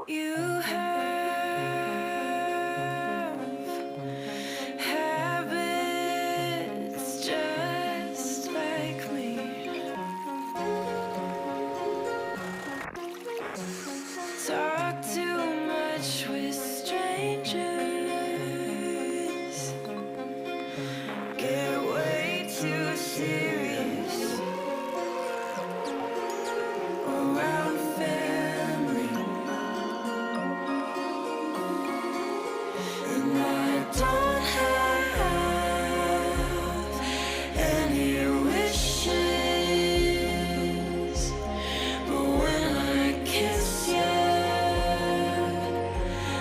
You have habits just like me. Talk too much with strangers. Get way too serious around family. And I don't have any wishes, but when I kiss you,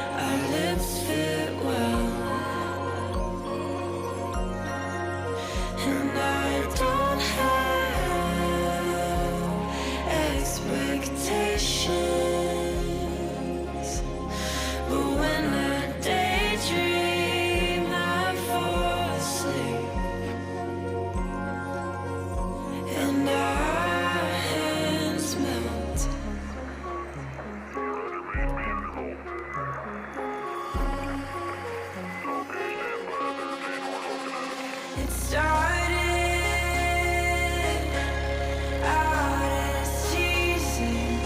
our lips fit well. And I don't have expectations, but when I daydream, I fall asleep. And our hands melt. It started out as teasing,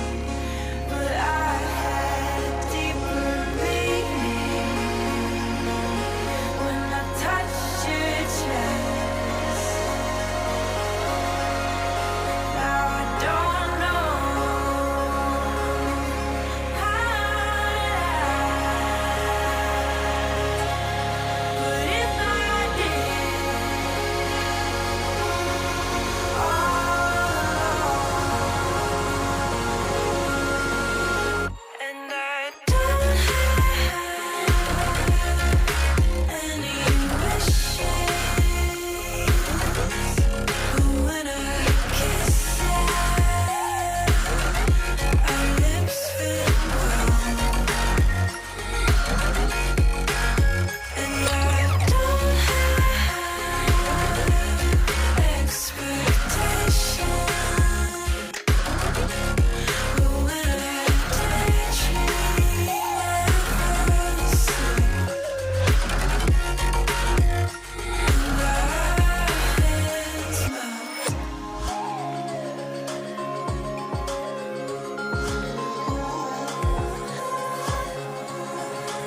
but I had deeper meaning when I touched your chest. Now I don't know how to act, but if I and I don't have any wishes, but when I kiss you, our lips fit well. And I don't have expectations, but when I daydream, I fall asleep. And our hands melt.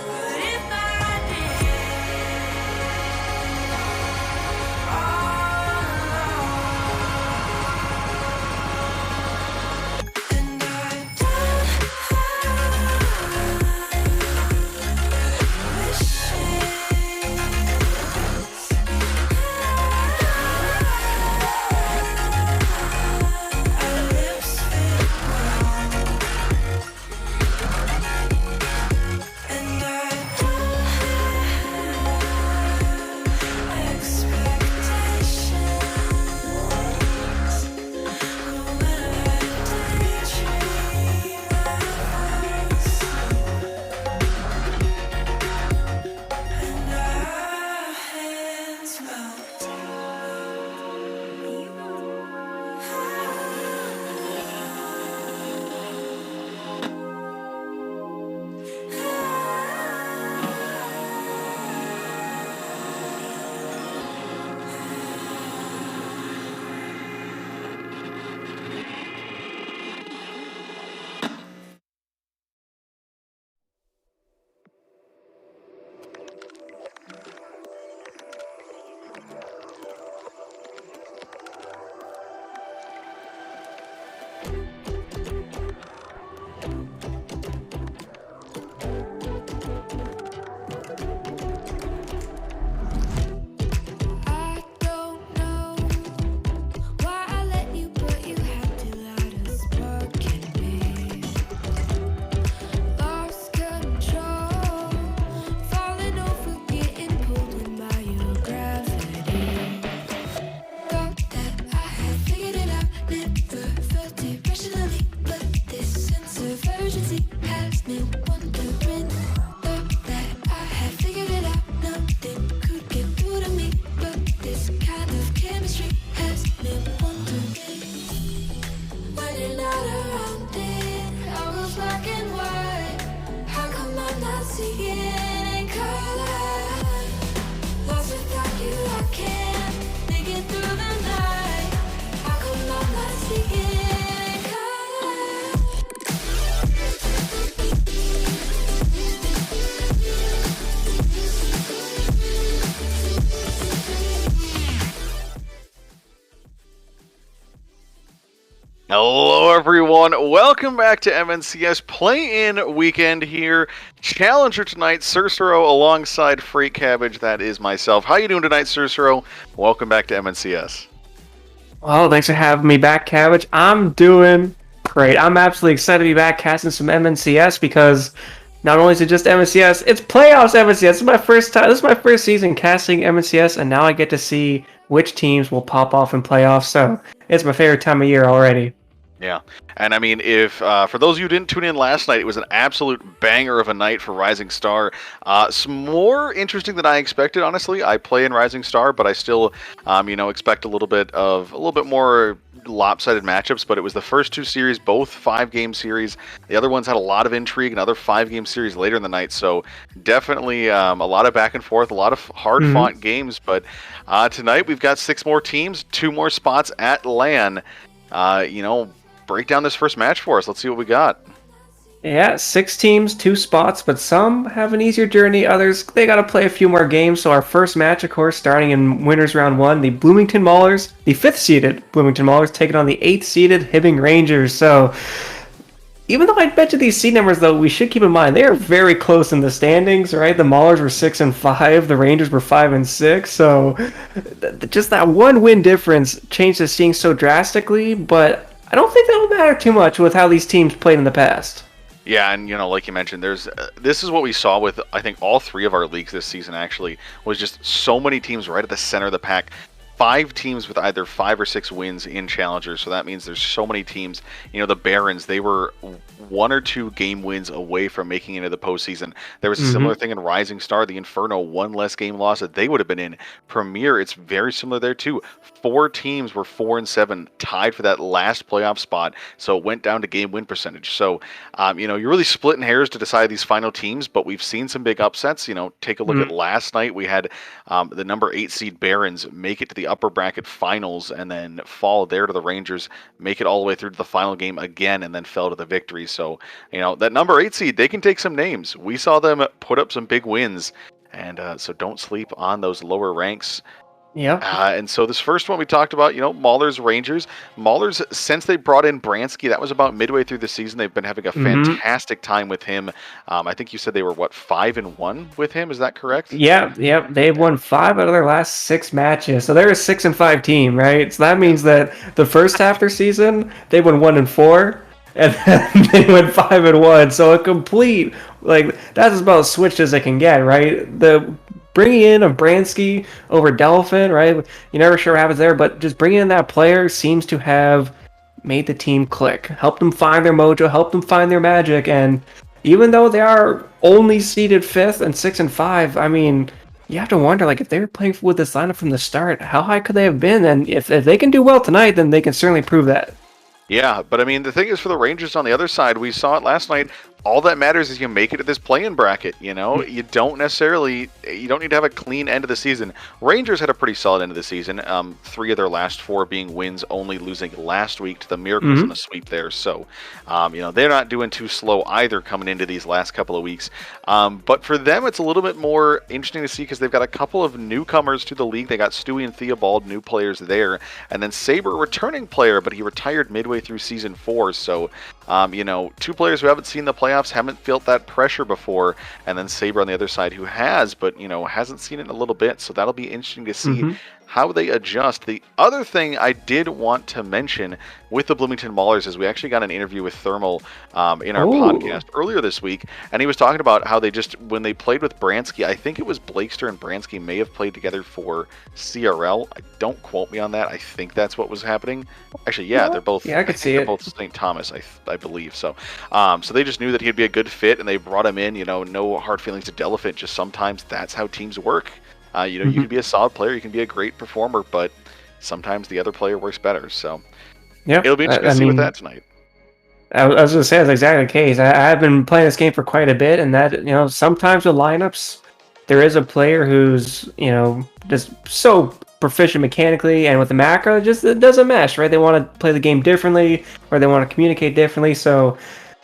But if I did all alone, and I don't have wishes, our lips fit well. And I don't have expectations, but when I daydream, I fall asleep. And our hands melt. I don't know why I let you, but you had to light a spark in me. Lost control, falling over, getting pulled in by your gravity. Thought that I had figured it out, never felt it rationally, but this sense of urgency has me wondering. Thought that I had figured it out, nothing could get through to me, but this kind of chemistry has me wondering. When you're not around it, all goes black and white. see it in color. Lost without you, I can't make it through the night. How come I'm not seeing it in color? Hello everyone, welcome back to MNCS Play-In Weekend here. Challenger tonight, Cicero alongside Freight Cabbage, that is myself. How you doing tonight, Cicero? Welcome back to MNCS. Well, thanks for having me back, Cabbage. I'm doing great. I'm absolutely excited to be back casting some MNCS because not only is it just MNCS, it's playoffs MNCS. This is my first time. This is my first season casting MNCS, and now I get to see which teams will pop off in playoffs. So it's my favorite time of year already. Yeah, and I mean, if for those of you who didn't tune in last night, it was an absolute banger of a night for Rising Star. Some more interesting than I expected, honestly. I play in Rising Star, but I still, expect a little bit more lopsided matchups. But it was the first two series, both 5-game series. The other ones had a lot of intrigue, another 5-game series later in the night. So definitely a lot of back and forth, a lot of hard-fought games. But tonight we've got 6 more teams, 2 more spots at LAN. Break down this first match for us. Let's see what we got. Yeah, 6 teams, 2 spots, but some have an easier journey. Others, they got to play a few more games. So our first match, of course, starting in winners round 1, the Bloomington Maulers, the 5th-seeded Bloomington Maulers, taking on the 8th-seeded Hibbing Rangers. So even though I bet you these seed numbers, though, we should keep in mind they are very close in the standings, right? The Maulers were 6-5, the Rangers were 5-6. So just that one win difference changed the seeding so drastically, but I don't think that'll matter too much with how these teams played in the past. Yeah, and like you mentioned, this is what we saw with, I think, all 3 of our leagues this season, actually, was just so many teams right at the center of the pack. 5 teams with either 5 or 6 wins in Challengers, so that means there's so many teams. The Barons, they were 1 or 2 game wins away from making it into the postseason. There was a similar thing in Rising Star. The Inferno, 1 less game loss that they would have been in. Premier, it's very similar there too. 4 teams were 4-7, tied for that last playoff spot, so it went down to game win percentage. So, you're really splitting hairs to decide these final teams, but we've seen some big upsets. Take a look at last night. We had the number 8 seed Barons make it to the upper bracket finals and then fall there to the Rangers, make it all the way through to the final game again, and then fell to the victory. So, that number 8 seed, they can take some names. We saw them put up some big wins, and so don't sleep on those lower ranks. Yeah. And so this first one we talked about, Maulers, Rangers. Maulers, since they brought in Bransky, that was about midway through the season. They've been having a fantastic time with him. I think you said they were, 5-1 with him? Is that correct? Yeah. They've won 5 out of their last 6 matches. So they're a 6-5 team, right? So that means that the first half of their season, they won 1-4. And then they went 5-1. So a complete, that's about as switched as it can get, right? The bringing in of Bransky over Delphin, right? You're never sure what happens there, but just bringing in that player seems to have made the team click, helped them find their mojo, helped them find their magic, and even though they are only seeded 5th and 6-5, I mean, you have to wonder, if they were playing with this lineup from the start, how high could they have been? And if they can do well tonight, then they can certainly prove that. Yeah, but I mean, the thing is, for the Rangers on the other side, we saw it last night. All that matters is you make it to this play-in bracket, You don't need to have a clean end of the season. Rangers had a pretty solid end of the season. 3 of their last 4 being wins, only losing last week to the Miracles in the sweep there. So, they're not doing too slow either coming into these last couple of weeks. But for them, it's a little bit more interesting to see because they've got a couple of newcomers to the league. They got Stewie and Theobald, new players there. And then Saber, returning player, but he retired midway through Season 4. So, 2 players who haven't seen the playoffs, haven't felt that pressure before, and then Saber on the other side who has, but hasn't seen it in a little bit. So that'll be interesting to see how they adjust. The other thing I did want to mention with the Bloomington Maulers is we actually got an interview with Thermal in our podcast earlier this week, and he was talking about how they just, when they played with Bransky, I think it was Blakester and Bransky may have played together for CRL. Don't quote me on that. I think that's what was happening. Actually, yeah, they're both. Yeah, I could see it. Both St. Thomas, I believe. So, so they just knew that he'd be a good fit, and they brought him in. No hard feelings to Delphint. Just sometimes that's how teams work. You can be a solid player, you can be a great performer, but sometimes the other player works better. So, it'll be interesting to see with that tonight. I was gonna say that's exactly the case. I've been playing this game for quite a bit, and that sometimes with lineups, there is a player who's just so proficient mechanically, and with the macro, it doesn't mesh, right? They want to play the game differently, or they want to communicate differently. So,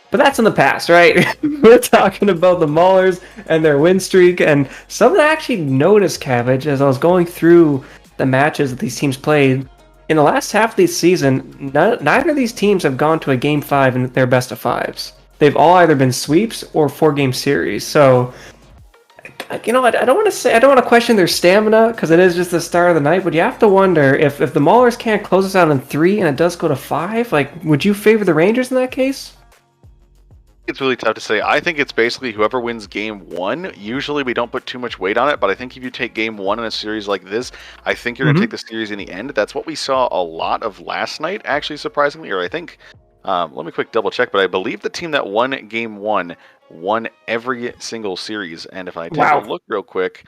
but that's in the past, right? We're talking about the Maulers and their win streak, and something I actually noticed, Cabbage, as I was going through the matches that these teams played. In the last half of the season, neither of these teams have gone to a Game 5 in their best of fives. They've all either been sweeps or 4-game series. So, I don't want to question their stamina because it is just the start of the night. But you have to wonder if the Maulers can't close us out in 3 and it does go to 5. Like, would you favor the Rangers in that case? It's really tough to say. I think it's basically whoever wins game 1. Usually we don't put too much weight on it, but I think if you take game 1 in a series like this, I think you're going to take the series in the end. That's what we saw a lot of last night, actually, surprisingly. Or I think, let me quick double check, but I believe the team that won game 1 won every single series. And if I take a look real quick,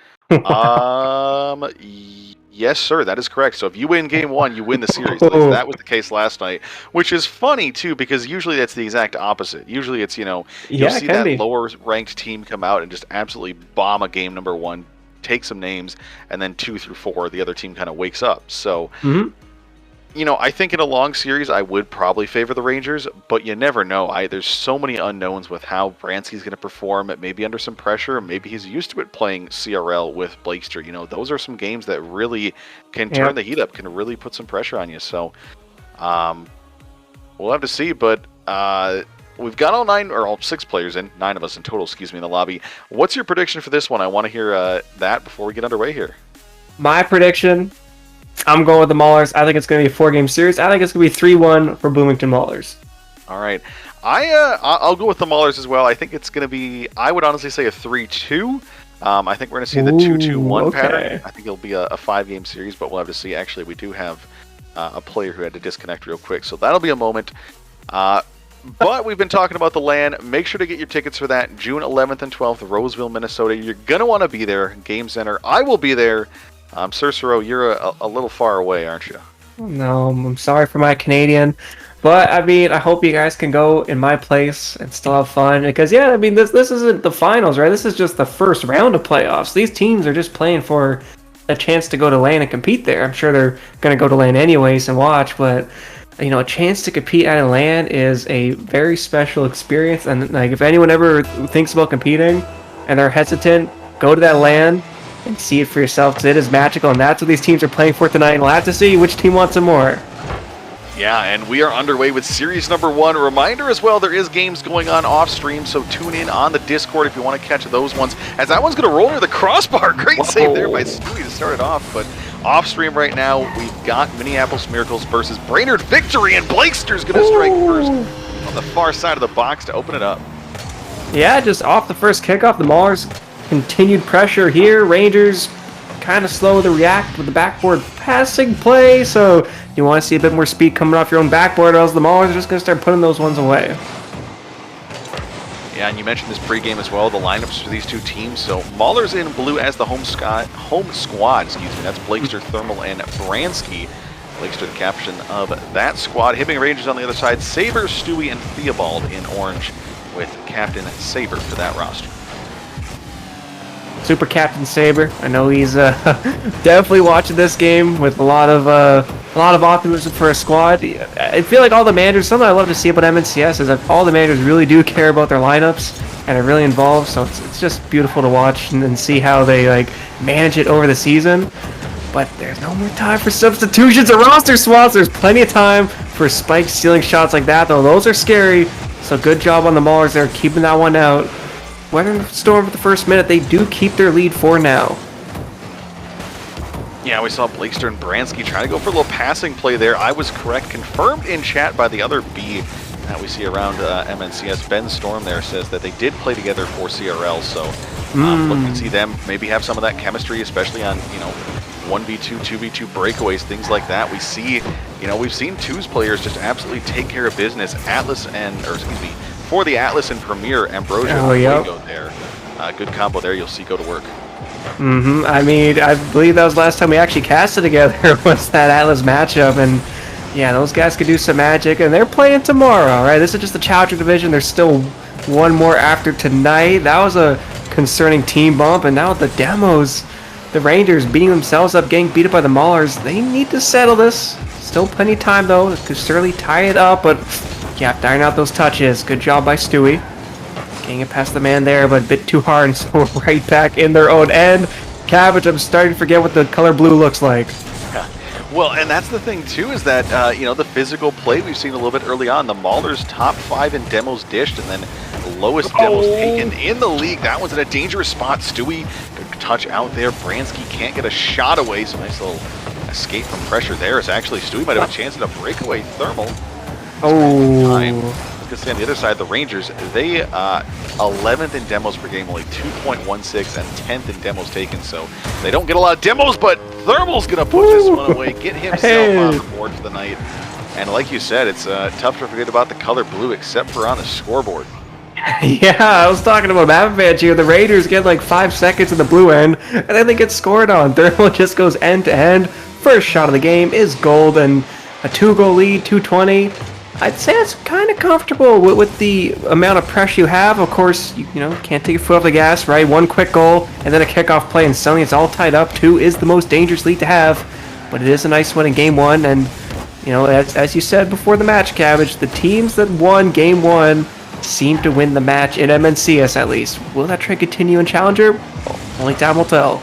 yes, sir, that is correct. So if you win game 1, you win the series. At least that was the case last night, which is funny too, because usually that's the exact opposite. Usually it's, you'll see that lower ranked team come out and just absolutely bomb a game number 1, take some names, and then 2 through 4, the other team kind of wakes up. So, I think in a long series, I would probably favor the Rangers, but you never know. There's so many unknowns with how Bransky's going to perform. Maybe under some pressure. Maybe he's used to it playing CRL with Blakester. Those are some games that really can turn the heat up, can really put some pressure on you. So, we'll have to see. But we've got all 6 players in, 9 of us in total, in the lobby. What's your prediction for this one? I want to hear that before we get underway here. My prediction, I'm going with the Maulers. I think it's going to be a 4-game series. I think it's going to be 3-1 for Bloomington Maulers. All right. I'll go with the Maulers as well. I think it's going to be, I would honestly say a 3-2. I think we're going to see the 2-2-1 pattern. I think it'll be a 5-game series, but we'll have to see. Actually, we do have a player who had to disconnect real quick, so that'll be a moment. But we've been talking about the LAN. Make sure to get your tickets for that. June 11th and 12th, Roseville, Minnesota. You're going to want to be there. Game Center. I will be there. Cicero, you're a little far away, aren't you? No, I'm sorry for my Canadian. But, I hope you guys can go in my place and still have fun. Because, this isn't the finals, right? This is just the first round of playoffs. These teams are just playing for a chance to go to LAN and compete there. I'm sure they're going to go to LAN anyways and watch. But, a chance to compete at a LAN is a very special experience. And, if anyone ever thinks about competing and they're hesitant, go to that LAN and see it for yourself, because it is magical, and that's what these teams are playing for tonight. And we'll have to see which team wants it more. Yeah, and we are underway with series number 1. Reminder as well, there is games going on off stream, so tune in on the Discord if you want to catch those ones. As that one's going to roll near the crossbar. Great save there by Stewie to start it off. But off stream right now, we've got Minneapolis Miracles versus Brainerd Victory, and Blakester's going to strike first on the far side of the box to open it up. Yeah, just off the first kickoff, the Maulers continued pressure here. Rangers kind of slow to react with the backboard passing play, so you want to see a bit more speed coming off your own backboard, or else the Maulers are just going to start putting those ones away. Yeah, and you mentioned this pregame as well, the lineups for these two teams. So Maulers in blue as the home squad. That's Blakester, Thermal, and Bransky. Blakester, the captain of that squad. Hibbing Rangers on the other side. Saber, Stewie, and Theobald in orange with Captain Saber for that roster. Super Captain Saber. I know he's definitely watching this game with a lot of optimism for a squad. I feel like all the managers, something I love to see about MNCS is that all the managers really do care about their lineups and are really involved. So it's just beautiful to watch and see how they manage it over the season. But there's no more time for substitutions or roster swaps. There's plenty of time for spike stealing shots like that, though. Those are scary. So good job on the Maulers there, keeping that one out. Weathering the storm for the first minute, they do keep their lead for now. Yeah, we saw Blakester and Bransky trying to go for a little passing play there. I was correct, confirmed in chat by the other B that we see around MNCS. Ben Storm there says that they did play together for CRL, so looking to see them maybe have some of that chemistry, especially on 1v2, 2v2 breakaways, things like that. We see, we've seen Twos players just absolutely take care of business. For the Atlas and Premier, Ambrosia go there. Good combo there, you'll see go to work. I believe that was the last time we actually casted together was that Atlas matchup, and Yeah, those guys could do some magic, and they're playing tomorrow, right? This is just the Challenger Division. There's still one more after tonight. That was a concerning team bump, and now with the demos, the Rangers beating themselves up, getting beat up by the Maulers. They need to settle this. Still plenty of time, though. Could certainly tie it up, but yeah, iron out those touches. Good job by Stewie. Getting it past the man there, but a bit too hard, and so right back in their own end. Cabbage, I'm starting to forget what the color blue looks like. Well, and that's the thing, too, is that, the physical play we've seen a little bit early on. The Maulers top 5 in demos dished, and then lowest demos taken in the league. That one's in a dangerous spot. Stewie, good touch out there. Bransky can't get a shot away, so nice little escape from pressure there. As actually Stewie might have a chance at a breakaway thermal. Oh. I was going to say on the other side, the Rangers, they 11th in demos per game, only 2.16, and 10th in demos taken. So they don't get a lot of demos, but Thermal's going to put this one away, get himself on the board for the night. And like you said, it's tough to forget about the color blue, except for on the scoreboard. Yeah, I was talking about Avalanche here. The Raiders get like 5 seconds in the blue end, and then they get scored on. Thermal just goes end to end. First shot of the game is gold, and a 2-goal lead, 220. I'd say it's kind of comfortable with the amount of pressure you have. Of course, you can't take your foot off the gas, right? One quick goal, and then a kickoff play, and suddenly it's all tied up. 2 is the most dangerous lead to have, but it is a nice win in Game 1, and, as you said before the match, Cabbage, the teams that won Game 1 seem to win the match in MNCS at least. Will that trend continue in Challenger? Only time will tell.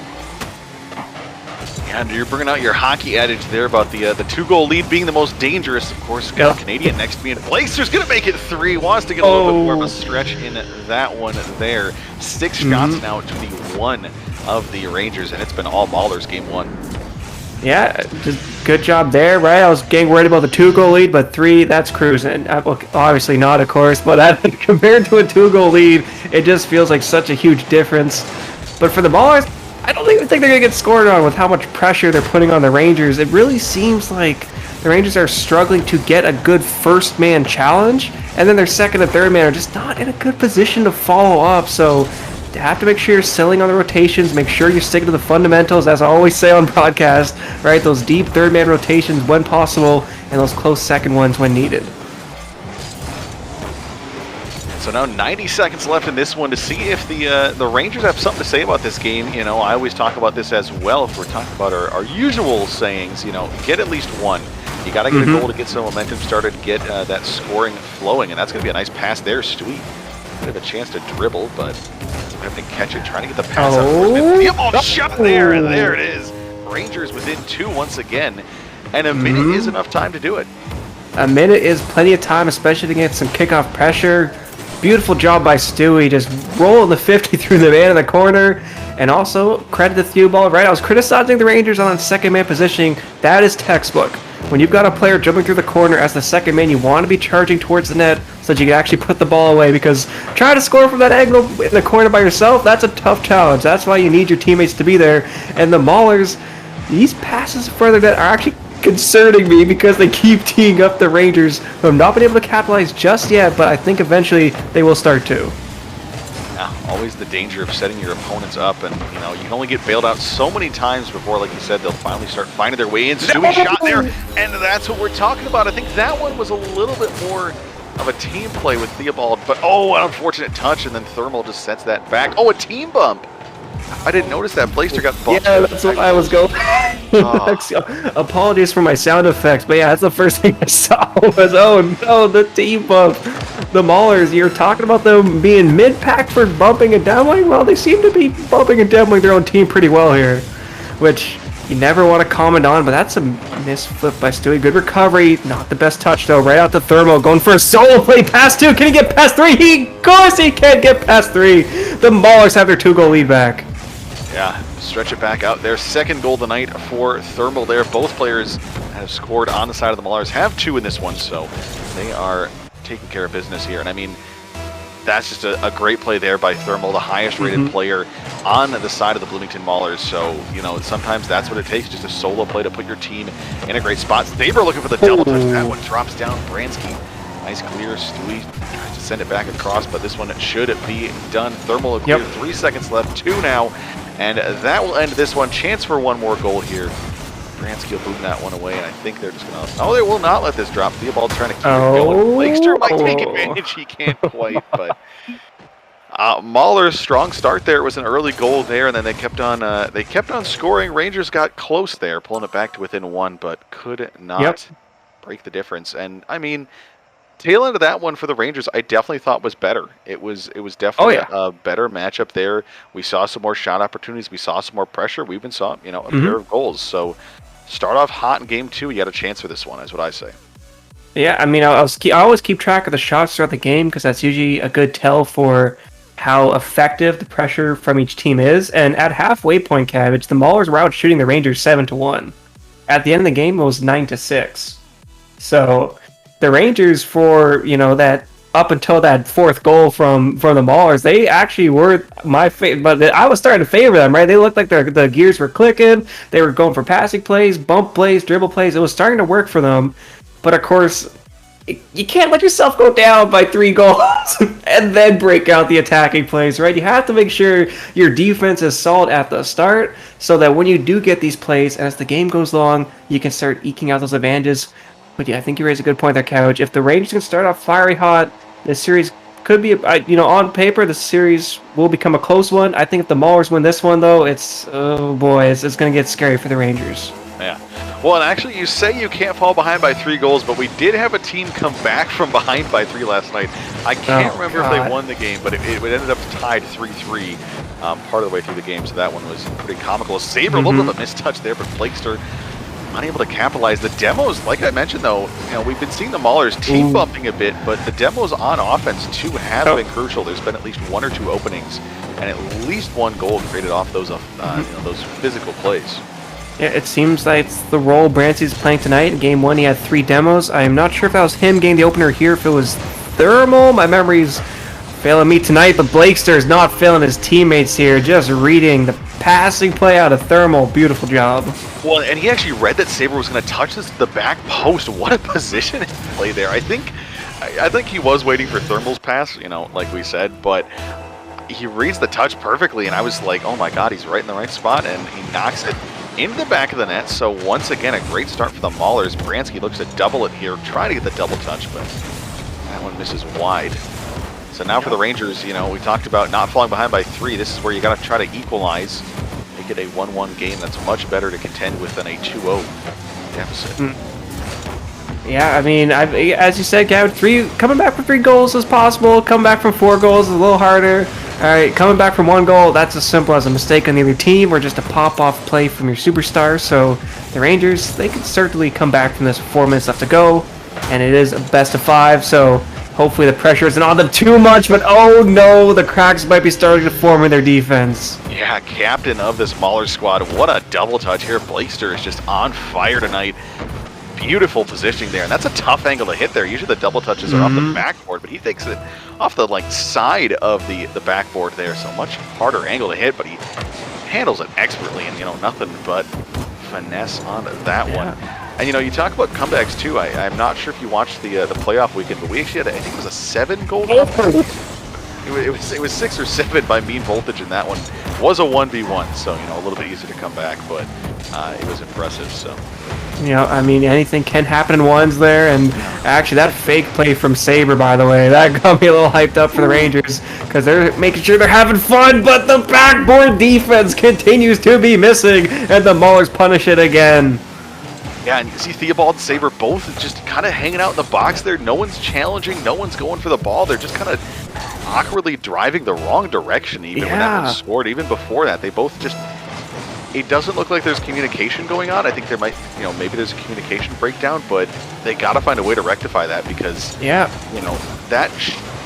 And you're bringing out your hockey adage there about the 2-goal lead being the most dangerous. Of course, Canadian next being Blazer's going to make it 3. Wants to get a little bit more of a stretch in that one there. 6 shots now to the 1 of the Rangers, and it's been all Maulers Game 1. Yeah, just good job there, right? I was getting worried about the 2-goal lead, but 3, that's cruising. Obviously not, of course, but compared to a 2-goal lead, it just feels like such a huge difference. But for the Maulers, I don't even think they're going to get scored on with how much pressure they're putting on the Rangers. It really seems like the Rangers are struggling to get a good first-man challenge, and then their second and third man are just not in a good position to follow up. So you have to make sure you're selling on the rotations, make sure you're sticking to the fundamentals, as I always say on broadcast, right? Those deep third-man rotations when possible, and those close second ones when needed. So now 90 seconds left in this one to see if the Rangers have something to say about this game. I always talk about this as well if we're talking about our usual sayings. Get at least one. You got to get a goal to get some momentum started, get that scoring flowing, and that's going to be a nice pass there. Stewie might have a chance to dribble, but having to catch it, trying to get the pass out. The shot there, and there it is. Rangers within 2 once again, and a minute is enough time to do it. A minute is plenty of time, especially to get some kickoff pressure. Beautiful job by Stewie, just rolling the 50 through the man in the corner. And also, credit to Theobald, right? I was criticizing the Rangers on second man positioning. That is textbook. When you've got a player jumping through the corner as the second man, you want to be charging towards the net so that you can actually put the ball away, because trying to score from that angle in the corner by yourself, that's a tough challenge. That's why you need your teammates to be there. And the Maulers, these passes further net are actually concerning me because they keep teeing up the Rangers, who have not been able to capitalize just yet, but I think eventually they will start to. Yeah, always the danger of setting your opponents up, and you can only get bailed out so many times before, like you said, they'll finally start finding their way in. Stewie shot there, and that's what we're talking about. I think that one was a little bit more of a team play with Theobald, but an unfortunate touch, and then Thermal just sets that back. A team bump. I didn't notice that Blaster got bumped. Yeah, that's what I was going. Apologies for my sound effects, but yeah, that's the first thing I saw was, oh no, the team bump. The Maulers, you're talking about them being mid-pack for bumping and demoing? Well, they seem to be bumping and demoing their own team pretty well here, which you never want to comment on, but that's a misflip by Stewie. Good recovery, not the best touch though, right out to Thermal, going for a solo play, past 2, can he get past 3? Of course he can't get past 3. The Maulers have their 2-goal lead back. Yeah, stretch it back out there. Second goal of the night for Thermal there. Both players have scored on the side of the Maulers, have 2 in this one, so they are taking care of business here. And I mean, that's just a great play there by Thermal, the highest rated player on the side of the Bloomington Maulers. So, sometimes that's what it takes, just a solo play to put your team in a great spot. They were looking for the double touch. That one drops down. Bransky, nice clear. Stewie tries to send it back across, but this one should be done. Thermal will clear. 3 seconds left, 2 now. And that will end this one. Chance for one more goal here. Bransky will boom that one away, and I think they're just going to... Oh, they will not let this drop. Theobald's trying to keep it going. Blakester might take advantage. He can't quite, but... Mahler's strong start there. It was an early goal there, and then they kept on scoring. Rangers got close there, pulling it back to within 1, but could not break the difference. And, I mean... Tail end of that one for the Rangers, I definitely thought was better. It was definitely a better matchup there. We saw some more shot opportunities. We saw some more pressure. We even saw, a pair of goals. So start off hot in game 2. You had a chance for this one, is what I say. Yeah, I mean, I always keep track of the shots throughout the game because that's usually a good tell for how effective the pressure from each team is. And at halfway point, Cabbage, the Maulers were out shooting the Rangers 7-1. At the end of the game, it was 9-6. So... the Rangers, for that up until that fourth goal from the Maulers, they actually were my favorite. But I was starting to favor them, right? They looked like the gears were clicking. They were going for passing plays, bump plays, dribble plays. It was starting to work for them. But of course, you can't let yourself go down by 3 goals and then break out the attacking plays, right? You have to make sure your defense is solid at the start so that when you do get these plays, as the game goes along, you can start eking out those advantages. But yeah, I think you raised a good point there, Couch. If the Rangers can start off fiery hot, this series could be, on paper, the series will become a close one. I think if the Maulers win this one, though, it's going to get scary for the Rangers. Yeah. Well, and actually, you say you can't fall behind by 3 goals, but we did have a team come back from behind by 3 last night. I can't remember if they won the game, but it ended up tied 3-3 part of the way through the game, so that one was pretty comical. Saber, a little bit of a mistouch there, but Blakester unable to capitalize. The demos, like I mentioned, though, we've been seeing the Maulers team bumping a bit, but the demos on offense, too, have been crucial. There's been at least 1 or 2 openings, and at least 1 goal created off those those physical plays. Yeah, it seems like it's the role Brancy's playing tonight. In Game 1, he had 3 demos. I'm not sure if that was him getting the opener here, if it was Thermal. My memory's failing me tonight, but Blakester is not failing his teammates here, just reading the passing play out of Thermal. Beautiful job. Well, and he actually read that Saber was going to touch the back post. What a position to play there. I think he was waiting for Thermal's pass, like we said, but he reads the touch perfectly, and I was like, oh my god, he's right in the right spot, and he knocks it into the back of the net. So once again, a great start for the Maulers. Bransky looks to double it here, trying to get the double touch, but that one misses wide. So now for the Rangers, we talked about not falling behind by 3. This is where you got to try to equalize, make it a 1-1 game. That's much better to contend with than a 2-0 deficit. Yeah, I mean, as you said, Gavin, coming back from 3 goals is possible. Coming back from 4 goals is a little harder. All right, coming back from 1 goal, that's as simple as a mistake on the other team or just a pop-off play from your superstar. So the Rangers, they can certainly come back from this with 4 minutes left to go, and it is a best of 5. So hopefully the pressure isn't on them too much, but oh no, the cracks might be starting to form in their defense. Yeah, captain of this Mauler squad. What a double touch here. Blakester is just on fire tonight. Beautiful positioning there, and that's a tough angle to hit there. Usually the double touches are off the backboard, but he takes it off the side of the backboard there, so much harder angle to hit, but he handles it expertly, and nothing but finesse on that one. And you talk about comebacks too. I'm not sure if you watched the playoff weekend, but we actually had I think it was a 7-goal comeback. It was 6 or 7 by mean voltage, and that one was a 1v1, so a little bit easier to come back, but it was impressive. So I mean, anything can happen in ones there, and actually that fake play from Saber, by the way, that got me a little hyped up for the Rangers because they're making sure they're having fun, but the backboard defense continues to be missing, and the Maulers punish it again. Yeah, and you see Theobald and Saber both just kind of hanging out in the box there. No one's challenging, no one's going for the ball. They're just kind of awkwardly driving the wrong direction even when that one scored. Even before that, they both just... It doesn't look like there's communication going on. I think there might, maybe there's a communication breakdown, but they got to find a way to rectify that because,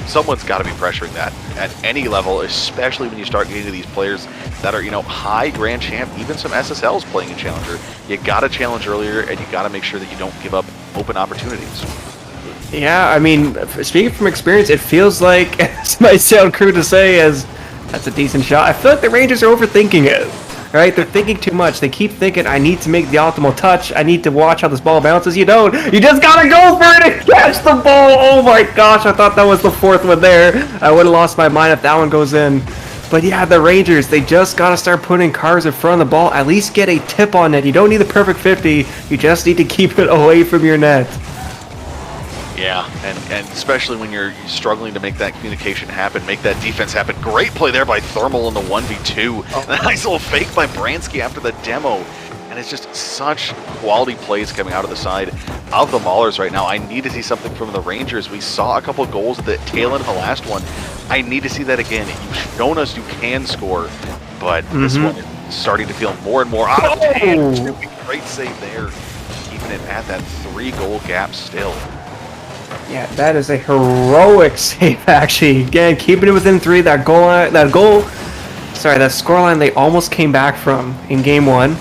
someone's got to be pressuring that at any level, especially when you start getting to these players that are, high Grand Champ, even some SSLs playing in Challenger. You got to challenge earlier, and you got to make sure that you don't give up open opportunities. Yeah, I mean, speaking from experience, it feels like, this might sound crude to say, as that's a decent shot. I feel like the Rangers are overthinking it. Right? They're thinking too much. They keep thinking, I need to make the optimal touch. I need to watch how this ball bounces. You don't. You just gotta go for it and catch the ball. Oh my gosh, I thought that was the 4th one there. I would have lost my mind if that one goes in. But yeah, the Rangers, they just got to start putting cars in front of the ball. At least get a tip on it. You don't need the perfect 50. You just need to keep it away from your net. Yeah, and especially when you're struggling to make that communication happen, make that defense happen. Great play there by Thermal in the 1v2. Oh. Nice little fake by Bransky after the demo. And it's just such quality plays coming out of the side of the Maulers right now. I need to see something from the Rangers. We saw a couple of goals at the tail end of the last one. I need to see that again. You've shown us you can score, but this one is starting to feel more and more out of hand. Great save there, keeping it at that 3-goal gap still. Yeah, that is a heroic save, actually. Again, keeping it within 3. That scoreline they almost came back from in game 1.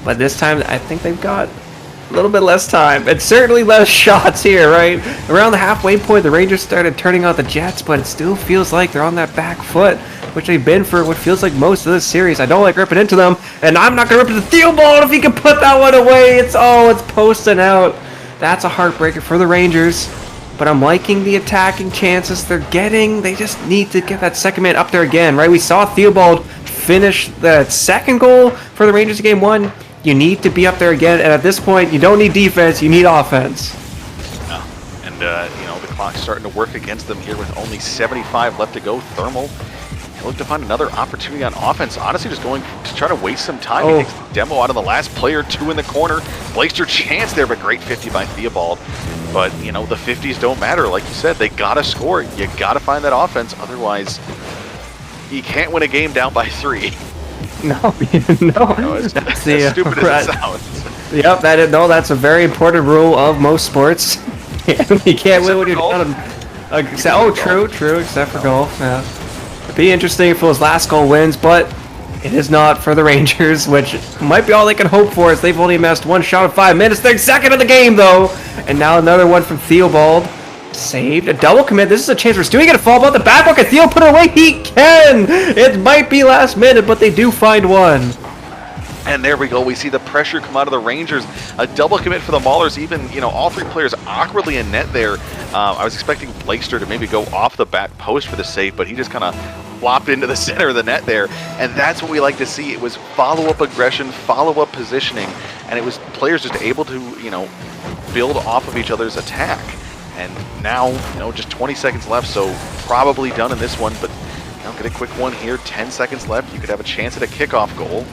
But this time, I think they've got a little bit less time. And certainly less shots here, right? Around the halfway point, the Rangers started turning out the Jets, but it still feels like they're on that back foot, which they've been for what feels like most of this series. I don't like ripping into them, and I'm not going to rip into Theobald if he can put that one away. It's posting out. That's a heartbreaker for the Rangers. But I'm liking the attacking chances they're getting. They just need to get that second man up there again, right? We saw Theobald finish the second goal for the Rangers in game 1. You need to be up there again, and at this point, you don't need defense, you need offense. Yeah. And, the clock's starting to work against them here with only 75 left to go. Thermal, look to find another opportunity on offense. Honestly, just going to try to waste some time. He takes the demo out of the last player, 2 in the corner. Blakester chance there, but great 50 by Theobald. But, the 50s don't matter. Like you said, they got to score. You got to find that offense. Otherwise, you can't win a game down by 3. No. As stupid as it sounds. Yep, that's a very important rule of most sports. You can't win when you're down. True, except for golf. Yeah. It'd be interesting if Phil's last goal wins, but it is not for the Rangers, which might be all they can hope for, as they've only missed 1 shot in 5 minutes. They're second of the game, though. And now another one from Theobald. Saved. A double commit. This is a chance for Stewie to fall about the back. Can Theo put it away? He can! It might be last minute, but they do find one. And there we go. We see the pressure come out of the Rangers. A double commit for the Maulers. Even, all 3 players awkwardly in net there. I was expecting Blakester to maybe go off the back post for the save, but he just kind of flopped into the center of the net there. And that's what we like to see. It was follow-up aggression, follow-up positioning, and it was players just able to, build off of each other's attack. And now, just 20 seconds left, so probably done in this one. But, get a quick one here. 10 seconds left. You could have a chance at a kickoff goal.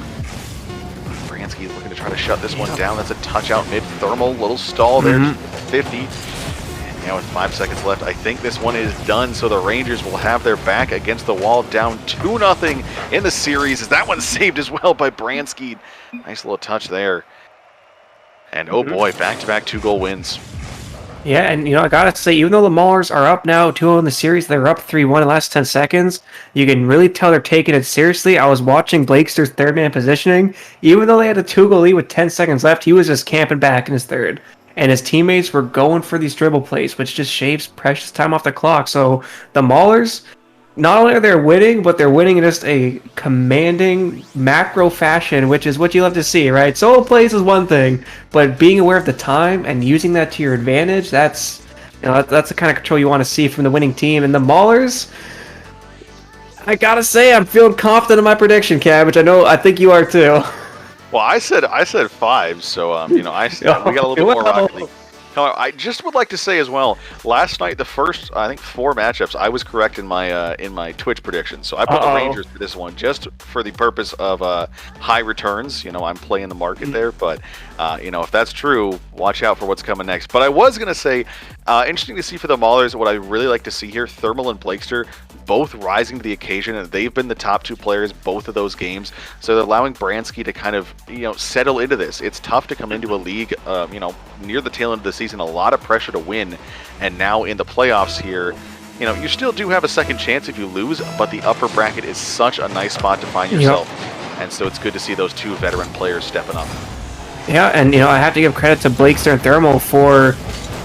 Bransky looking to try to shut this one down. That's a touch out mid. Thermal, little stall there. 50. And now with 5 seconds left, I think this one is done. So the Rangers will have their back against the wall, down 2-0 in the series. That one's saved as well by Bransky. Nice little touch there. And oh boy, back-to-back 2-goal wins. Yeah, and I gotta say, even though the Maulers are up now 2-0 in the series, they're up 3-1 in the last 10 seconds. You can really tell they're taking it seriously. I was watching Blakester's third man positioning. Even though they had a 2-goal lead with 10 seconds left, he was just camping back in his third. And his teammates were going for these dribble plays, which just shaves precious time off the clock. So the Maulers, not only are they winning, but they're winning in just a commanding macro fashion, which is what you love to see, right? Solo plays is one thing, but being aware of the time and using that to your advantage, that's the kind of control you want to see from the winning team. And the Maulers, I gotta say, I'm feeling confident in my prediction, Cab, which I think you are too. Well, I said 5, so we got a little bit more Rocket League. I just would like to say as well, last night, the first, I think, 4 matchups, I was correct in my Twitch predictions. So I put the Rangers for this one just for the purpose of high returns. I'm playing the market there. But, if that's true, watch out for what's coming next. But I was going to say, interesting to see for the Maulers, what I really like to see here, Thermal and Blakester, both rising to the occasion, and they've been the top 2 players both of those games. So they're allowing Bransky to kind of, settle into this. It's tough to come into a league, near the tail end of the season, a lot of pressure to win, and now in the playoffs here, you still do have a second chance if you lose, but the upper bracket is such a nice spot to find yourself, and so it's good to see those 2 veteran players stepping up. Yeah, and I have to give credit to Blakester and Thermal for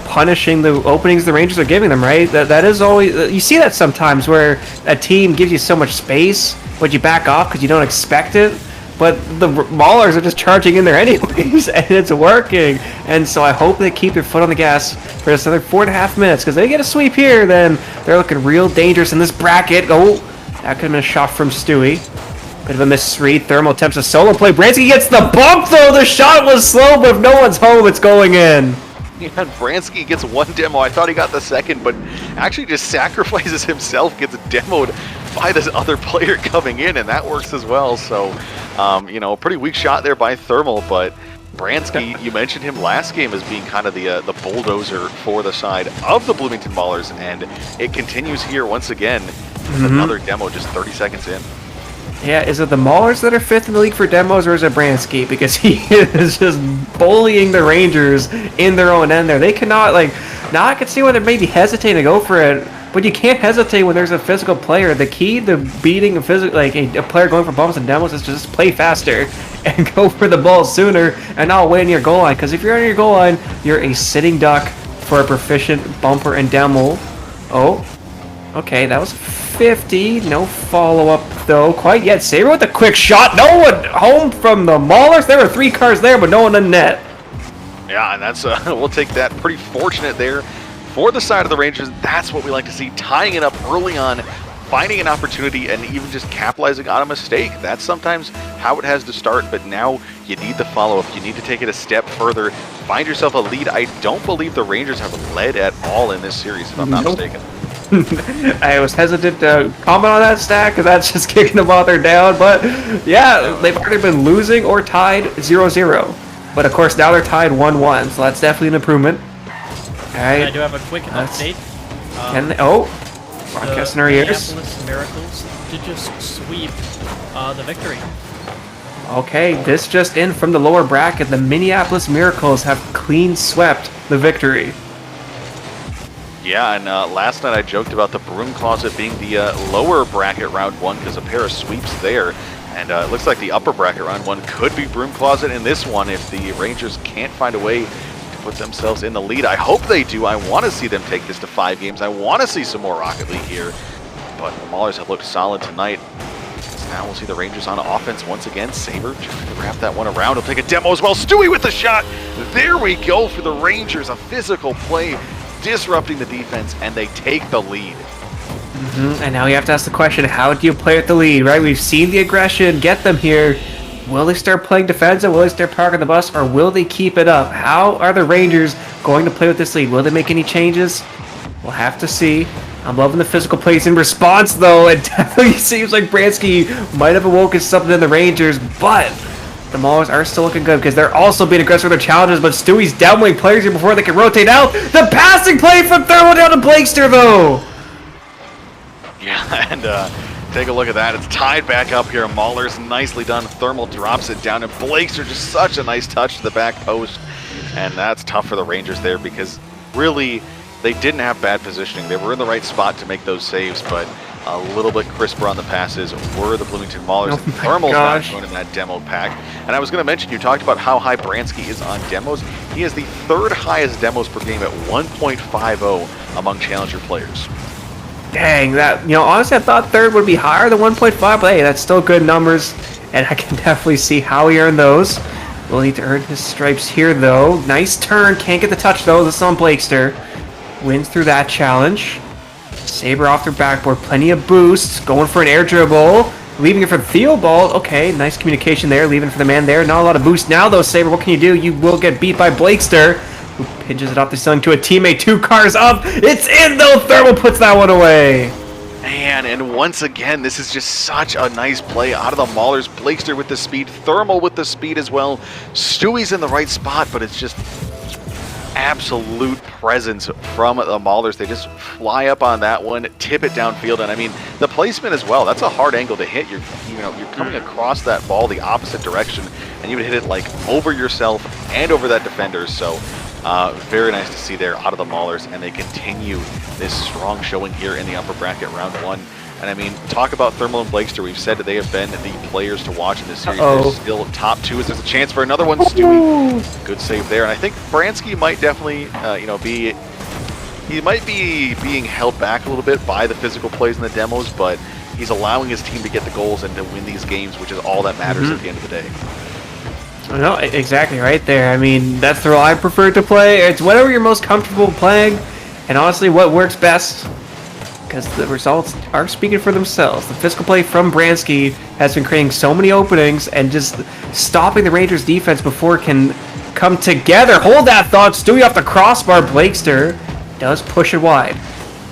punishing the openings the Rangers are giving them, right? That is always, you see that sometimes where a team gives you so much space, but you back off because you don't expect it. But the Maulers are just charging in there anyways, and it's working. And so I hope they keep their foot on the gas for just another 4.5 minutes, because they get a sweep here, then they're looking real dangerous in this bracket. Oh, That could have been a shot from Stewie. Bit of a misread. Thermal attempts a solo play. Bransky gets the bump though. The shot was slow, but if no one's home, it's going in. Yeah, Bransky gets one demo. I thought he got the second, but actually just sacrifices himself, gets demoed by this other player coming in, and that works as well. So, a pretty weak shot there by Thermal, but Bransky, you mentioned him last game as being kind of the bulldozer for the side of the Bloomington Ballers, and it continues here once again. Another demo just 30 seconds in. Yeah, is it the Maulers that are 5th in the league for demos, or is it Bransky? Because he is just bullying the Rangers in their own end there. They cannot, now I can see why they're maybe hesitating to go for it, but you can't hesitate when there's a physical player. The key to beating a player going for bumps and demos is to just play faster and go for the ball sooner and not wait on your goal line. Because if you're on your goal line, you're a sitting duck for a proficient bumper and demo. Oh, okay, that was 50. No follow-up, though, quite yet. Saber with a quick shot. No one home from the Maulers. There were 3 cars there, but no one in net. Yeah, and that's we'll take that. Pretty fortunate there for the side of the Rangers. That's what we like to see, tying it up early on, finding an opportunity, and even just capitalizing on a mistake. That's sometimes how it has to start, but now you need the follow-up. You need to take it a step further, find yourself a lead. I don't believe the Rangers have led at all in this series, if I'm not mistaken. I was hesitant to comment on that stat because that's just kicking them while they're down, but yeah, they've already been losing or tied 0-0. But of course now they're tied 1-1, so that's definitely an improvement. Alright. I do have a quick update. Broadcast in our ears. Minneapolis Miracles did just sweep the victory. Okay, this just in from the lower bracket. The Minneapolis Miracles have clean swept the victory. Yeah, and last night I joked about the Broom Closet being the lower bracket round 1 because a pair of sweeps there. And it looks like the upper bracket round 1 could be Broom Closet in this one if the Rangers can't find a way to put themselves in the lead. I hope they do. I want to see them take this to 5 games. I want to see some more Rocket League here. But the Maulers have looked solid tonight. So now we'll see the Rangers on offense once again. Saber trying to wrap that one around. He'll take a demo as well. Stewie with the shot. There we go for the Rangers. A physical play, disrupting the defense, and they take the lead. And now you have to ask the question, how do you play with the lead, right? We've seen the aggression get them here. Will they start playing defensive? Will they start parking the bus? Or will they keep it up? How are the Rangers going to play with this lead? Will they make any changes? We'll have to see. I'm loving the physical plays in response, though. It definitely seems like Bransky might have awoken something in the Rangers, but the Maulers are still looking good because they're also being aggressive with their challenges, but Stewie's downwing players here before they can rotate out. The passing play from Thermal down to Blakester, though! Yeah, and take a look at that. It's tied back up here. Maulers nicely done. Thermal drops it down, and Blakester just such a nice touch to the back post. And that's tough for the Rangers there because really they didn't have bad positioning. They were in the right spot to make those saves, but a little bit crisper on the passes were the Bloomington Maulers. And Thermal's not going in that demo pack. And I was going to mention, you talked about how high Bransky is on demos. He is the 3rd highest demos per game at 1.50 among challenger players. Dang, that, honestly, I thought 3rd would be higher than 1.5, but hey, that's still good numbers, and I can definitely see how he earned those. Will need to earn his stripes here, though. Nice turn, can't get the touch, though. This is on Blakester. Wins through that challenge. Saber off their backboard, plenty of boosts, going for an air dribble, leaving it for Theobald. Okay, nice communication there, leaving it for the man there. Not a lot of boost now, though, Saber. What can you do? You will get beat by Blakester, who pinches it off the ceiling to a teammate. 2 cars up. It's in, though. Thermal puts that one away. Man, and once again, this is just such a nice play out of the Maulers. Blakester with the speed, Thermal with the speed as well. Stewie's in the right spot, but it's just absolute presence from the Maulers. They just fly up on that one, tip it downfield, and I mean the placement as well. That's a hard angle to hit. You're coming across that ball the opposite direction, and you would hit it like over yourself and over that defender. So very nice to see there out of the Maulers, and they continue this strong showing here in the upper bracket round 1. And I mean, talk about Thermal and Blakester. We've said that they have been the players to watch in this series. They're still top 2 as there's a chance for another one. Stewie, good save there. And I think Bransky might definitely, he might be being held back a little bit by the physical plays in the demos, but he's allowing his team to get the goals and to win these games, which is all that matters at the end of the day. No, exactly right there. I mean, that's the role I prefer to play. It's whatever you're most comfortable playing, and honestly, what works best. because the results are speaking for themselves. The physical play from Bransky has been creating so many openings and just stopping the Rangers defense before it can come together. Hold that thought. Stewie off the crossbar. Blakester does push it wide.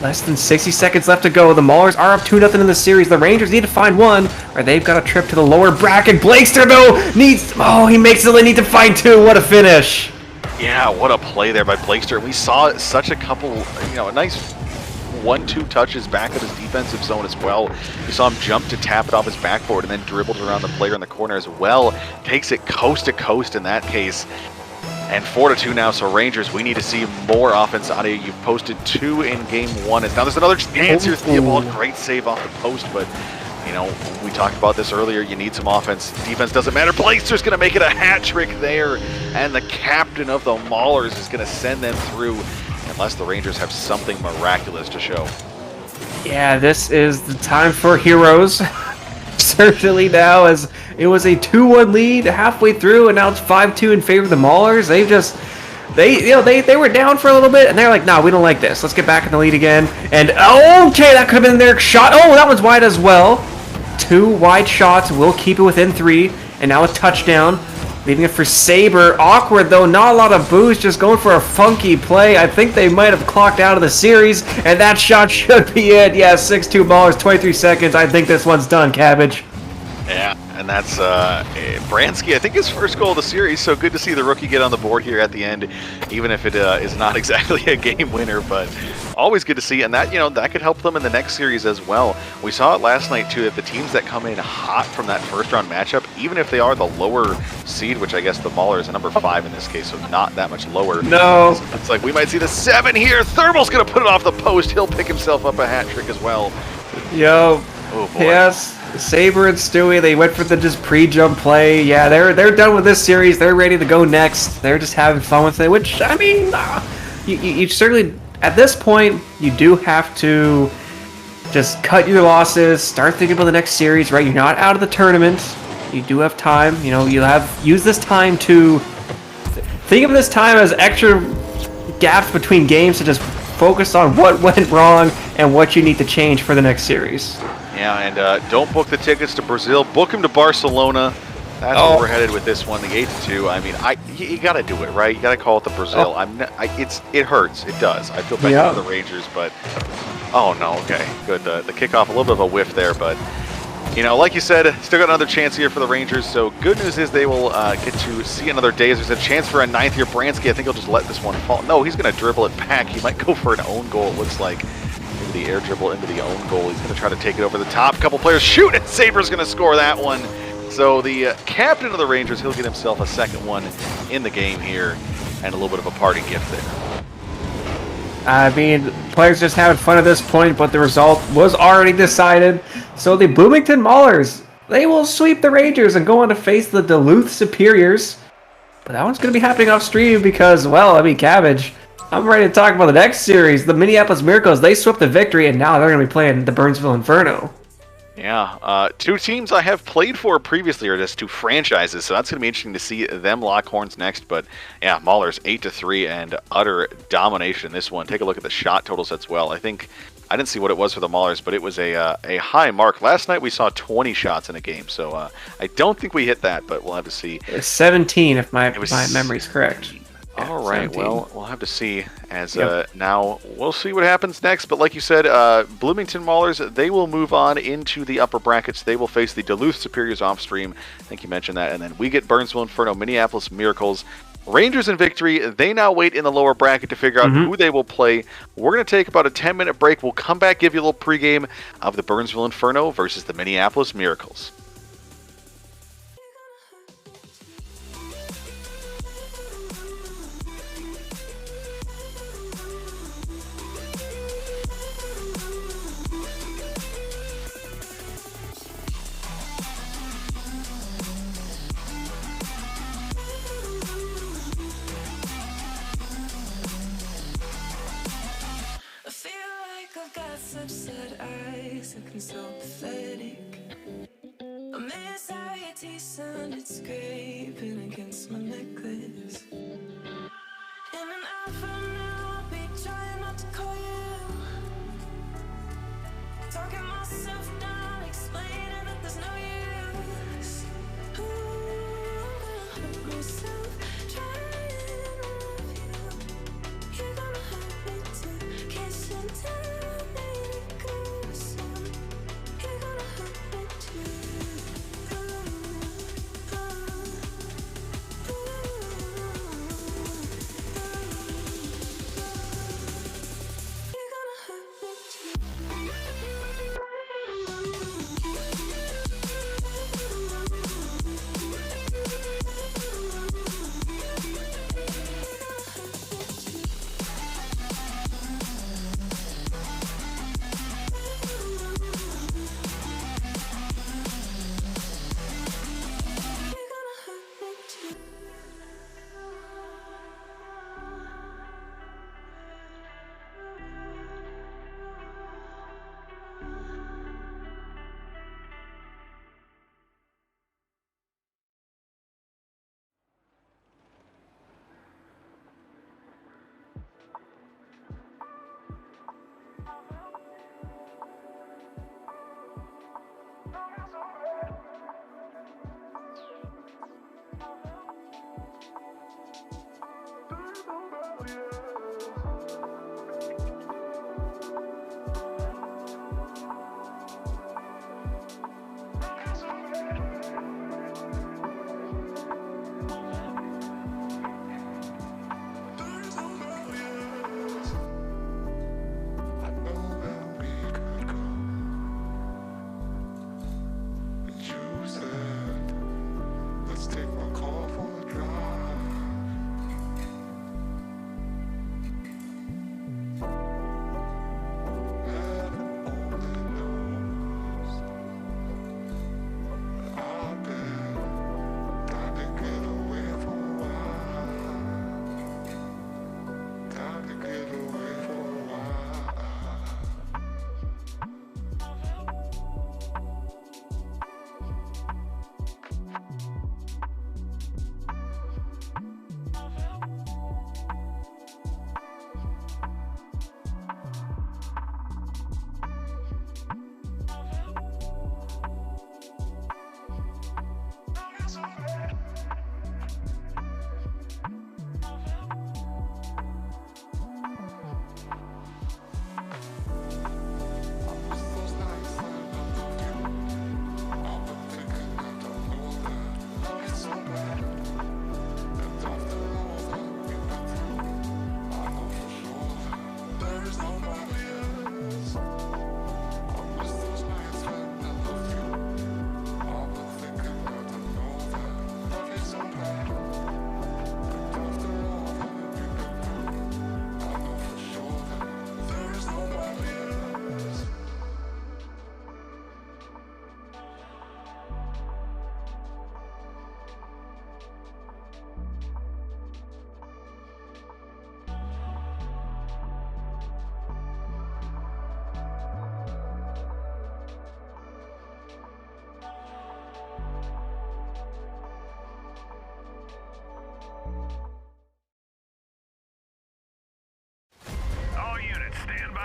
Less than 60 seconds left to go. The Maulers are up 2-0 in the series. The Rangers need to find one, or they've got a trip to the lower bracket. Blakester, though, he makes it. They need to find two. What a finish. Yeah, what a play there by Blakester. We saw such a couple, a nice 1-2 touches back of his defensive zone as well. We saw him jump to tap it off his backboard and then dribbled around the player in the corner as well. Takes it coast to coast in that case. And 4-2 now, so Rangers, we need to see more offense out of you. You've posted 2 in game 1. Now there's another chance here. Theobald, great save off the post, but, we talked about this earlier. You need some offense. Defense doesn't matter. Blakester's going to make it a hat trick there, and the captain of the Maulers is going to send them through, unless the Rangers have something miraculous to show. Yeah, this is the time for heroes. Certainly now, as it was a 2-1 lead halfway through, and now it's 5-2 in favor of the Maulers. They were down for a little bit, and they're like, nah, we don't like this. Let's get back in the lead again. And okay, that could have been their shot. Oh, that one's wide as well. 2 wide shots will keep it within 3, and now a touchdown, leaving it for Saber. Awkward though, not a lot of boost, just going for a funky play. I think they might have clocked out of the series, and that shot should be it. Yeah, 6-2 Maulers, 23 seconds. I think this one's done, Cabbage. Yeah, and that's Bransky, I think his first goal of the series, so good to see the rookie get on the board here at the end, even if it is not exactly a game winner, but always good to see, and that, that could help them in the next series as well. We saw it last night, too, that the teams that come in hot from that first-round matchup, even if they are the lower seed, which I guess the Mauler is a number 5 in this case, so not that much lower. No. It's like we might see the 7 here. Thermal's going to put it off the post. He'll pick himself up a hat trick as well. Yo. Oh, boy. Yes. Saber and Stewie, they went for the just pre-jump play. Yeah, they're done with this series. They're ready to go next. They're just having fun with it, which, I mean, you certainly, at this point, you do have to just cut your losses, start thinking about the next series, right? You're not out of the tournament. You do have time. Use this time to think of this time as extra gaps between games to just focus on what went wrong and what you need to change for the next series. Yeah, and don't book the tickets to Brazil. Book them to Barcelona. That's where we're headed with this one, the 8-2. I mean, you got to do it, right? You got to call it the Brazil. It hurts. It does. I feel bad for the Rangers, but oh no, okay, good. The kickoff, a little bit of a whiff there, but like you said, still got another chance here for the Rangers. So good news is they will get to see another day. There's a chance for a 9th year. Bransky, I think he'll just let this one fall. No, he's going to dribble it back. He might go for an own goal. It looks like. The air dribble into the own goal. He's going to try to take it over the top. Couple players shoot, and Saber's going to score that one. So the captain of the Rangers, he'll get himself a second one in the game here, and a little bit of a party gift there. I mean, players just having fun at this point, but the result was already decided. So the Bloomington Maulers, they will sweep the Rangers and go on to face the Duluth Superiors. But that one's going to be happening off stream because, well, I mean, Cabbage, I'm ready to talk about the next series. The Minneapolis Miracles, they swept the victory, and now they're going to be playing the Burnsville Inferno. Yeah, 2 teams I have played for previously are just 2 franchises, so that's going to be interesting to see them lock horns next. But yeah, Maulers 8-3 and utter domination in this one. Take a look at the shot totals as well. I think I didn't see what it was for the Maulers, but it was a high mark. Last night we saw 20 shots in a game, so I don't think we hit that, but we'll have to see. 17, if my memory's correct. All right, 17. well, we'll have to see as now we'll see what happens next. But like you said, Bloomington Maulers, they will move on into the upper brackets. They will face the Duluth Superiors off stream. I think you mentioned that. And then we get Burnsville Inferno, Minneapolis Miracles. Rangers and Victory, they now wait in the lower bracket to figure out who they will play. We're going to take about a 10-minute break. We'll come back, give you a little pregame of the Burnsville Inferno versus the Minneapolis Miracles. I feel like I've got such sad eyes, looking so pathetic.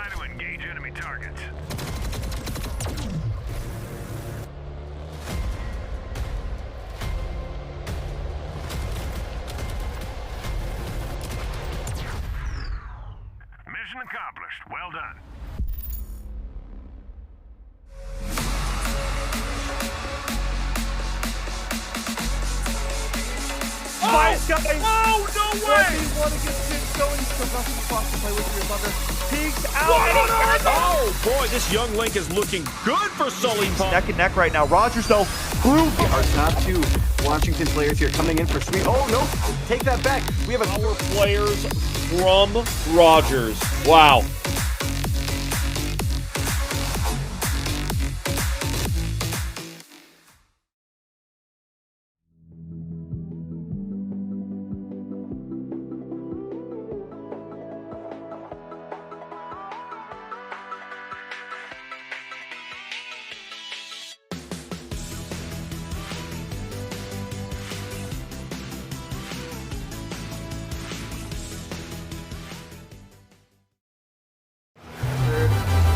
Try to engage enemy targets. Mission accomplished. Well done. Nice guys! Oh, no way! Everyone against Jin going to Russell Fox to play with your mother. Peeks out. Oh boy, this young Link is looking good for Sully Pump. Neck and neck right now. Rogers though, proof. Our top two Washington players here coming in for sweep. Oh no, take that back. We have Our players from Rogers. Wow.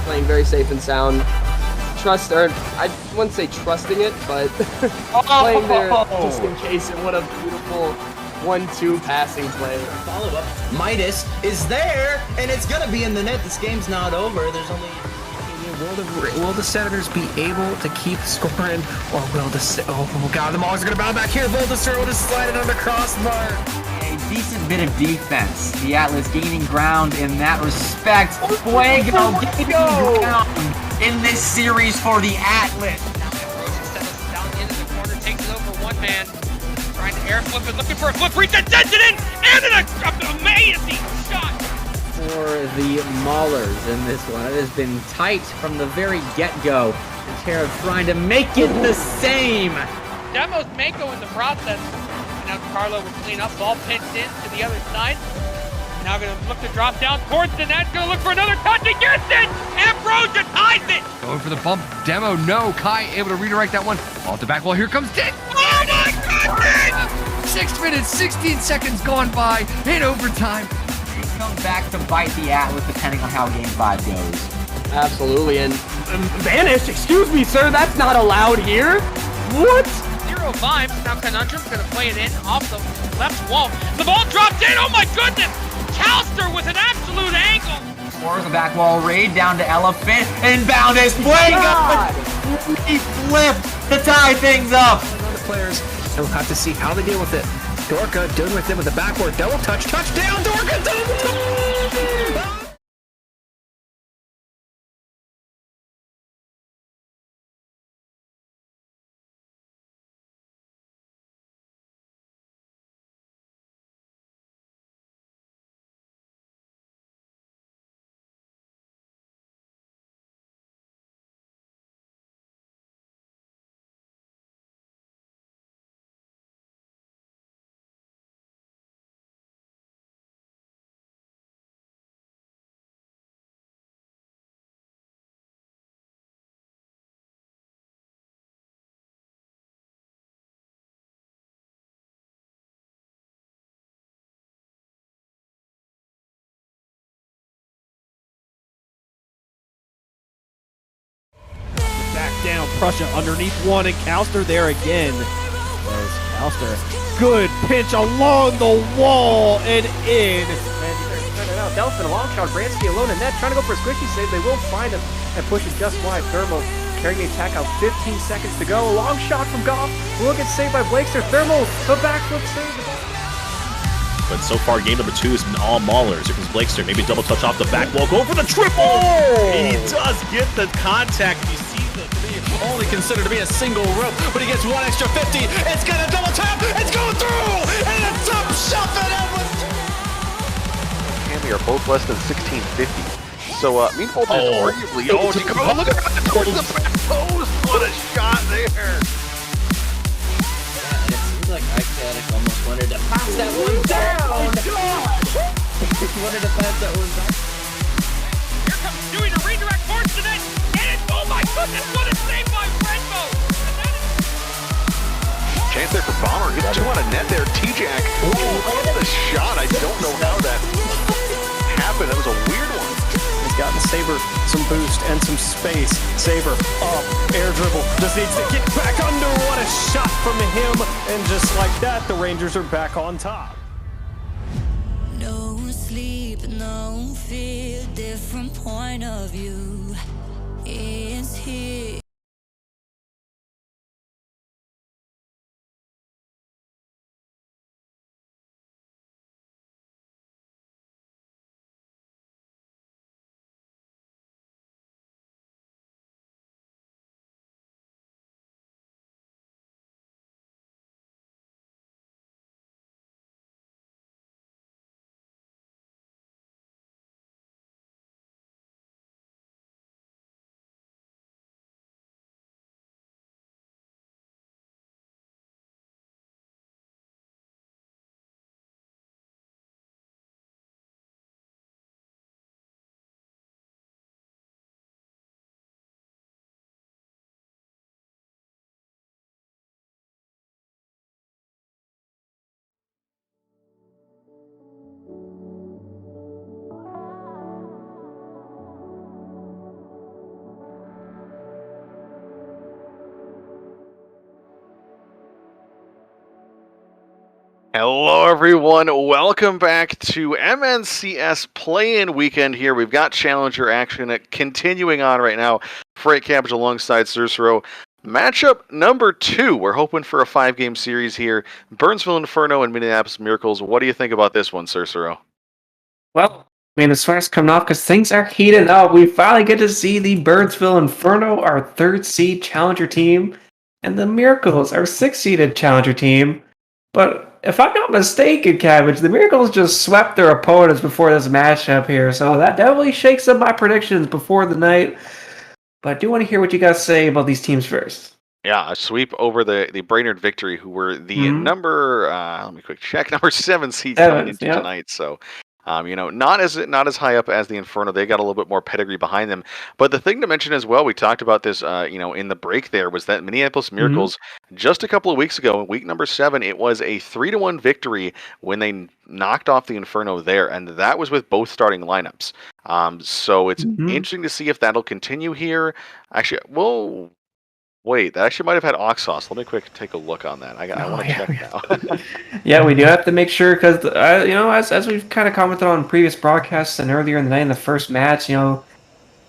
Playing very safe and sound. I wouldn't say trusting it, but playing there just in case. And what a beautiful 1-2 passing play. Follow up. Midas is there, and it's gonna be in the net. This game's not over. There's only. Will the Senators be able to keep scoring, or will the oh god, the Maulers are gonna bounce back here. Voltasur will just slide it on the crossbar. A decent bit of defense. The Atlas gaining ground in that respect. Fuego gaining ground in this series for the Atlas. Now Ambrosius settles down into the corner, takes it over one man, trying to air flip it, looking for a flip reach that sends it in, and an amazing shot. For the Maulers in this one, it has been tight from the very get-go. And Terra trying to make it the same. Demos Mako in the process. Now Carlo will clean up, ball pinched in to the other side. Now going to look to drop down towards the net, going to look for another touch, he gets it! Ambrosia ties it! Going for the bump, Demo, no, Kai able to redirect that one. Off the back wall, here comes Dick! Oh my goodness! 6 minutes, 16 seconds gone by in overtime. It comes back to bite the Atlas depending on how Game 5 goes. Absolutely, and Vanish, excuse me sir, that's not allowed here. What? Zero vibes, now Conundrum's going to play it in off the left wall. The ball dropped in, oh my goodness! Calster with an absolute angle! Or the back wall raid down to Elephant. Inbound is Fuego! He flipped to tie things up! The players will have to see how they deal with it. Dorka doing with it with the backward double touch. Touchdown, Dorka! Double touch! Back down, Prussia underneath one, and Calster there again. There's Calster. Good pitch along the wall and in. And Delphin, a long shot, Bransky alone in net, trying to go for a squishy save. They will find him and push it just wide. Thermo carrying the attack out, 15 seconds to go. A long shot from Goff, will get saved by Blakester. Thermo, the backflip save. But so far, game number 2 has been all Maulers. Here comes Blakester, maybe double touch off the back wall, go for the triple! He does get the contact. You see the only considered to be a single rope, but he gets one extra 50. It's gonna double tap, it's going through, and it's up, shove it up with... Cammy are both less than 1650. So, Mean Voltage arguably... Oh, look at that towards the back post! What a shot there! Like Iconic almost wanted to pass that one down! Oh my God! He wanted to pass that one down. Here comes Stewie to redirect towards the net, and it's, oh my goodness, what a save by Renbo! Chance there for Bomber, gets 2 on a net there, T-Jack. What a shot, I don't know how that happened, that was a weird one. He's got gotten Saber some boost and some space. Saber up, air dribble, just needs to get back under. What a shot from him, and just like that, the Rangers are back on top. No sleep, no fear, different point of view. It's here. Hello, everyone. Welcome back to MNCS Play-In Weekend here. We've got Challenger action continuing on right now. Freight Cabbage alongside Cicero. Matchup number 2. We're hoping for a 5-game series here. Burnsville Inferno and Minneapolis Miracles. What do you think about this one, Cicero? Well, I mean, the sweat's coming off because things are heating up. We finally get to see the Burnsville Inferno, our 3rd seed Challenger team, and the Miracles, our 6th seeded Challenger team. But if I'm not mistaken, Cabbage, the Miracles just swept their opponents before this matchup here, so that definitely shakes up my predictions before the night. But I do want to hear what you guys say about these teams first. Yeah, a sweep over the Brainerd Victory, who were the number, let me quick check, number 7 seed coming into tonight. So, not as high up as the Inferno. They got a little bit more pedigree behind them. But the thing to mention as well, we talked about this, in the break there, was that Minneapolis Miracles, just a couple of weeks ago, in week number 7, it was a 3-1 victory when they knocked off the Inferno there, and that was with both starting lineups. So it's interesting to see if that'll continue here. Actually, well, wait, that actually might have had Oxos. Let me quick take a look on that. I want to check now. Yeah, we do have to make sure because, as we've kind of commented on previous broadcasts and earlier in the night in the first match,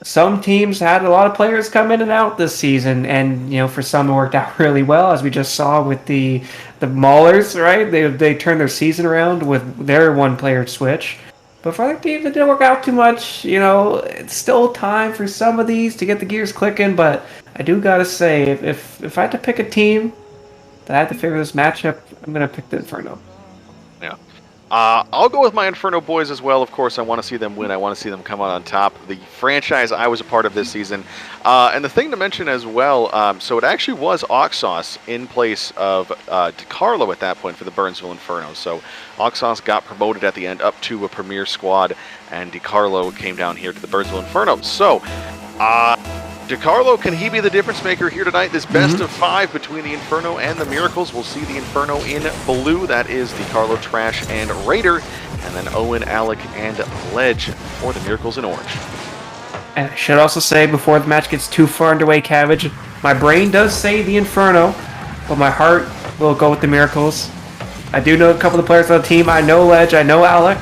some teams had a lot of players come in and out this season, and for some it worked out really well, as we just saw with the Maulers, right? They turned their season around with their one-player switch. But for other teams, it didn't work out too much. It's still time for some of these to get the gears clicking, but I do gotta say, if I had to pick a team that I had to figure this matchup, I'm gonna pick the Inferno. Yeah. I'll go with my Inferno boys as well. Of course, I want to see them win. I want to see them come out on top. The franchise I was a part of this season. And the thing to mention as well, so it actually was Oxos in place of DiCarlo at that point for the Burnsville Inferno. So Oxos got promoted at the end up to a premier squad, and DiCarlo came down here to the Burnsville Inferno. So, DiCarlo, can he be the difference maker here tonight? This best of 5 between the Inferno and the Miracles. We'll see the Inferno in blue. That is DiCarlo, Trash, and Raider. And then Owen, Alec, and Ledge for the Miracles in orange. And I should also say, before the match gets too far underway, Cabbage, my brain does say the Inferno, but my heart will go with the Miracles. I do know a couple of the players on the team. I know Ledge, I know Alec.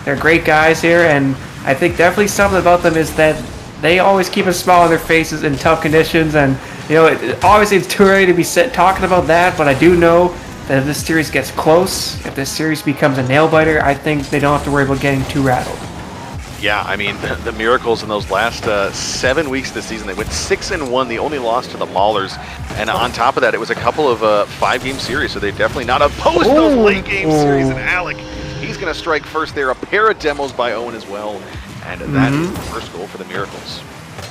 They're great guys here, and I think definitely something about them is that they always keep a smile on their faces in tough conditions, and obviously it's too early to be talking about that, but I do know that if this series gets close, if this series becomes a nail-biter, I think they don't have to worry about getting too rattled. Yeah, I mean, the Miracles in those last 7 weeks this season, they went 6-1. The only loss to the Maulers, and on top of that, it was a couple of 5-game series, so they're definitely not opposed to those late-game series. And Alec, he's going to strike first there. A pair of demos by Owen as well. And that is the first goal for the Miracles.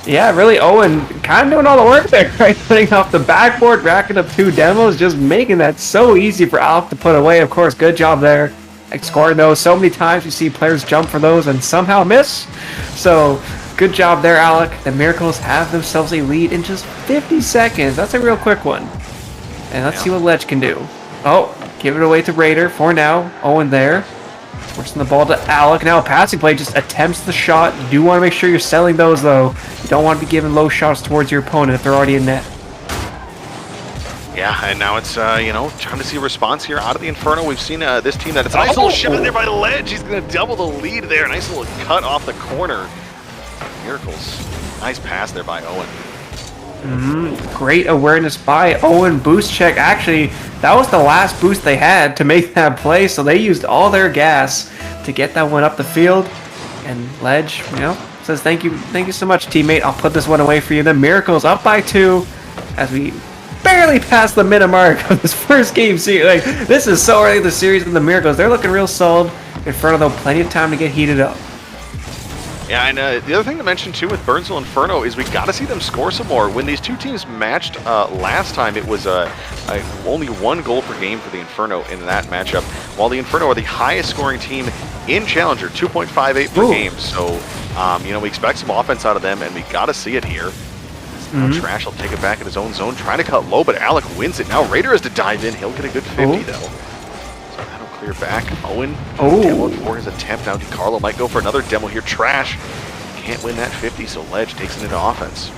Yeah, really, Owen kind of doing all the work there, right? Putting off the backboard, racking up 2 demos, just making that so easy for Alec to put away. Of course, good job there. Like scoring those. So many times you see players jump for those and somehow miss. So, good job there, Alec. The Miracles have themselves a lead in just 50 seconds. That's a real quick one. And let's see what Ledge can do. Oh, give it away to Raider for now. Owen there. Forcing the ball to Alec. Now a passing play just attempts the shot. You do want to make sure you're selling those, though. You don't want to be giving low shots towards your opponent if they're already in net. Yeah, and now it's, time to see a response here out of the Inferno. We've seen this team that it's a nice little shot there by Ledge. He's going to double the lead there. Nice little cut off the corner. Miracles. Nice pass there by Owen. Great awareness by Owen. Boost check. Actually, that was the last boost they had to make that play, so they used all their gas to get that one up the field. And Ledge, says thank you so much, teammate. I'll put this one away for you. The Miracles up by 2 as we barely passed the minute mark of this first game series. Like, this is so early in the series, and the Miracles, they're looking real solid. Inferno, though, plenty of time to get heated up. Yeah, and the other thing to mention, too, with Burnsville Inferno is we got to see them score some more. When these two teams matched last time, it was only 1 goal per game for the Inferno in that matchup, while the Inferno are the highest scoring team in Challenger, 2.58 per game. So, we expect some offense out of them, and we got to see it here. Now Trash will take it back in his own zone, trying to cut low, but Alec wins it. Now Raider has to dive in. He'll get a good 50, though. So that'll clear back. Owen demoed for his attempt. Now DiCarlo might go for another demo here. Trash can't win that 50, so Ledge takes it into offense.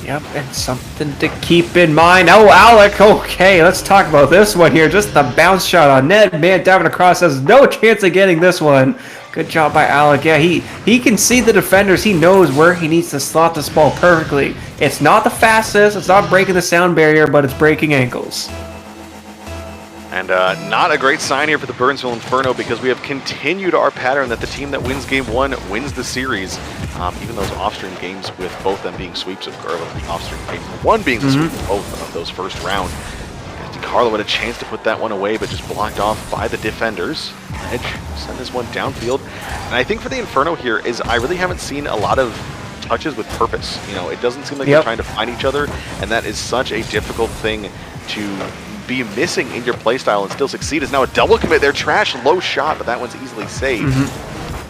Yep, and something to keep in mind. Oh, Alec, okay, let's talk about this one here. Just the bounce shot on net. Man, diving across has no chance of getting this one. Good job by Alec. Yeah, he can see the defenders. He knows where he needs to slot this ball perfectly. It's not the fastest. It's not breaking the sound barrier, but it's breaking ankles. And not a great sign here for the Burnsville Inferno, because we have continued our pattern that the team that wins game 1 wins the series. Even those off-stream games with both them being sweeps, or the off-stream game 1 being the sweep of both of those first round. DiCarlo had a chance to put that one away, but just blocked off by the defenders. Edge send this one downfield. And I think for the Inferno here is I really haven't seen a lot of touches with purpose. It doesn't seem like they're trying to find each other, and that is such a difficult thing to be missing in your playstyle and still succeed. Is now a double commit there. Trash, low shot, but that one's easily saved.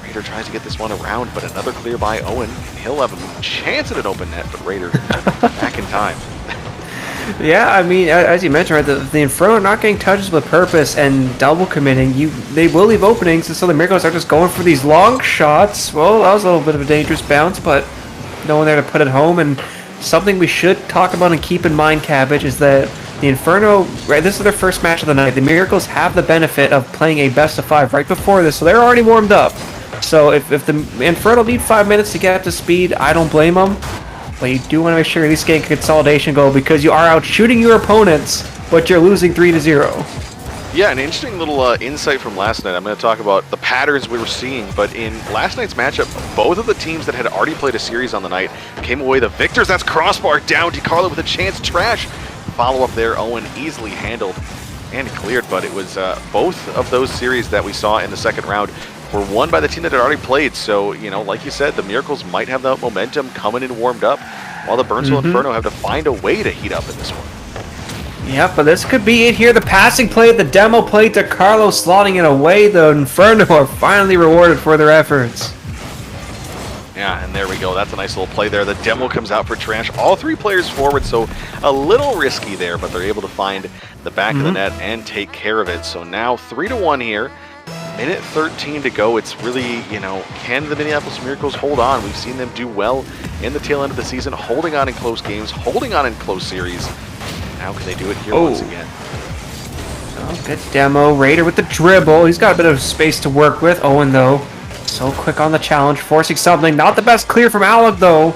Raider tries to get this one around, but another clear by Owen. He'll have a chance at an open net, but Raider back in time. Yeah, I mean, as you mentioned, right, the Inferno are not getting touches with purpose and double committing. They will leave openings, and so the Miracles are just going for these long shots. Well, that was a little bit of a dangerous bounce, but no one there to put it home. And something we should talk about and keep in mind, Cabbage, is that the Inferno, right, this is their first match of the night. The Miracles have the benefit of playing a best-of-5 right before this, so they're already warmed up. So if the Inferno need 5 minutes to get up to speed, I don't blame them. But you do want to make sure you at least get a consolidation goal, because you are out shooting your opponents, but you're losing 3-0. Yeah, an interesting little insight from last night. I'm going to talk about the patterns we were seeing, but in last night's matchup, both of the teams that had already played a series on the night came away the victors. That's crossbar down. DiCarlo with a chance. Trash. Follow-up there. Owen easily handled and cleared, but it was both of those series that we saw in the second round were won by the team that had already played. So, like you said, the Miracles might have that momentum coming in warmed up, while the Burnsville Inferno have to find a way to heat up in this one. Yep, but this could be it here. The passing play, the demo play to Carlos, slotting it away. The Inferno are finally rewarded for their efforts. Yeah, and there we go. That's a nice little play there. The demo comes out for Trash. All 3 players forward, so a little risky there, but they're able to find the back of the net and take care of it. So now 3-1 here. Minute 13 to go. It's really, can the Minneapolis Miracles hold on? We've seen them do well in the tail end of the season, holding on in close games, holding on in close series. Now can they do it here once again? Oh, good demo. Raider with the dribble. He's got a bit of space to work with. Owen, though, so quick on the challenge, forcing something. Not the best clear from Alec, though.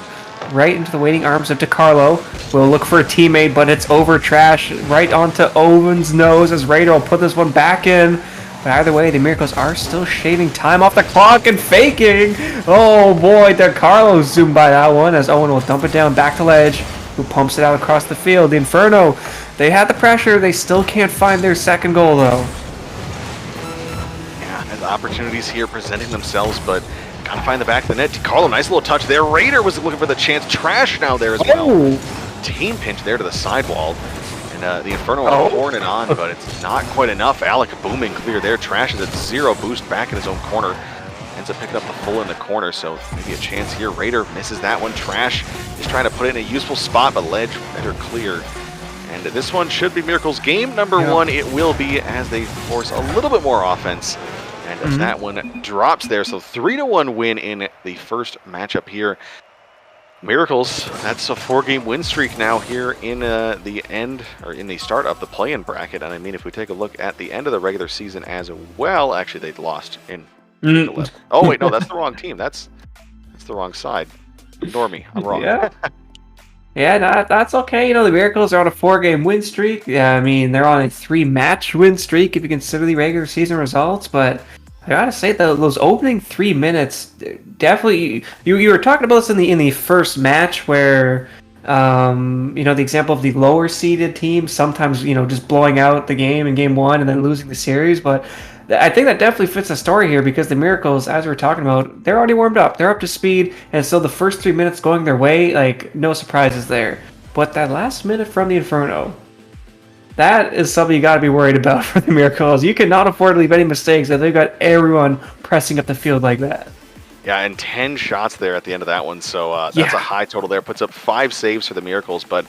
Right into the waiting arms of DiCarlo. We'll look for a teammate, but it's over. Trash right onto Owen's nose as Raider will put this one back in. But either way, the Miracles are still shaving time off the clock and faking. Oh boy, DiCarlo zoomed by that one as Owen will dump it down back to Ledge, who pumps it out across the field. The Inferno, they had the pressure. They still can't find their second goal, though. Yeah, and the opportunities here presenting themselves, but gotta find the back of the net. DiCarlo, nice little touch there. Raider was looking for the chance. Trash now there as well. Team pinch there to the sidewall. And the Inferno are pouring it on, but it's not quite enough. Alec booming clear there. Trash is at 0 boost back in his own corner. Ends up picking up the full in the corner, so maybe a chance here. Raider misses that one. Trash is trying to put it in a useful spot, but Ledge better clear. And this one should be Miracles game number 1. It will be, as they force a little bit more offense And that one drops there. So 3-1 win in the first matchup here. Miracles, that's a 4-game win streak now here in the end, or in the start of the play-in bracket. And I mean, if we take a look at the end of the regular season as well, actually they lost in 11. Oh wait, no, that's the wrong team. That's the wrong side. Ignore me, I'm wrong. Yeah. Yeah, that's okay. You know, the Miracles are on a 4-game win streak. Yeah, I mean, they're on a 3-match win streak if you consider the regular season results. But I gotta say, those opening 3 minutes, definitely. You were talking about this in the first match where, you know, the example of the lower seeded team sometimes, you know, just blowing out the game in game 1 and then losing the series. But I think that definitely fits the story here because the Miracles, as we were talking about, they're already warmed up. They're up to speed. And so the first 3 minutes going their way, like, no surprises there. But that last minute from the Inferno, that is something you got to be worried about for the Miracles. You cannot afford to leave any mistakes if they've got everyone pressing up the field like that. Yeah, and 10 shots there at the end of that one. So that's a high total there. Puts up 5 saves for the Miracles, but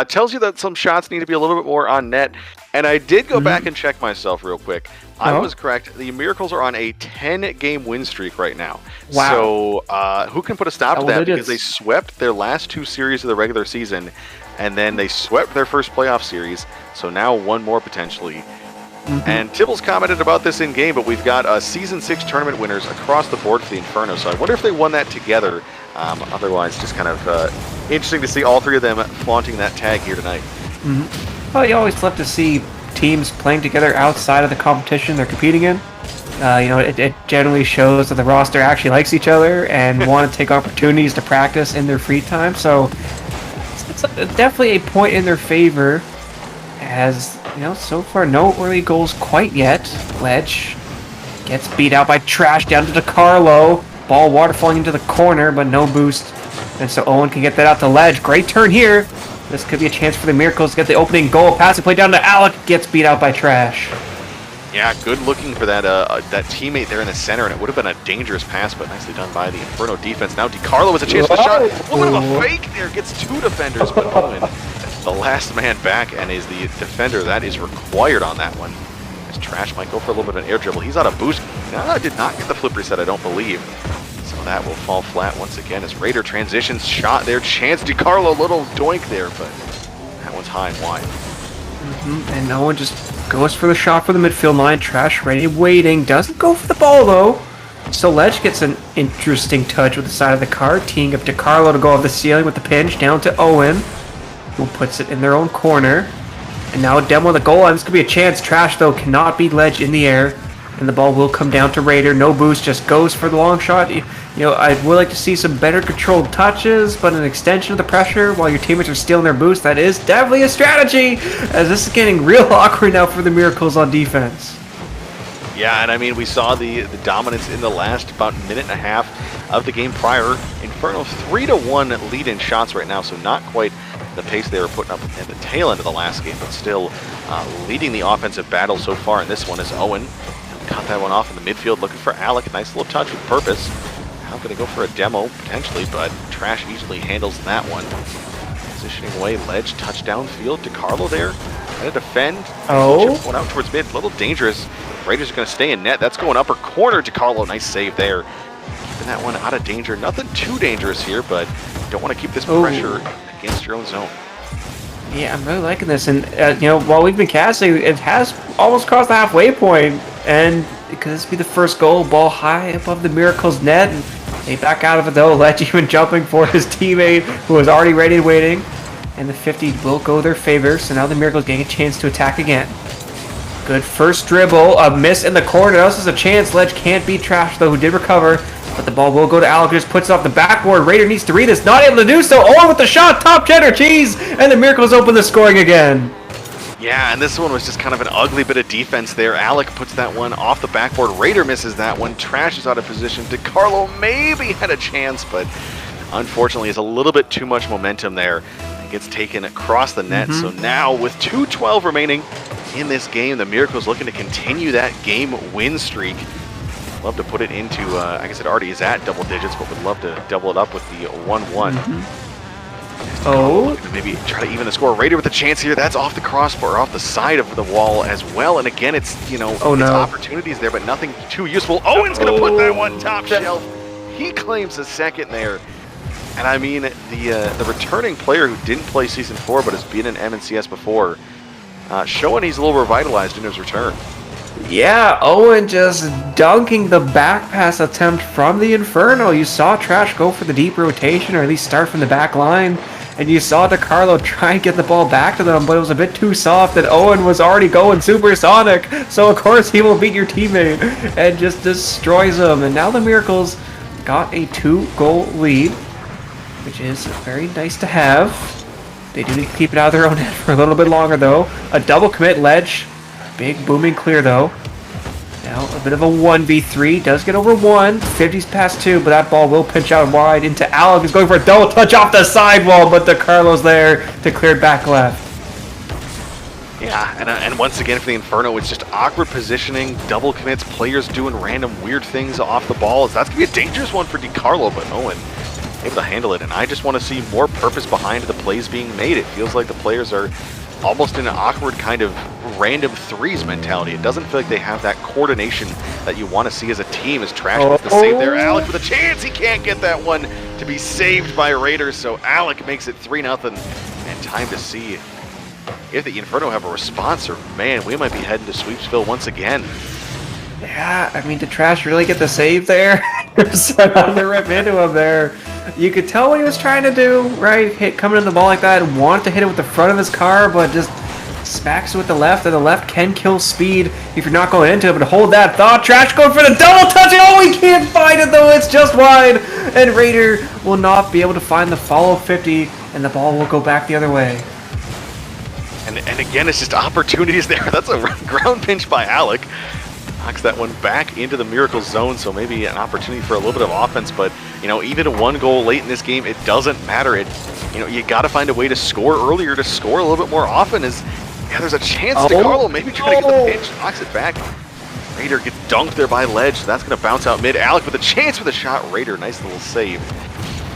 tells you that some shots need to be a little bit more on net. And I did go back and check myself real quick. I was correct. The Miracles are on a 10-game win streak right now. Wow. So who can put a stop to that? Because they swept their last 2 series of the regular season, and then they swept their first playoff series. So now one more potentially. And Tibbles commented about this in game, but we've got Season 6 tournament winners across the board for the Inferno. So I wonder if they won that together. Otherwise, just kind of interesting to see all 3 of them flaunting that tag here tonight. Well, you always love to see teams playing together outside of the competition they're competing in. You know, it generally shows that the roster actually likes each other and want to take opportunities to practice in their free time. So it's definitely a point in their favor. As you know, so far no early goals quite yet. Ledge gets beat out by Trash down to DeCarlo. Ball waterfalling into the corner, but no boost. And so Owen can get that out to Ledge. Great turn here. This could be a chance for the Miracles to get the opening goal. Passing play down to Alec. Gets beat out by Trash. Yeah, good looking for that that teammate there in the center, and it would have been a dangerous pass, but nicely done by the Inferno defense. Now DeCarlo has a chance for the shot. A little bit of a fake there. Gets 2 defenders, but Owen, the last man back, and is the defender that is required on that one. As Trash might go for a little bit of an air dribble. He's out of boost. No, did not get the flip reset, I don't believe. So that will fall flat once again as Raider transitions. Shot there. Chance DeCarlo, little doink there, but that one's high and wide. And no one just goes for the shot for the midfield line. Trash ready, waiting. Doesn't go for the ball, though. So Ledge gets an interesting touch with the side of the card, teeing up DeCarlo to go off the ceiling with the pinch down to Owen, who puts it in their own corner. And now Demo the goal line. This could be a chance. Trash, though, cannot beat Ledge in the air. And the ball will come down to Raider. No boost, just goes for the long shot. You know, I would like to see some better controlled touches, but an extension of the pressure while your teammates are stealing their boost, that is definitely a strategy, as this is getting real awkward now for the Miracles on defense. Yeah, and I mean, we saw the dominance in the last about minute and a half of the game prior. Inferno 3-1 lead in shots right now, so not quite the pace they were putting up at the tail end of the last game, but still leading the offensive battle so far. And this one is Owen. Cut that one off in the midfield, looking for Alec. Nice little touch with purpose. Now going to go for a demo, potentially, but Trash easily handles that one. Positioning away, Ledge, touchdown field. DeCarlo there, trying to defend. Oh. Going out towards mid, a little dangerous. Raiders are going to stay in net. That's going upper corner. DeCarlo, nice save there. Keeping that one out of danger. Nothing too dangerous here, but don't want to keep this pressure against your own zone. Yeah, I'm really liking this, and you know, while we've been casting, it has almost crossed the halfway point, and it could this be the first goal? Ball high above the Miracles net, and they back out of it though. Ledge even jumping for his teammate, who was already ready and waiting, and the 50 will go their favor. So now the Miracles getting a chance to attack again. Good first dribble, a miss in the corner. This is a chance. Ledge can't beat Trash though, who did recover. But the ball will go to Alec, who just puts it off the backboard. Raider needs to read this, not able to do so. Oh, with the shot, top cheddar cheese, and the Miracles open the scoring again. Yeah, and this one was just kind of an ugly bit of defense there. Alec puts that one off the backboard. Raider misses that one. Trash is out of position. DeCarlo maybe had a chance, but unfortunately, it's a little bit too much momentum there. It gets taken across the net. So now, with 2:12 remaining in this game, the Miracles looking to continue that game win streak. Love to put it into, I guess it already is at double digits, but would love to double it up with the 1-1. Oh. Maybe try to even the score. Raider with a chance here. That's off the crossbar, off the side of the wall as well. And again, it's, it's opportunities there, but nothing too useful. Owen's going to put that one top shelf. He claims a second there. And I mean, the returning player who didn't play Season 4 but has been in MNCS before, showing he's a little revitalized in his return. Yeah, Owen just dunking the back pass attempt from the Inferno. You saw Trash go for the deep rotation, or at least start from the back line. And you saw DeCarlo try and get the ball back to them, but it was a bit too soft, and Owen was already going supersonic. So of course he will beat your teammate and just destroys him. And now the Miracles got a 2-goal lead, which is very nice to have. They do need to keep it out of their own net for a little bit longer though. A double commit ledge. Big booming clear though. Now a bit of a 1v3. Does get over 1. 50's past 2, but that ball will pinch out wide into Alec. He's going for a double touch off the sidewall, but DeCarlo's there to clear back left. Yeah, and once again for the Inferno, it's just awkward positioning, double commits, players doing random weird things off the ball. That's going to be a dangerous one for DeCarlo, but Owen able to handle it. And I just want to see more purpose behind the plays being made. It feels like the players are almost in an awkward kind of random threes mentality. It doesn't feel like they have that coordination that you want to see as a team. As Trash with the save there. Alec with a chance. He can't get that one to be saved by Raiders. So Alec makes it 3-0. And time to see if the Inferno have a response, or man, we might be heading to Sweepsville once again. Yeah, I mean, did Trash really get the save there? On the rip into him there. You could tell what he was trying to do, right? Coming in the ball like that, wanted to hit it with the front of his car, but just smacks it with the left, and the left can kill speed if you're not going into it. But hold that thought. Trash going for the double touch. Oh, he can't find it though. It's just wide, and Raider will not be able to find the follow 50, and the ball will go back the other way. And again, it's just opportunities there. That's a ground pinch by Alec. Knocks that one back into the Miracle zone, so maybe an opportunity for a little bit of offense. But even a 1 goal late in this game, it doesn't matter. You got to find a way to score earlier, to score a little bit more often. There's a chance to Carlo maybe trying to get the pinch, knocks it back. Raider gets dunked there by Ledge, so that's going to bounce out mid. Alec with a chance for the shot. Raider, nice little save.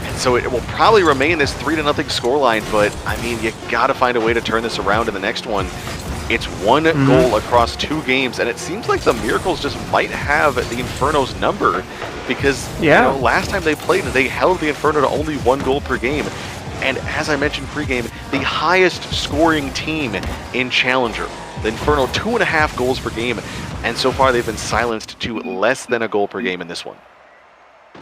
And so it will probably remain this 3-0 scoreline, but I mean, you got to find a way to turn this around in the next one. It's 1 goal across 2 games, and it seems like the Miracles just might have the Inferno's number, because last time they played, they held the Inferno to only 1 goal per game. And as I mentioned pregame, the highest scoring team in Challenger. The Inferno 2.5 goals per game, and so far they've been silenced to less than a goal per game in this one.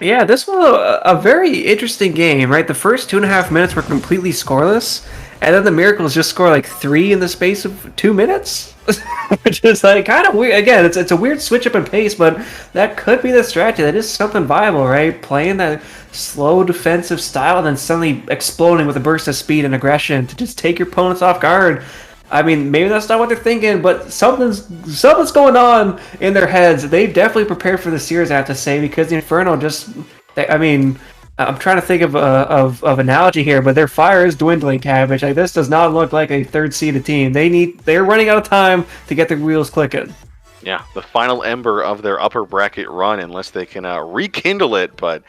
Yeah, this was a very interesting game, right? The first 2.5 minutes were completely scoreless, and then the Miracles just score like 3 in the space of 2 minutes, which is like kind of weird. Again, it's a weird switch up in pace, but that could be the strategy. That is something viable, right? Playing that slow defensive style and then suddenly exploding with a burst of speed and aggression to just take your opponents off guard. I mean, maybe that's not what they're thinking, but something's going on in their heads. They've definitely prepared for the series, I have to say, because the Inferno I'm trying to think of analogy here, but their fire is dwindling, Cabbage. Like, this does not look like a third-seeded team. They're running out of time to get their wheels clicking. Yeah, the final ember of their upper bracket run, unless they can rekindle it, but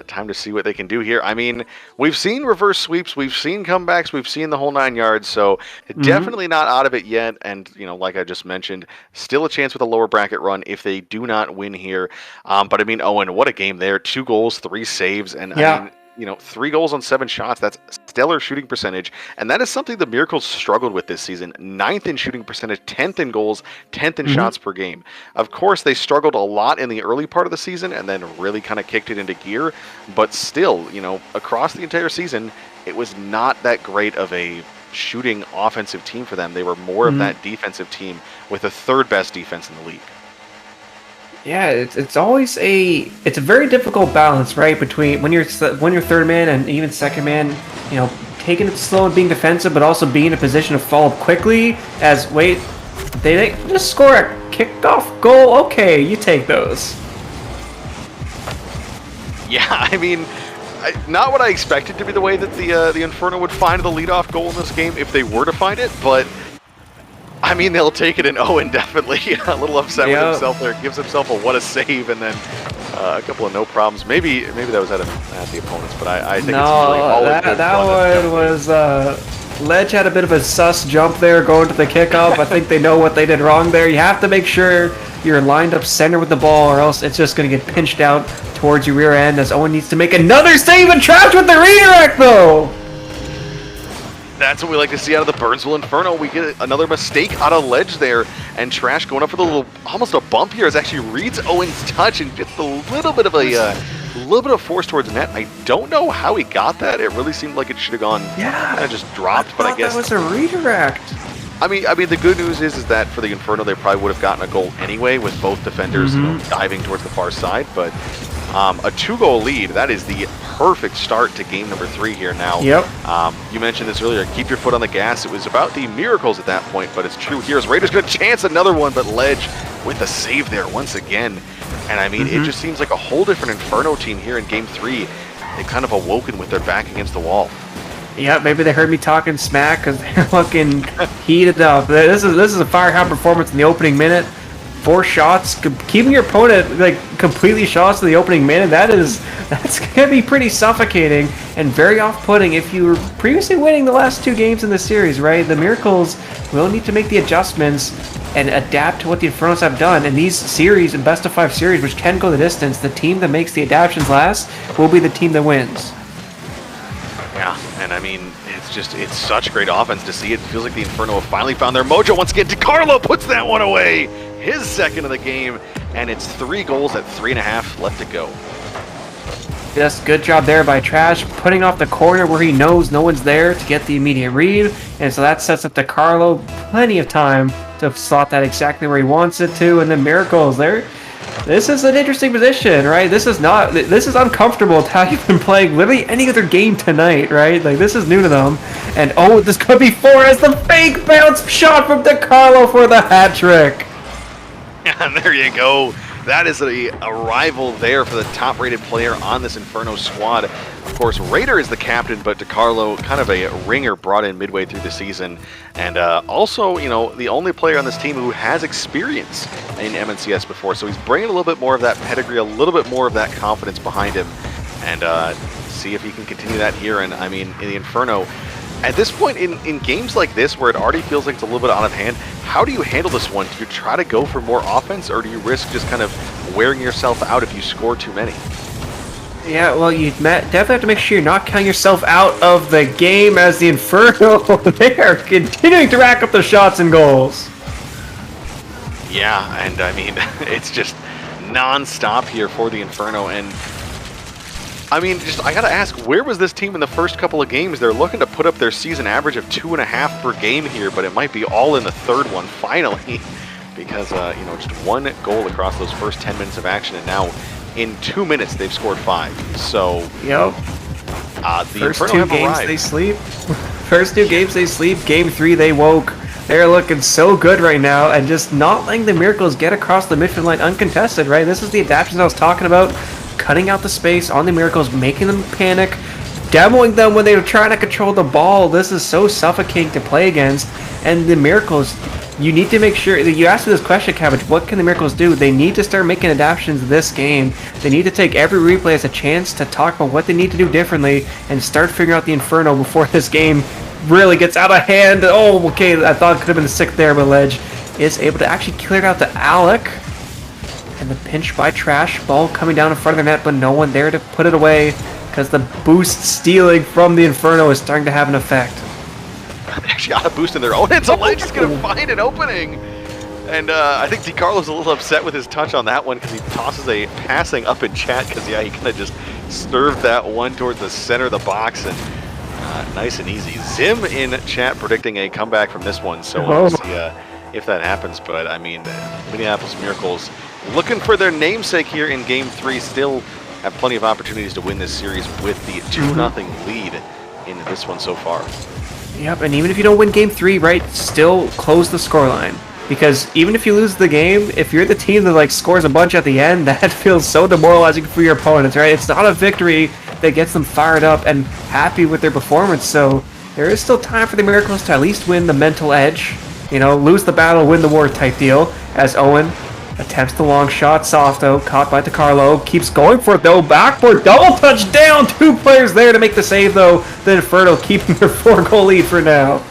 time to see what they can do here. I mean, we've seen reverse sweeps, we've seen comebacks, we've seen the whole 9 yards, so definitely not out of it yet. And, like I just mentioned, still a chance with a lower bracket run if they do not win here. But I mean, Owen, what a game there. 2 goals, 3 saves, and I mean, 3 goals on 7 shots. That's stellar shooting percentage, and that is something the Miracles struggled with this season. 9th in shooting percentage, 10th in goals, 10th in shots per game. Of course, they struggled a lot in the early part of the season and then really kind of kicked it into gear, but still, across the entire season, it was not that great of a shooting offensive team for them. They were more of that defensive team with the 3rd best defense in the league. Yeah, it's always a very difficult balance, right, between when you're 3rd man and even 2nd man, taking it slow and being defensive, but also being in a position to follow up quickly. They just score a kickoff goal. Okay, you take those. Yeah, I mean, not what I expected to be the way that the Inferno would find the leadoff goal in this game if they were to find it, but I mean, they'll take it, and Owen definitely a little upset with himself there. Gives himself a what a save, and then A couple of no problems. Maybe that was at the opponents, but I think No, it's really all in good that fun. one was Ledge had a bit of a sus jump there going to the kickoff. I think they know what they did wrong there. You have to make sure you're lined up center with the ball, or else it's just going to get pinched out towards your rear end, as Owen needs to make another save and trapped with the redirect though. That's what we like to see out of the Burnsville Inferno. We get another mistake out of Ledge there, and Trash going up for the almost a bump here as actually reads Owen's touch and gets a little bit of force towards the net. I don't know how he got that. It really seemed like it should have gone, kind of just dropped. But I guess that was a redirect. I mean, the good news is that for the Inferno, they probably would have gotten a goal anyway with both defenders diving towards the far side. But a 2-goal lead, that is the perfect start to game number 3 here now. Yep. You mentioned this earlier, keep your foot on the gas. It was about the miracles at that point, but it's true here as Raiders going to chance another one, but Ledge with the save there once again. And I mean, it just seems like a whole different Inferno team here in game 3. They've kind of awoken with their back against the wall. Yeah, maybe they heard me talking smack because they're looking heated up. This is a firehouse performance in the opening minute. 4 shots, keeping your opponent like completely shots in the opening minute. That's gonna be pretty suffocating and very off-putting if you were previously winning the last 2 games in the series, right? The Miracles will need to make the adjustments and adapt to what the Infernos have done. In these series, in best of 5 series, which can go the distance, the team that makes the adaptations last will be the team that wins. Yeah, and I mean, it's such great offense to see. It feels like the Inferno have finally found their mojo. Once again, DiCarlo puts that one away. His second of the game, and it's 3 goals at 3.5 left to go. Yes, good job there by Trash, putting off the corner where he knows no one's there to get the immediate read, and so that sets up DiCarlo plenty of time to slot that exactly where he wants it to, and then Miracles there. This is an interesting position, right? This is uncomfortable to how you've been playing literally any other game tonight, right? Like, this is new to them. And oh, this could be 4 as the fake bounce shot from DiCarlo for the hat trick. And there you go. That is a arrival there for the top-rated player on this Inferno squad. Of course, Raider is the captain, but DiCarlo, kind of a ringer brought in midway through the season. And also, you know, the only player on this team who has experience in MNCS before. So he's bringing a little bit more of that pedigree, a little bit more of that confidence behind him. And see if he can continue that here. And, I mean, in the Inferno, at this point in games like this where it already feels like it's a little bit out of hand, how do you handle this one? Do you try to go for more offense, or do you risk just kind of wearing yourself out if you score too many? Yeah, well, you definitely have to make sure you're not counting yourself out of the game, as the Inferno, they are continuing to rack up the shots and goals. Yeah, and I mean, it's just non-stop here for the Inferno, and I mean, I gotta ask, where was this team in the first couple of games? They're looking to put up their season average of 2.5 per game here, but it might be all in the third one finally, because you know, just 1 goal across those first 10 minutes of action, and now in 2 minutes they've scored 5. So yep. The First Inferno 2 have games arrived. they sleep. First 2 games they sleep. Game 3 they woke. They're looking so good right now, and just not letting the Miracles get across the midfield line uncontested, right? This is the adaptations I was talking about. Cutting out the space on the Miracles, making them panic, demoing them when they were trying to control the ball. This is so suffocating to play against. And the Miracles, you need to make sure, you asked me this question, Cabbage, what can the Miracles do? They need to start making adaptations this game. They need to take every replay as a chance to talk about what they need to do differently and start figuring out the Inferno before this game really gets out of hand. Oh, okay, I thought it could have been the 6th there, but Ledge is able to actually clear it out to Alec. And the pinch by Trash, ball coming down in front of the net, but no one there to put it away because the boost stealing from the Inferno is starting to have an effect. They actually got a boost in their own end, so Ledge is going to find an opening. And I think DiCarlo's a little upset with his touch on that one because he tosses a passing up in chat because, yeah, he kind of just served that one towards the center of the box, and nice and easy. Zim in chat predicting a comeback from this one, so we'll see if that happens. But, I mean, Minneapolis Miracles looking for their namesake here in Game 3, still have plenty of opportunities to win this series with the 2-0 lead in this one so far. Yep, and even if you don't win Game 3, right, still close the scoreline. Because even if you lose the game, if you're the team that like scores a bunch at the end, that feels so demoralizing for your opponents, right? It's not a victory that gets them fired up and happy with their performance, so there is still time for the Miracles to at least win the mental edge. You know, lose the battle, win the war type deal, as Owen Attempts the long shot, Softo, caught by DiCarlo, keeps going for it though, backboard, double touchdown, 2 players there to make the save though, the Inferno keeping their 4-goal lead for now.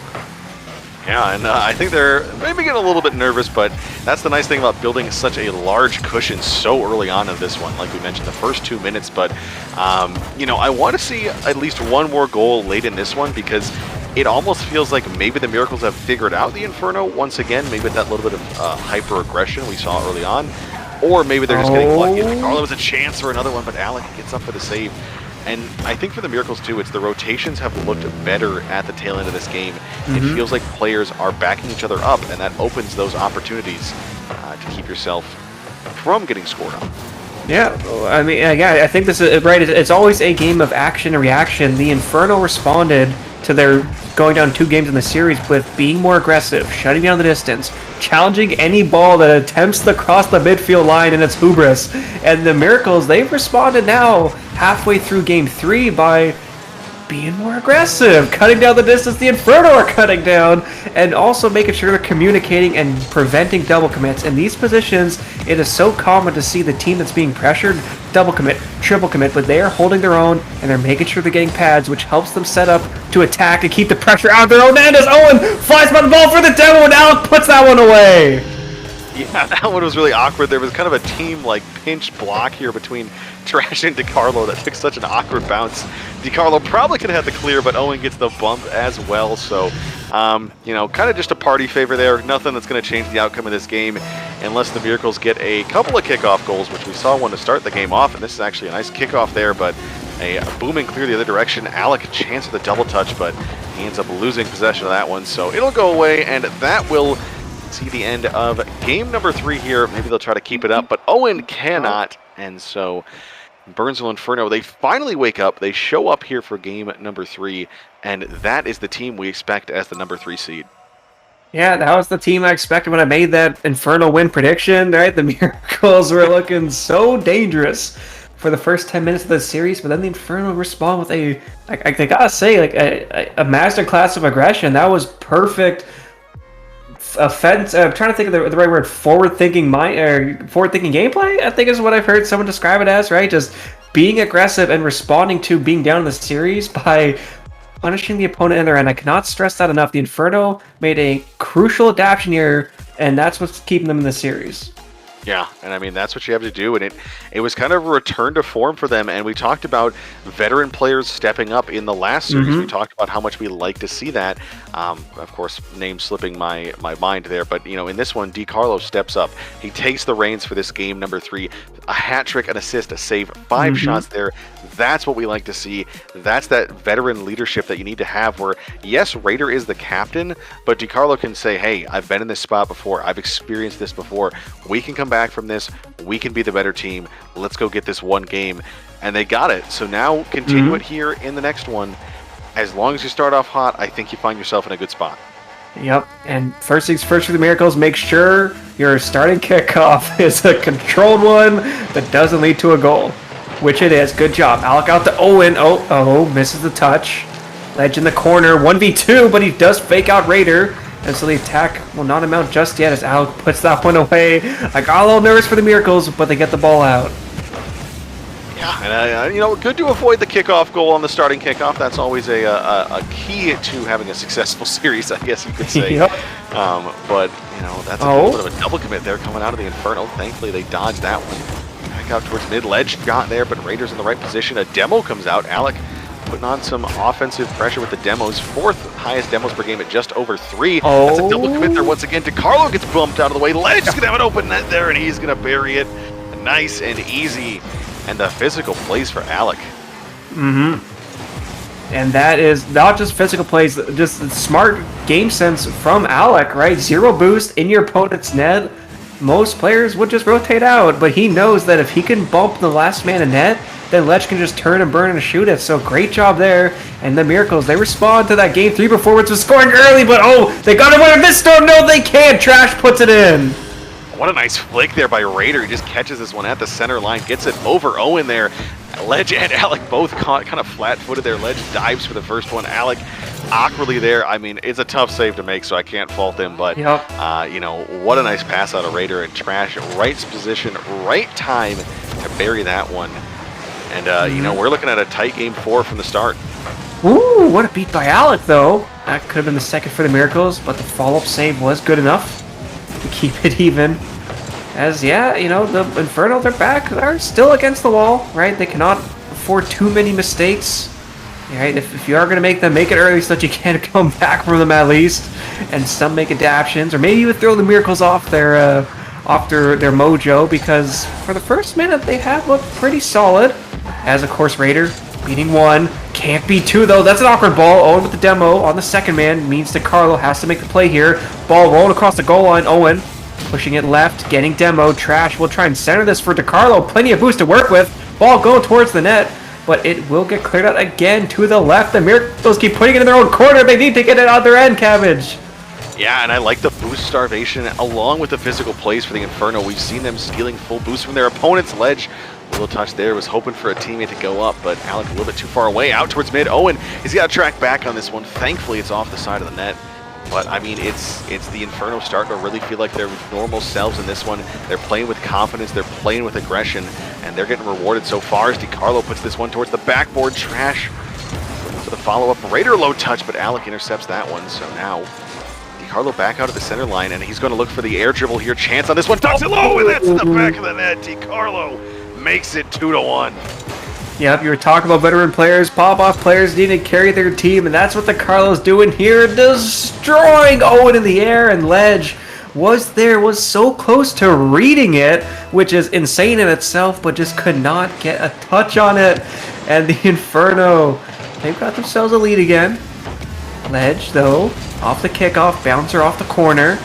Yeah, and I think they're maybe getting a little bit nervous, but that's the nice thing about building such a large cushion so early on in this one, like we mentioned, the first 2 minutes, but, you know, I want to see at least one more goal late in this one, because it almost feels like maybe the Miracles have figured out the Inferno once again, maybe with that little bit of hyper-aggression we saw early on, or maybe they're just getting lucky. Carlo was a chance for another one, but Alec gets up for the save. And I think for the Miracles too, it's the rotations have looked better at the tail end of this game. It feels like players are backing each other up, and that opens those opportunities to keep yourself from getting scored on. Yeah, I mean, yeah, I think this is right. It's always a game of action and reaction. The Inferno responded to their going down 2 games in the series with being more aggressive, shutting down the distance, challenging any ball that attempts to cross the midfield line in its hubris. And the Miracles, they've responded now halfway through game 3 by being more aggressive, cutting down the distance the Inferno are cutting down, and also making sure they're communicating and preventing double commits. In these positions, it is so common to see the team that's being pressured double commit, triple commit, but they are holding their own, and they're making sure they're getting pads, which helps them set up to attack and keep the pressure out of their own end as Owen flies by the ball for the demo, and Alec puts that one away. Yeah, that one was really awkward. There was kind of a team like pinch block here between Trash and DiCarlo that took such an awkward bounce. DiCarlo probably could have had the clear, but Owen gets the bump as well. So, you know, kind of just a party favor there. Nothing that's going to change the outcome of this game unless the Miracles get a couple of kickoff goals, which we saw one to start the game off. And this is actually a nice kickoff there, but a booming clear the other direction. Alec a chance at the double touch, but he ends up losing possession of that one. So it'll go away, and that will see the end of game number 3 here. Maybe they'll try to keep it up, but Owen cannot, and so Burnsville Inferno, they finally wake up. They show up here for game number 3, and that is the team we expect as the number 3 seed. Yeah, that was the team I expected when I made that Inferno win prediction, right? The Miracles were looking so dangerous for the first 10 minutes of the series, but then the Inferno respond with I gotta say, like a masterclass of aggression. That was perfect offense. I'm trying to think of the right word. Forward-thinking gameplay, I think is what I've heard someone describe it as. Right, just being aggressive and responding to being down in the series by punishing the opponent in their end. I cannot stress that enough. The Inferno made a crucial adaptation here, and that's what's keeping them in the series. Yeah, and I mean, that's what you have to do, and it was kind of a return to form for them, and we talked about veteran players stepping up in the last series. We talked about how much we like to see that. Of course, name slipping my mind there, but, you know, in this one, DiCarlo steps up. He takes the reins for this game number 3. A hat trick, an assist, a save, 5 shots there. That's what we like to see. That's that veteran leadership that you need to have where, yes, Raider is the captain, but DiCarlo can say, hey, I've been in this spot before. I've experienced this before. We can come back from this. We can be the better team. Let's go get this one game. And they got it. So now continue it here in the next one. As long as you start off hot, I think you find yourself in a good spot. Yep, and first things first for the Miracles, make sure your starting kickoff is a controlled one that doesn't lead to a goal, which it is. Good job. Alec out to Owen. Oh, misses the touch. Ledge in the corner, 1v2, but he does fake out Raider, and so the attack will not amount just yet as Alec puts that one away. I got a little nervous for the Miracles, but they get the ball out. Yeah, and you know, good to avoid the kickoff goal on the starting kickoff. That's always a key to having a successful series, I guess you could say. Yep. But, you know, that's a little bit of a double commit there coming out of the Inferno. Thankfully, they dodged that one. Back out towards mid-ledge, got there, but Raiders in the right position. A demo comes out. Alec putting on some offensive pressure with the demos. 4th highest demos per game at just over 3. That's a double commit there once again. DiCarlo gets bumped out of the way. Ledge is going to have an open net there, and he's going to bury it. Nice and easy. And the physical plays for Alec. And that is not just physical plays, just smart game sense from Alec, right? 0 boost in your opponent's net. Most players would just rotate out, but he knows that if he can bump the last man in net, then Ledge can just turn and burn and shoot it. So great job there. And the Miracles, they respond to that game 3 performance with scoring early, but they got to win this storm. No, they can't. Trash puts it in. What a nice flick there by Raider. He just catches this one at the center line, gets it over Owen there. Ledge and Alec both caught kind of flat-footed there. Ledge dives for the first one. Alec awkwardly there. I mean, it's a tough save to make, so I can't fault him. But, you know, what a nice pass out of Raider and Trash. Right position, right time to bury that one. And, you know, we're looking at a tight game 4 from the start. Ooh, what a beat by Alec, though. That could have been the second for the Miracles, but the follow-up save was good enough to keep it even. As, yeah, you know, the Inferno, they're back. They're still against the wall, right? They cannot afford too many mistakes. Right? If you are going to make them, make it early so that you can't come back from them at least. And some make adaptions, or maybe you would throw the Miracles off their mojo, because for the first minute, they have looked pretty solid. As, of course, Raider beating 1. Can't beat 2, though. That's an awkward ball. Owen with the demo on the second man means that Carlo has to make the play here. Ball rolling across the goal line. Owen pushing it left, getting demo. Trash will try and center this for DiCarlo. Plenty of boost to work with. Ball going towards the net, but it will get cleared out again to the left. The Miracles keep putting it in their own corner. They need to get it out their end, Cabbage. Yeah, and I like the boost starvation along with the physical plays for the Inferno. We've seen them stealing full boost from their opponent's Ledge. Little touch there, was hoping for a teammate to go up, but Alec a little bit too far away, out towards mid. Owen, he's got to track back on this one. Thankfully, it's off the side of the net. But, I mean, it's the Inferno starting to really feel like their normal selves in this one. They're playing with confidence, they're playing with aggression, and they're getting rewarded so far as DiCarlo puts this one towards the backboard. Trash for the follow-up. Raider low touch, but Alec intercepts that one, so now DiCarlo back out of the center line, and he's going to look for the air dribble here. Chance on this one, tucks it low, and that's in the back of the net. DiCarlo makes it 2-1. Yep, you were talking about veteran players, pop-off players need to carry their team, and that's what DiCarlo's doing here, destroying Owen in the air, and Ledge was so close to reading it, which is insane in itself, but just could not get a touch on it. And the Inferno, they've got themselves a lead again. Ledge, though, off the kickoff, bouncer off the corner.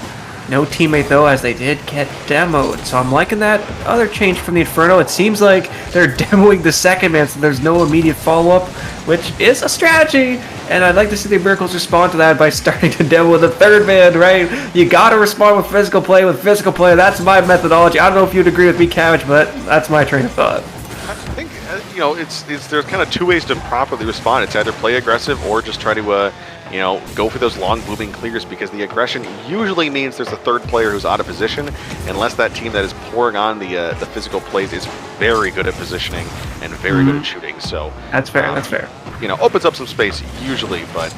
No teammate, though, as they did get demoed. So I'm liking that other change from the Inferno. It seems like they're demoing the second man, so there's no immediate follow-up, which is a strategy. And I'd like to see the Miracles respond to that by starting to demo the third man, right? You got to respond with physical play. That's my methodology. I don't know if you'd agree with me, Cabbage, but that's my train of thought. I think, you know, there's kind of two ways to properly respond. It's either play aggressive or just try to, you know, go for those long booming clears, because the aggression usually means there's a third player who's out of position, unless that team that is pouring on the physical plays is very good at positioning and very good at shooting. So that's fair. That's fair. You know, opens up some space usually, but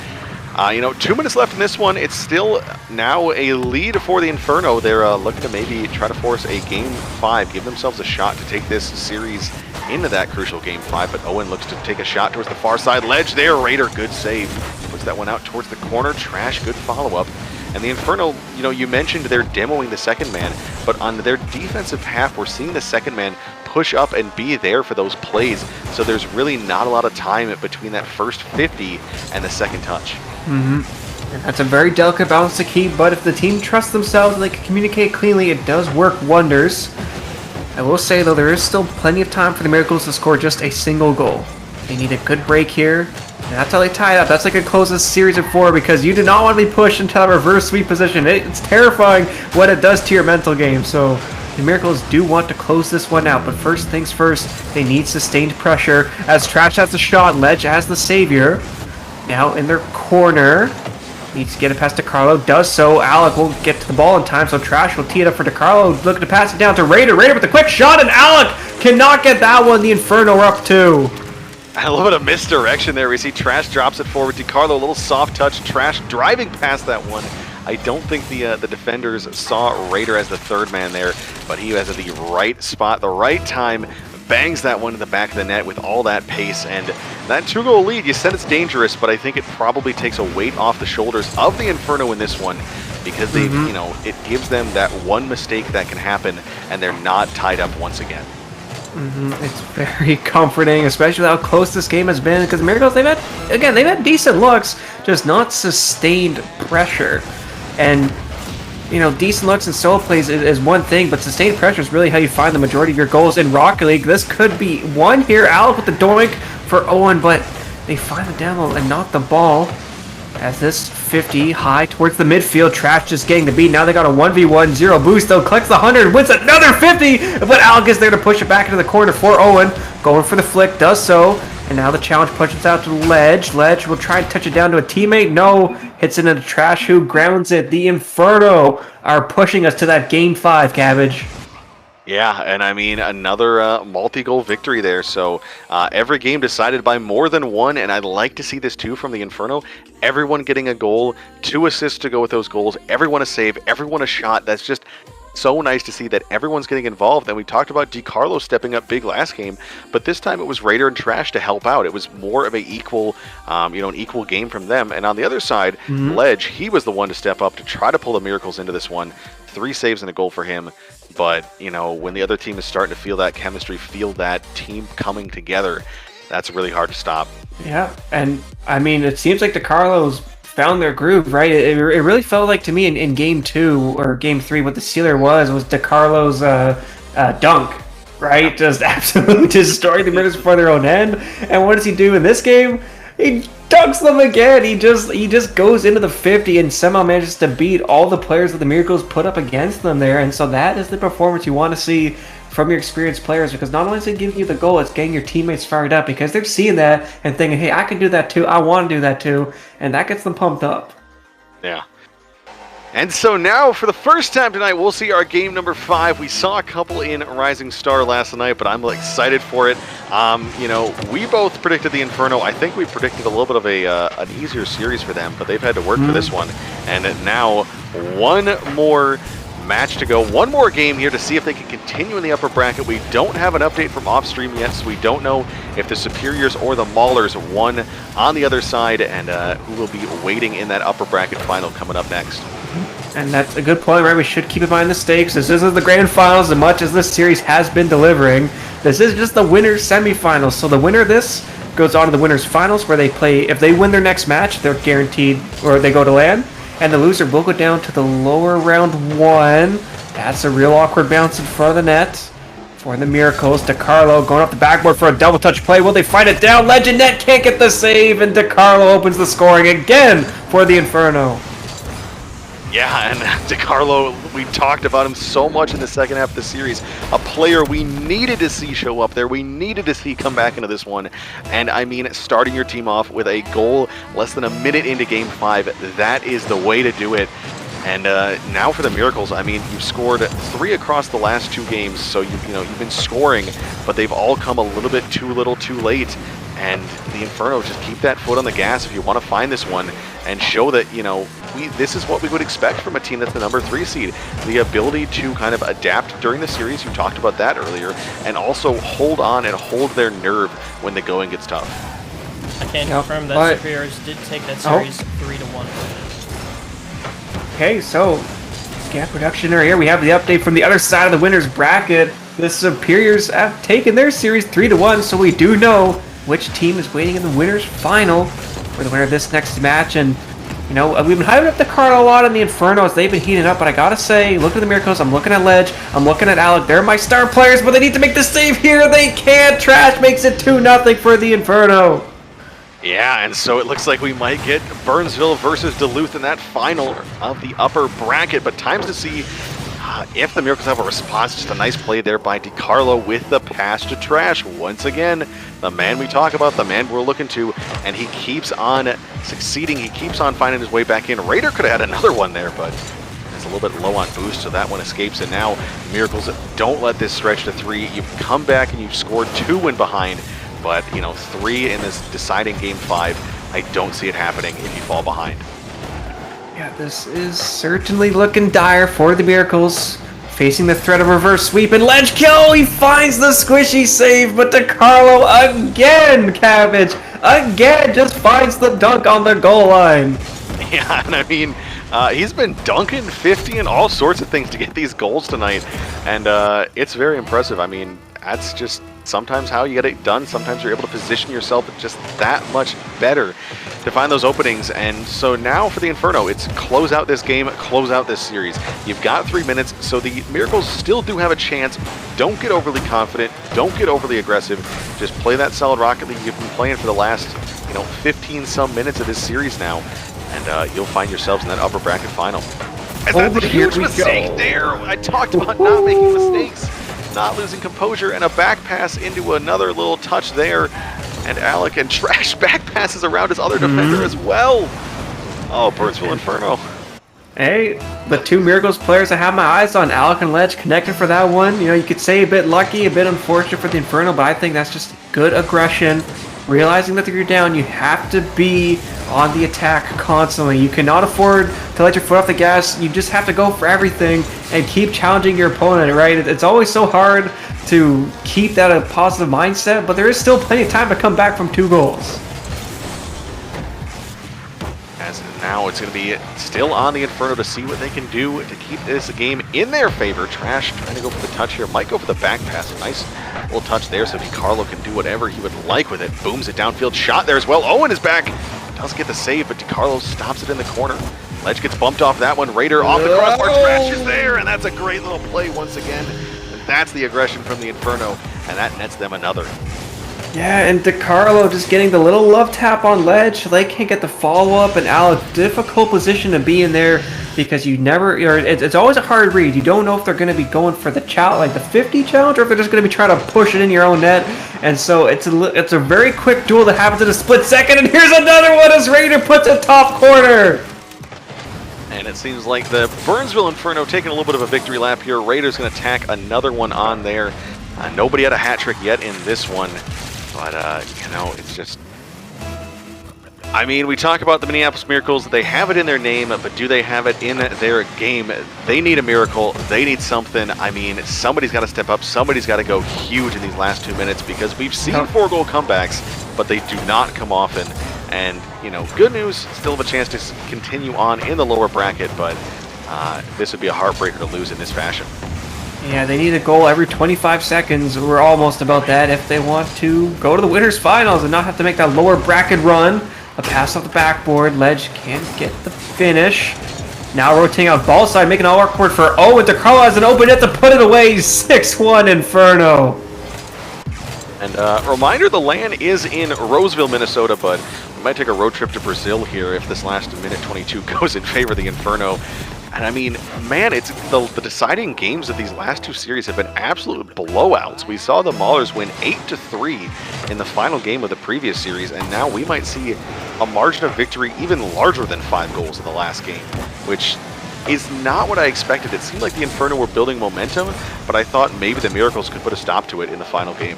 you know, 2 minutes left in this one. It's still now a lead for the Inferno. They're looking to maybe try to force a game 5, give themselves a shot to take this series into that crucial game 5. But Owen looks to take a shot towards the far side. Ledge there, Raider, good save. Puts that one out towards the corner. Trash, good follow-up. And the Inferno, you know, you mentioned they're demoing the second man, but on their defensive half, we're seeing the second man push up and be there for those plays. So there's really not a lot of time between that first 50 and the second touch. And that's a very delicate balance to keep, but if the team trusts themselves and they can communicate cleanly, it does work wonders. I will say, though, there is still plenty of time for the Miracles to score just a single goal. They need a good break here. And that's how they tie it up. That's like a close this series of 4, because you do not want to be pushed into a reverse sweep position. It's terrifying what it does to your mental game. So the Miracles do want to close this one out. But first things first, they need sustained pressure. As Trash has the shot, Ledge has the savior. Now in their corner. Needs to get it past DiCarlo. Does so. Alec won't get to the ball in time, so Trash will tee it up for DiCarlo. Looking to pass it down to Raider. Raider with a quick shot, and Alec cannot get that one. The Inferno are up 2. A little bit of misdirection there. We see Trash drops it forward. DiCarlo, a little soft touch. Trash driving past that one. I don't think the defenders saw Raider as the third man there, but he was at the right spot, the right time. Bangs that one in the back of the net with all that pace, and that 2-goal lead, you said it's dangerous, but I think it probably takes a weight off the shoulders of the Inferno in this one, because they, you know, it gives them that one mistake that can happen, and they're not tied up once again. It's very comforting, especially how close this game has been, because the Miracles, they've had decent looks, just not sustained pressure. And you know, decent looks and solo plays is one thing, but sustained pressure is really how you find the majority of your goals in Rocket League. This could be one here. Alec with the doink for Owen, but they find the demo and not the ball. As this 50 high towards the midfield. Trash just getting the beat. Now they got a 1v1, 0 boost though. Collects the 100, wins another 50, but Alec is there to push it back into the corner for Owen. Going for the flick, does so. And now the challenge pushes out to Ledge. Ledge will try and touch it down to a teammate. No, hits it into Trash, who grounds it. The Inferno are pushing us to that game 5, Cabbage. Yeah, and I mean, another multi-goal victory there. So every game decided by more than one, and I'd like to see this too from the Inferno. Everyone getting a goal, 2 assists to go with those goals, everyone a save, everyone a shot. That's just so nice to see that everyone's getting involved. And we talked about DiCarlo stepping up big last game, but this time it was Raider and Trash to help out. It was more of a equal, an equal game from them. And on the other side, Ledge, he was the one to step up to try to pull the Miracles into this one. 3 saves and a goal for him. But, when the other team is starting to feel that chemistry, feel that team coming together, that's really hard to stop. Yeah, and I mean, it seems like DiCarlo's found their groove, right? It really felt like to me in game 2 or game 3, what the sealer was DiCarlo's dunk, right? Just absolutely destroying the Miracles before their own end. And what does he do in this game? He dunks them again. He just goes into the 50 and somehow manages to beat all the players that the Miracles put up against them there. And so that is the performance you want to see from your experienced players, because not only is it giving you the goal, it's getting your teammates fired up because they're seeing that and thinking, hey, I can do that too. I want to do that too. And that gets them pumped up. Yeah. And so now, for the first time tonight, we'll see our game number 5. We saw a couple in Rising Star last night, but I'm excited for it. We both predicted the Inferno. I think we predicted a little bit of an easier series for them, but they've had to work for this one. And now, one more match to go. One more game here to see if they can continue in the upper bracket. We don't have an update from off-stream yet, so we don't know if the Superiors or the Maulers won on the other side, and who will be waiting in that upper bracket final coming up next. And that's a good point, right? We should keep in mind the stakes. This isn't the grand finals as much as this series has been delivering. This is just the winner's semifinals. So the winner of this goes on to the winner's finals, where they play. If they win their next match, they're guaranteed, or they go to LAN. And the loser will go down to the lower round 1. That's a real awkward bounce in front of the net for the Miracles. DiCarlo going off the backboard for a double touch play. Will they find it down? Legendnet can't get the save, and DiCarlo opens the scoring again for the Inferno. Yeah, and DiCarlo, we talked about him so much in the second half of the series. A player we needed to see show up there. We needed to see come back into this one. And I mean, starting your team off with a goal less than a minute into Game 5, that is the way to do it. And now for the Miracles, I mean, you've scored 3 across the last 2 games, so you've been scoring, but they've all come a little bit too little, too late. And the Inferno, just keep that foot on the gas if you want to find this one and show that, this is what we would expect from a team that's the number 3 seed. The ability to kind of adapt during the series, you talked about that earlier, and also hold on and hold their nerve when the going gets tough. I can confirm that Superiors did take that series 3-1. Okay, so Scat Production are here. We have the update from the other side of the winner's bracket. The Superiors have taken their series 3-1, so we do know which team is waiting in the winner's final for the winner of this next match. And we've been hyping up DiCarlo a lot in the Inferno as they've been heating up, but I gotta say, look at the Miracles, I'm looking at Ledge, I'm looking at Alec, they're my star players, but they need to make the save here, they can't! Trash makes it 2-0 for the Inferno. Yeah, and so it looks like we might get Burnsville versus Duluth in that final of the upper bracket, but times to see if the Miracles have a response. Just a nice play there by DiCarlo with the pass to Trash. Once again, the man we talk about, the man we're looking to, and he keeps on succeeding. He keeps on finding his way back in. Raider could have had another one there, but it's a little bit low on boost, so that one escapes. And now Miracles don't let this stretch to 3. You've come back and you've scored 2 in behind, but 3 in this deciding Game 5. I don't see it happening if you fall behind. Yeah, this is certainly looking dire for the Miracles. Facing the threat of reverse sweep and Ledge kill, he finds the squishy save, but DiCarlo again, Cabbage, again just finds the dunk on the goal line. Yeah, and I mean, he's been dunking 50 and all sorts of things to get these goals tonight, and it's very impressive. I mean, that's just sometimes how you get it done. Sometimes you're able to position yourself just that much better to find those openings. And so now for the Inferno, it's close out this game, close out this series. You've got 3 minutes, so the Miracles still do have a chance. Don't get overly confident. Don't get overly aggressive. Just play that solid Rocket League you've been playing for the last, 15 some minutes of this series now. and you'll find yourselves in that upper bracket final. And Oh, that's a here huge we mistake go. there. I talked about not making mistakes, not losing composure, and a back pass into another little touch there. And Alec and Trash back passes around his other defender as well. Oh, Burnsville Inferno. Hey, the two Miracles players I have my eyes on, Alec and Ledge, connected for that one. You know, you could say a bit lucky, a bit unfortunate for the Inferno, but I think that's just good aggression. Realizing that you're down, you have to be on the attack constantly. You cannot afford to let your foot off the gas. You just have to go for everything and keep challenging your opponent, right? It's always so hard to keep that a positive mindset, but there is still plenty of time to come back from 2 goals. As now it's going to be still on the Inferno to see what they can do to keep this game in their favor. Trash trying to go for the touch here. Might go for the back pass. A nice little touch there so DiCarlo can do whatever he would like with it. Booms it downfield. Shot there as well. Owen is back. Does get the save, but DiCarlo stops it in the corner. Ledge gets bumped off that one. Raider off the crossbar. Trash is there, and that's a great little play once again. And that's the aggression from the Inferno, and that nets them another. Yeah, and DiCarlo just getting the little love tap on Ledge. They can't get the follow-up, and Alec, difficult position to be in there because you never, or it's always a hard read. You don't know if they're going to be going for the like the 50 challenge, or if they're just going to be trying to push it in your own net. And so it's a very quick duel that happens in a split second, and here's another one as Raider puts it top corner. And it seems like the Burnsville Inferno taking a little bit of a victory lap here. Raiders going to tack another one on there. Nobody had a hat trick yet in this one. But, you know, it's just... I mean, we talk about the Minneapolis Miracles. They have it in their name, but do they have it in their game? They need a miracle. They need something. I mean, somebody's got to step up. Somebody's got to go huge in these last 2 minutes because we've seen 4-goal comebacks, but they do not come often. And, you know, good news, still have a chance to continue on in the lower bracket, but this would be a heartbreaker to lose in this fashion. Yeah, they need a goal every 25 seconds. We're almost about that if they want to go to the winners finals and not have to make that lower bracket run. A pass off the backboard. Ledge can't get the finish. Now rotating out ball side, making all awkward for Owen. DiCarlo has an open net to put it away. 6-1 Inferno. And reminder, the LAN is in Roseville, Minnesota, but we might take a road trip to Brazil here if this last minute 22 goes in favor of the Inferno. And I mean, man, it's the deciding games of these last 2 series have been absolute blowouts. We saw the Maulers win 8-3 in the final game of the previous series, and now we might see a margin of victory even larger than 5 goals in the last game, which is not what I expected. It seemed like the Inferno were building momentum, but I thought maybe the Miracles could put a stop to it in the final game.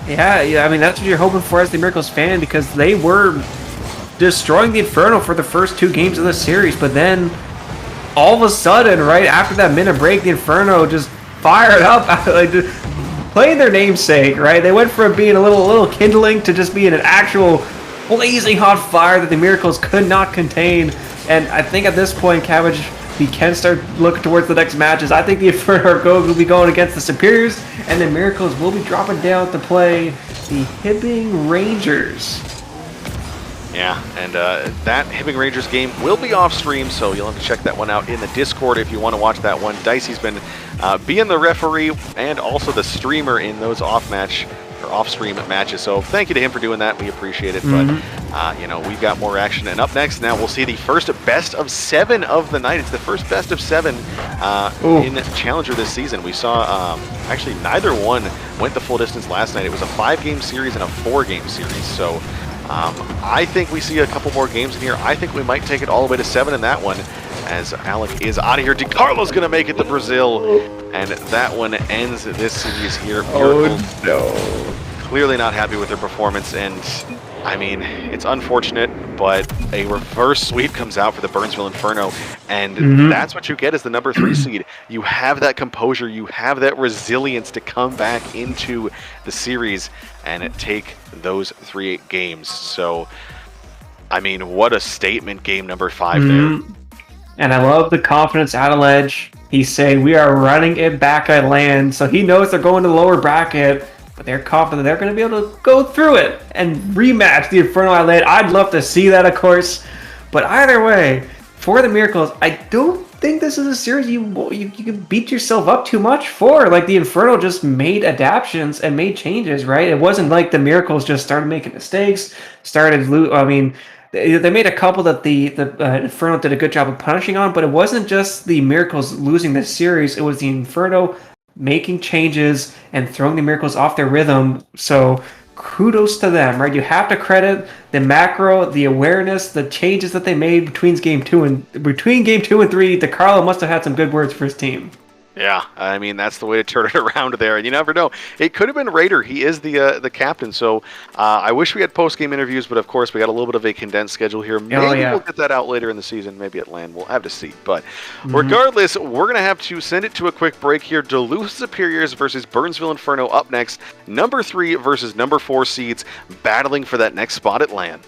Yeah, I mean, that's what you're hoping for as the Miracles fan, because they were destroying the Inferno for the first 2 games of the series, but then all of a sudden, right after that minute break, the Inferno just fired up, like playing their namesake, right? They went from being a little kindling to just being an actual blazing hot fire that the Miracles could not contain. And I think at this point, Cabbage, we can start looking towards the next matches. I think the Inferno will be going against the Superiors, and the Miracles will be dropping down to play the Hibbing Rangers. Yeah, and that Hibbing Rangers game will be off stream, so you'll have to check that one out in the Discord if you want to watch that one. Dicey's been being the referee and also the streamer in those off-stream matches, so thank you to him for doing that. We appreciate it. But you know, we've got more action, and up next now we'll see the first best of 7 of the night. It's the first best of 7 in Challenger this season. We saw actually neither one went the full distance last night. It was a 5-game series and a 4-game series, so I think we see a couple more games in here. I think we might take it all the way to 7 in that one, as Alec is out of here. DiCarlo's going to make it to Brazil, and that one ends this series here. Oh, no. Clearly not happy with their performance, and I mean, it's unfortunate, but a reverse sweep comes out for the Burnsville Inferno, and that's what you get as the number 3 seed. You have that composure, you have that resilience to come back into the series and take those 3 games. So, I mean, what a statement game number 5 there. And I love the confidence out of Ledge. He's saying we are running it back at LAN, so he knows they're going to the lower bracket, but they're confident they're going to be able to go through it and rematch the Inferno at LAN. I'd love to see that, of course, but either way, for the Miracles, I don't think this is a series you can beat yourself up too much for. Like, the Inferno just made adaptations and made changes, right? It wasn't like the Miracles just started making mistakes, they made a couple that the Inferno did a good job of punishing on, but it wasn't just the Miracles losing this series. It was the Inferno making changes and throwing the Miracles off their rhythm. So kudos to them, right? You have to credit the macro, the awareness, the changes that they made between game 2 and 3. DeCarlo must have had some good words for his team. Yeah, I mean, that's the way to turn it around there, and you never know. It could have been Raider. He is the captain, so I wish we had post-game interviews, but of course we got a little bit of a condensed schedule here. Maybe we'll get that out later in the season, maybe at LAN. We'll have to see. But regardless, we're going to have to send it to a quick break here. Duluth Superiors versus Burnsville Inferno up next. Number 3 versus number 4 seeds battling for that next spot at LAN.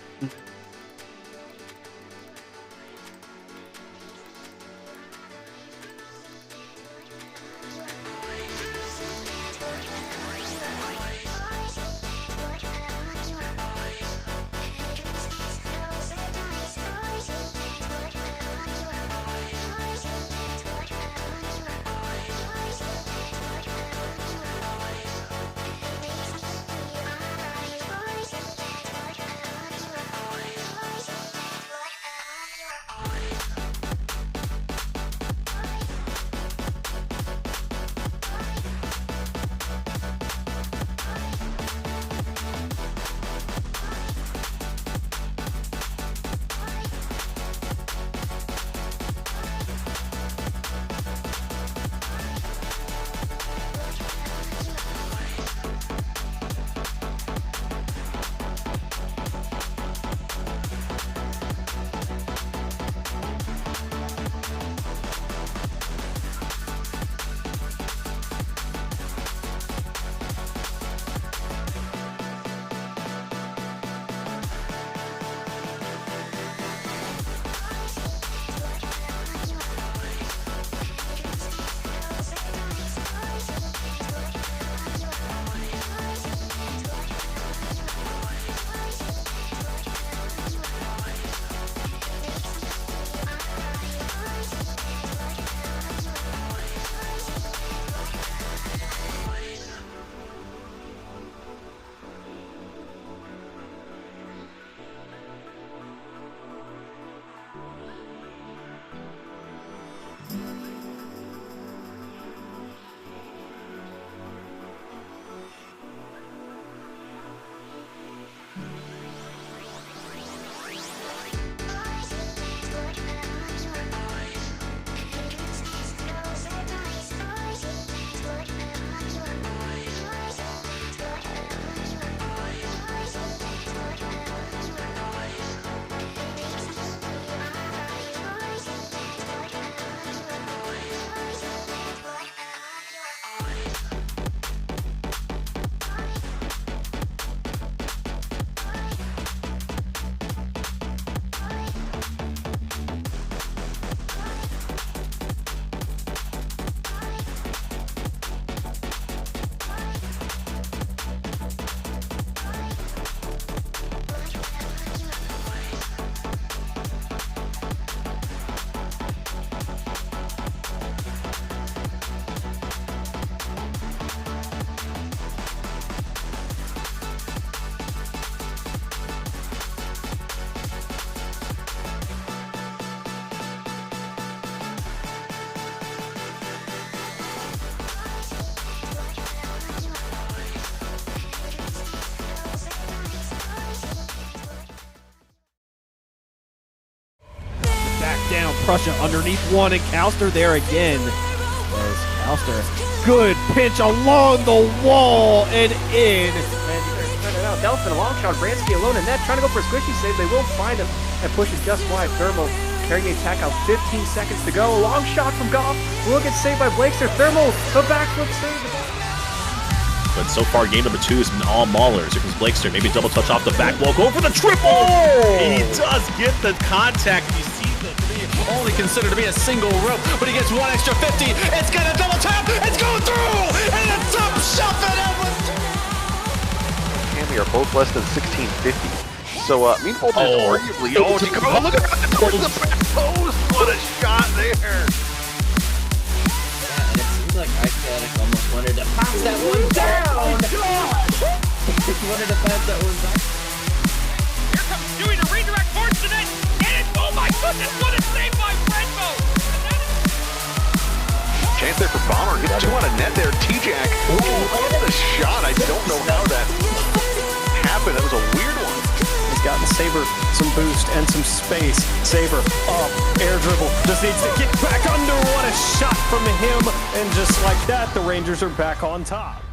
Down, Prussia underneath one, and Kalster there again. There's Kalster. Good pinch along the wall and in. And spread it out. Delphin, a long shot. Bransky alone in net, trying to go for a squishy save. They will find him and push it just wide. Thermal carrying the attack out. 15 seconds to go. A long shot from Goff. Will get saved by Blakester. Thermal, the backflip save. But so far, game number 2 has been all maulers. Here comes Blakester, maybe double touch off the back wall, go for the triple! He does get the contact. You see the only considered to be a single rope, but he gets one extra 50. It's gonna double tap. It's going through, and it's up shelf it out with. Cammy are both less than 1650. So Meanful is arguably. Oh, DeCarlo, look at that towards the back post. What a shot there. Yeah, and it seems like Iconic almost wanted to pass that one down. He wanted to pass that one back. Here comes Dewey to redirect towards This one is saved by Renmo. Chance there for Bomber. Gets two on a net there. T-Jack. What a shot. I don't know how that happened. That was a weird one. He's gotten Saber some boost and some space. Saber up, air dribble. Just needs to get back under. What a shot from him. And just like that, the Rangers are back on top.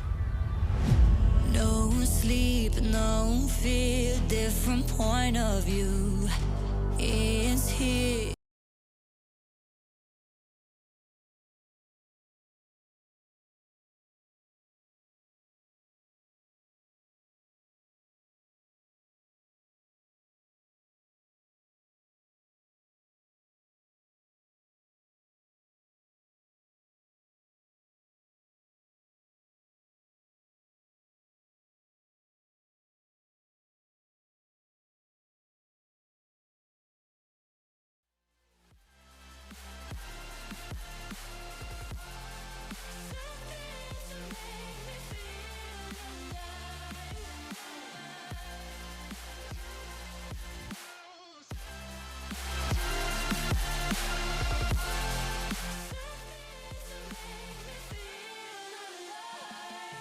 No sleep, no fear, different point of view is here.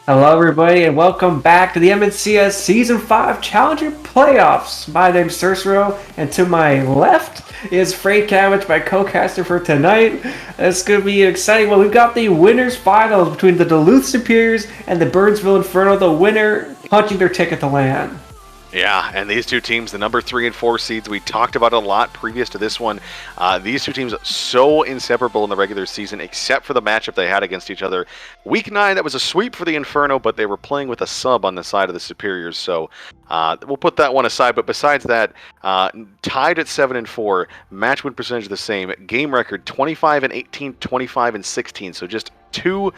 Hello everybody and welcome back to the MNCS Season 5 Challenger Playoffs. My name's Cersero and to my left is Freight Cabbage, my co-caster for tonight. It's going to be an exciting one. We've got the winners finals between the Duluth Superiors and the Burnsville Inferno, the winner punching their ticket to LAN. Yeah, and these two teams, the number 3 and 4 seeds, we talked about it a lot previous to this one. These two teams so inseparable in the regular season, except for the matchup they had against each other. Week 9, that was a sweep for the Inferno, but they were playing with a sub on the side of the Superiors, so we'll put that one aside. But besides that, tied at 7 and 4, match win percentage the same, game record 25 and 18, 25 and 16, so just 2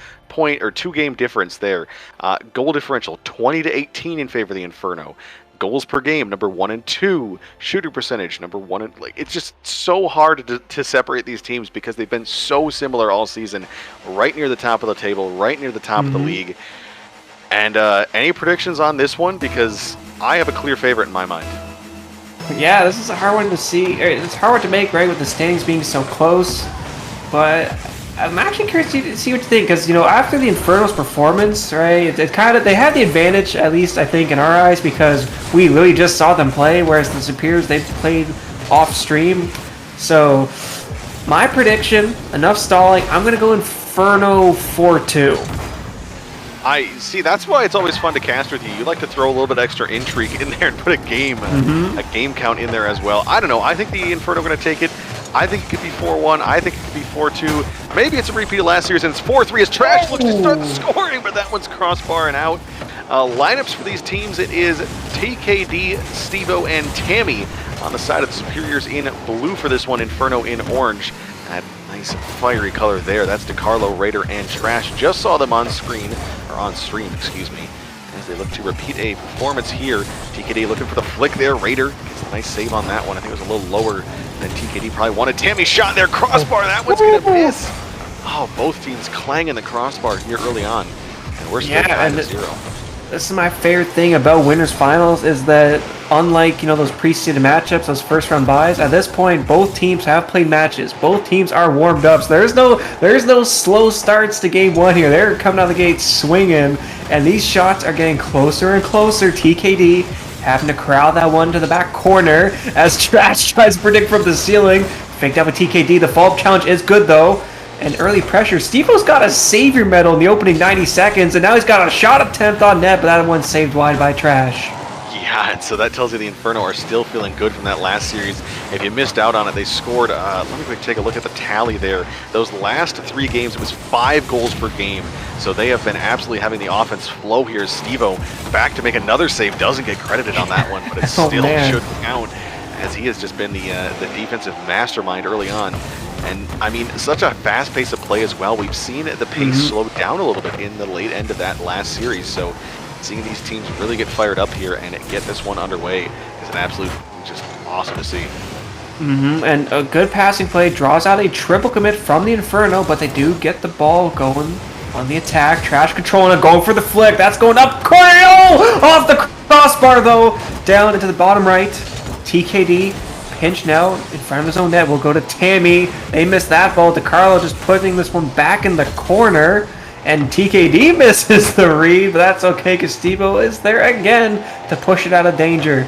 game difference there. Goal differential 20 to 18 in favor of the Inferno. Goals per game, number 1 and 2. Shooting percentage, number 1 and it's just so hard to separate these teams because they've been so similar all season, right near the top of the table, right near the top of the league. And any predictions on this one? Because I have a clear favorite in my mind. Yeah, this is a hard one to see. It's hard one to make, right, with the standings being so close. But I'm actually curious to see what you think, because after the Inferno's performance, right, it kind of, they had the advantage, at least I think in our eyes, because we literally just saw them play, whereas the Superiors, they've played off stream. So my prediction, enough stalling, I'm gonna go Inferno 4-2. I see. That's why it's always fun to cast with you. You like to throw a little bit extra intrigue in there and put a game count in there as well. I don't know. I think the Inferno are going to take it. I think it could be 4-1. I think it could be 4-2. Maybe it's a repeat of last year's and it's 4-3 as Trash looks to start scoring, but that one's crossbar and out. Lineups for these teams, it is TKD, Stevo, and Tammy on the side of the Superiors in blue for this one, Inferno in orange. That nice fiery color there. That's DeCarlo, Raider, and Trash. Just saw them on screen, or on stream, excuse me, as they look to repeat a performance here. TKD looking for the flick there. Raider gets a nice save on that one. I think it was a little lower than TKD probably wanted. Tammy shot there, crossbar. That one's going to miss. Oh, both teams clanging the crossbar here early on. And we're still 5-0. This is my favorite thing about winners finals is that unlike those preceded matchups, those first round buys, at this point both teams have played matches. Both teams are warmed up. So there's no slow starts to game one here. They're coming out of the gate swinging, and these shots are getting closer and closer. TKD having to corral that one to the back corner as Trash tries to predict from the ceiling. Faked out with TKD. The follow-up challenge is good though. And early pressure. Stevo's got a savior medal in the opening 90 seconds, and now he's got a shot attempt on net, but that one's saved wide by Trash. Yeah, and so that tells you the Inferno are still feeling good from that last series. If you missed out on it, they scored, let me quick take a look at the tally there. Those last 3 games, it was 5 goals per game. So they have been absolutely having the offense flow here. Stevo back to make another save, doesn't get credited on that one, but it still should count, as he has just been the defensive mastermind early on. And, I mean, such a fast pace of play as well. We've seen the pace slow down a little bit in the late end of that last series. So seeing these teams really get fired up here and get this one underway is an absolute just awesome to see. And a good passing play draws out a triple commit from the Inferno, but they do get the ball going on the attack. Trash controlling it, going for the flick. That's going up. Cornell off the crossbar, though. Down into the bottom right. TKD pinch now in front of his own net will go to Tammy. They missed that ball. DeCarlo just putting this one back in the corner. And TKD misses the read, but that's okay because Stevo is there again to push it out of danger.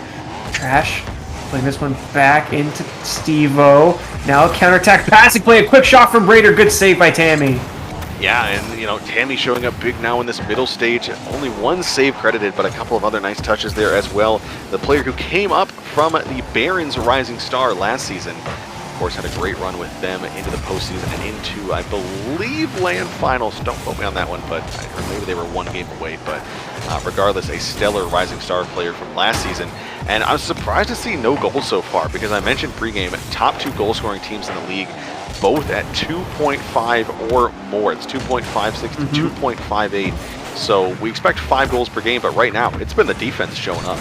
Trash putting this one back into Stevo. Now a counterattack passing play, a quick shot from Raider. Good save by Tammy. Yeah, and Tammy showing up big now in this middle stage. Only one save credited, but a couple of other nice touches there as well. The player who came up from the Barons Rising Star last season, of course, had a great run with them into the postseason and into, I believe, land finals. Don't quote me on that one, but I heard maybe they were one game away. But regardless, a stellar Rising Star player from last season. And I'm surprised to see no goals so far because I mentioned pregame, top 2 goal-scoring teams in the league, both at 2.5 or more. It's 2.56 to 2.58. So we expect 5 goals per game, but right now it's been the defense showing up.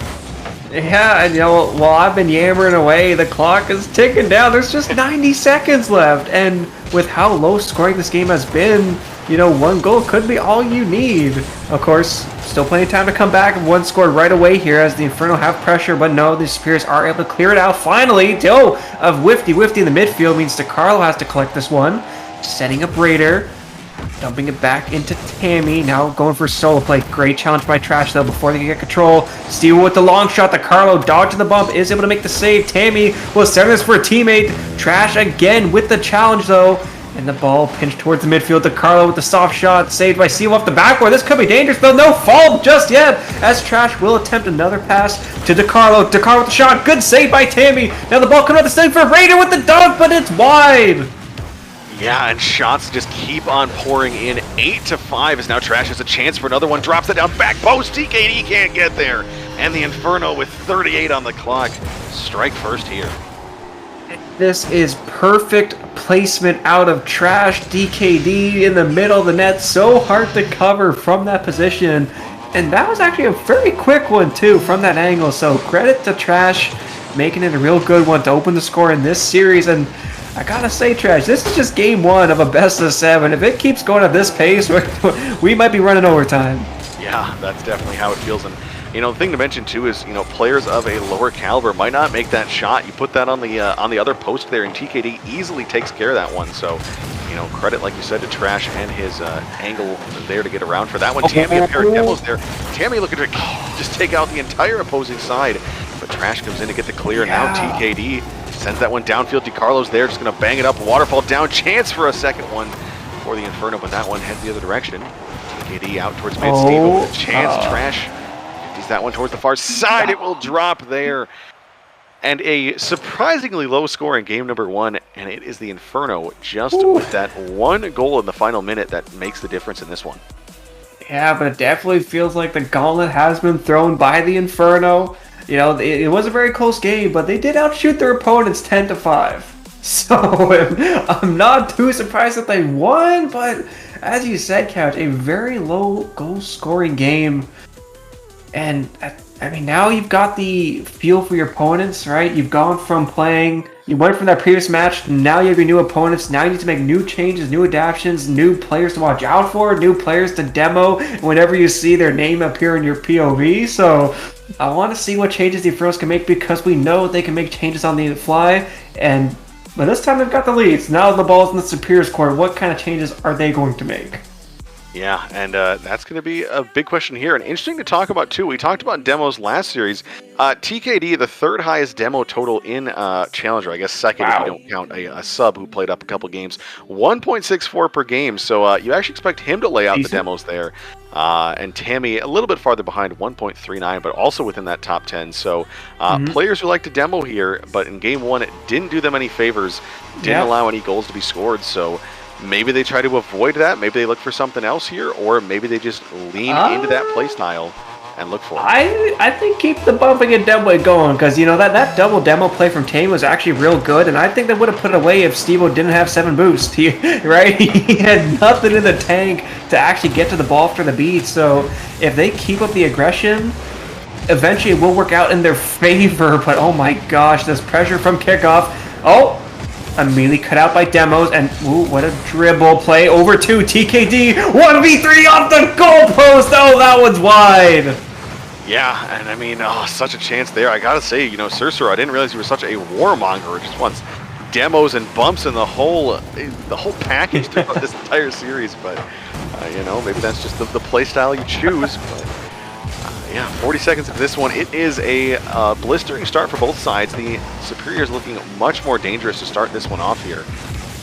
Yeah, and while I've been yammering away, the clock is ticking down. There's just 90 seconds left, and with how low scoring this game has been, 1 goal could be all you need. Of course, still plenty of time to come back. 1 scored right away here as the Inferno have pressure, but no, the Spears are able to clear it out. Finally, of Wifty in the midfield means DeCarlo has to collect this one. Setting up Raider. Dumping it back into Tammy. Now going for solo play. Great challenge by Trash, though, before they can get control. Steele with the long shot. DeCarlo dodging the bump. Is able to make the save. Tammy will send this for a teammate. Trash again with the challenge, though. And the ball pinched towards the midfield. DeCarlo with the soft shot. Saved by Steele off the backboard. This could be dangerous, though. No fall just yet. As Trash will attempt another pass to DeCarlo. DeCarlo with the shot. Good save by Tammy. Now the ball coming out the side for Raider with the dunk, but it's wide. Yeah, and shots just keep on pouring in. 8-5 as now Trash has a chance for another one. Drops it down back post. TKD can't get there. And the Inferno with 38 on the clock. Strike first here. This is perfect placement out of Trash. DKD in the middle of the net. So hard to cover from that position. And that was actually a very quick one, too, from that angle. So credit to Trash, making it a real good one to open the score in this series. And I gotta say, Trash, this is just game 1 of a best of 7. If it keeps going at this pace, we might be running overtime. Yeah, that's definitely how it feels. And the thing to mention too is players of a lower caliber might not make that shot. You put that on the other post there, and TKD easily takes care of that one. So credit, like you said, to Trash and his angle there to get around for that one. Tammy, a pair of demos there. Tammy looking to just take out the entire opposing side, but Trash comes in to get the clear. Yeah. Now TKD sends that one downfield. DeCarlo's there, just going to bang it up. Waterfall down, chance for a second one for the Inferno, but that one heads the other direction. TKD out towards mid. Steve with a chance. Trash empties that one towards the far side. It will drop there. And a surprisingly low score in game number 1, and it is the Inferno just with that 1 goal in the final minute that makes the difference in this one. Yeah, but it definitely feels like the gauntlet has been thrown by the Inferno. It was a very close game, but they did outshoot their opponents 10-5. So I'm not too surprised that they won, but as you said, Couch, a very low goal-scoring game. And now you've got the feel for your opponents, right? You've gone from you went from that previous match, now you have your new opponents. Now you need to make new changes, new adaptations, new players to watch out for, new players to demo whenever you see their name appear in your POV. So I want to see what changes the Infernos can make, because we know they can make changes on the fly. But this time they've got the leads. Now the ball's in the Superior's court. What kind of changes are they going to make? Yeah, and that's going to be a big question here. And interesting to talk about, too. We talked about demos last series. TKD, the 3rd highest demo total in Challenger. I guess 2nd if you don't count a sub who played up a couple games. 1.64 per game. So you actually expect him to lay out the demos there. And Tammy a little bit farther behind, 1.39, but also within that top 10. So players who like to demo here, but in game 1 it didn't do them any favors. Didn't allow any goals to be scored. So maybe they try to avoid that. Maybe they look for something else here, or maybe they just lean into that play style and look for it. I think keep the bumping and demo going, because that double demo play from Tame was actually real good, and I think they would have put it away if Stevo didn't have 7 boost. He had nothing in the tank to actually get to the ball after the beat. So if they keep up the aggression, eventually it will work out in their favor. But oh my gosh, this pressure from kickoff. Immediately cut out by demos, and what a dribble play over to TKD. 1v3 off the goalpost. Oh, that one's wide. Yeah, and I mean, such a chance there. I gotta say, Cersei, I didn't realize you were such a warmonger. Just wants demos and bumps in the whole package throughout this entire series. But maybe that's just the play style you choose. But yeah, 40 seconds of this one. It is a blistering start for both sides. The Superiors looking much more dangerous to start this one off here.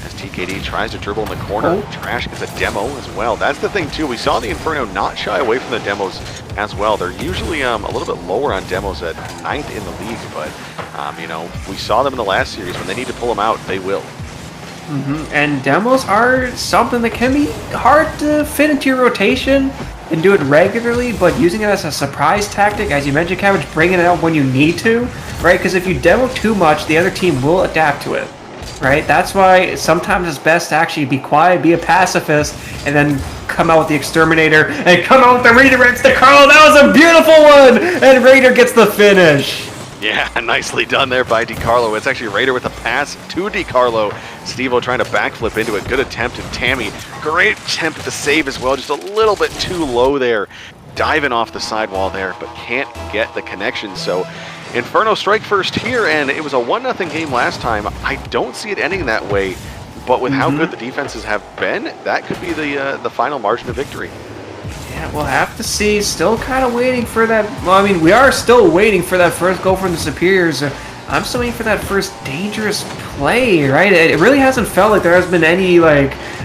As TKD tries to dribble in the corner, Trash gets a demo as well. That's the thing too. We saw the Inferno not shy away from the demos as well. They're usually a little bit lower on demos at 9th in the league, but we saw them in the last series. When they need to pull them out, they will. And demos are something that can be hard to fit into your rotation and do it regularly, but using it as a surprise tactic, as you mentioned, Cabbage, bringing it out when you need to, right? Because if you demo too much, the other team will adapt to it. Right? That's why sometimes it's best to actually be quiet, be a pacifist, and then come out with the Exterminator and come out with the redirects to Carlo. That was a beautiful one! And Raider gets the finish. Yeah, nicely done there by DiCarlo. It's actually Raider with a pass to DiCarlo. Steve-O trying to backflip into it. Good attempt, and Tammy, great attempt at the save as well. Just a little bit too low there. Diving off the sidewall there, but can't get the connection. So Inferno strike first here, and it was a 1-0 game last time. I don't see it ending that way, but with how good the defenses have been, that could be the final margin of victory. Yeah, we'll have to see. Still kind of waiting for that. Well, I mean, we are still waiting for that first goal from the Superiors. I'm still waiting for that first dangerous play, right? It really hasn't felt like there has been any,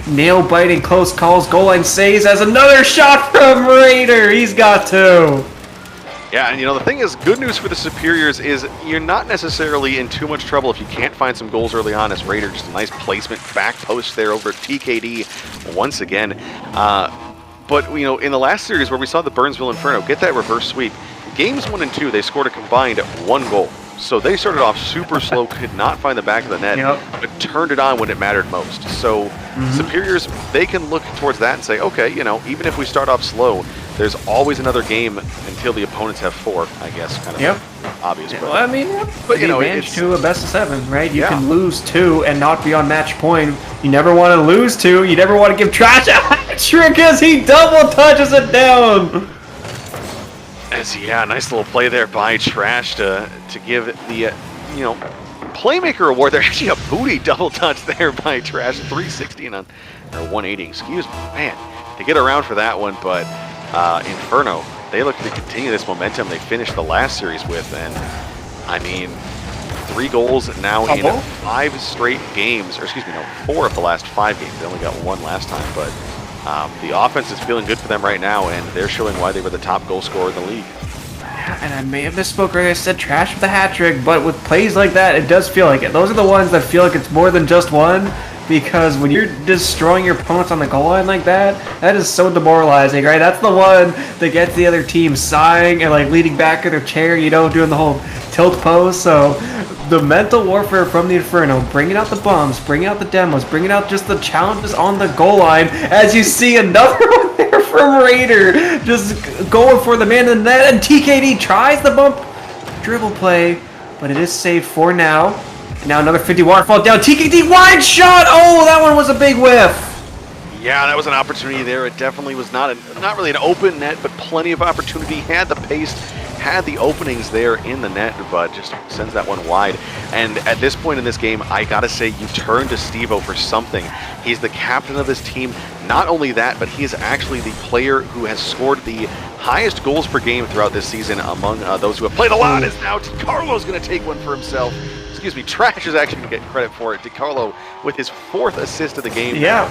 nail-biting close calls. Goal line saves as another shot from Raider. He's got two. Yeah, and the thing is, good news for the Superiors is you're not necessarily in too much trouble if you can't find some goals early on as Raider. Just a nice placement, back post there over TKD once again. But, in the last series where we saw the Burnsville Inferno get that reverse sweep, games 1 and 2, they scored a combined 1 goal. So they started off super slow, could not find the back of the net, but turned it on when it mattered most. So Superiors, they can look towards that and say, okay, even if we start off slow, there's always another game until the opponents have 4, I guess, kind of obvious. But, well, I mean, but the advantage to a best of 7, right? You can lose 2 and not be on match point. You never want to lose 2. You never want to give Trash a hat trick as he double touches it down. Nice little play there by Trash to give the, Playmaker award there. Actually a booty double touch there by Trash. 360 or 180, excuse me. Man, to get around for that one, but Inferno, they look to continue this momentum they finished the last series with, and I mean, 3 goals now in 5 straight games, or excuse me, no, 4 of the last 5 games. They only got 1 last time, but the offense is feeling good for them right now, and they're showing why they were the top goal scorer in the league. Yeah, and I may have misspoke earlier. I said Trash with a hat trick, but with plays like that, it does feel like it. Those are the ones that feel like it's more than just one, because when you're destroying your opponents on the goal line like that, that is so demoralizing, right? That's the one that gets the other team sighing and leaning back in their chair, doing the whole tilt pose. So the mental warfare from the Inferno, bringing out the bumps, bringing out the demos, bringing out just the challenges on the goal line, as you see another one there from Raider, just going for the man in the net, and TKD tries the bump dribble play, but it is safe for now. And now another 50 waterfall down. TKD wide shot. Oh, that one was a big whiff. Yeah, that was an opportunity there. It definitely was not really an open net, but plenty of opportunity. Had the pace, had the openings there in the net, but just sends that one wide. And at this point in this game, I gotta say, you turn to Steve-O for something. He's the captain of this team. Not only that, but he is actually the player who has scored the highest goals per game throughout this season among those who have played a lot. Is now DiCarlo's going to take one for himself. Excuse me, Trash is actually going to get credit for it. DiCarlo with his 4th assist of the game. Yeah.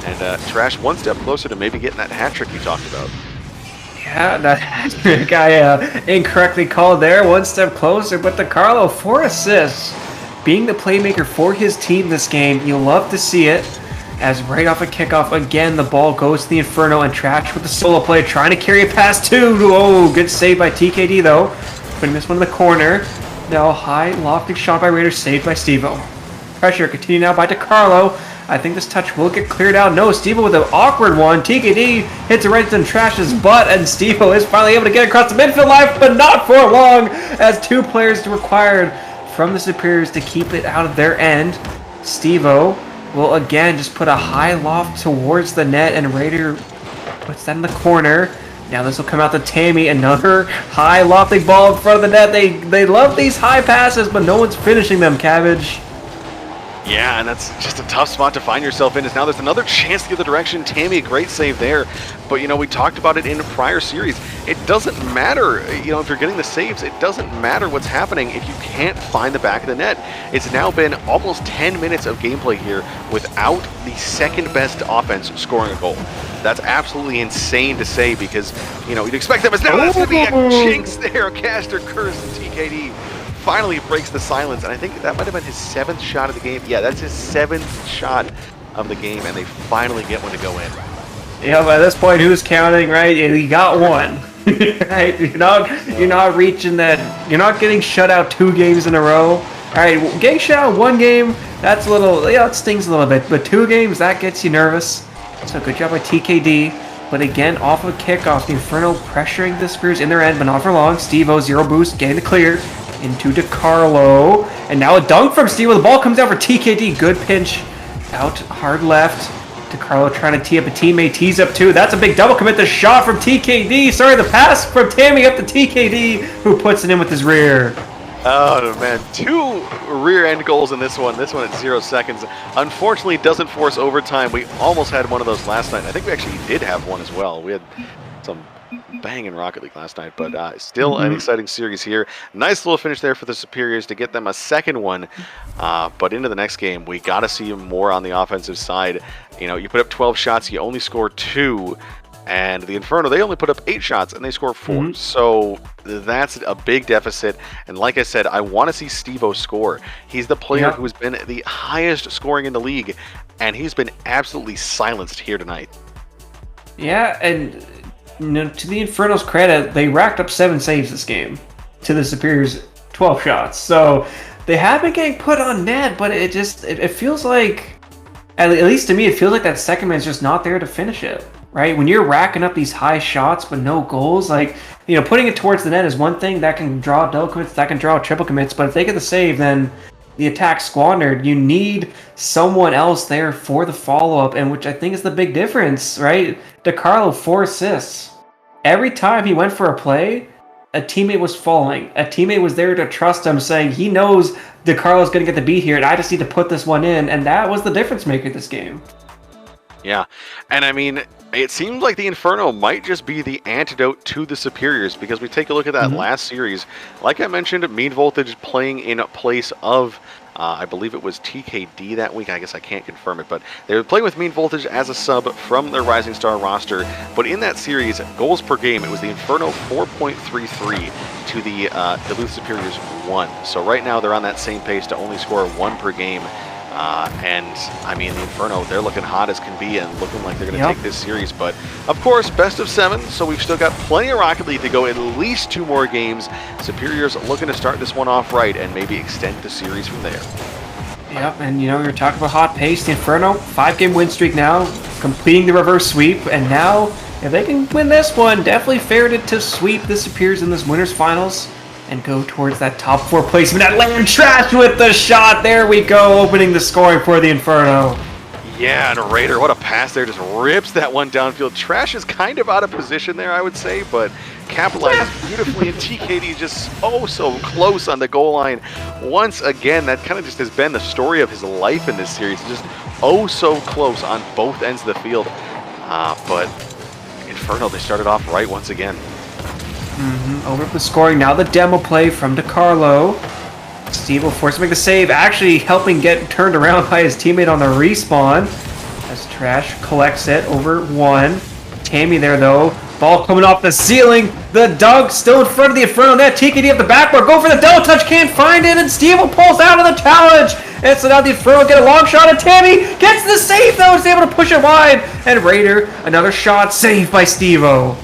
And Trash one step closer to maybe getting that hat trick you talked about. Yeah, that hat trick I incorrectly called there. One step closer, but DiCarlo 4 assists. Being the playmaker for his team this game, you'll love to see it. As right off a kickoff, again, the ball goes to the Inferno, and Trash with the solo play, trying to carry it past 2. Oh, good save by TKD, though. Putting this one in the corner. Now a high, lofting shot by Raiders, saved by Steve-O. Pressure continued now by DiCarlo. I think this touch will get cleared out. No, Steve-O with an awkward one. TKD hits it right in Trash's butt, and Steve-O is finally able to get across the midfield line, but not for long, as 2 players required from the Superiors to keep it out of their end. Steve-O will again just put a high loft towards the net, and Raider puts that in the corner. Now this will come out to Tammy. Another high lofting ball in front of the net. They love these high passes, but no one's finishing them, Cabbage. Yeah, and that's just a tough spot to find yourself in. Is now there's another chance the other direction. Tammy, a great save there. But, you know, we talked about it in a prior series. It doesn't matter, you know, if you're getting the saves, it doesn't matter what's happening if you can't find the back of the net. It's now been almost 10 minutes of gameplay here without the second best offense scoring a goal. That's absolutely insane to say because, you know, you'd expect them as now that's going to be a jinx there. Caster Curse TKD finally breaks the silence, and I think that might have been his 7th shot of the game. Yeah, that's his 7th shot of the game, and they finally get one to go in. Yeah, by this point, who's counting, right? You got one. Right? You're not reaching that. You're not getting shut out 2 games in a row. All right, getting shut out 1 game, that's a little, yeah, it stings a little bit. But 2 games, that gets you nervous. So good job by TKD. But again, off of a kickoff, the Inferno pressuring the Spears in their end, but not for long. Steve-O, 0 boost, getting the clear. Into DiCarlo, and now a dunk from Steve. The ball comes out for TKD. Good pinch, out hard left. DiCarlo trying to tee up a teammate. Tees up too. That's a big double commit. The shot from TKD. Sorry, the pass from Tammy up to TKD, who puts it in with his rear. Oh man, 2 rear end goals in this one. This one at 0 seconds. Unfortunately, doesn't force overtime. We almost had one of those last night. I think we actually did have one as well. We had some banging Rocket League last night, but still an exciting series here. Nice little finish there for the Superiors to get them a second one. But into the next game, we got to see more on the offensive side. You know, you put up 12 shots, you only score 2. And the Inferno, they only put up 8 shots and they score 4. So that's a big deficit. And like I said, I want to see Steve-O score. He's the player who has been the highest scoring in the league, and he's been absolutely silenced here tonight. Yeah, and you know, to the Inferno's credit, they racked up 7 saves this game. To the Superiors, 12 shots. So they have been getting put on net, but it feels like, at least to me, it feels like that second man's just not there to finish it. Right? When you're racking up these high shots but no goals, like, you know, putting it towards the net is one thing. That can draw double commits, that can draw triple commits, but if they get the save, then the attack's squandered. You need someone else there for the follow-up, and which I think is the big difference, right? DiCarlo, 4 assists. Every time he went for a play, a teammate was falling. A teammate was there to trust him, saying he knows DiCarlo's going to get the beat here, and I just need to put this one in, and that was the difference maker this game. Yeah, and I mean, it seems like the Inferno might just be the antidote to the Superiors, because we take a look at that last series. Like I mentioned, Mean Voltage playing in place of, I believe it was TKD that week. I guess I can't confirm it, but they were playing with Mean Voltage as a sub from their Rising Star roster. But in that series, goals per game, it was the Inferno 4.33 to the Duluth Superiors 1. So right now they're on that same pace to only score 1 per game. And I mean, the Inferno, they're looking hot as can be and looking like they're going to take this series. But of course, best of 7, so we've still got plenty of Rocket League to go, at least 2 more games. Superiors looking to start this one off right and maybe extend the series from there. Yep, and you know, you're talking about hot pace. The Inferno, 5-game win streak now, completing the reverse sweep, and now, if they can win this one, definitely favored it to sweep the Superiors in this winners finals and go towards that top 4 placement. At Land Trash with the shot. There we go, opening the scoring for the Inferno. Yeah, and Raider, what a pass there, just rips that one downfield. Trash is kind of out of position there, I would say, but capitalizes beautifully, and TKD just so close on the goal line. Once again, that kind of just has been the story of his life in this series, just so close on both ends of the field. But Inferno, they started off right once again. Over up the scoring, now the demo play from DiCarlo. Steve will force to make the save, actually helping get turned around by his teammate on the respawn. As Trash collects it over 1. Tammy there though, ball coming off the ceiling. The dunk still in front of the Inferno net. TKD up the backboard, go for the double touch, can't find it, and Steve will pulls out of the challenge. And so now the Inferno get a long shot, and Tammy gets the save though, is able to push it wide. And Raider, another shot saved by Steve-O.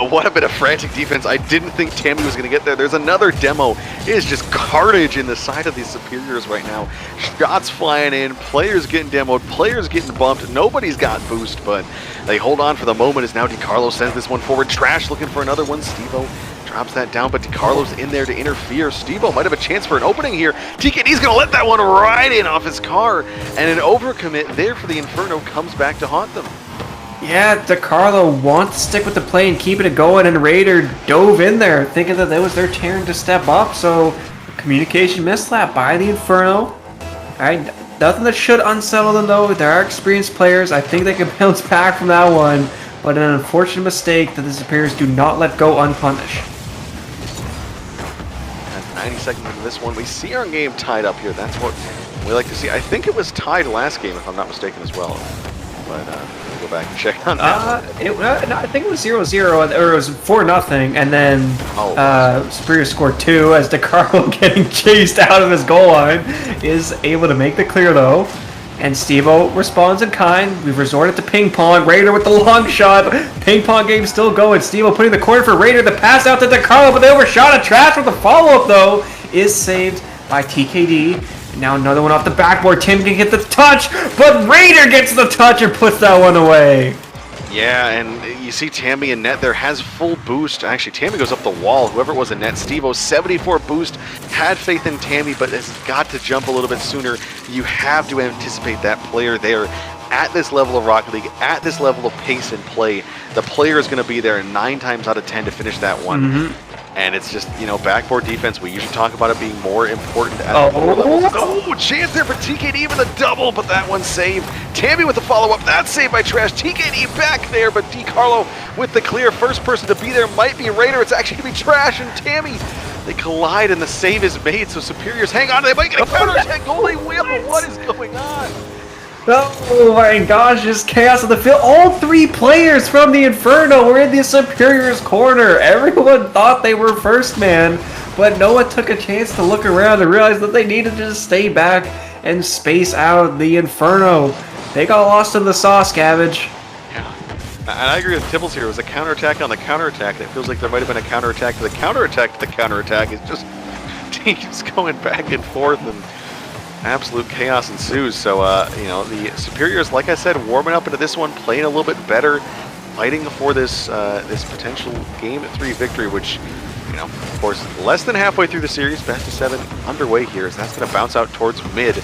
What a bit of frantic defense. I didn't think Tammy was going to get there. There's another demo. It is just carnage in the side of these Superiors right now. Shots flying in, players getting demoed, players getting bumped. Nobody's got boost, but they hold on for the moment as now DiCarlo sends this one forward. Trash looking for another one. Steve-O drops that down, but DiCarlo's in there to interfere. Steve-O might have a chance for an opening here. TKD's going to let that one right in off his car, and an overcommit there for the Inferno comes back to haunt them. Yeah, DeCarlo wants to stick with the play and keeping it going, and Raider dove in there, thinking that was their turn to step up. So, communication mislap by the Inferno. Alright, nothing that should unsettle them though. There are experienced players. I think they can bounce back from that one, but an unfortunate mistake that the Superiors do not let go unpunished. At 90 seconds into this one, we see our game tied up here. That's what we like to see. I think it was tied last game, if I'm not mistaken, as well. But we'll go back and check on that. No, I think it was 0-0, or it was 4-0, and then Superior scored 2 as DeCarlo, getting chased out of his goal line, is able to make the clear though. And Steve-O responds in kind. We've resorted to ping pong. Raider with the long shot. Ping pong game still going. Steve-O putting the corner for Raider. The pass out to DeCarlo, but they overshot a trash with the follow-up though. Is saved by TKD. And now another one off the backboard. Tim can get the touch, but Raider gets the touch and puts that one away. Yeah, and you see Tammy in net there has full boost. Actually, Tammy goes up the wall. Whoever it was in net, Steve-O, 74 boost. Had faith in Tammy, but has got to jump a little bit sooner. You have to anticipate that player there at this level of Rocket League, at this level of pace and play. The player is going to be there 9 times out of 10 to finish that one. And it's just, you know, backboard defense. We usually talk about it being more important at the lower levels. Oh, chance there for TKD with a double, but that one's saved. Tammy with the follow-up. That's saved by Trash. TKD back there, but DeCarlo with the clear. First person to be there might be Raider. It's actually going to be Trash and Tammy. They collide and the save is made, so Superiors hang on. They might get a counter-attack goal. They will. What is going on? Oh my gosh, just chaos on the field. All 3 players from the Inferno were in the Superiors corner. Everyone thought they were first man, but no one took a chance to look around and realize that they needed to just stay back and space out the Inferno. They got lost in the sauce, Cabbage. Yeah, and I agree with Tibbles here. It was a counterattack on the counterattack. It feels like there might have been a counterattack to the counterattack to the counterattack. It's just teams going back and forth, and absolute chaos ensues. So, you know, the Superiors, like I said, warming up into this one, playing a little bit better, fighting for this this potential Game 3 victory, which, you know, of course, less than halfway through the series, best of 7 underway here, so that's going to bounce out towards mid.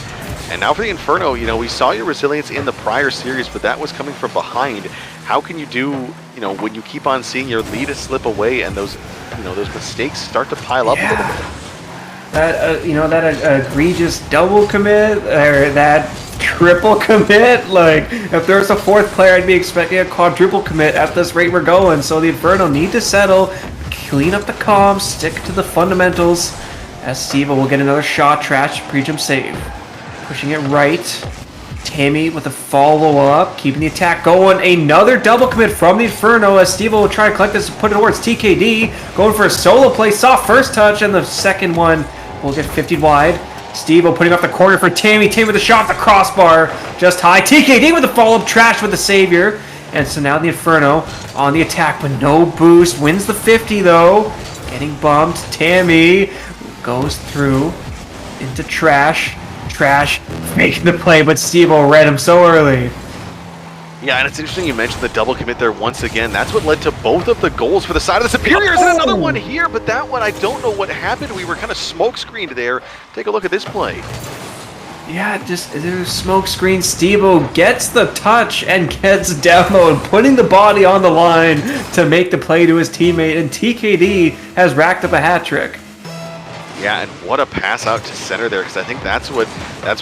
And now for the Inferno, you know, we saw your resilience in the prior series, but that was coming from behind. How can you do, you know, when you keep on seeing your lead slip away and those, you know, those mistakes start to pile up a little bit? That you know, that egregious double commit or that triple commit. Like, if there was a 4th player, I'd be expecting a quadruple commit at this rate we're going. So the Inferno need to settle, clean up the comms, stick to the fundamentals. As Steve-O will get another shot, Trash, pre-jump save, pushing it right. Tammy with a follow-up, keeping the attack going. Another double commit from the Inferno as Steve-O will try to collect this and put it towards TKD. Going for a solo play, soft first touch, and the second one will get 50 wide. Steve-O putting up the corner for Tammy. Tammy with a shot at the crossbar, just high. TKD with the follow-up, Trash with the savior. And so now the Inferno on the attack, but no boost. Wins the 50 though. Getting bumped. Tammy goes through into Trash. Trash making the play, but Steve-O read him so early. Yeah, and it's interesting you mentioned the double commit there once again. That's what led to both of the goals for the side of the Superiors, and another one here, but that one, I don't know what happened. We were kind of smoke screened there. Take a look at this play. Yeah, just there's smoke screen. Steve-O gets the touch and gets down low and putting the body on the line to make the play to his teammate, and TKD has racked up a hat trick. Yeah, and what a pass out to center there, because I think that's what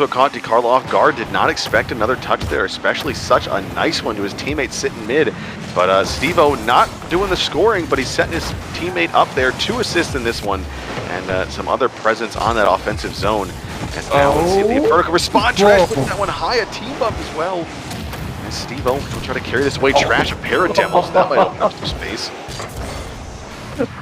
caught DeCarlo off guard. Did not expect another touch there, especially such a nice one to his teammate sitting mid. But Steve-O not doing the scoring, but he's setting his teammate up there. 2 assists in this one, and some other presence on that offensive zone. And now let's see if the Inferno can respond. Trash puts that one high, a team bump as well. And Steve-O will try to carry this away. Trash, a pair of demos. That might open up some space.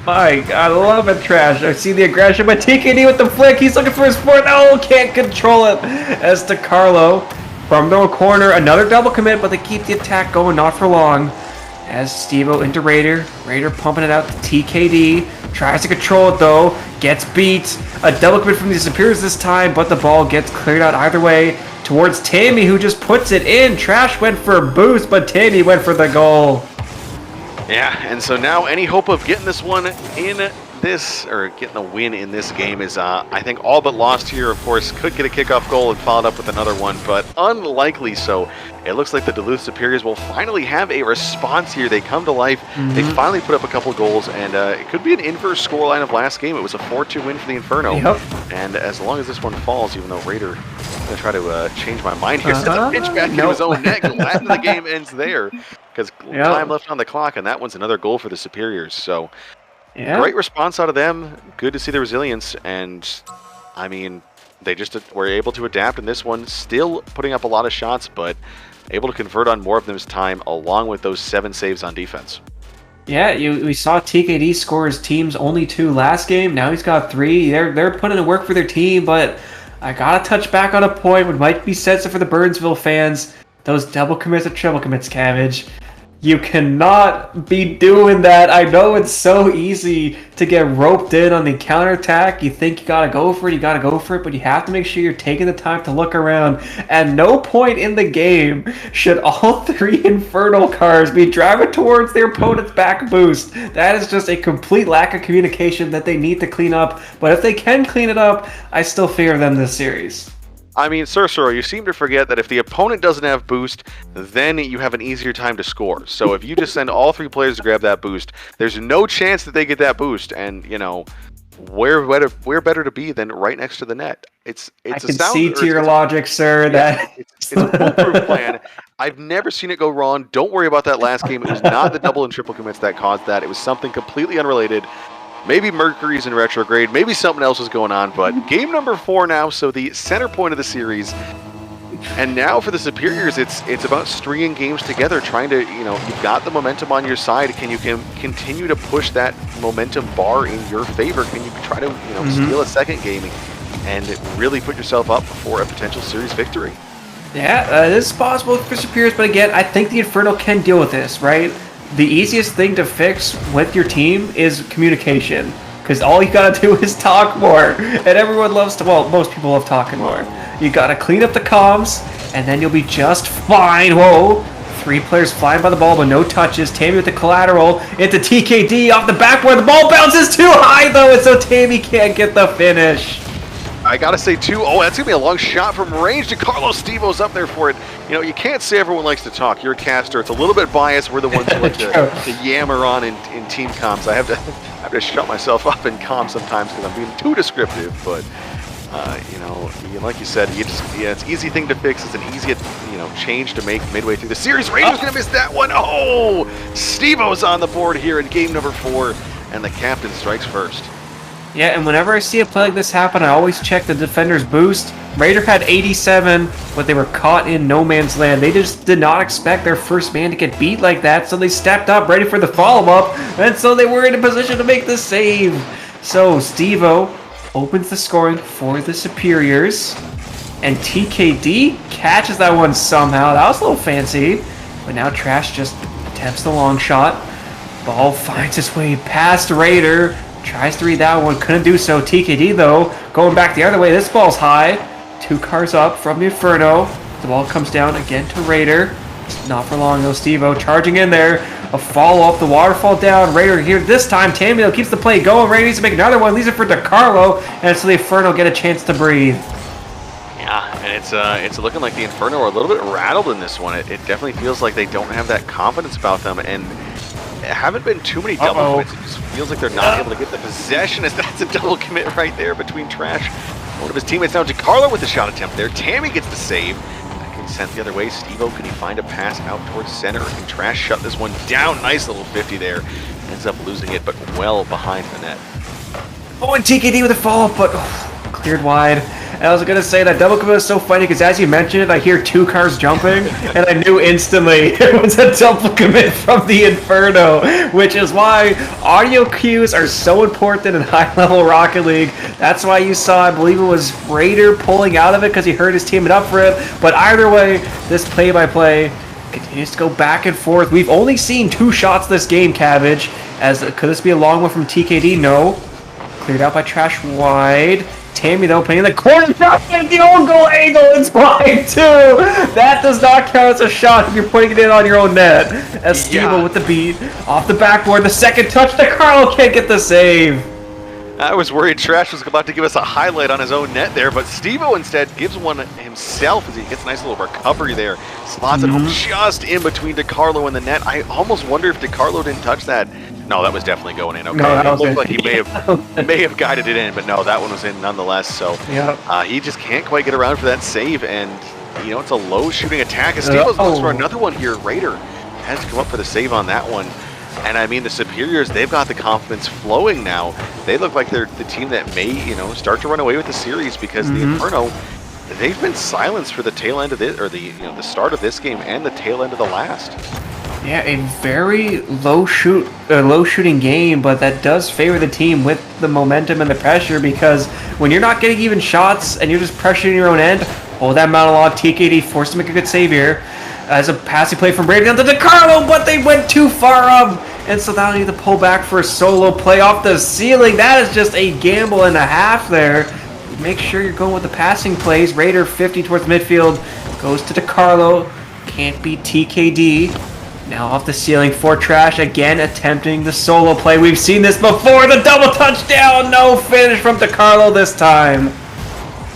My God, I love it, Trash. I see the aggression, but TKD with the flick. He's looking for his foot. Oh, can't control it. As DeCarlo from the corner, another double commit, but they keep the attack going, not for long. As Steve-O into Raider. Raider pumping it out to TKD. Tries to control it though. Gets beat. A double commit from the Superiors this time, but the ball gets cleared out either way towards Tammy, who just puts it in. Trash went for a boost, but Tammy went for the goal. Yeah, and so now any hope of getting this one in this, or getting the win in this game is, I think, all but lost here. Of course, could get a kickoff goal and followed up with another one, but unlikely so. It looks like the Duluth Superiors will finally have a response here. They come to life. They finally put up a couple goals, and it could be an inverse scoreline of last game. It was a 4-2 win for the Inferno. Yep. And as long as this one falls, even though Raider, I'm going to try to change my mind here, sends a pitch back into his own net. Glad the game ends there, because time left on the clock, and that one's another goal for the Superiors. So great response out of them. Good to see the resilience, and I mean, they just were able to adapt in this one, still putting up a lot of shots, but able to convert on more of them this time, along with those 7 saves on defense. Yeah, we saw TKD score his team's only 2 last game. Now he's got 3. They're putting in work for their team, but I gotta touch back on a point which might be sensitive for the Burnsville fans. Those double commits or triple commits, Cabbage. You cannot be doing that. I know it's so easy to get roped in on the counterattack. You think you gotta go for it, but you have to make sure you're taking the time to look around. At no point in the game should all 3 Infernal cars be driving towards their opponent's back boost. That is just a complete lack of communication that they need to clean up. But if they can clean it up, I still fear them this series. I mean, Sursuro, you seem to forget that if the opponent doesn't have boost, then you have an easier time to score. So if you just send all 3 players to grab that boost, there's no chance that they get that boost. And, you know, where better to be than right next to the net? I can see to your logic, sir. That it's a foolproof plan. I've never seen it go wrong. Don't worry about that last game. It was not the double and triple commits that caused that. It was something completely unrelated. Maybe Mercury's in retrograde. Maybe something else is going on. But game number 4 now, so the center point of the series. And now for the Superiors, it's about stringing games together, trying to, you know, you've got the momentum on your side. Can you continue to push that momentum bar in your favor? Can you try to, you know, steal a second game and really put yourself up for a potential series victory? Yeah, this is possible for Superiors, but again, I think the Inferno can deal with this, right? The easiest thing to fix with your team is communication, because all you gotta do is talk more, and everyone loves to, well, most people love talking more. You gotta clean up the comms, and then you'll be just fine. Whoa, 3 players flying by the ball, but no touches. Tammy with the collateral into TKD off the backboard. The ball bounces too high, though, and so Tammy can't get the finish. I gotta say, too, that's gonna be a long shot from range. Carlos Stevo's up there for it. You know, you can't say everyone likes to talk. You're a caster. It's a little bit biased. We're the ones who like to yammer on in team comms. I have to shut myself up in comms sometimes because I'm being too descriptive. But you know, like you said, it's an easy thing to fix. It's an easy, you know, change to make midway through the series. Ranger's gonna miss that one. Oh, Stevo's on the board here in game number 4, and the captain strikes first. Yeah, and whenever I see a play like this happen, I always check the defender's boost. Raider had 87, but they were caught in no man's land. They just did not expect their first man to get beat like that, so they stepped up ready for the follow-up, and so they were in a position to make the save. So Stevo opens the scoring for the Superiors, and TKD catches that one somehow. That was a little fancy, but now Trash just attempts the long shot. Ball finds its way past Raider. Tries to read that one, couldn't do so. TKD, though, going back the other way. This ball's high. 2 cars up from the Inferno. The ball comes down again to Raider. Not for long, though. Stevo charging in there. A follow-up. The waterfall down. Raider here this time. Tamio keeps the play going. Raider needs to make another one. Leaves it for DeCarlo. And so the Inferno get a chance to breathe. Yeah, and it's looking like the Inferno are a little bit rattled in this one. It definitely feels like they don't have that confidence about them. And haven't been too many double commits. It just feels like they're not able to get the possession, as that's a double commit right there between Trash. One of his teammates now, DeCarlo with the shot attempt there. Tammy gets the save. That can send the other way. Stevo, can he find a pass out towards center? Can Trash shut this one down? Nice little 50 there. Ends up losing it, but well behind the net. Oh, and TKD with a follow-up, but cleared wide. And I was going to say that double commit is so funny because as you mentioned it, I hear 2 cars jumping, and I knew instantly it was a double commit from the Inferno, which is why audio cues are so important in high-level Rocket League. That's why you saw, I believe it was Raider pulling out of it because he heard his teammate up for it. But either way, this play-by-play continues to go back and forth. We've only seen 2 shots this game, Cabbage. Could this be a long one from TKD? No. Cleared out by Trash wide. Tammy, though, playing in the corner, shot at the own goal angle, it's wide, too! That does not count as a shot if you're putting it in on your own net. As Stevo with the beat, off the backboard, the second touch, DeCarlo can't get the save. I was worried Trash was about to give us a highlight on his own net there, but Steve-O instead gives one himself as he gets a nice little recovery there. Slots it home just in between DeCarlo and the net. I almost wonder if DeCarlo didn't touch that. No, that was definitely going in. Okay, No, it looked like he may have guided it in, but no, that one was in nonetheless. So he just can't quite get around for that save, and you know it's a low shooting attack. As Steve-O's looks for another one here. Raider has to come up for the save on that one. And I mean, the Superiors, they've got the confidence flowing now. They look like they're the team that may, you know, start to run away with the series because the Inferno, they've been silenced for the tail end of this, or the start of this game and the tail end of the last. Yeah, a very low shooting game, but that does favor the team with the momentum and the pressure because when you're not getting even shots and you're just pressuring your own end, hold that monologue. TKD forced to make a good save here. As a passing play from Brady down to DeCarlo, but they went too far up. And so now they need to pull back for a solo play off the ceiling. That is just a gamble and a half there. Make sure you're going with the passing plays. Raider 50 towards midfield. Goes to DeCarlo. Can't beat TKD. Now off the ceiling for Trash. Again attempting the solo play. We've seen this before. The double touchdown. No finish from DeCarlo this time.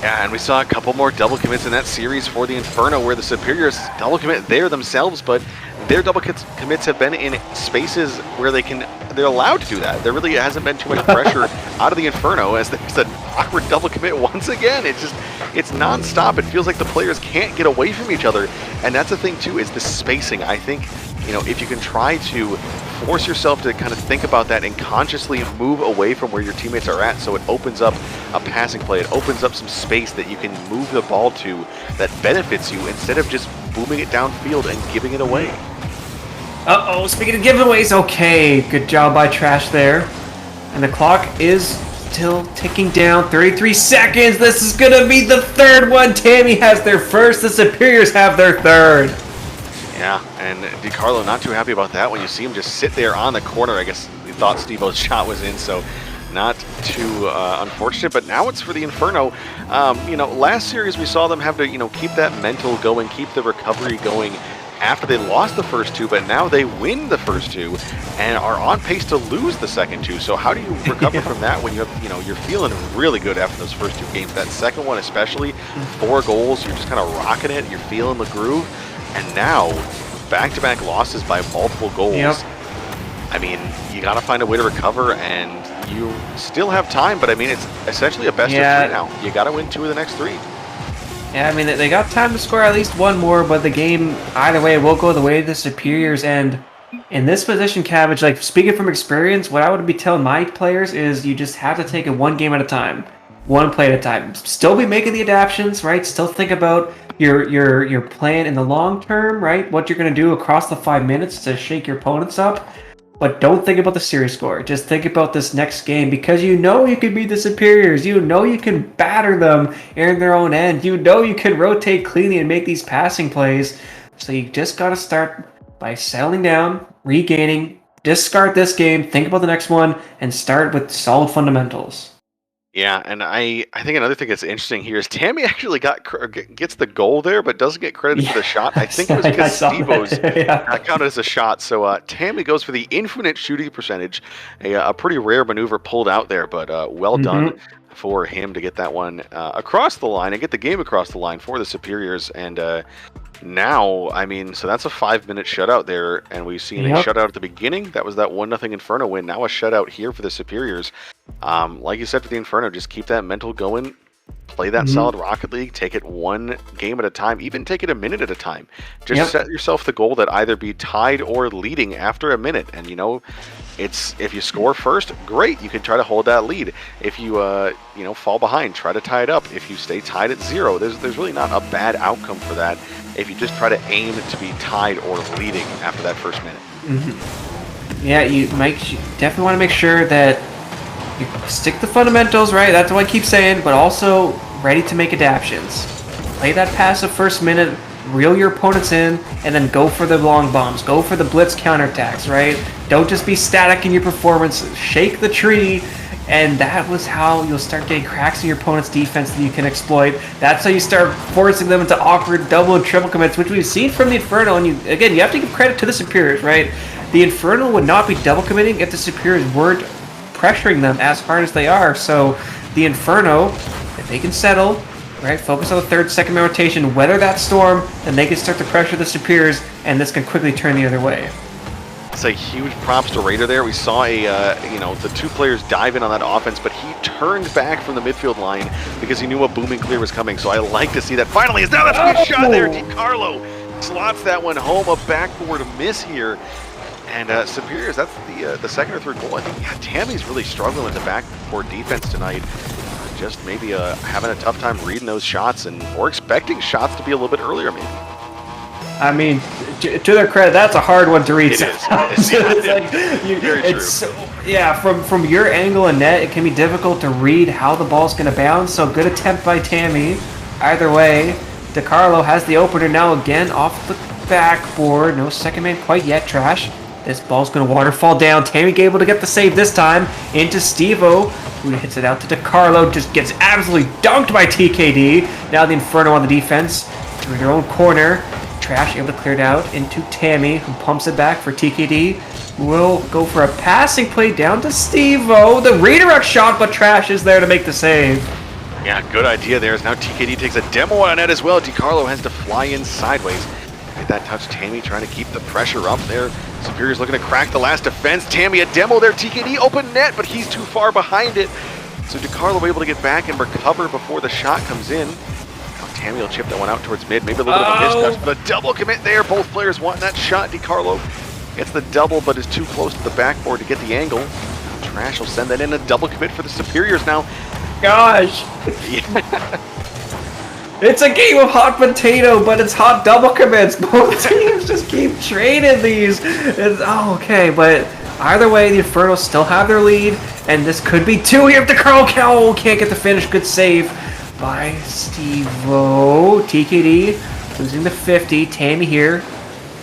Yeah, and we saw a couple more double commits in that series for the Inferno where the Superiors double commit there themselves, but their double commits have been in spaces where they're allowed to do that. There really hasn't been too much pressure out of the Inferno as there's an awkward double commit once again. It's non-stop. It feels like the players can't get away from each other. And that's the thing too, is the spacing. I think, you know, if you can try to force yourself to kind of think about that and consciously move away from where your teammates are at so it opens up a passing play, it opens up some space that you can move the ball to that benefits you instead of just booming it downfield and giving it away. Uh-oh, speaking of giveaways, okay, good job by Trash there. And the clock is still ticking down, 33 seconds, this is gonna be the third one. Tammy has their first, the Superiors have their third. Yeah, and DeCarlo not too happy about that when you see him just sit there on the corner. I guess he thought Steve-O's shot was in, so not too unfortunate. But now it's for the Inferno. You know, last series we saw them have to, you know, keep that mental going, keep the recovery going after they lost the first two, but now they win the first two and are on pace to lose the second two. So how do you recover from that when you have, you know, you're feeling really good after those first two games? That second one especially, 4 goals, you're just kind of rocking it, you're feeling the groove. And now, back-to-back losses by multiple goals. Yep. I mean, you got to find a way to recover, and you still have time, but I mean, it's essentially a best of 3 now. You got to win 2 of the next 3. Yeah, I mean, they got time to score at least one more, but the game, either way, will go the way of the Superiors. And in this position, Cabbage, like, speaking from experience, what I would be telling my players is you just have to take it one game at a time. One play at a time. Still be making the adaptations, right? Still think about your plan in the long term, right? What you're going to do across the 5 minutes to shake your opponents up. But don't think about the series score. Just think about this next game because you know you can beat the Superiors. You know you can batter them in their own end. You know you can rotate cleanly and make these passing plays. So you just got to start by settling down, regaining, discard this game, think about the next one, and start with solid fundamentals. Yeah, and I think another thing that's interesting here is Tammy actually gets the goal there, but doesn't get credit for the shot. I think it was because Steve-O's counted as a shot. So Tammy goes for the infinite shooting percentage, a pretty rare maneuver pulled out there, but well done for him to get that one across the line and get the game across the line for the Superiors. And now, I mean, so that's a 5-minute shutout there, and we've seen a shutout at the beginning. That was that 1-0 Inferno win. Now a shutout here for the Superiors. Like you said for the Inferno, just keep that mental going, play that solid Rocket League, take it one game at a time, even take it a minute at a time. Just set yourself the goal that either be tied or leading after a minute. And, you know, it's if you score first, great, you can try to hold that lead. If you, you know, fall behind, try to tie it up. If you stay tied at 0, there's really not a bad outcome for that if you just try to aim to be tied or leading after that first minute. Yeah, you definitely want to make sure that you stick to fundamentals, right? That's what I keep saying, but also ready to make adaptations. Play that passive first minute, reel your opponents in, and then go for the long bombs. Go for the blitz counterattacks, right? Don't just be static in your performance. Shake the tree, and that was how you'll start getting cracks in your opponent's defense that you can exploit. That's how you start forcing them into awkward double and triple commits, which we've seen from the Inferno. And you have to give credit to the Superiors, right? The Inferno would not be double committing if the Superiors weren't pressuring them as hard as they are. So the Inferno, if they can settle, right, focus on the third, second man rotation, weather that storm, then they can start to pressure the Superiors, and this can quickly turn the other way. It's a huge props to Raider there. We saw the two players dive in on that offense, but he turned back from the midfield line because he knew a booming clear was coming. So I like to see that. Finally, now that's a good shot there. DiCarlo slots that one home. A backboard miss here. And Superiors, that's the second or third goal. I think Tammy's really struggling with the backboard defense tonight. Just maybe having a tough time reading those shots or expecting shots to be a little bit earlier maybe. I mean, to their credit, that's a hard one to read. It is. Very true. Yeah, from your angle and net, it can be difficult to read how the ball's going to bounce. So good attempt by Tammy. Either way, DiCarlo has the opener now again off the backboard. No second man quite yet, Trash. This ball's going to waterfall down. Tammy able to get the save this time into Steve-O, who hits it out to DiCarlo. Just gets absolutely dunked by TKD. Now the Inferno on the defense through their own corner. Trash able to clear it out into Tammy, who pumps it back for TKD. Will go for a passing play down to Steve-O. The redirect shot, but Trash is there to make the save. Yeah, good idea there. As now TKD takes a demo on it as well. DiCarlo has to fly in sideways. Get that touch. Tammy trying to keep the pressure up there. Superior's looking to crack the last defense. Tammy a demo there. TKD open net, but he's too far behind it. So DiCarlo able to get back and recover before the shot comes in. Tammy will chip that one out towards mid. Maybe a little bit of a miscount, but a double commit there. Both players want that shot. DiCarlo gets the double, but is too close to the backboard to get the angle. Trash will send that in. A double commit for the Superiors now. Gosh. It's a game of hot potato, but it's hot double commits. Both teams just keep trading these. Okay, but either way, the Inferno still have their lead, and this could be two here if DiCarlo can't get the finish. Good save by Steve-O. TKD losing the 50. Tammy here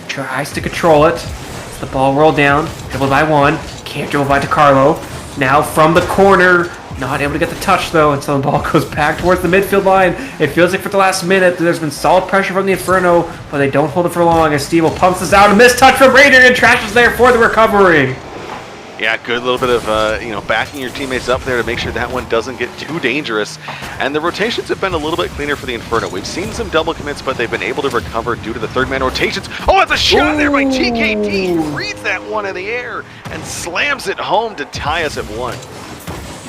tries to control it. It's the ball rolled down. Dribbled by one. Can't dribble by DiCarlo. Now from the corner. Not able to get the touch though, and so the ball goes back towards the midfield line. It feels like for the last minute there's been solid pressure from the Inferno, but they don't hold it for long as Steve-O pumps this out. A missed touch from Raider, and Trash is there for the recovery. Yeah, good little bit of backing your teammates up there to make sure that one doesn't get too dangerous. And the rotations have been a little bit cleaner for the Inferno. We've seen some double commits, but they've been able to recover due to the third man rotations. Oh, that's a shot there by TKD. He reads that one in the air and slams it home to tie us at 1.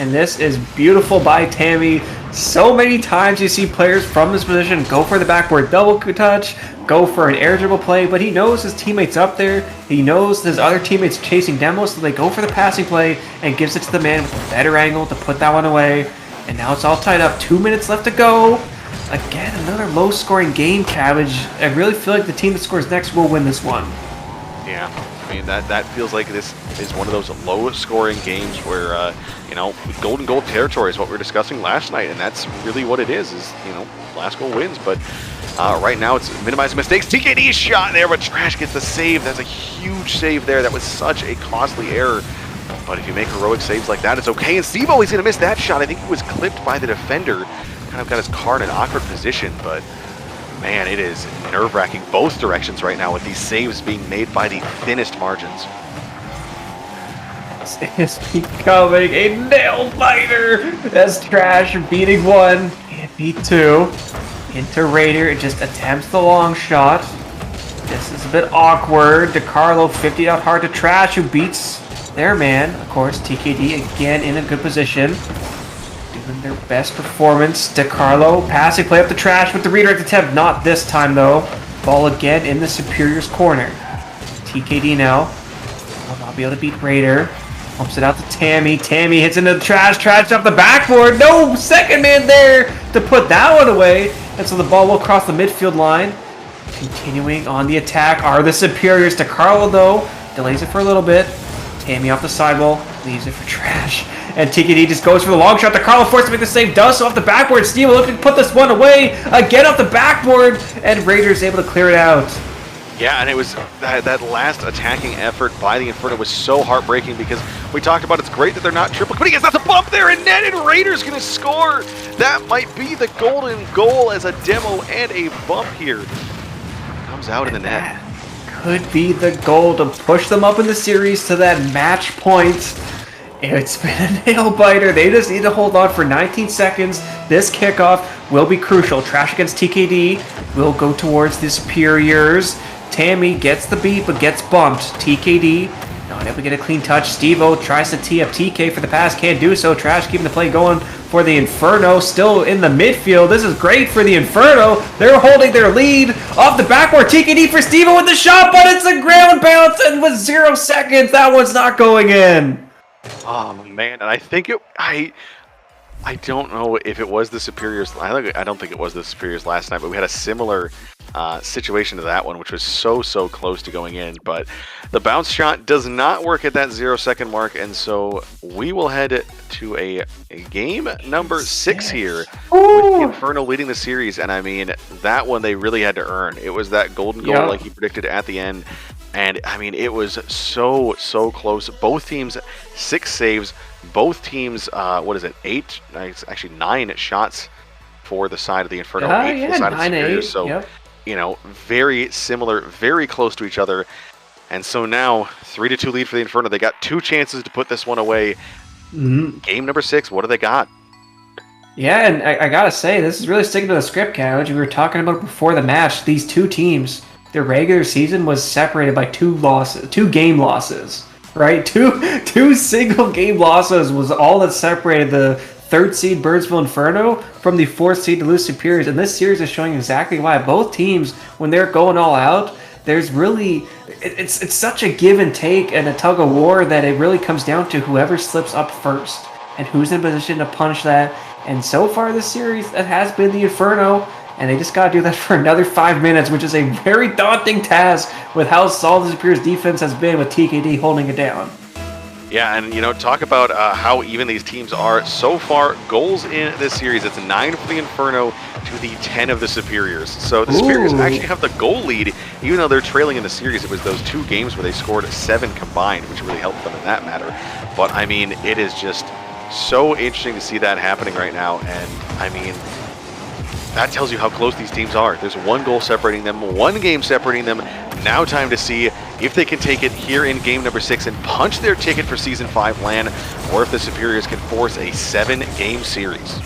And this is beautiful by Tammy. So many times you see players from this position go for the backboard double touch, go for an air dribble play, but he knows his teammates up there. He knows his other teammates chasing demos, so they go for the passing play and gives it to the man with a better angle to put that one away. And now it's all tied up. 2 minutes left to go. Again, another low-scoring game, Cabbage. I really feel like the team that scores next will win this one. Yeah, I mean, that feels like this is one of those low-scoring games where, golden goal territory is what we were discussing last night, and that's really what it is, last goal wins. But right now it's minimizing mistakes. TKD shot there, but Trash gets the save. That's a huge save there. That was such a costly error. But if you make heroic saves like that, it's okay. And Steve-O, he's going to miss that shot. I think he was clipped by the defender. Kind of got his car in an awkward position, but man, it is nerve-wracking both directions right now with these saves being made by the thinnest margins. This is becoming a nail-biter as Trash beating one. Can't beat two. Into Raider, it just attempts the long shot. This is a bit awkward. DiCarlo 50 out hard to Trash, who beats their man. Of course, TKD again in a good position. Doing their best performance. DiCarlo passing play up the Trash with the redirect attempt. Not this time though. Ball again in the Superior's corner. TKD now will not be able to beat Raider. Pumps it out to Tammy. Tammy hits into the Trash. Trash off the backboard. No second man there to put that one away. And so the ball will cross the midfield line. Continuing on the attack are the Superiors. DiCarlo though delays it for a little bit. Tammy off the sidewall. Leaves it for Trash. And TKD just goes for the long shot. DiCarlo forced to make the save. Does so off the backboard. Steve looking to put this one away. Again off the backboard. And Raiders able to clear it out. Yeah, and it was that last attacking effort by the Inferno was so heartbreaking because we talked about it's great that they're not triple committing. That's a bump there in net, and Raiders going to score. That might be the golden goal as a demo and a bump here. Comes out in the net. Could be the goal to push them up in the series to that match point. It's been a nail biter. They just need to hold on for 19 seconds. This kickoff will be crucial. Trash against TKD will go towards the Superiors. Tammy gets the beat but gets bumped. TKD not able to get a clean touch. Steve-O tries to tee up TK for the pass. Can't do so. Trash keeping the play going for the Inferno. Still in the midfield. This is great for the Inferno. They're holding their lead off the backboard. TKD for Steve-O with the shot, but it's a ground bounce and with 0 seconds, that one's not going in. Oh man, and I think I don't know if it was the Superiors. I don't think it was the Superiors last night, but we had a similar situation to that one, which was so close to going in. But the bounce shot does not work at that 0 second mark, and so we will head to a game number 6 here with the Inferno leading the series. And I mean, that one they really had to earn. It was that golden goal like he predicted at the end. And I mean, it was so close. Both teams 6 saves. Both teams, 8? Actually 9 shots for the side of the Inferno. 8 for the side of the Superiors. So, you know, very similar, very close to each other. And so now 3-2 lead for the Inferno. They got 2 chances to put this one away. Game number 6. What do they got? Yeah, and I gotta say, this is really sticking to the script, Couch. We were talking about it before the match. These 2 teams, their regular season was separated by 2 game losses, right? Two single game losses was all that separated the 3rd seed Burnsville Inferno from the 4th seed Duluth Superiors. And this series is showing exactly why both teams, when they're going all out, there's really, it's such a give and take and a tug of war that it really comes down to whoever slips up first and who's in position to punish that. And so far this series, that has been the Inferno. And they just got to do that for another 5 minutes, which is a very daunting task with how solid the Superiors defense has been with TKD holding it down. Yeah, and you know, talk about how even these teams are so far. Goals in this series, it's 9 for the Inferno to the 10 of the Superiors. So the Superiors actually have the goal lead, even though they're trailing in the series. It was those 2 games where they scored 7 combined, which really helped them in that matter. But I mean, it is just so interesting to see that happening right now. And I mean, that tells you how close these teams are. There's 1 goal separating them, 1 game separating them. Now time to see if they can take it here in game number 6 and punch their ticket for Season 5 LAN, or if the Superiors can force a 7-game series.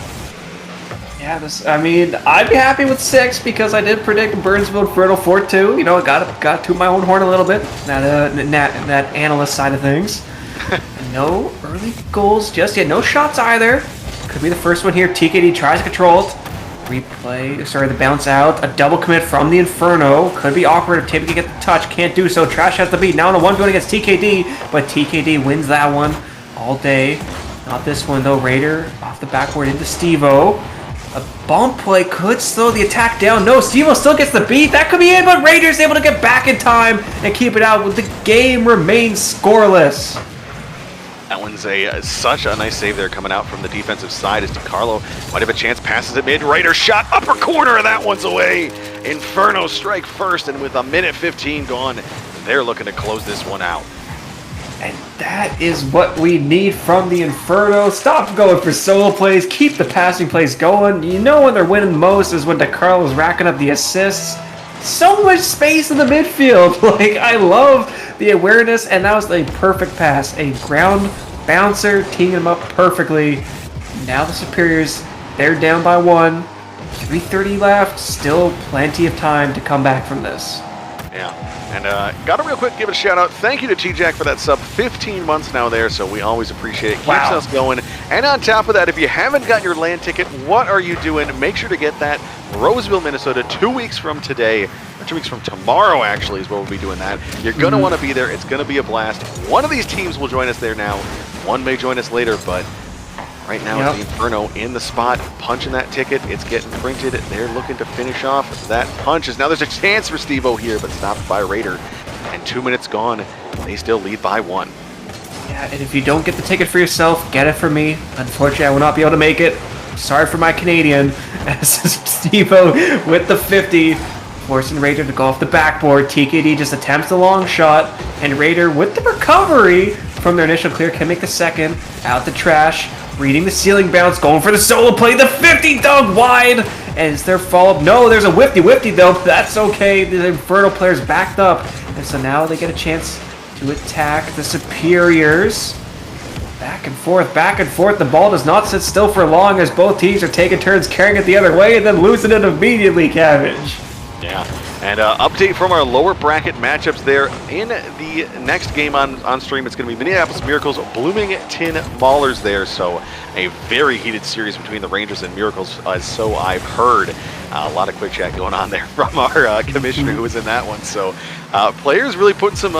Yeah, I mean, I'd be happy with 6 because I did predict Burnsville Inferno 4-2. You know, I got to my own horn a little bit, that analyst side of things. No early goals just yet. No shots either. Could be the first one here. TKD tries to control it. The bounce out. A double commit from the Inferno. Could be awkward if Tammy can get the touch. Can't do so. Trash has the beat. Now on a 1-1 against TKD, but TKD wins that one all day. Not this one though. Raider off the backboard into Steve-O. A bump play could slow the attack down. No, Steve-O still gets the beat. That could be it, but Raiders able to get back in time and keep it out with the game remains scoreless. That one's such a nice save there coming out from the defensive side as DiCarlo might have a chance, passes it mid, Raider shot, upper corner, and that one's away. Inferno strike first, and with a minute 15 gone, they're looking to close this one out. And that is what we need from the Inferno. Stop going for solo plays, keep the passing plays going. You know when they're winning most is when DiCarlo's racking up the assists. So much space in the midfield. Like, I love the awareness, and that was a perfect pass. A ground bouncer teeing him up perfectly. Now the Superiors, they're down by 1. 3:30 left. Still plenty of time to come back from this. Yeah. And got to real quick give a shout out. Thank you to T-Jack for that sub. 15 months now there, so we always appreciate it. Keeps us going. And on top of that, if you haven't got your LAN ticket, what are you doing? Make sure to get that. Roseville, Minnesota, 2 weeks from today, or 2 weeks from tomorrow, actually, is where we'll be doing that. You're going to want to be there. It's going to be a blast. One of these teams will join us there now. One may join us later, but right now it's the Inferno in the spot, punching that ticket. It's getting printed. They're looking to finish off that punches. Now there's a chance for Steve-O here, but stopped by Raider. And 2 minutes gone. They still lead by 1. Yeah, and if you don't get the ticket for yourself, get it from me. Unfortunately, I will not be able to make it. Sorry for my Canadian. Steve-O with the 50, forcing Raider to go off the backboard. TKD just attempts the long shot, and Raider with the recovery from their initial clear can make the second. Out the trash, reading the ceiling bounce, going for the solo play. The 50 dug wide, and is there follow-up? No, there's a whifty though, but that's okay. The Inferno players backed up, and so now they get a chance to attack the Superiors. Back and forth, back and forth. The ball does not sit still for long as both teams are taking turns carrying it the other way and then losing it immediately, Cabbage. Yeah, and update from our lower bracket matchups there. In the next game on stream, it's going to be Minneapolis Miracles, Bloomington Maulers there. So a very heated series between the Rangers and Miracles, so I've heard. A lot of quick chat going on there from our commissioner who was in that one. So players really put some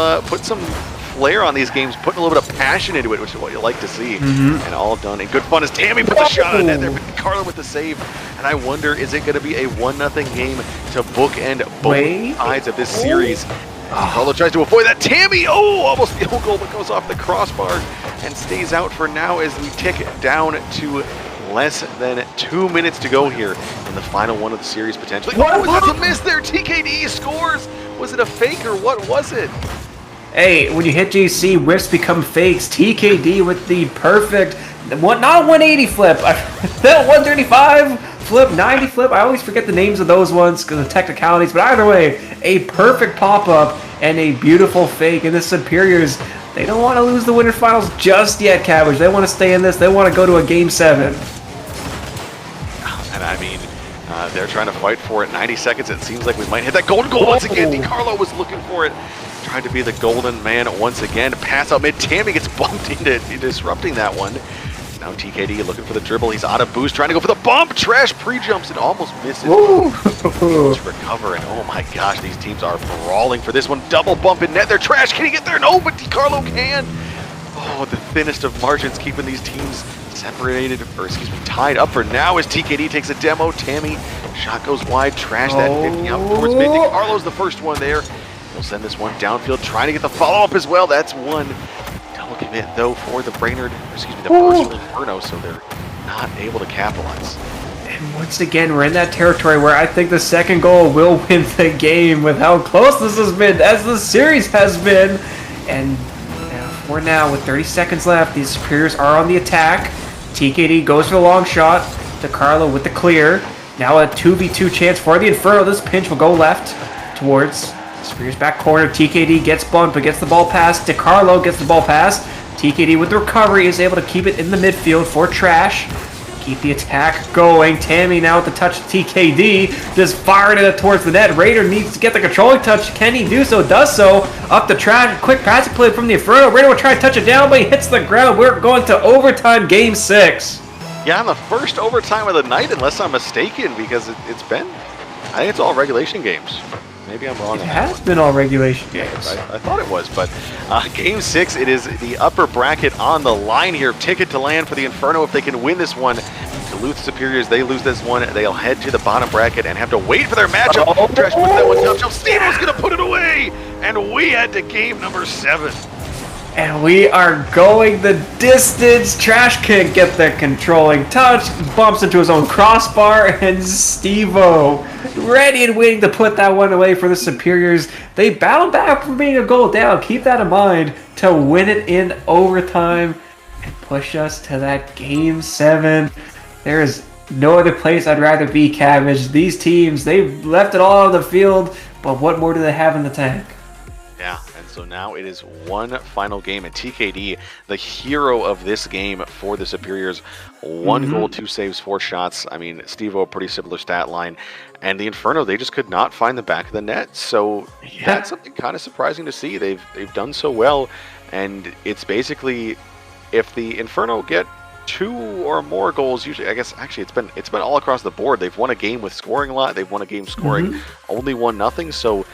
flair on these games, putting a little bit of passion into it, which is what you like to see. And all done in good fun as Tammy puts a shot on net there. Carlo with the save. And I wonder, is it going to be a 1-0 game to bookend both sides of this series? Carlo tries to avoid that. Tammy, almost the own goal, but goes off the crossbar and stays out for now as we tick down to less than 2 minutes to go here in the final one of the series potentially. That's a miss there. TKD scores. Was it a fake or what was it? Hey, when you hit GC, whiffs become fakes. TKD with the perfect, not a 180 flip, that 135 flip, 90 flip. I always forget the names of those ones because of technicalities, but either way, a perfect pop-up and a beautiful fake. And the Superiors, they don't want to lose the winter finals just yet, Cabbage. They want to stay in this. They want to go to a Game 7. And I mean, they're trying to fight for it. 90 seconds, it seems like we might hit that golden goal once again. DiCarlo was looking for it. Trying to be the golden man once again. Pass out mid. Tammy gets bumped into disrupting that one. Now TKD looking for the dribble. He's out of boost, trying to go for the bump. Trash pre-jumps and almost misses. Let's recover, and oh my gosh, these teams are brawling for this one. Double bump in net. They're Trash. Can he get there? No, but DiCarlo can. Oh, the thinnest of margins keeping these teams separated, or excuse me, tied up for now as TKD takes a demo. Tammy, shot goes wide. Trash that 50 out towards mid. DiCarlo's the first one there. He'll send this one downfield, trying to get the follow-up as well. That's one double commit, though, for the Brainerd, excuse me, the Barcelona Inferno, so they're not able to capitalize. And once again, we're in that territory where I think the second goal will win the game with how close this has been, as the series has been. And for now, with 30 seconds left, these Superiors are on the attack. TKD goes for the long shot. DiCarlo with the clear. Now a 2v2 chance for the Inferno. This pinch will go left towards Superior's back corner. TKD gets bumped but gets the ball passed. DiCarlo gets the ball passed. TKD with the recovery is able to keep it in the midfield for Trash. Keep the attack going. Tammy now with the touch. TKD just firing it towards the net. Raider needs to get the controlling touch. Can he do so? Does so. Up the Trash. Quick passing play from the Inferno. Raider will try to touch it down, but he hits the ground. We're going to overtime, Game 6. Yeah, on the first overtime of the night, unless I'm mistaken, because it's been, I think it's all regulation games. Maybe I'm wrong. It has been all regulation games. I thought it was, but Game 6, it is the upper bracket on the line here. Ticket to land for the Inferno if they can win this one. Duluth Superiors, they lose this one, they'll head to the bottom bracket and have to wait for their matchup. Trash puts that one down. Stevo's going to put it away, and we head to game number 7. And we are going the distance. Trash can't get the controlling touch. Bumps into his own crossbar. And Stevo ready and waiting to put that one away for the Superiors. They battle back from being a goal down. Keep that in mind to win it in overtime and push us to that Game 7. There is no other place I'd rather be, Cabbage. These teams, they've left it all on the field. But what more do they have in the tank? Yeah, and so now it is one final game, and TKD, the hero of this game for the Superiors. 1 goal, 2 saves, 4 shots. I mean, Stevo, a pretty similar stat line. And the Inferno, they just could not find the back of the net. So that's something kind of surprising to see. They've done so well, and it's basically, if the Inferno get 2 or more goals, usually, I guess, actually, it's been all across the board. They've won a game with scoring a lot. They've won a game scoring only 1-0. So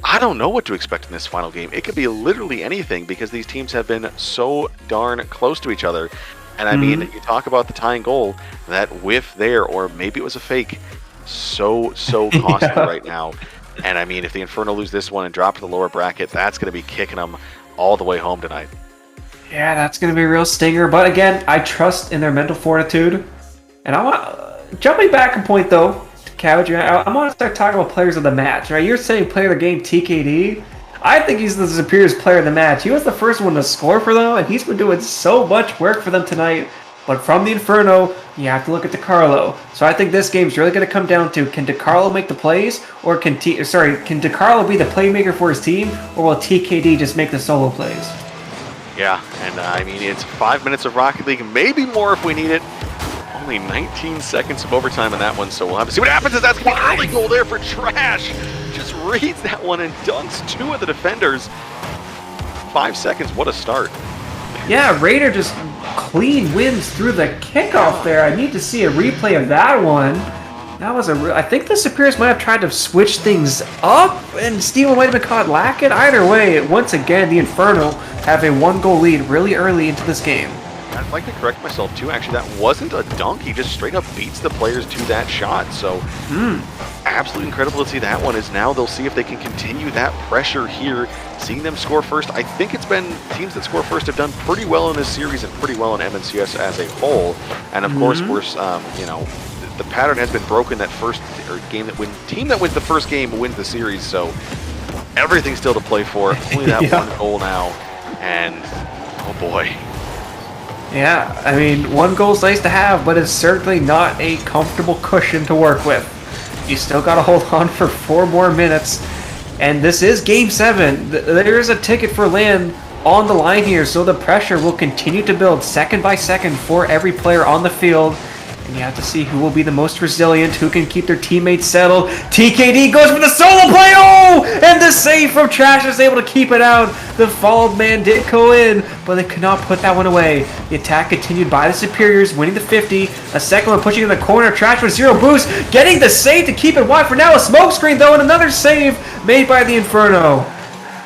I don't know what to expect in this final game. It could be literally anything because these teams have been so darn close to each other. And I mean, you talk about the tying goal, that whiff there, or maybe it was a fake, so costly right now. And I mean, if the Inferno lose this one and drop to the lower bracket, that's going to be kicking them all the way home tonight. Yeah, that's going to be a real stinger. But again, I trust in their mental fortitude. And I want, jumping back a point though, Cabbage, I want to start talking about players of the match, right? You're saying player of the game, TKD. I think he's the Superior's player of the match. He was the first one to score for them, and he's been doing so much work for them tonight. But from the Inferno, you have to look at DiCarlo. So I think this game's really going to come down to, can DiCarlo make the plays, or can DiCarlo be the playmaker for his team, or will TKD just make the solo plays? Yeah, and I mean, it's 5 minutes of Rocket League, maybe more if we need it. Only 19 seconds of overtime in that one, so we'll have to see what happens. As that's going to be an early goal there for Trash. Just reads that one and dunks 2 of the defenders. 5 seconds, what a start. Yeah, Raider just clean wins through the kickoff there. I need to see a replay of that one. That was I think the Superiors might have tried to switch things up, and Steven might have been caught lacking. Either way, once again, the Inferno have a 1-goal lead really early into this game. I'd like to correct myself too, actually. That wasn't a dunk. He just straight up beats the players to that shot. So, absolutely incredible to see that one. Is now they'll see if they can continue that pressure here. Seeing them score first, I think it's been teams that score first have done pretty well in this series and pretty well in MNCS as a whole. And of course, we're, you know, the pattern has been broken. That first team that wins the first game wins the series. So everything's still to play for. Only that one goal now, and oh boy. Yeah, I mean, 1 goal's nice to have, but it's certainly not a comfortable cushion to work with. You still got to hold on for 4 more minutes, and this is Game 7. There is a ticket for land on the line here, so the pressure will continue to build second by second for every player on the field. And you have to see who will be the most resilient, who can keep their teammates settled. TKD goes for the solo play! Oh! And the save from Trash is able to keep it out. The followed man did go in, but they could not put that one away. The attack continued by the Superiors, winning the 50. A second one pushing in the corner. Trash with 0 boost, getting the save to keep it wide for now. A smoke screen though, and another save made by the Inferno.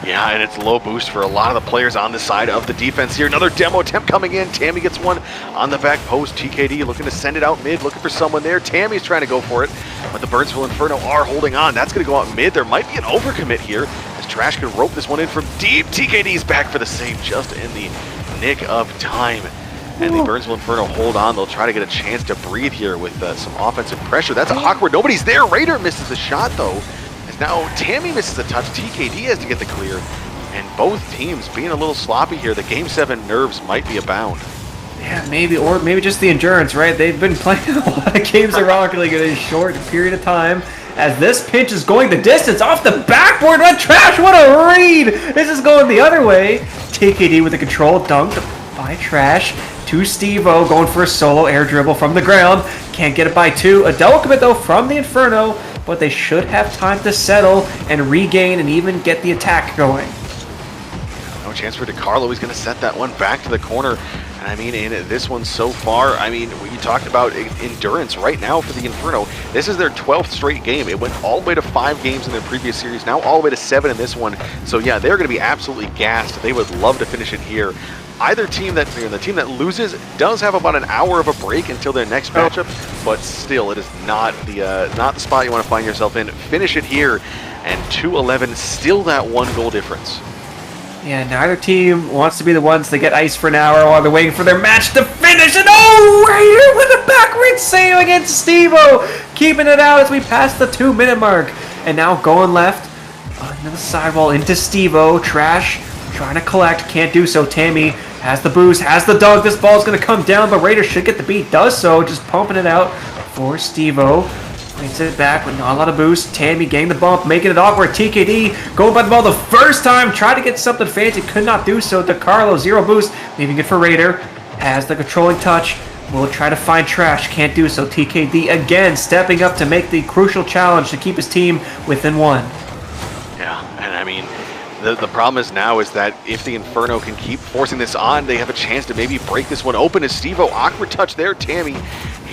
Yeah, and it's low boost for a lot of the players on the side of the defense here. Another demo attempt coming in. Tammy gets one on the back post. TKD looking to send it out mid, looking for someone there. Tammy's trying to go for it, but the Burnsville Inferno are holding on. That's going to go out mid. There might be an overcommit here as Trash can rope this one in from deep. TKD's back for the save just in the nick of time. And the Burnsville Inferno hold on. They'll try to get a chance to breathe here with some offensive pressure. That's awkward. Nobody's there. Raider misses the shot, though. As now Tammy misses a touch. TKD has to get the clear. And both teams being a little sloppy here. The Game 7 nerves might be abound. Yeah, maybe, or maybe just the endurance, right? They've been playing a lot of games of Rocket League in a short period of time. As this pinch is going the distance off the backboard. What Trash, what a read! This is going the other way. TKD with the control, dunked by Trash. To Steve-O, going for a solo air dribble from the ground. Can't get it by 2. A double commit though from the Inferno, but they should have time to settle and regain and even get the attack going. No chance for DeCarlo. He's going to set that one back to the corner. And I mean, in this one so far, I mean, you talked about endurance right now for the Inferno. This is their 12th straight game. It went all the way to 5 games in their previous series, now all the way to 7 in this one. So yeah, they're going to be absolutely gassed. They would love to finish it here. Either team that, the team that loses does have about an hour of a break until their next matchup, but still, it is not the spot you want to find yourself in. Finish it here, and 2-11, still that 1 goal difference. Yeah, neither team wants to be the ones that get ice for an hour while they're waiting for their match to finish. And oh, Raider with a backward save against Steve-O, keeping it out as we pass the 2-minute mark. And now going left onto the sidewall into Steve-O. Trash trying to collect, can't do so. Tammy has the boost, has the dunk. This ball's going to come down, but Raider should get the beat. Does so, just pumping it out for Steve-O. Makes it back with not a lot of boost. Tammy getting the bump, making it awkward. TKD going by the ball the first time. Tried to get something fancy, could not do so. DeCarlo, 0 boost, leaving it for Raider. Has the controlling touch. Will try to find Trash, can't do so. TKD again stepping up to make the crucial challenge to keep his team within 1. Yeah, and I mean, the problem is now is that if the Inferno can keep forcing this on, they have a chance to maybe break this one open. As Steve-O, awkward touch there. Tammy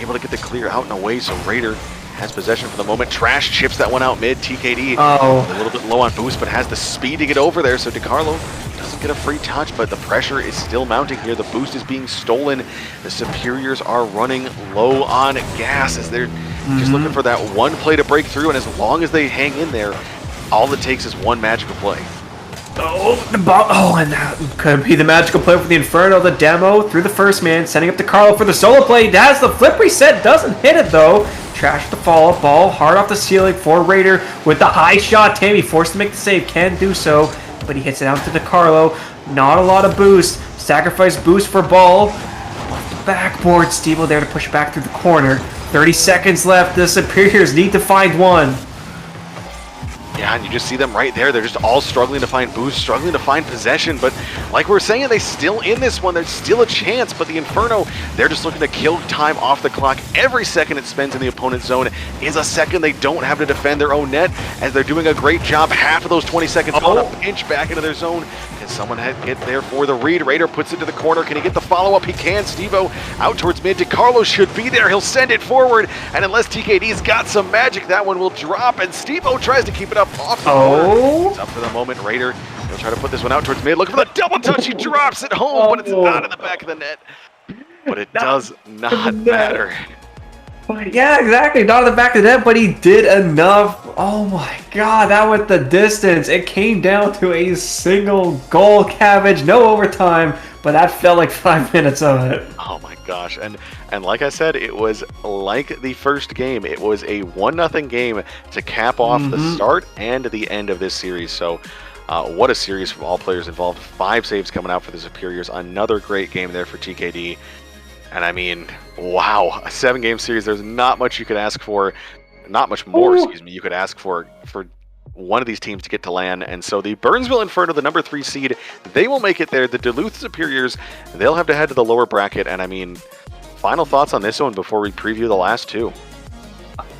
able to get the clear out and away, so Raider has possession for the moment. Trash chips that one out mid. TKD a little bit low on boost, but has the speed to get over there, so DeCarlo doesn't get a free touch, but the pressure is still mounting here. The boost is being stolen. The Superiors are running low on gas as they're just looking for that one play to break through, and as long as they hang in there, all it takes is one magical play. And that could be the magical play for the Inferno. The demo through the first man, sending up to Carlo for the solo play. Has the flip reset, doesn't hit it though. Trash the follow-up ball, hard off the ceiling for Raider with the high shot. Tammy forced to make the save, can do so, but he hits it out to DeCarlo. Not a lot of boost. Sacrifice boost for ball. Off the backboard, Steve-O there to push back through the corner. 30 seconds left. The Superiors need to find one. Yeah, Yeah, and you just see them right there. They're just all struggling to find boost, struggling to find possession. But like we're saying, they still in this one. There's still a chance. But the Inferno, they're just looking to kill time off the clock. Every second it spends in the opponent's zone is a second they don't have to defend their own net, as they're doing a great job. Half of those 20 seconds on a pinch back into their zone. Can someone get there for the read? Raider puts it to the corner. Can he get the follow-up? He can. Stevo out towards mid. DeCarlo should be there. He'll send it forward. And unless TKD's got some magic, that one will drop. And Stevo tries to keep it up off the corner. It's up for the moment. Raider, he'll try to put this one out towards mid. Looking for the double touch. He drops it home, but it's not in the back of the net. But it does not matter. Yeah, exactly. Not in the back of the net, but he did enough. Oh my god, that went the distance. It came down to a single goal, Cabbage. No overtime, but that felt like 5 minutes of it. Oh my gosh. And like I said, it was like the first game. It was a 1-0 game to cap off the start and the end of this series. So what a series from all players involved. 5 saves coming out for the Superiors. Another great game there for TKD. And I mean, wow, a 7-game series. There's not much you could ask for, not much more, excuse me, you could ask for one of these teams to get to LAN. And so the Burnsville Inferno, the number 3 seed, they will make it there. The Duluth Superiors, they'll have to head to the lower bracket. And I mean, final thoughts on this one before we preview the last 2.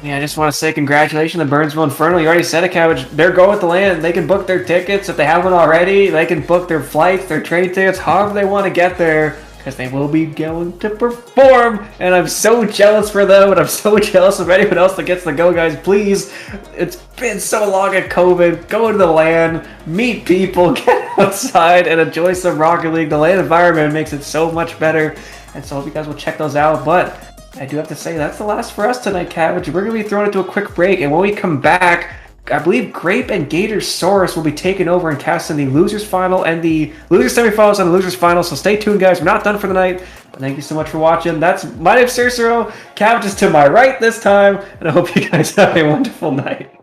Yeah, I just want to say congratulations to Burnsville Inferno. You already said it, Cabbage. They're going with the LAN. They can book their tickets if they haven't already. They can book their flights, their train tickets, however they want to get there, because they will be going to perform. And I'm so jealous for them, and I'm so jealous of anyone else that gets to go, guys. Please, it's been so long at COVID. Go to the LAN, meet people, get outside, and enjoy some Rocket League. The LAN environment makes it so much better. And so I hope you guys will check those out. But I do have to say, that's the last for us tonight, Cabbage. We're going to be throwing it to a quick break, and when we come back, I believe Grape and Gatorsaurus will be taking over and casting the losers final and the losers semifinals and the losers final. So stay tuned, guys. We're not done for the night, but thank you so much for watching. My name's Cicero. Cabbage is to my right this time, and I hope you guys have a wonderful night.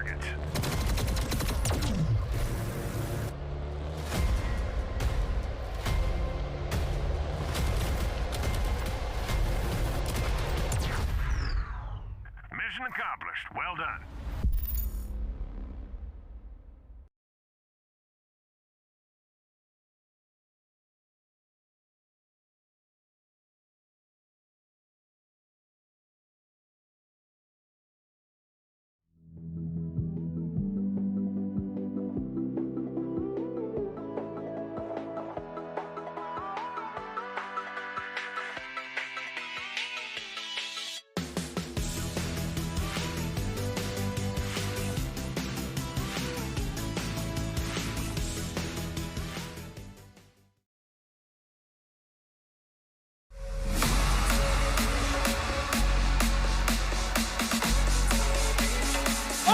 targets. Mission accomplished. Well done.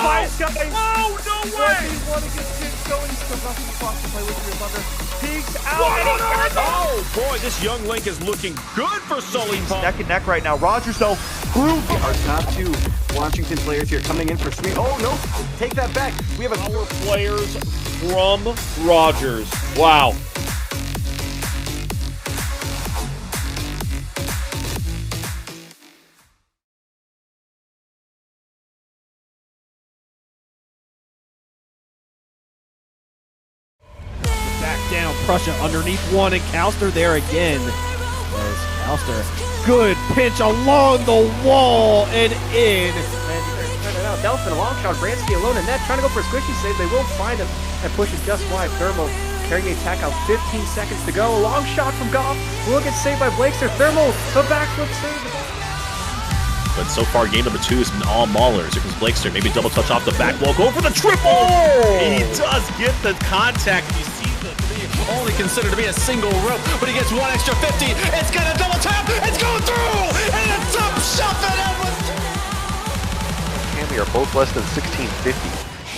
Nice guys! Oh, no way! Want to get things going. Still got some spots to play with your mother. Peeks out. Oh boy, this young Link is looking good for Sully Pump. Neck and neck right now. Rogers though, proving our top two Washington players here coming in for sweep. Oh no, take that back. We have Our players from Rogers. Wow. back down. Prussia underneath one, and Calster there again. There's Calster. Good pitch along the wall and in. And turn it out. Delphin, a long shot. Bransky alone in net, trying to go for a squishy save. They will find him and push it just wide. Thermo carrying the attack out. 15 seconds to go. A long shot from Goff. Will get saved by Blakester. Thermo, the backflip save. But so far, game number 2 has been all maulers. Here comes Blakester, maybe double touch off the back wall. Go for the triple! He does get the contact. You see the three only considered to be a single rope, but he gets one extra 50. It's got a double tap. It's going through, and it's up, shove it up. Cammy are both less than 1650.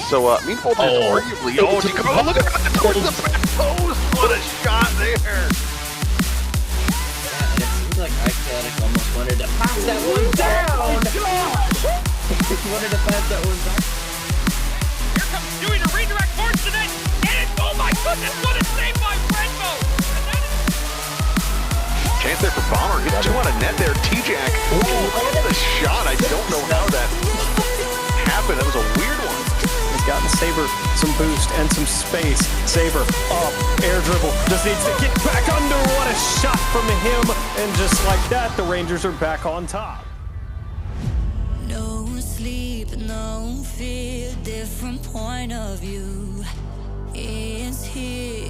So, Meanwhile, there's arguably. Oh, look at that towards the back post. What a shot there! Like Iconic almost wanted to pass that one down. He wanted to pass that one down. Here comes Dewey to redirect towards the net, and it's, oh my goodness, what a save by Renbo! Chance there for Bomber. Gets 2 on a net there. T-Jack. What a shot. I don't know how that happened. That was a weird one. He's gotten Saber some boost and some space. Saber up, air dribble, just needs to get back under. What a shot from him, and just like that, the Rangers are back on top. No sleep, no fear, different point of view. It's here.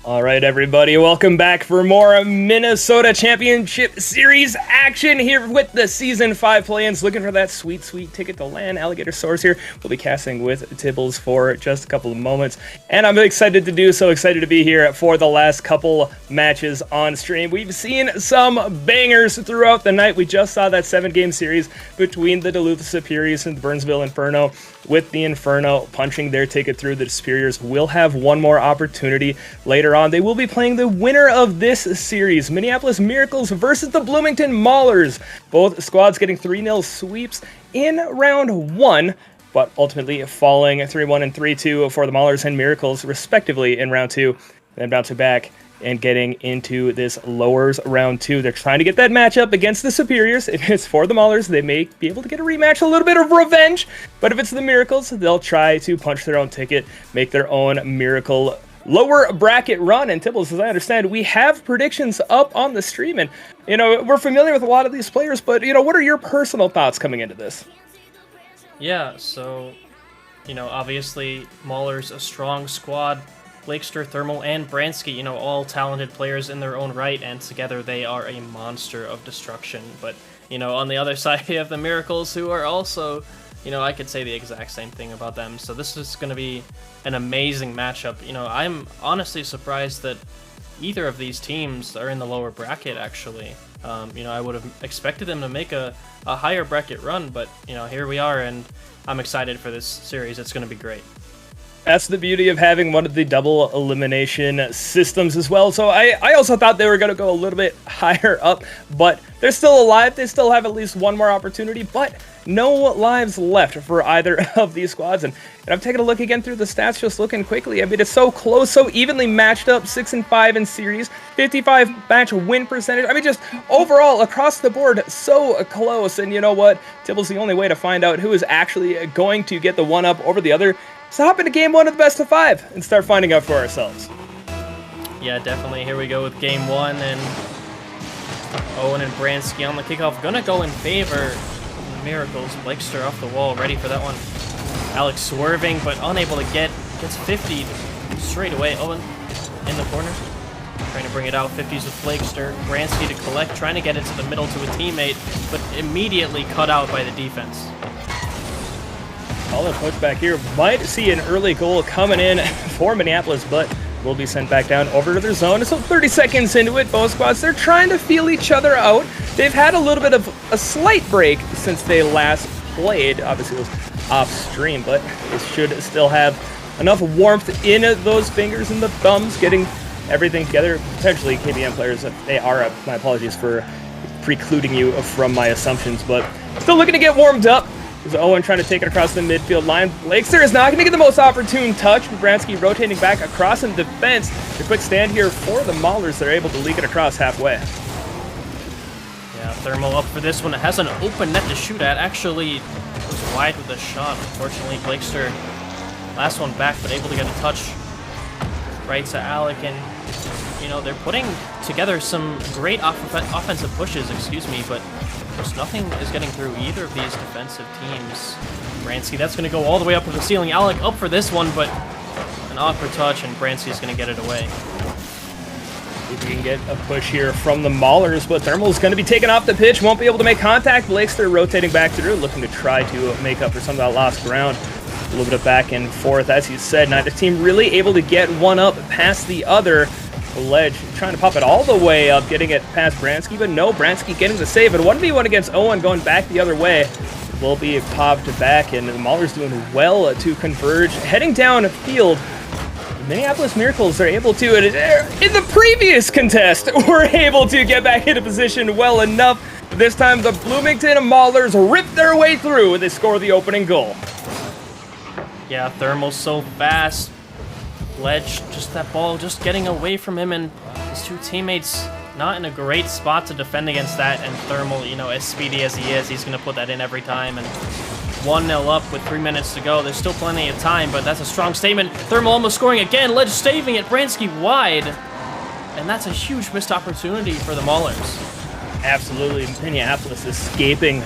All right, everybody, welcome back for more Minnesota Championship Series action here with the Season 5 play-ins. Looking for that sweet, sweet ticket to land. Alligator Source here. We'll be casting with Tibbles for just a couple of moments. And I'm excited to do so. Excited to be here for the last couple matches on stream. We've seen some bangers throughout the night. We just saw that 7-game series between the Duluth Superiors and the Burnsville Inferno, with the Inferno punching their ticket through. The Superiors will have one more opportunity later on. They will be playing the winner of this series, Minneapolis Miracles versus the Bloomington Maulers. Both squads getting 3-0 sweeps in round 1, but ultimately falling 3-1 and 3-2 for the Maulers and Miracles respectively in round 2, then bouncing back and getting into this lowers round 2. They're trying to get that matchup against the Superiors. If it's for the Maulers, they may be able to get a rematch, a little bit of revenge. But if it's the Miracles, they'll try to punch their own ticket, make their own Miracle lower bracket run. And Tibbles, as I understand, we have predictions up on the stream. And, you know, we're familiar with a lot of these players, but, you know, what are your personal thoughts coming into this? Yeah, so, you know, obviously, Mauler's a strong squad. Blakester, Thermal, and Bransky, you know, all talented players in their own right, and together they are a monster of destruction. But, you know, on the other side, you have the Miracles, who are also, you know, I could say the exact same thing about them. So this is going to be an amazing matchup. You know, I'm honestly surprised that either of these teams are in the lower bracket, actually. You know, I would have expected them to make a higher bracket run, but, you know, here we are, and I'm excited for this series. It's going to be great. That's the beauty of having one of the double elimination systems as well. So I also thought they were going to go a little bit higher up, but they're still alive. They still have at least one more opportunity, but no lives left for either of these squads. And I'm taking a look again through the stats, just looking quickly. I mean, it's so close, so evenly matched up, 6-5 in series, 55 match win percentage. I mean, just overall across the board, so close. And you know what? Tibble's the only way to find out who is actually going to get the one up over the other. So hop into game 1 of the best of 5 and start finding out for ourselves. Yeah, definitely. Here we go with game 1, and Owen and Bransky on the kickoff. Gonna go in favor of the Miracles. Blakester off the wall, ready for that one. Alex swerving, but unable to gets 50 straight away. Owen in the corner, trying to bring it out. 50s with Blakester. Bransky to collect, trying to get it to the middle to a teammate, but immediately cut out by the defense. Solid pushback here. Might see an early goal coming in for Minneapolis, but will be sent back down over to their zone. So 30 seconds into it, both squads, they're trying to feel each other out. They've had a little bit of a slight break since they last played. Obviously, it was off stream, but they should still have enough warmth in those fingers and the thumbs, getting everything together. Potentially KBM players, if they are, my apologies for precluding you from my assumptions, but still looking to get warmed up. There's Owen trying to take it across the midfield line. Blakester is not going to get the most opportune touch. Bransky rotating back across in defense. The quick stand here for the Maulers. They're able to leak it across halfway. Yeah, Thermal up for this one. It has an open net to shoot at. Actually, was wide with the shot. Unfortunately, Blakester, last one back, but able to get a touch right to Alec. And, you know, they're putting together some great offensive pushes, but just nothing is getting through either of these defensive teams. Bransky, that's going to go all the way up to the ceiling. Alec up for this one, but an awkward touch, and Bransky is going to get it away. If we can get a push here from the Maulers, but Thermal's going to be taken off the pitch, won't be able to make contact. Blakester rotating back through, looking to try to make up for some of that lost ground. A little bit of back and forth, as you said. Neither team really able to get one up past the other. Ledge trying to pop it all the way up, getting it past Bransky, but no, Bransky getting the save. And 1v1 against Owen, going back the other way. Will be popped back, and the Maulers doing well to converge. Heading down field, the Minneapolis Miracles are able to, in the previous contest, were able to get back into position well enough. This time the Bloomington Maulers rip their way through, and they score the opening goal. Yeah, Thermal's so fast. Ledge, just that ball just getting away from him, and his two teammates not in a great spot to defend against that. And Thermal, you know, as speedy as he is, he's going to put that in every time. And 1-0 up with 3 minutes to go. There's still plenty of time, but that's a strong statement. Thermal almost scoring again. Ledge saving it. Bransky wide. And that's a huge missed opportunity for the Maulers. Absolutely. Minneapolis escaping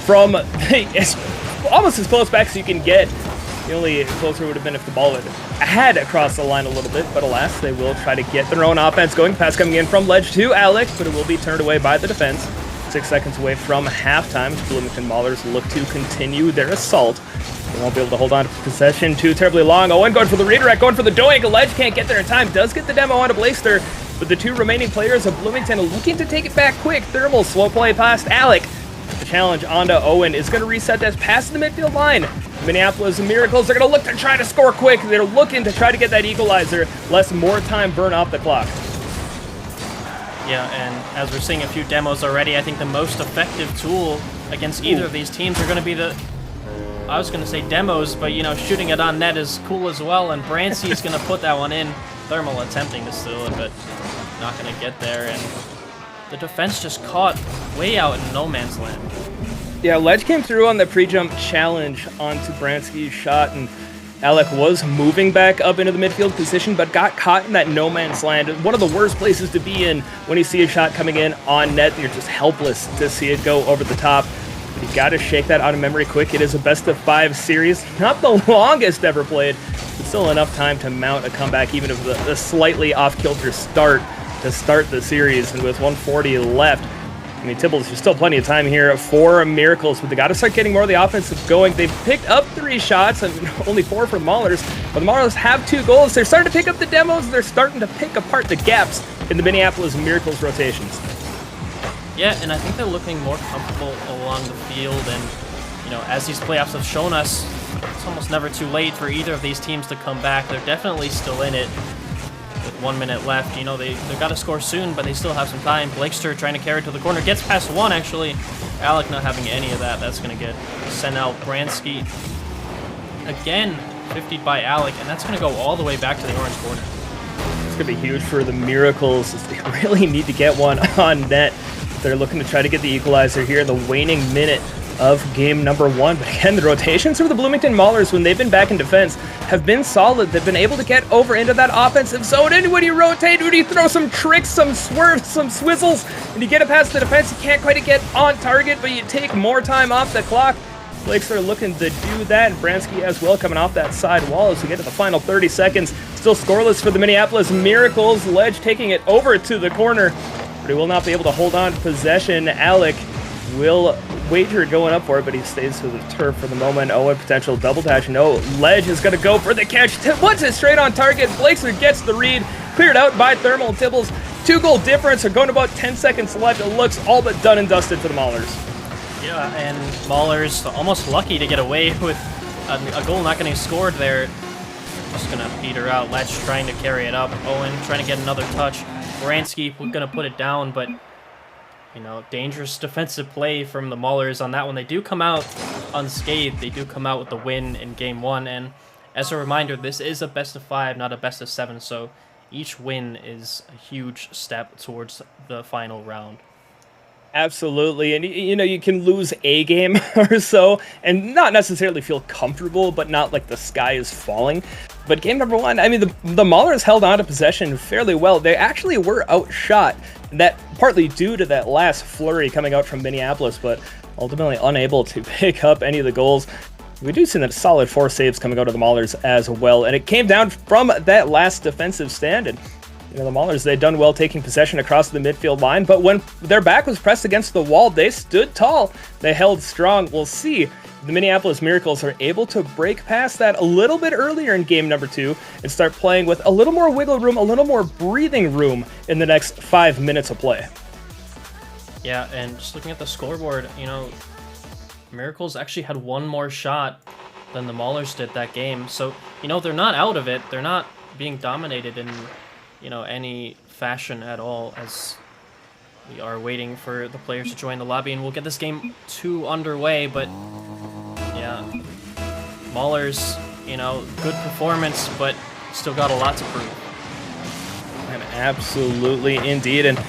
from almost as close back as you can get. The only closer would have been if the ball had crossed the line a little bit, but alas, they will try to get their own offense going. Pass coming in from Ledge to Alec, but it will be turned away by the defense. 6 seconds away from halftime. Bloomington Maulers look to continue their assault. They won't be able to hold on to possession too terribly long. Owen going for the redirect, going for the doink. Ledge can't get there in time. Does get the demo onto Blakester, but the two remaining players of Bloomington looking to take it back quick. Thermal slow play past Alec. The challenge onto Owen is going to reset this past the midfield line. Minneapolis Miracles are going to look to try to score quick. They're looking to try to get that equalizer, less more time burn off the clock. Yeah, and as we're seeing a few demos already, I think the most effective tool against either of these teams are going to be the, I was going to say demos, but, you know, shooting it on net is cool as well, and Bransky is going to put that one in. Thermal attempting to steal it, but not going to get there, and the defense just caught way out in no man's land. Yeah, Ledge came through on the pre-jump challenge onto Bransky's shot, and Alec was moving back up into the midfield position, but got caught in that no man's land. One of the worst places to be in when you see a shot coming in on net. You're just helpless to see it go over the top. But you got to shake that out of memory quick. It is a best-of-5 series. Not the longest ever played, but still enough time to mount a comeback, even if the slightly off-kilter start to start the series. And with 140 left, I mean, Tibbles, there's still plenty of time here for Miracles, but they got to start getting more of the offensive going. They've picked up 3 shots and only 4 for the Maulers, but the Maulers have 2 goals. They're starting to pick up the demos. They're starting to pick apart the gaps in the Minneapolis Miracles rotations. Yeah, and I think they're looking more comfortable along the field, and, you know, as these playoffs have shown us, it's almost never too late for either of these teams to come back. They're definitely still in it. With 1 minute left, you know, they've got to score soon, but they still have some time. Blakester trying to carry it to the corner, gets past 1 actually. Alec not having any of that. That's going to get sent out. Bransky again 50'd by Alec, and that's going to go all the way back to the orange corner. It's going to be huge for the Miracles. They really need to get one on net. They're looking to try to get the equalizer here in the waning minute of game number 1. But again, the rotations for the Bloomington Maulers, when they've been back in defense, have been solid. They've been able to get over into that offensive zone. And when you rotate, when you throw some tricks, some swerves, some swizzles, and you get it past the defense, you can't quite get on target, but you take more time off the clock. Blakes are looking to do that, and Bransky as well coming off that side wall as we get to the final 30 seconds. Still scoreless for the Minneapolis Miracles. Ledge taking it over to the corner, but he will not be able to hold on to possession. Alec will wager going up for it, but he stays to the turf for the moment. Owen potential double dash. No, Ledge is going to go for the catch. Once it's straight on target, Blakester gets the read. Cleared out by Thermal Tibbles. 2-goal difference. Are going about 10 seconds left. It looks all but done and dusted for the Maulers. Yeah, and Maulers almost lucky to get away with a goal not getting scored there. Just going to peter out. Ledge trying to carry it up. Owen trying to get another touch. Bransky going to put it down, but you know, dangerous defensive play from the Maulers on that one. They do come out unscathed. They do come out with the win in game 1. And as a reminder, this is a best-of-5, not a best-of-7. So each win is a huge step towards the final round. Absolutely. And, you know, you can lose a game or so and not necessarily feel comfortable, but not like the sky is falling. But game number 1, I mean, the Maulers held on to possession fairly well. They actually were outshot, that partly due to that last flurry coming out from Minneapolis, but ultimately unable to pick up any of the goals. We do see that solid 4 saves coming out of the Maulers as well, and it came down from that last defensive stand. And you know, the Maulers, they'd done well taking possession across the midfield line, but when their back was pressed against the wall, they stood tall. They held strong. We'll see the Minneapolis Miracles are able to break past that a little bit earlier in game number 2 and start playing with a little more wiggle room, a little more breathing room in the next 5 minutes of play. Yeah, and just looking at the scoreboard, you know, Miracles actually had 1 more shot than the Maulers did that game. So, you know, they're not out of it. They're not being dominated in, you know, any fashion at all, as we are waiting for the players to join the lobby, and we'll get this game 2 underway. But yeah, Maulers, you know, good performance, but still got a lot to prove. And absolutely indeed. And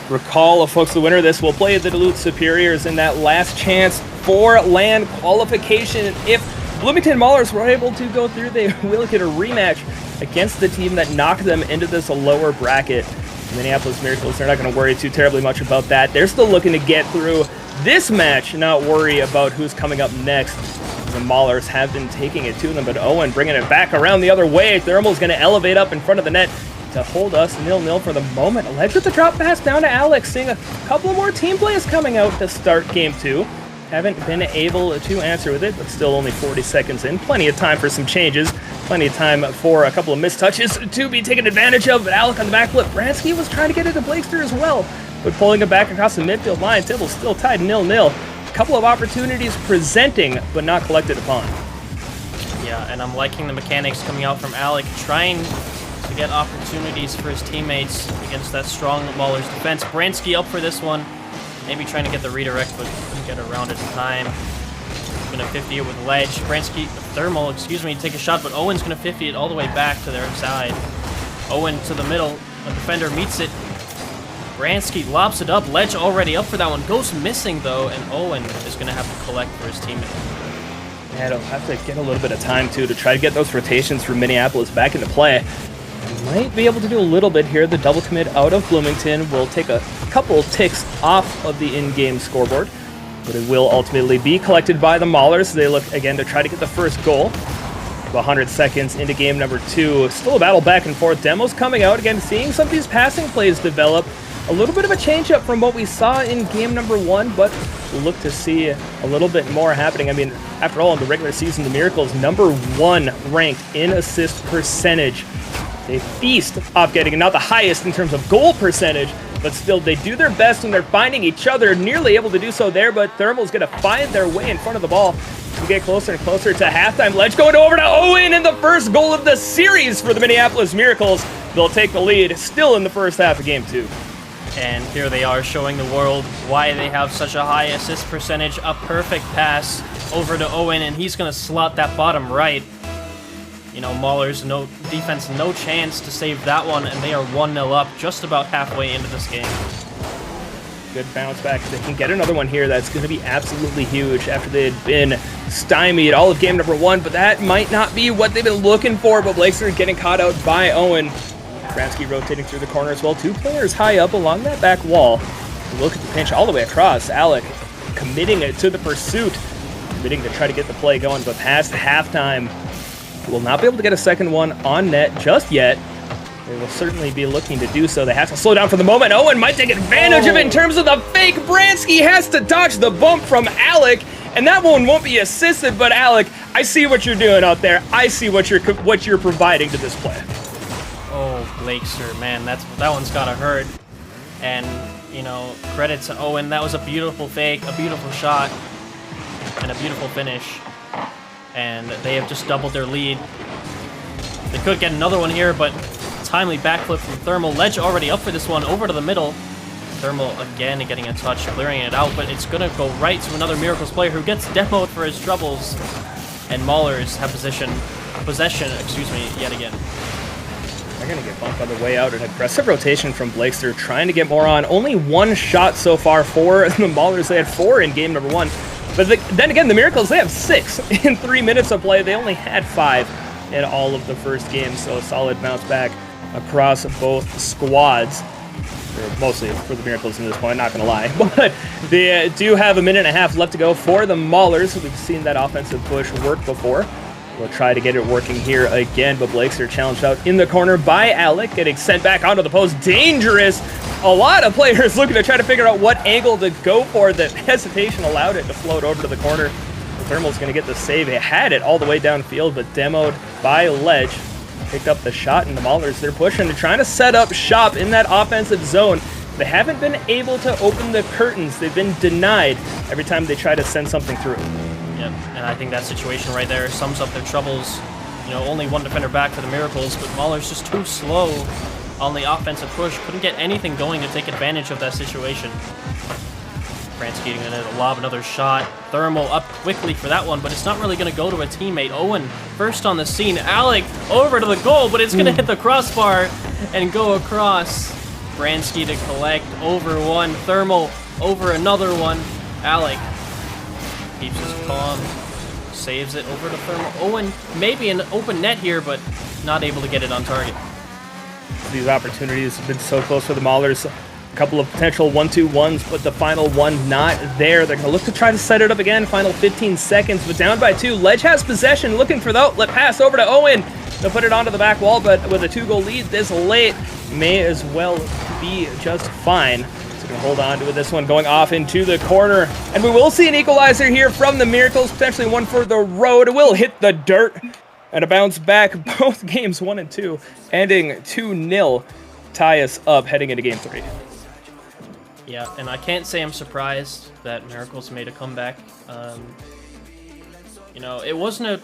recall, folks, the winner of this will play the Duluth Superiors in that last chance for LAN qualification. If Bloomington Maulers were able to go through, they will get a rematch against the team that knocked them into this lower bracket. Minneapolis Miracles, they're not going to worry too terribly much about that. They're still looking to get through this match, not worry about who's coming up next. The Maulers have been taking it to them, but Owen bringing it back around the other way. Thermal's going to elevate up in front of the net. to hold us 0-0 for the moment. Ledge with the drop pass down to Alex, seeing a couple more team plays coming out to start game 2. Haven't been able to answer with it, but still only 40 seconds in. Plenty of time for some changes. Plenty of time for a couple of missed touches to be taken advantage of. But Alec on the back flip. Bransky was trying to get it to Blakester as well, but pulling it back across the midfield line. Tibbles still tied 0-0. A couple of opportunities presenting, but not collected upon. Yeah, and I'm liking the mechanics coming out from Alec, trying to get opportunities for his teammates against that strong Mauler's defense. Bransky up for this one. Maybe trying to get the redirect, but couldn't get around it in time. Gonna 50 it with Ledge. Bransky, Thermal, take a shot, but Owen's gonna 50 it all the way back to their side. Owen to the middle. A defender meets it. Bransky lobs it up. Ledge already up for that one. Goes missing though, and Owen is gonna have to collect for his teammate. Yeah, it'll have to get a little bit of time too to try to get those rotations from Minneapolis back into play. Might be able to do a little bit here. The double commit out of Bloomington will take a couple ticks off of the in-game scoreboard, but it will ultimately be collected by the Maulers. They look again to try to get the first goal. 100 seconds into game number 2. Still a battle back and forth. Demos coming out again, seeing some of these passing plays develop. A little bit of a change-up from what we saw in game number 1, but we'll look to see a little bit more happening. I mean, after all, in the regular season, the Miracles #1 ranked in assist percentage. They feast off getting not the highest in terms of goal percentage, but still they do their best when they're finding each other, nearly able to do so there, but Thermal's going to find their way in front of the ball. We get closer and closer to halftime. Ledge going over to Owen, and the first goal of the series for the Minneapolis Miracles. They'll take the lead still in the first half of game 2. And here they are showing the world why they have such a high assist percentage. A perfect pass over to Owen, and he's going to slot that bottom right. You know, Maulers, no defense, no chance to save that one, and they are 1-0 up just about halfway into this game. Good bounce back. They can get another one here. That's going to be absolutely huge after they had been stymied all of game number 1, but that might not be what they've been looking for. But Blakester getting caught out by Owen. Bransky rotating through the corner as well. 2 players high up along that back wall. Look at the pinch all the way across. Alec committing it to the pursuit. Committing to try to get the play going, but past halftime, will not be able to get a second one on net just yet. They will certainly be looking to do so. They have to slow down for the moment. Owen might take advantage of it in terms of the fake. Bransky has to dodge the bump from Alec, and that one won't be assisted. But Alec, I see what you're doing out there. I see what you're providing to this play. Oh, Blakester, man, that one's gotta hurt. And you know, credit to Owen. That was a beautiful fake, a beautiful shot, and a beautiful finish. And they have just doubled their lead. They could get another one here, but timely backflip from Thermal. Ledge already up for this one, over to the middle. Thermal again getting a touch, clearing it out, but it's gonna go right to another Miracles player who gets demoed for his troubles. And Maulers have possession, yet again. They're gonna get bumped on the way out. An aggressive rotation from Blakester, trying to get more on. Only 1 shot so far for the Maulers. They had 4 in game number 1. But then again, the Miracles, they have 6 in 3 minutes of play. They only had 5 in all of the first game, so a solid bounce back across both squads. Mostly for the Miracles at this point, not going to lie. But they do have a minute and a half left to go for the Maulers. We've seen that offensive push work before. We'll try to get it working here again, but Blakester challenged out in the corner by Alec, getting sent back onto the post. Dangerous! A lot of players looking to try to figure out what angle to go for. That hesitation allowed it to float over to the corner. The Thermal's going to get the save. They had it all the way downfield, but demoed by Ledge. Picked up the shot, and the Maulers, they're pushing. They're trying to set up shop in that offensive zone. They haven't been able to open the curtains. They've been denied every time they try to send something through. Yep, and I think that situation right there sums up their troubles. You know, only 1 defender back for the Miracles, but Maulers just too slow on the offensive push. Couldn't get anything going to take advantage of that situation. Bransky getting a lob, another shot. Thermal up quickly for that one, but it's not really going to go to a teammate. Owen first on the scene. Alec over to the goal, but it's going to hit the crossbar and go across. Bransky to collect over 1. Thermal over another one. Alec keeps his calm, saves it over to Thermal. Owen maybe an open net here, but not able to get it on target. These opportunities have been so close for the Maulers. A couple of potential 1-2-1s, but the final one not there. They're going to look to try to set it up again. Final 15 seconds, but down by 2. Ledge has possession, looking for the outlet pass over to Owen. They'll put it onto the back wall, but with a 2-goal lead this late, may as well be just fine. So gonna hold on to this one, going off into the corner. And we will see an equalizer here from the Miracles, potentially one for the road. It will hit the dirt and a bounce back. Both games 1 and 2, ending 2-0. Tie us up heading into game 3. Yeah, and I can't say I'm surprised that Miracles made a comeback. You know, it wasn't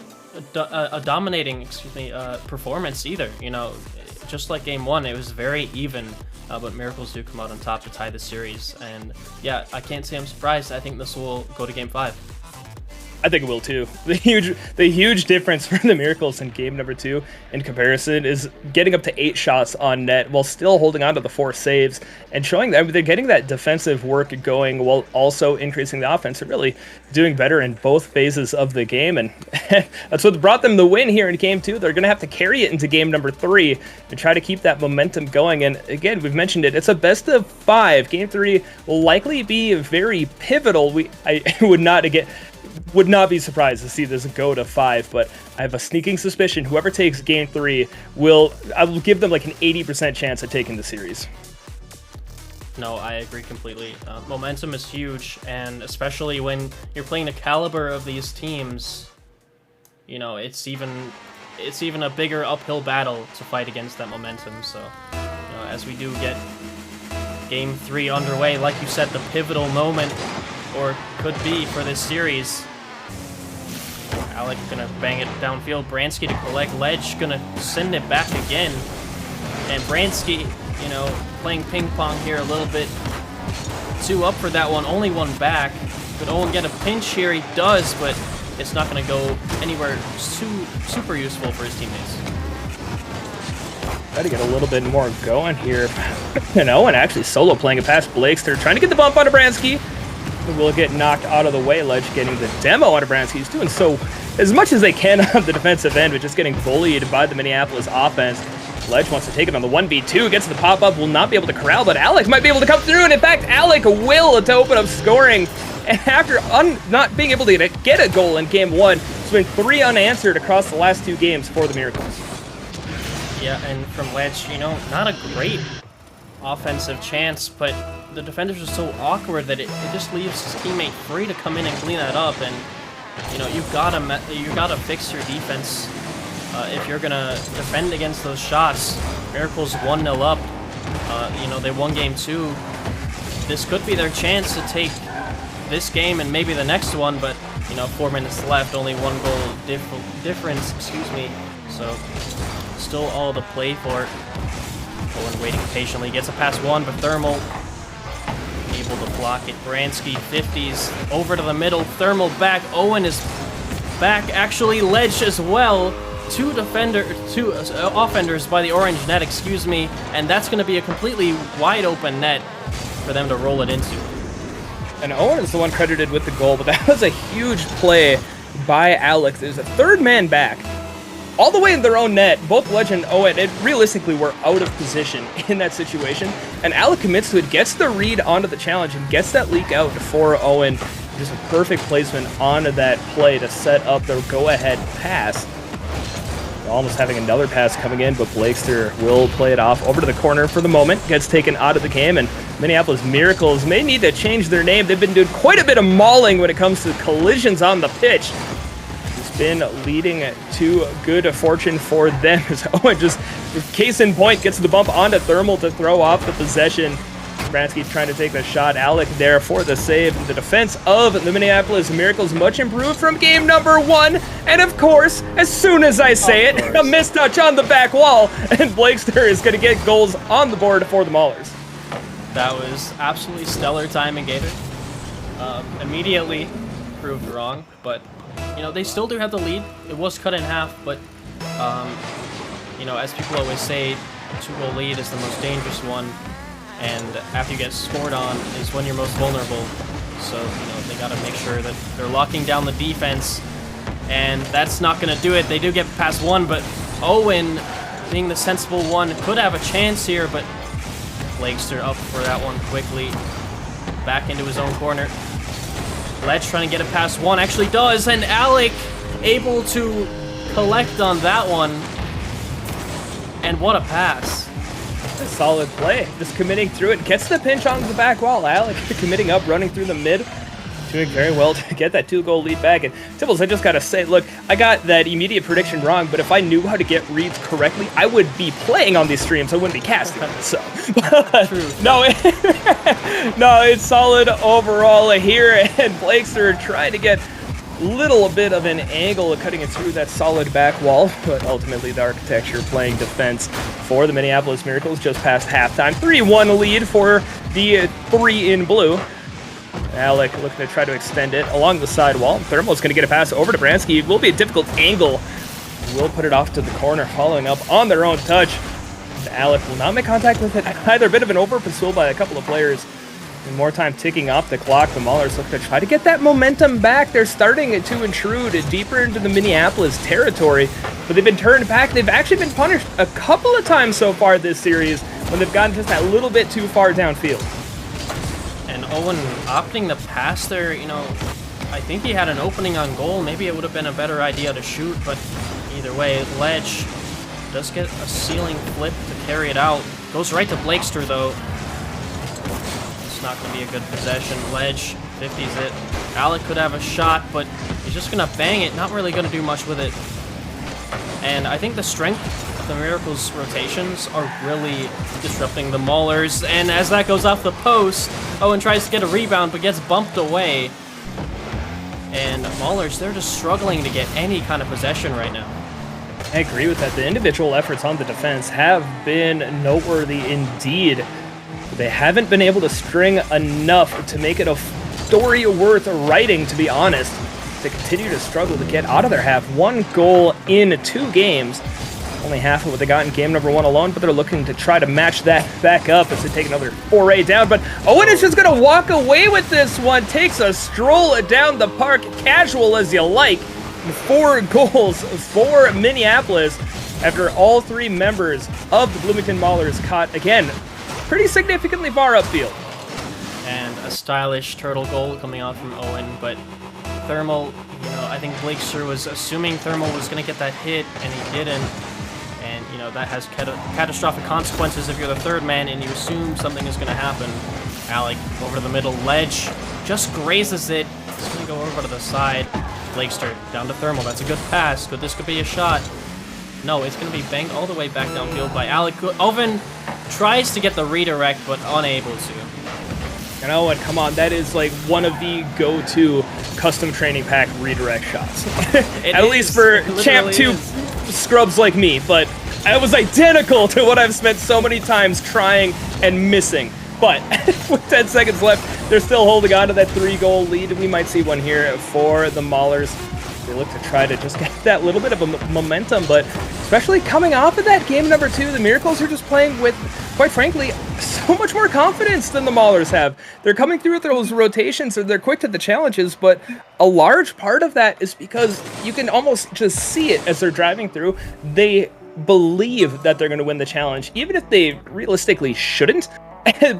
a dominating, performance either. You know, just like game 1, it was very even, but Miracles do come out on top to tie the series. And yeah, I can't say I'm surprised. I think this will go to game 5. I think it will too. The huge difference for the Miracles in game number 2 in comparison is getting up to 8 shots on net while still holding on to the 4 saves and showing that they're getting that defensive work going while also increasing the offense and really doing better in both phases of the game. And that's what brought them the win here in game 2. They're going to have to carry it into game number 3 to try to keep that momentum going. And again, we've mentioned it. It's a best of 5. Game 3 will likely be very pivotal. I would not be surprised to see this go to 5, but I have a sneaking suspicion whoever takes game 3 I will give them like an 80% chance of taking the series. No, I agree completely. Momentum is huge, and especially when you're playing the caliber of these teams, you know, it's even a bigger uphill battle to fight against that momentum. So, you know, as we do get game 3 underway, like you said, the pivotal moment, or could be, for this series. Alec gonna bang it downfield. Bransky to collect. Ledge gonna send it back again. And Bransky, you know, playing ping pong here a little bit. 2 up for that one, only 1 back. Could Owen get a pinch here? He does, but it's not gonna go anywhere super useful for his teammates. Try to get a little bit more going here. And Owen actually solo playing it past Blakester, trying to get the bump onto Bransky. Will get knocked out of the way. Ledge getting the demo onto Bransky. He's doing so as much as they can on the defensive end, but just getting bullied by the Minneapolis offense. Ledge wants to take it on the 1v2, gets the pop-up, will not be able to corral, but Alec might be able to come through, and in fact, Alec will to open up scoring. And after not being able to get a goal in game 1, it's been 3 unanswered across the last 2 games for the Miracles. Yeah, and from Ledge, you know, not a great offensive chance, but the defenders are so awkward that it just leaves his teammate free to come in and clean that up. And you know, you gotta fix your defense if you're gonna defend against those shots. Miracles 1-0 up. You know, they won game 2. This could be their chance to take this game and maybe the next one, but you know, 4 minutes left, only 1 goal difference. Excuse me. So still all to play for. Owen waiting patiently, gets a pass 1, but Thermal able to block it. Bransky 50s over to the middle. Thermal back. Owen is back. Actually, Ledge as well. 2 offenders by the orange net, excuse me, and that's going to be a completely wide open net for them to roll it into. And Owen is the one credited with the goal, but that was a huge play by Alex. There's a 3rd man back, all the way in their own net. Both Ledge and Owen, realistically, were out of position in that situation. And Alec commits to it, gets the read onto the challenge, and gets that leak out for Owen. Just a perfect placement onto that play to set up the go-ahead pass. We're almost having another pass coming in, but Blakester will play it off over to the corner for the moment. Gets taken out of the game, and Minneapolis Miracles may need to change their name. They've been doing quite a bit of mauling when it comes to collisions on the pitch. Been leading to good fortune for them as Owen just, case in point, gets the bump onto Thermal to throw off the possession. Bransky trying to take the shot. Alec there for the save. The defense of the Minneapolis Miracles much improved from game number 1. And of course, as soon as I say it, a mistouch on the back wall, and Blakester is going to get goals on the board for the Maulers. That was absolutely stellar timing, Gator. Immediately proved wrong, but you know, they still do have the lead. It was cut in half, but you know, as people always say, a 2-goal lead is the most dangerous one, and after you get scored on is when you're most vulnerable. So, you know, they got to make sure that they're locking down the defense, and that's not going to do it. They do get past 1, but Owen, being the sensible one, could have a chance here, but Blakester up for that one quickly. Back into his own corner. Ledge trying to get it past 1, actually does, and Alec able to collect on that one. And what a pass. A solid play. Just committing through it. Gets the pinch on the back wall. Alec committing up, running through the mid. Doing very well to get that 2-goal lead back. And Tibbles, I just gotta say, look, I got that immediate prediction wrong, but if I knew how to get reads correctly, I would be playing on these streams. I wouldn't be casting. So, no, no, it's solid overall here. And Blakester trying to get little bit of an angle of cutting it through that solid back wall, but ultimately the architecture playing defense for the Minneapolis Miracles just past halftime. 3-1 lead for the 3 in blue. Alec looking to try to extend it along the sidewall. Thermal's going to get a pass over to Bransky. It will be a difficult angle. Will put it off to the corner, following up on their own touch. Alec will not make contact with it. Either a bit of an over-pursuit by a couple of players. And more time ticking off the clock. The Maulers look to try to get that momentum back. They're starting to intrude deeper into the Minneapolis territory, but they've been turned back. They've actually been punished a couple of times so far this series when they've gotten just that little bit too far downfield. And Owen opting to pass there, you know, I think he had an opening on goal. Maybe it would have been a better idea to shoot, but either way, Ledge does get a ceiling flip to carry it out. Goes right to Blakester, though. It's not going to be a good possession. Ledge 50s it. Alec could have a shot, but he's just going to bang it. Not really going to do much with it. And I think the strength of the Miracles' rotations are really disrupting the Maulers. And as that goes off the post, Owen tries to get a rebound, but gets bumped away. And Maulers, they're just struggling to get any kind of possession right now. I agree with that. The individual efforts on the defense have been noteworthy indeed. They haven't been able to string enough to make it a story worth writing, to be honest. They continue to struggle to get out of their half. 1 goal in 2 games. Only half of what they got in game number 1 alone, but they're looking to try to match that back up as they take another foray down. But Owen is just going to walk away with this one. Takes a stroll down the park, casual as you like. 4 goals for Minneapolis after all 3 members of the Bloomington Maulers caught, again, pretty significantly far upfield. And a stylish turtle goal coming out from Owen, but Thermal, you know, I think Blakester was assuming Thermal was going to get that hit, and he didn't. And, you know, that has catastrophic consequences if you're the third man and you assume something is going to happen. Alec over to the middle. Ledge just grazes it. It's going to go over to the side. Blakester down to Thermal. That's a good pass. This could be a shot. No, it's going to be banged all the way back downfield by Alec. Owen tries to get the redirect, but unable to. And Owen, come on, that is like one of the go-to custom training pack redirect shots. At least for Champ 2 scrubs like me, but it was identical to what I've spent so many times trying and missing. But with 10 seconds left, they're still holding on to that 3-goal lead. We might see one here for the Maulers. They look to try to just get that little bit of a momentum, but especially coming off of that game number 2, the Miracles are just playing with, quite frankly, so much more confidence than the Maulers have. They're coming through with those rotations, they're quick to the challenges, but a large part of that is because you can almost just see it as they're driving through. They believe that they're going to win the challenge, even if they realistically shouldn't.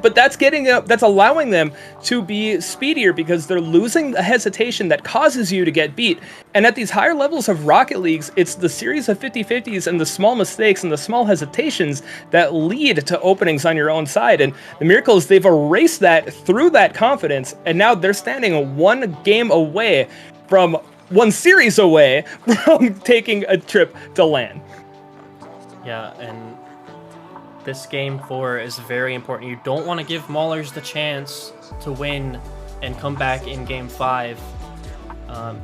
But that's allowing them to be speedier because they're losing the hesitation that causes you to get beat. And at these higher levels of Rocket Leagues, it's the series of 50-50s and the small mistakes and the small hesitations that lead to openings on your own side. And the Miracles, they've erased that through that confidence, and now they're standing 1 game away from 1 series away from taking a trip to LAN. Yeah, and this game 4 is very important. You don't want to give Maulers the chance to win and come back in game 5.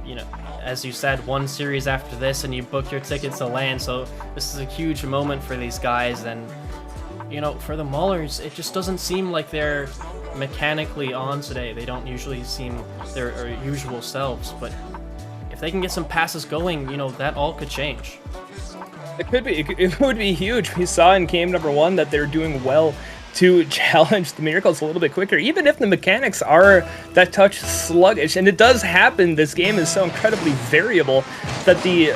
You know, as you said, 1 series after this and you book your tickets to LAN, so this is a huge moment for these guys. And, you know, for the Maulers, it just doesn't seem like they're mechanically on today. They don't usually seem their usual selves, but if they can get some passes going, you know, that all could change. It could be. It would be huge. We saw in game number 1 that they're doing well to challenge the Miracles a little bit quicker, even if the mechanics are that touch sluggish. And it does happen. This game is so incredibly variable that the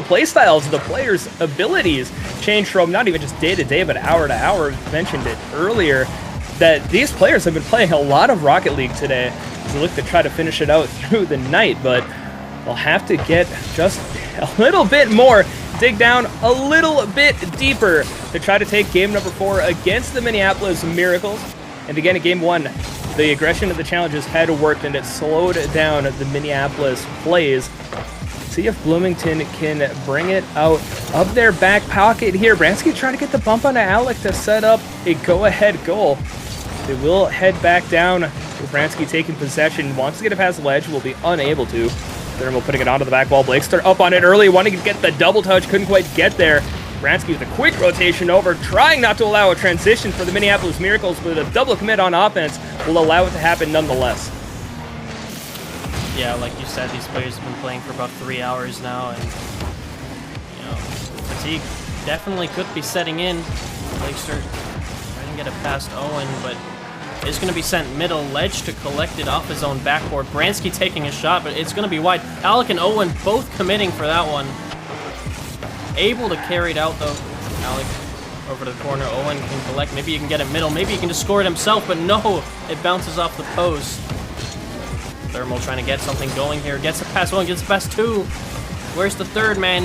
play styles, the players' abilities change from not even just day to day, but hour to hour. I mentioned it earlier that these players have been playing a lot of Rocket League today as they look to try to finish it out through the night, but they'll have to get just a little bit more, dig down a little bit deeper to try to take game number 4 against the Minneapolis Miracles. And again, in game 1, the aggression of the challenges had worked and it slowed down the Minneapolis plays. See if Bloomington can bring it out of their back pocket here. Bransky trying to get the bump onto Alec to set up a go-ahead goal. They will head back down with Bransky taking possession. Wants to get it past Ledge, will be unable to. Thermal putting it onto the back wall. Blakester up on it early, wanting to get the double touch, couldn't quite get there. Bransky with a quick rotation over, trying not to allow a transition for the Minneapolis Miracles, but a double commit on offense will allow it to happen nonetheless. Yeah, like you said, these players have been playing for about 3 hours now, and fatigue definitely could be setting in. Blakester trying to get it past Owen, but is going to be sent middle. Ledge to collect it off his own backboard. Bransky taking a shot, but it's going to be wide. Alec and Owen both committing for that one. Able to carry it out, though. Alec over to the corner. Owen can collect. Maybe he can get it middle. Maybe he can just score it himself, but no, it bounces off the post. Thermal trying to get something going here. Gets it past one, gets it past 2. Where's the third man?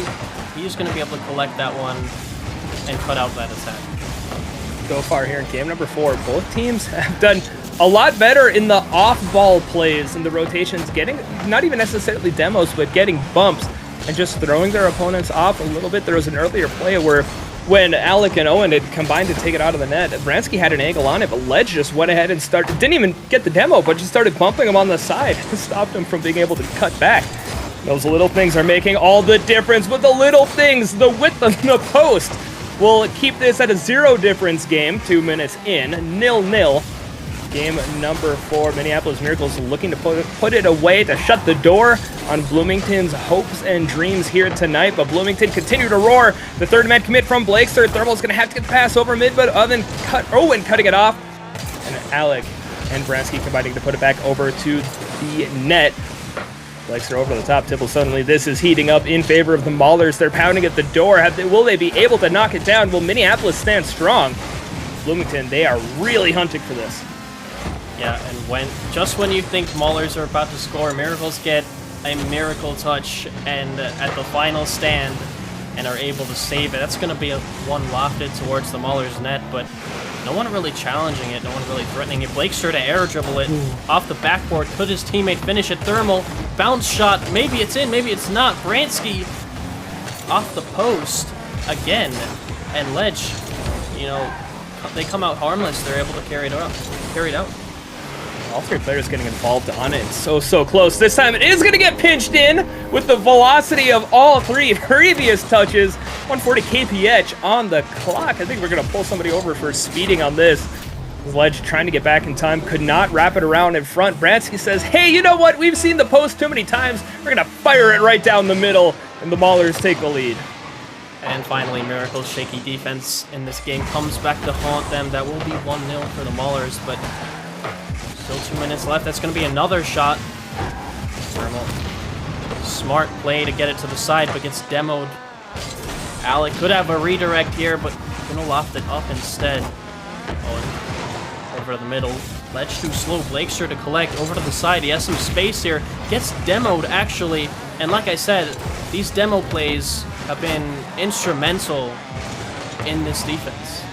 He's going to be able to collect that one and cut out that attack. Go far here in game number 4. Both teams have done a lot better in the off-ball plays and the rotations, getting not even necessarily demos, but getting bumps and just throwing their opponents off a little bit. There was an earlier play where when Alec and Owen had combined to take it out of the net, Bransky had an angle on it, but Ledge just went ahead and didn't even get the demo, but just started bumping him on the side to stop him from being able to cut back. Those little things are making all the difference, but the little things, the width of the post, will keep this at a 0 difference game. 2 minutes in, 0-0. Game number 4, Minneapolis Miracles looking to put it away to shut the door on Bloomington's hopes and dreams here tonight, but Bloomington continue to roar. The third man commit from Blakester. Thermal's going to have to get the pass over mid, but Owen cutting it off. And Alec and Bransky combining to put it back over to the net. Blakester over to the top. Tibble suddenly, this is heating up in favor of the Maulers. They're pounding at the door. Will they be able to knock it down? Will Minneapolis stand strong? Bloomington, they are really hunting for this. Yeah, and just when you think Maulers are about to score, Miracles get a miracle touch and at the final stand and are able to save it. That's going to be one lofted towards the Maulers net, but no one really challenging it, no one really threatening it. Blakester to air dribble it off the backboard. Could his teammate finish it? Thermal, bounce shot, maybe it's in, maybe it's not. Bransky off the post again, and Ledge, they come out harmless. They're able to carry it out. All 3 players getting involved on it. So close. This time it is going to get pinched in with the velocity of all 3 previous touches. 140 kph on the clock. I think we're going to pull somebody over for speeding on this. Ledge trying to get back in time, could not wrap it around in front. Bransky says, hey, you know what? We've seen the post too many times. We're going to fire it right down the middle, and the Maulers take the lead. And finally, Miracle's shaky defense in this game comes back to haunt them. That will be 1-0 for the Maulers, but still 2 minutes left. That's going to be another shot. Thermal. Smart play to get it to the side, but gets demoed. Alec could have a redirect here, but going to loft it up instead. Owen over to the middle. Ledge too slow. Blakester to collect. Over to the side. He has some space here. Gets demoed, actually. And like I said, these demo plays have been instrumental in this defense.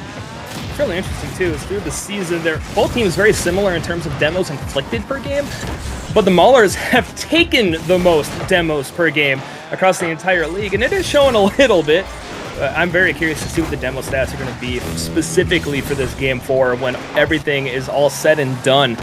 It's really interesting too, is through the season, both teams very similar in terms of demos inflicted per game, but the Maulers have taken the most demos per game across the entire league, and it is showing a little bit. I'm very curious to see what the demo stats are going to be specifically for this game 4 when everything is all said and done.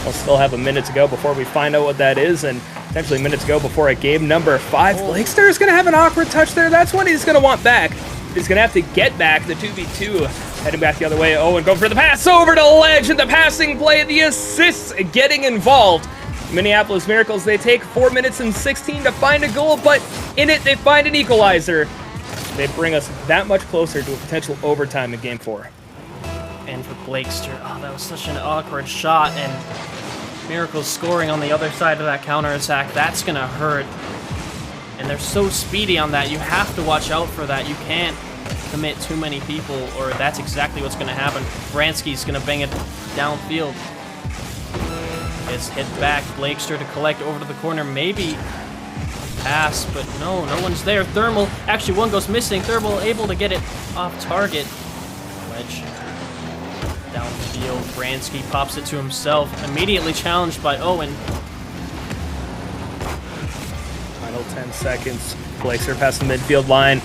We'll still have a minute to go before we find out what that is, and potentially a minute to go before a game number 5. Blakester is going to have an awkward touch there. That's what he's going to want back. He's going to have to get back the 2v2. Heading back the other way. Owen going for the pass over to Ledge, and the passing play, the assists getting involved. Minneapolis Miracles, they take 4 minutes and 16 to find a goal, but in it they find an equalizer. They bring us that much closer to a potential overtime in game 4. And for Blakester, that was such an awkward shot, and Miracles scoring on the other side of that counterattack, that's going to hurt. And they're so speedy on that, you have to watch out for that. You can't commit too many people, or that's exactly what's going to happen. Bransky's going to bang it downfield. It's hit back. Blakester to collect over to the corner. Maybe pass, but no one's there. Thermal, actually one goes missing. Thermal able to get it off target. Ledge. Downfield, Bransky pops it to himself, immediately challenged by Owen. Final 10 seconds. Blakester past the midfield line.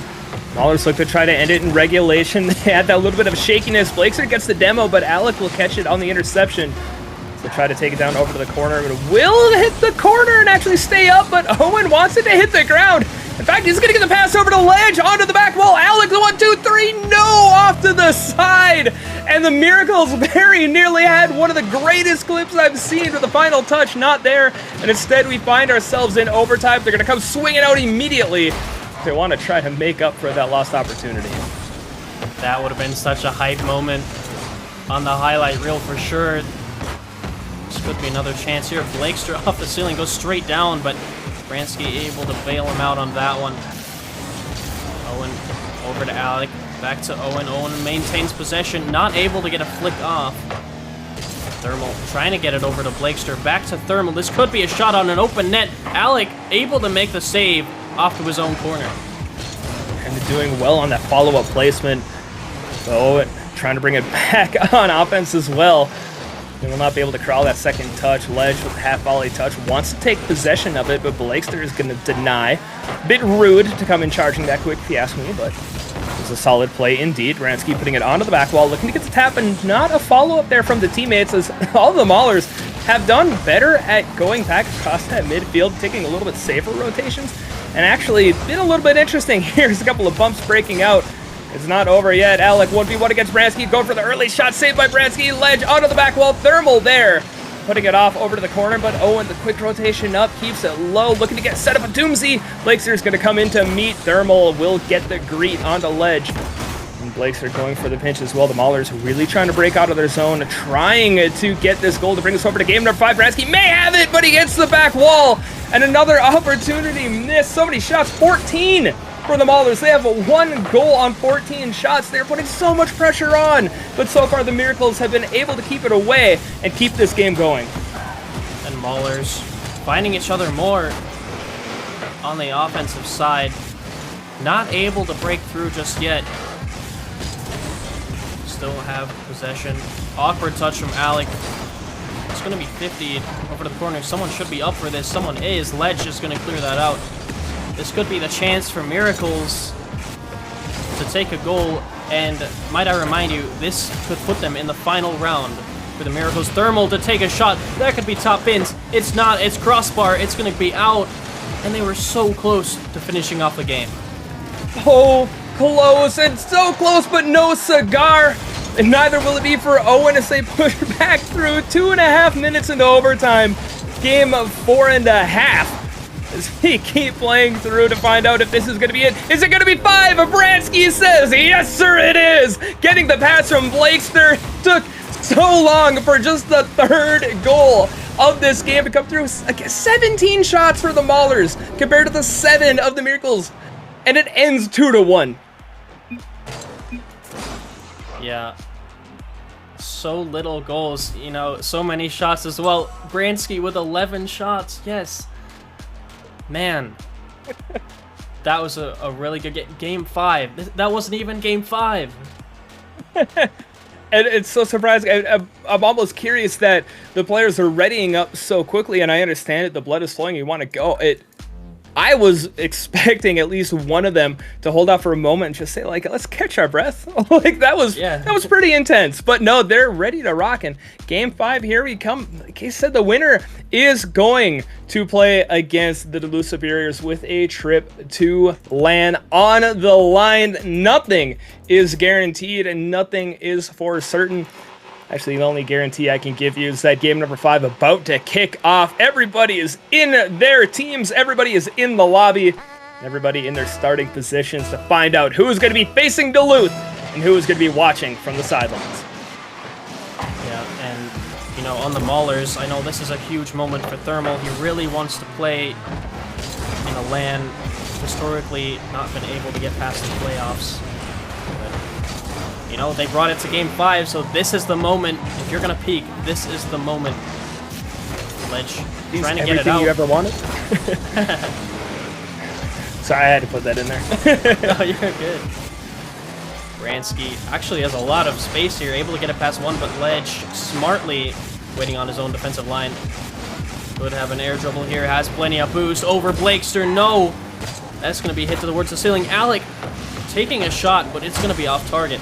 Maulers look to try to end it in regulation. They had that little bit of shakiness. Blakester gets the demo, but Alec will catch it on the interception. So try to take it down over to the corner. It will hit the corner and actually stay up, but Owen wants it to hit the ground. In fact, he's going to get the pass over to Ledge, onto the back wall. Alec, the 1, 2, 3, no, off to the side. And the Miracles very nearly had one of the greatest clips I've seen with the final touch not there. And instead, we find ourselves in overtime. They're going to come swinging out immediately. They want to try to make up for that lost opportunity. That would have been such a hype moment on the highlight reel for sure. This could be another chance here. Blakester off the ceiling, goes straight down, but Bransky able to bail him out on that one. Owen over to Alec, back to Owen. Owen maintains possession, not able to get a flick off. Thermal trying to get it over to Blakester, back to Thermal. This could be a shot on an open net. Alec able to make the save off to his own corner. And doing well on that follow-up placement. So Owen trying to bring it back on offense as well. They will not be able to corral that second touch. Ledge with the half volley touch wants to take possession of it, but Blakester is going to deny. A bit rude to come in charging that quick, if you ask me, but it was a solid play indeed. Bransky putting it onto the back wall, looking to get the tap, and not a follow-up there from the teammates, as all of the Maulers have done better at going back across that midfield, taking a little bit safer rotations, and actually been a little bit interesting. Here's a couple of bumps breaking out. It's not over yet. Alec 1v1 against Bransky. Going for the early shot. Saved by Bransky. Ledge onto the back wall. Thermal there. Putting it off over to the corner, but Owen, the quick rotation up, keeps it low. Looking to get set up a Doomsy. Blakster's going to come in to meet. Thermal will get the greet onto Ledge. And Blakester going for the pinch as well. The Maulers really trying to break out of their zone, trying to get this goal to bring us over to game number 5. Bransky may have it, but he hits the back wall. And another opportunity missed. So many shots. 14 for the Maulers. They have 1 goal on 14 shots. They're putting so much pressure on. But so far, the Miracles have been able to keep it away and keep this game going. And Maulers finding each other more on the offensive side. Not able to break through just yet. Still have possession. Awkward touch from Alec. It's going to be 50 over to the corner. Someone should be up for this. Someone is. Ledge is going to clear that out. This could be the chance for Miracles to take a goal, and might I remind you, this could put them in the final round for the Miracles. Thermal to take a shot. That could be top bins. It's not. It's crossbar. It's going to be out, and they were so close to finishing off the game. Oh, close, and so close, but no cigar. And neither will it be for Owen as they push back through 2.5 minutes into overtime. Game of 4.5. As we keep playing through to find out if this is going to be it. Is it going to be 5? Bransky says, yes, sir, it is. Getting the pass from Blakester. Took so long for just the 3rd goal of this game to come through. 17 shots for the Maulers compared to the 7 of the Miracles. And it ends 2-1. Yeah. So little goals, you know, so many shots as well. Bransky with 11 shots, yes. Man, that was a really good game 5. That wasn't even game 5. And it's so surprising. I'm almost curious that the players are readying up so quickly, and I understand it. The blood is flowing. You want to go. I was expecting at least one of them to hold out for a moment and just say, like, let's catch our breath. Like, that was pretty intense. But no, they're ready to rock. And game 5, here we come. Like I said, the winner is going to play against the Duluth Superiors with a trip to LAN on the line. Nothing is guaranteed and nothing is for certain. Actually, the only guarantee I can give you is that game number 5 about to kick off. Everybody is in their teams. Everybody is in the lobby. Everybody in their starting positions to find out who is going to be facing Duluth and who is going to be watching from the sidelines. Yeah, and, you know, on the Maulers, I know this is a huge moment for Thermal. He really wants to play in a LAN. Historically, not been able to get past the playoffs. You know, they brought it to game 5, so this is the moment. If you're going to peak, this is the moment. Ledge trying to get it out. Everything you ever wanted? Sorry, I had to put that in there. No, you're good. Bransky actually has a lot of space here, able to get it past one, but Ledge smartly waiting on his own defensive line. Could have an air dribble here, has plenty of boost over Blakester. No! That's going to be hit towards the ceiling. Alec taking a shot, but it's going to be off target.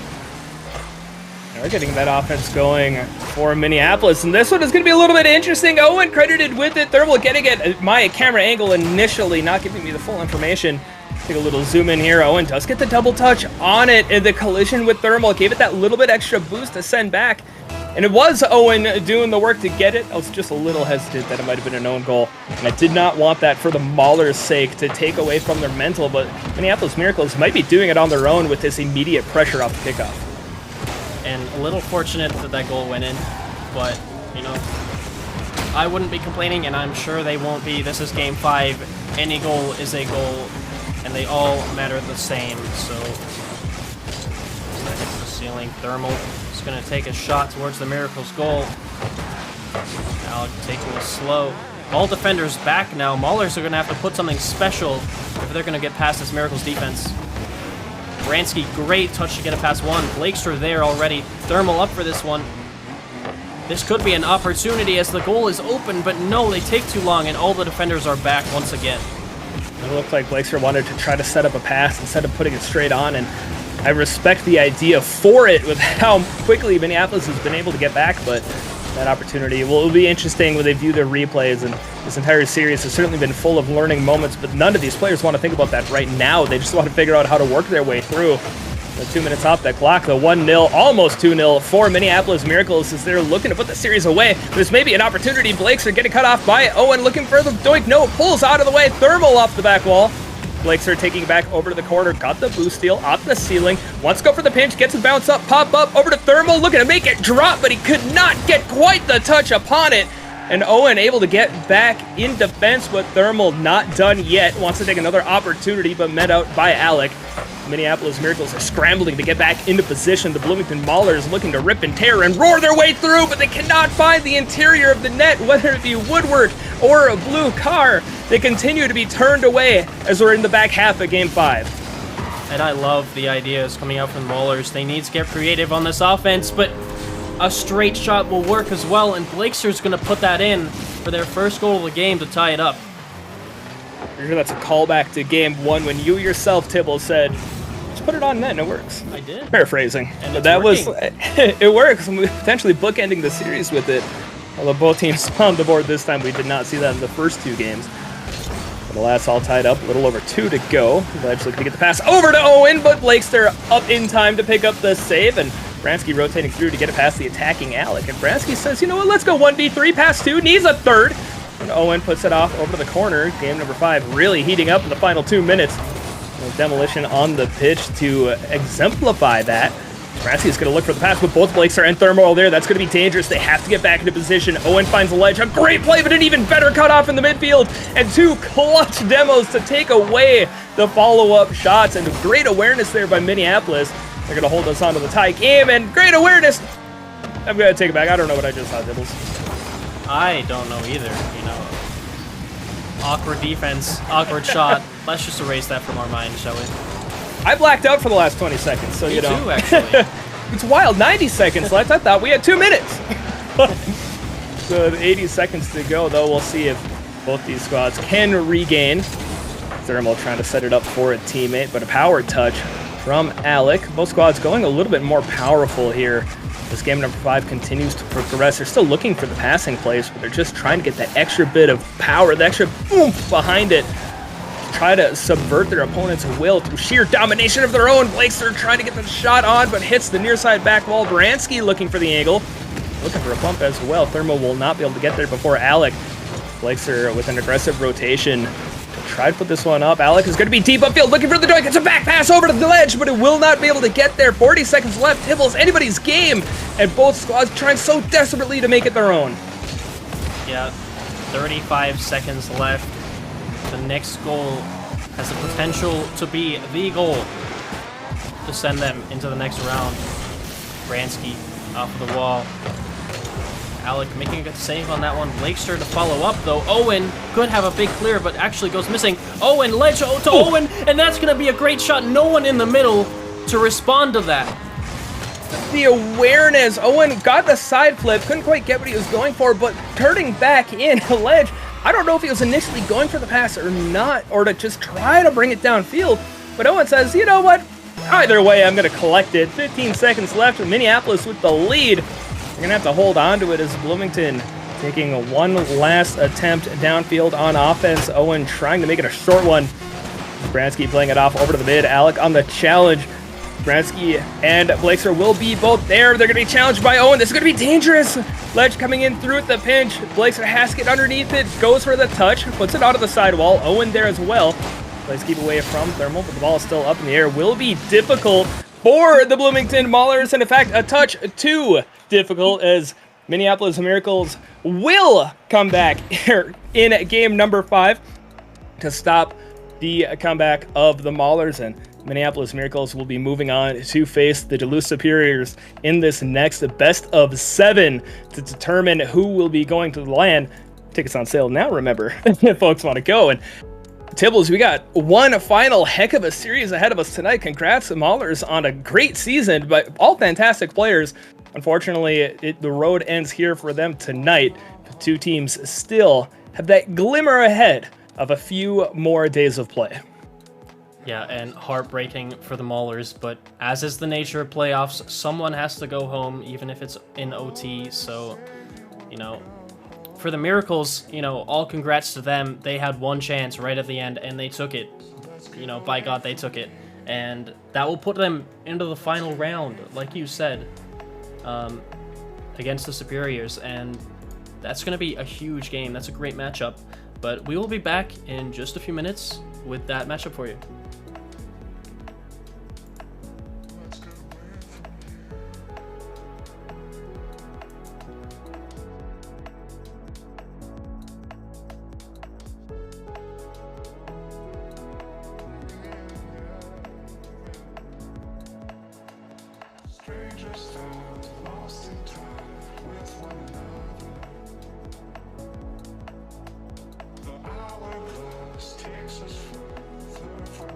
They're getting that offense going for Minneapolis, and this one is going to be a little bit interesting. Owen credited with it. Thermal getting it at my camera angle initially, not giving me the full information. Take a little zoom in here. Owen does get the double touch on it, and the collision with Thermal gave it that little bit extra boost to send back. And it was Owen doing the work to get it. I was just a little hesitant that it might have been an own goal. And I did not want that for the Maulers' sake to take away from their mental, but Minneapolis Miracles might be doing it on their own with this immediate pressure off the kickoff. And a little fortunate that that goal went in, but, you know, I wouldn't be complaining, and I'm sure they won't be. This is Game 5. Any goal is a goal, and they all matter the same. So, that hits the ceiling. Thermal is going to take a shot towards the Miracles' goal. Alec taking it slow. All defenders back now. Maulers are going to have to put something special if they're going to get past this Miracles defense. Bransky, great touch to get it past one. Blakester there already. Thermal up for this one. This could be an opportunity as the goal is open, but no, they take too long, and all the defenders are back once again. It looked like Blakester wanted to try to set up a pass instead of putting it straight on, and I respect the idea for it with how quickly Minneapolis has been able to get back, but that opportunity will be interesting when they view their replays, and this entire series has certainly been full of learning moments, but none of these players want to think about that right now. They just want to figure out how to work their way through. The 2 minutes off that clock, the 1-0, almost 2-0 for Minneapolis Miracles as they're looking to put the series away. There's maybe an opportunity. Blakester getting cut off by Owen, looking for the doink. No, pulls out of the way. Thermal off the back wall. Blakester taking back over to the corner, got the boost steal off the ceiling, wants to go for the pinch, gets a bounce up, pop up, over to Thermal, looking to make it drop, but he could not get quite the touch upon it. And Owen able to get back in defense, but Thermal not done yet. Wants to take another opportunity, but met out by Alec. Minneapolis Miracles are scrambling to get back into position. The Bloomington Maulers looking to rip and tear and roar their way through, but they cannot find the interior of the net, whether it be woodwork or a blue car. They continue to be turned away as we're in the back half of Game 5. And I love the ideas coming out from the Maulers. They need to get creative on this offense, but a straight shot will work as well, and Blakester's going to put that in for their first goal of the game to tie it up. I'm sure that's a callback to Game 1 when you yourself, Tibble, said, just put it on net and it works. I did. Paraphrasing. And but that was, it works. And we're potentially bookending the series with it. Although both teams on the board this time, we did not see that in the first two games. But the last all tied up, a little over 2 to go. Ledge looking to get the pass over to Owen, but Blakester up in time to pick up the save, and Bransky rotating through to get it past the attacking Alec. And Bransky says, you know what, let's go 1v3, pass 2, needs a third. And Owen puts it off over to the corner. Game number 5 really heating up in the final 2 minutes. And Demolition on the pitch to exemplify that. Bransky's going to look for the pass with both Blakester and Thermal there. That's going to be dangerous. They have to get back into position. Owen finds a Ledge. A great play, but an even better cutoff in the midfield. And 2 clutch demos to take away the follow-up shots. And great awareness there by Minneapolis. They're going to hold us onto the tie game. And great awareness. I'm going to take it back. I don't know what I just saw, Dibbles. I don't know either, you know. Awkward defense, awkward shot. Let's just erase that from our mind, shall we? I blacked out for the last 20 seconds, so you know. Me too, actually. It's wild. 90 seconds left. I thought we had 2 minutes. So 80 seconds to go, though. We'll see if both these squads can regain. Thermal trying to set it up for a teammate, but a power touch from Alec. Both squads going a little bit more powerful here. This game number 5 continues to progress. They're still looking for the passing plays, but they're just trying to get that extra bit of power, the extra oomph behind it. Try to subvert their opponent's will through sheer domination of their own. Blakester trying to get the shot on, but hits the near side back wall. Bransky looking for the angle. Looking for a bump as well. Thermal will not be able to get there before Alec. Blakester with an aggressive rotation. Try to put this one up. Alec is going to be deep upfield, looking for the doink. It's a back pass over to the Ledge, but it will not be able to get there. 40 seconds left. Tibbles, anybody's game. And both squads trying so desperately to make it their own. Yeah, 35 seconds left. The next goal has the potential to be the goal to send them into the next round. Bransky off of the wall. Alec making a good save on that one. Blakester to follow up, though. Owen could have a big clear, but actually goes missing. Owen, Ledge to Owen, and that's going to be a great shot. No one in the middle. to respond to that. The awareness. Owen got the side flip, couldn't quite get what he was going for, but turning back in Ledge, I don't know if he was initially going for the pass or not, or to just try to bring it downfield, but Owen says, you know what, either way, I'm going to collect it. 15 seconds left, Minneapolis with the lead. They're going to have to hold on to it as Bloomington taking one last attempt downfield on offense. Owen trying to make it a short one. Bransky playing it off over to the mid. Alec on the challenge. Bransky and Blakesor will be both there. They're going to be challenged by Owen. This is going to be dangerous. Ledge coming in through at the pinch. Blakesor has to get underneath it. Goes for the touch. Puts it onto the sidewall. Owen there as well. Plays keep away from Thermal, but the ball is still up in the air. Will be difficult for the Bloomington Maulers. And in fact, a touch too difficult as Minneapolis Miracles will come back here in game number 5 to stop the comeback of the Maulers, and Minneapolis Miracles will be moving on to face the Duluth Superiors in this next best of 7 to determine who will be going to the LAN. Tickets on sale now, remember, if folks want to go. And Tibbles, we got one final heck of a series ahead of us tonight. Congrats, Maulers, on a great season, but all fantastic players. Unfortunately, the road ends here for them tonight. The two teams still have that glimmer ahead of a few more days of play. Yeah, and heartbreaking for the Maulers, but as is the nature of playoffs, someone has to go home, even if it's in OT. So, you know, for the Miracles, you know, all congrats to them. They had one chance right at the end, and they took it. You know, by God, they took it. And that will put them into the final round, like you said, against the Superiors. And that's going to be a huge game. That's a great matchup. But we will be back in just a few minutes with that matchup for you. Takes us further from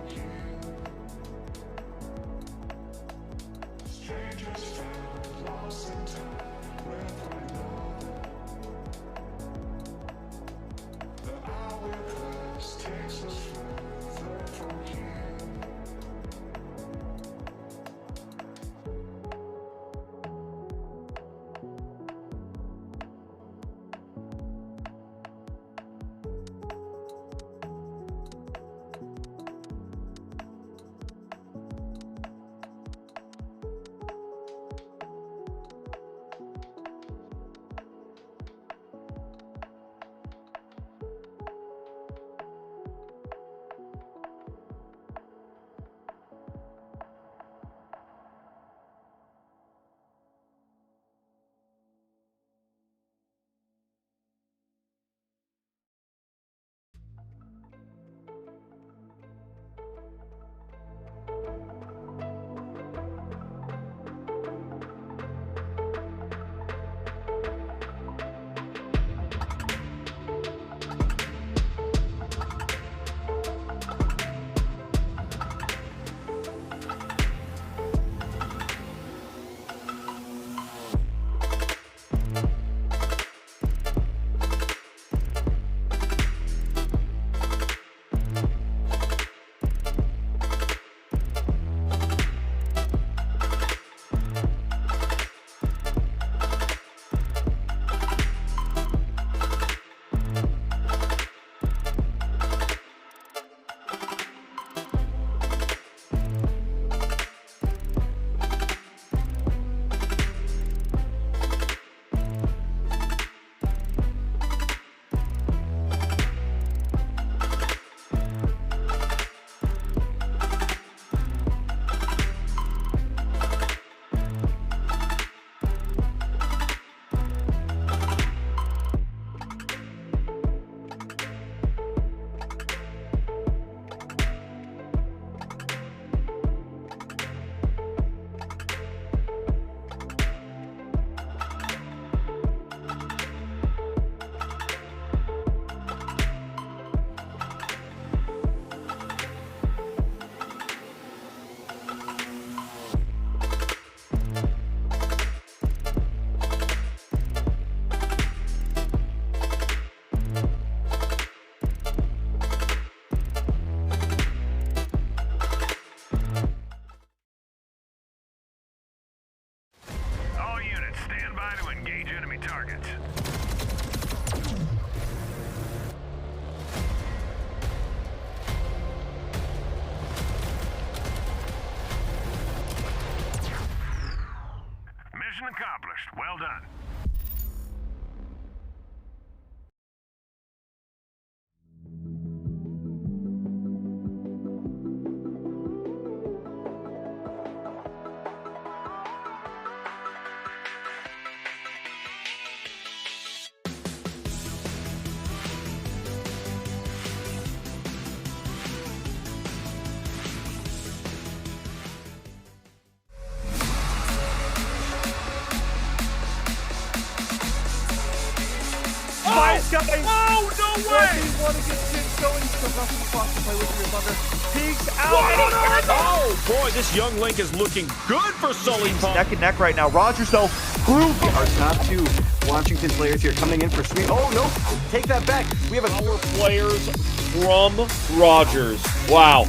targets. Mission accomplished. Well done. Nice guys. Oh, no way! Want to get things going, so Russell Fox to play with your mother. Peeks out. Oh boy, this young Link is looking good for Sully Pump. Neck and neck right now. Rogers though, groovy. Our top two Washington players here coming in for sweep. Oh no, take that back. We have Our players from Rogers. Wow.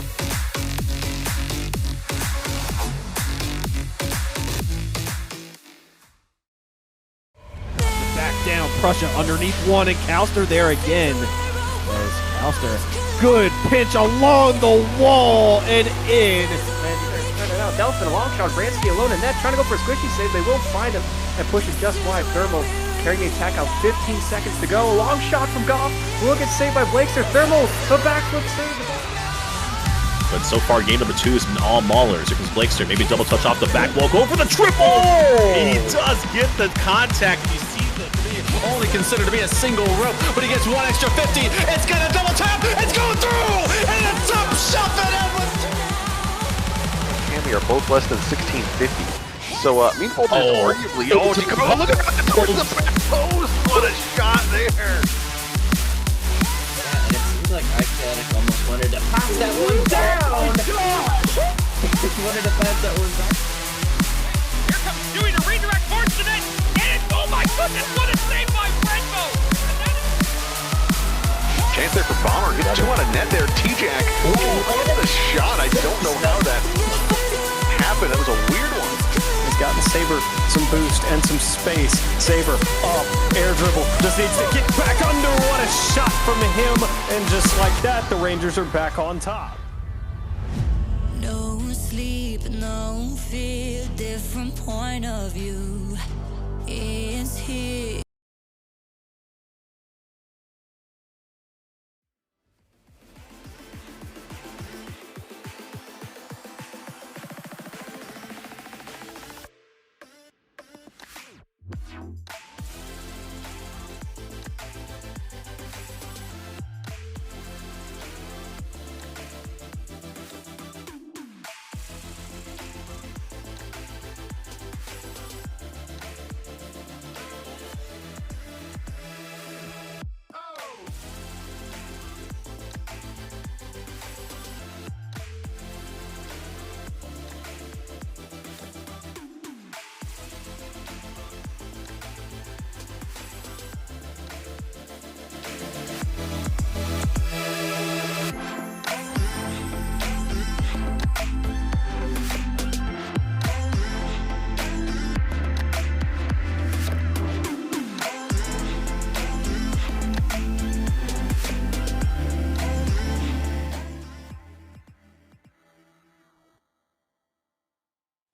Back down, Prussia underneath one, and Calster there again. There's Calster. Good pinch along the wall and in. Delphin, a long shot, Bransky alone in net, trying to go for a squishy save. They will find him and push it just wide. Thermo carrying the attack out, 15 seconds to go. A long shot from Goff. Will get saved by Blakester. Thermo, the backflip save. But so far, game number 2 has been all Maulers. Here comes Blakester, maybe double touch off the back wall, go for the triple! He does get the contact. You see the only considered to be a single rope, but he gets one extra 50. It's gonna double tap. It's going through, and it's up, shove it Edwards. Cammy are both less than 1650. So, Meanfold is arguably. Oh, look at that towards the back post. What a shot there. It seems like Iconic almost wanted to pass that one down. He wanted to pass that one back. Here comes Dewey to redirect towards the net, and it's, oh my goodness, what a save by Renbo! Chance there for Bomber. Gets 2 on a net there. T-Jack. What a shot. I don't know how that happened. That was a weird one. He's gotten Saber some boost and some space. Saber up, air dribble. Just needs to get back under. What a shot from him. And just like that, the Rangers are back on top. No sleep, no fear, different point of view is here.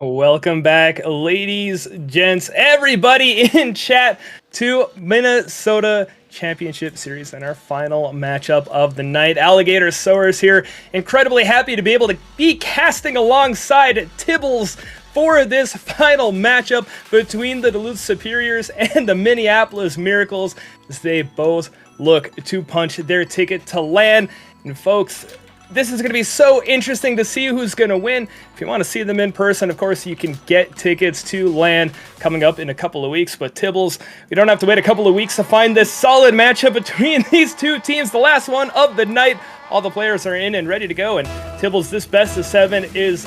Welcome back, ladies, gents, everybody in chat to Minnesota Championship Series and our final matchup of the night. Alligator Soars here. Incredibly happy to be able to be casting alongside Tibbles for this final matchup between the Duluth Superiors and the Minneapolis Miracles as they both look to punch their ticket to LAN. And folks, this is going to be so interesting to see who's going to win. If you want to see them in person, of course, you can get tickets to LAN coming up in a couple of weeks. But Tibbles, we don't have to wait a couple of weeks to find this solid matchup between these two teams. The last one of the night. All the players are in and ready to go. And Tibbles, this best of 7 is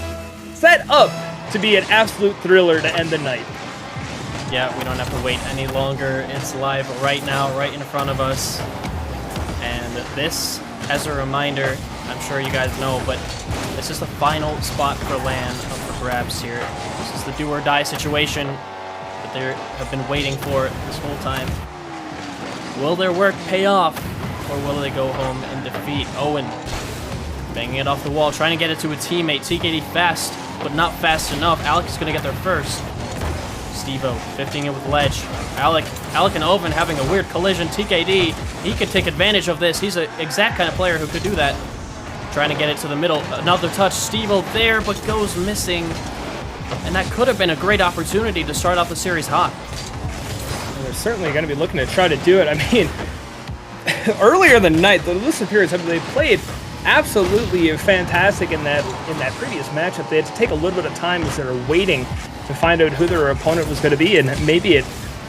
set up to be an absolute thriller to end the night. Yeah, we don't have to wait any longer. It's live right now, right in front of us. And this, as a reminder, I'm sure you guys know, but this is the final spot for LAN up for grabs here. This is the do or die situation. The they have been waiting for this whole time. Will their work pay off, or will they go home in defeat? Owen banging it off the wall, trying to get it to a teammate. TKD fast, but not fast enough. Alec is going to get there first. Steve-O 15 it with Ledge. Alec and Owen having a weird collision. TKD, he could take advantage of this. He's an exact kind of player who could do that. Trying to get it to the middle. Another touch. Steve-O there, but goes missing. And that could have been a great opportunity to start off the series hot. And they're certainly going to be looking to try to do it. I mean, earlier in the night, the Duluth Superiors they played absolutely fantastic in that previous matchup. They had to take a little bit of time as they were waiting to find out who their opponent was going to be, and maybe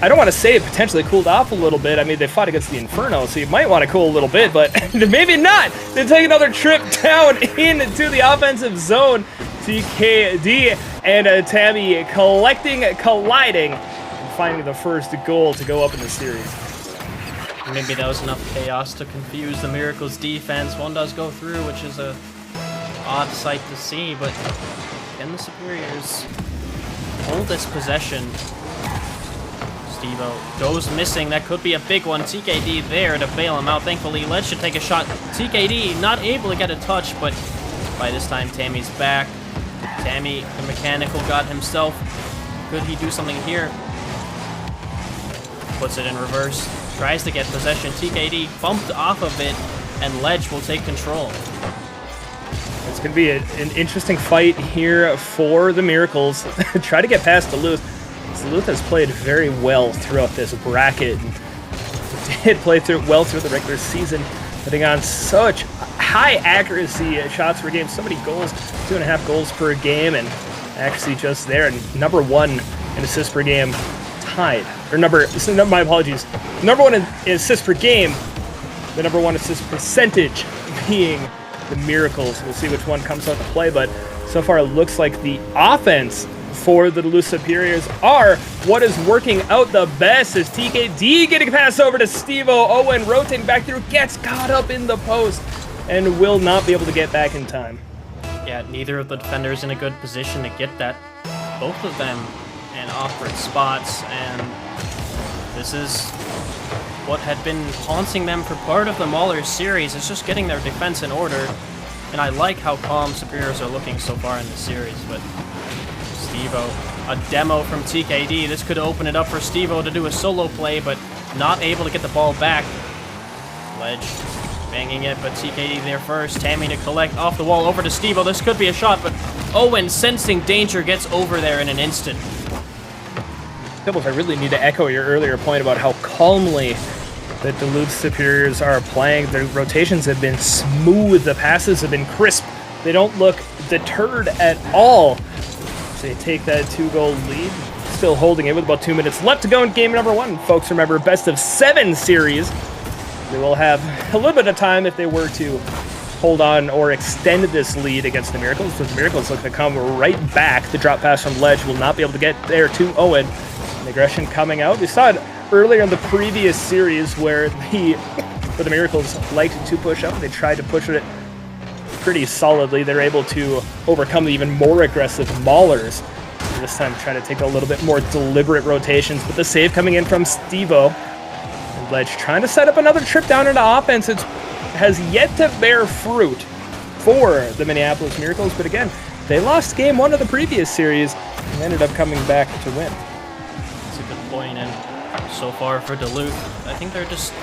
I don't want to say it potentially cooled off a little bit. I mean, they fought against the Inferno, so you might want to cool a little bit, but maybe not. They take another trip down into the offensive zone. TKD and Tammy colliding, and finding the first goal to go up in the series. Maybe that was enough chaos to confuse the Miracles defense. One does go through, which is a odd sight to see, but can the Superiors hold this possession? Steve-O goes missing. That could be a big one. TKD there to bail him out. Thankfully, Ledge should take a shot. TKD not able to get a touch, but by this time, Tammy's back. Tammy, the mechanical god himself. Could he do something here? Puts it in reverse. Tries to get possession. TKD bumped off of it, and Ledge will take control. It's going to be an interesting fight here for the Miracles. Try to get past Duluth. Duluth has played very well throughout this bracket. Did play well through the regular season, putting on such high accuracy shots per game. So many goals, 2.5 goals per game, and accuracy just there. And number 1 in assists per game, tied. Or my apologies. Number 1 in assists per game. The number 1 assist percentage being the Miracles. We'll see which one comes out to play, but so far it looks like the offense for the Duluth Superiors are what is working out the best, as TKD getting passed over to Steve-O. Owen rotating back through, gets caught up in the post, and will not be able to get back in time. Yeah, neither of the defenders in a good position to get that. Both of them in awkward spots, and this is what had been haunting them for part of the Maulers series. It's just getting their defense in order, and I like how calm Superiors are looking so far in the series, but Steve-O, a demo from TKD. This could open it up for Steve-O to do a solo play, but not able to get the ball back. Ledge banging it, but TKD there first. Tammy to collect off the wall over to Steve-O. This could be a shot, but Owen, sensing danger, gets over there in an instant. Tibbles, I really need to echo your earlier point about how calmly the Duluth Superiors are playing. Their rotations have been smooth. The passes have been crisp. They don't look deterred at all. So they take that 2-goal lead. Still holding it with about 2 minutes left to go in game number 1. Folks, remember, best of 7 series. They will have a little bit of time if they were to hold on or extend this lead against the Miracles. So the Miracles look to come right back. The drop pass from Ledge will not be able to get there to Owen. And aggression coming out. We saw it earlier in the previous series where the Miracles liked to push up. They tried to push it pretty solidly. They're able to overcome the even more aggressive Maulers. This time trying to take a little bit more deliberate rotations, but the save coming in from Steve-O. And Ledge trying to set up another trip down into offense. It has yet to bear fruit for the Minneapolis Miracles, but again, they lost game 1 of the previous series and ended up coming back to win. That's a good point, and so far for Duluth, I think they're just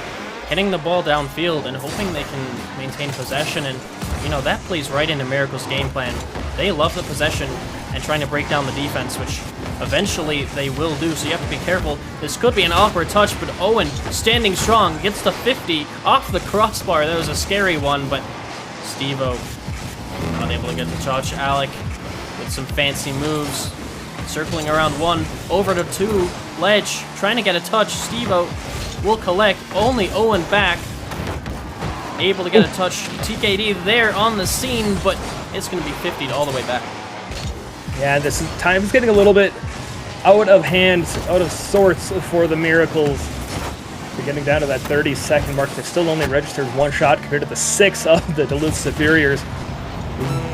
hitting the ball downfield and hoping they can maintain possession, and you know, that plays right into Miracle's game plan. They love the possession and trying to break down the defense, which eventually they will do, so you have to be careful. This could be an awkward touch, but Owen, standing strong, gets the 50 off the crossbar. That was a scary one, but Steve-O unable to get the touch. Alec with some fancy moves, circling around 1, over to 2. Ledge trying to get a touch. Steve-O will collect, only Owen back. Able to get a touch. TKD there on the scene, but it's going to be 50'd all the way back. Yeah, this time is getting a little bit out of hand, out of sorts for the Miracles. They're getting down to that 30-second mark. They've still only registered 1 shot compared to the 6 of the Duluth Superiors.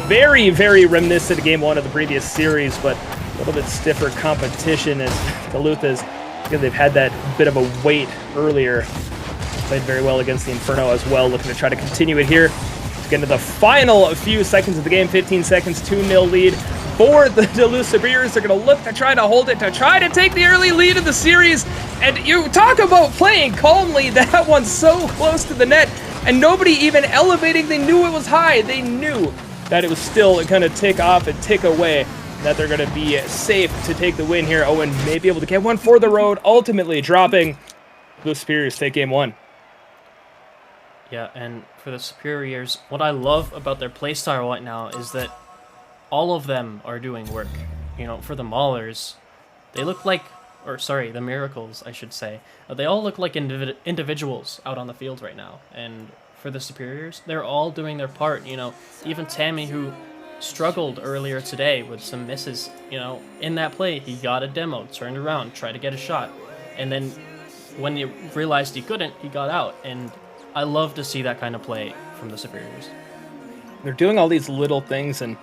Very, very reminiscent of game 1 of the previous series, but a little bit stiffer competition as Duluth is, because they've had that bit of a wait earlier. Played very well against the Inferno as well, looking to try to continue it here. Let's get into the final few seconds of the game, 15 seconds, 2-0 lead for the Duluth Superiors. They're going to look to try to hold it, to try to take the early lead of the series. And you talk about playing calmly, that one's so close to the net, and nobody even elevating. They knew it was high. They knew that it was still going to tick off and tick away, that they're going to be safe to take the win here. Owen may be able to get one for the road, ultimately dropping. The Superiors take game one. Yeah, and for the Superiors, what I love about their playstyle right now is that all of them are doing work. You know, for the Maulers, they look like, or sorry, the Miracles, I should say. They all look like individuals out on the field right now. And for the Superiors, they're all doing their part. You know, even Tammy, who struggled earlier today with some misses, you know, in that play, he got a demo, turned around, tried to get a shot. And then when he realized he couldn't, he got out. And I love to see that kind of play from the Superiors. They're doing all these little things, and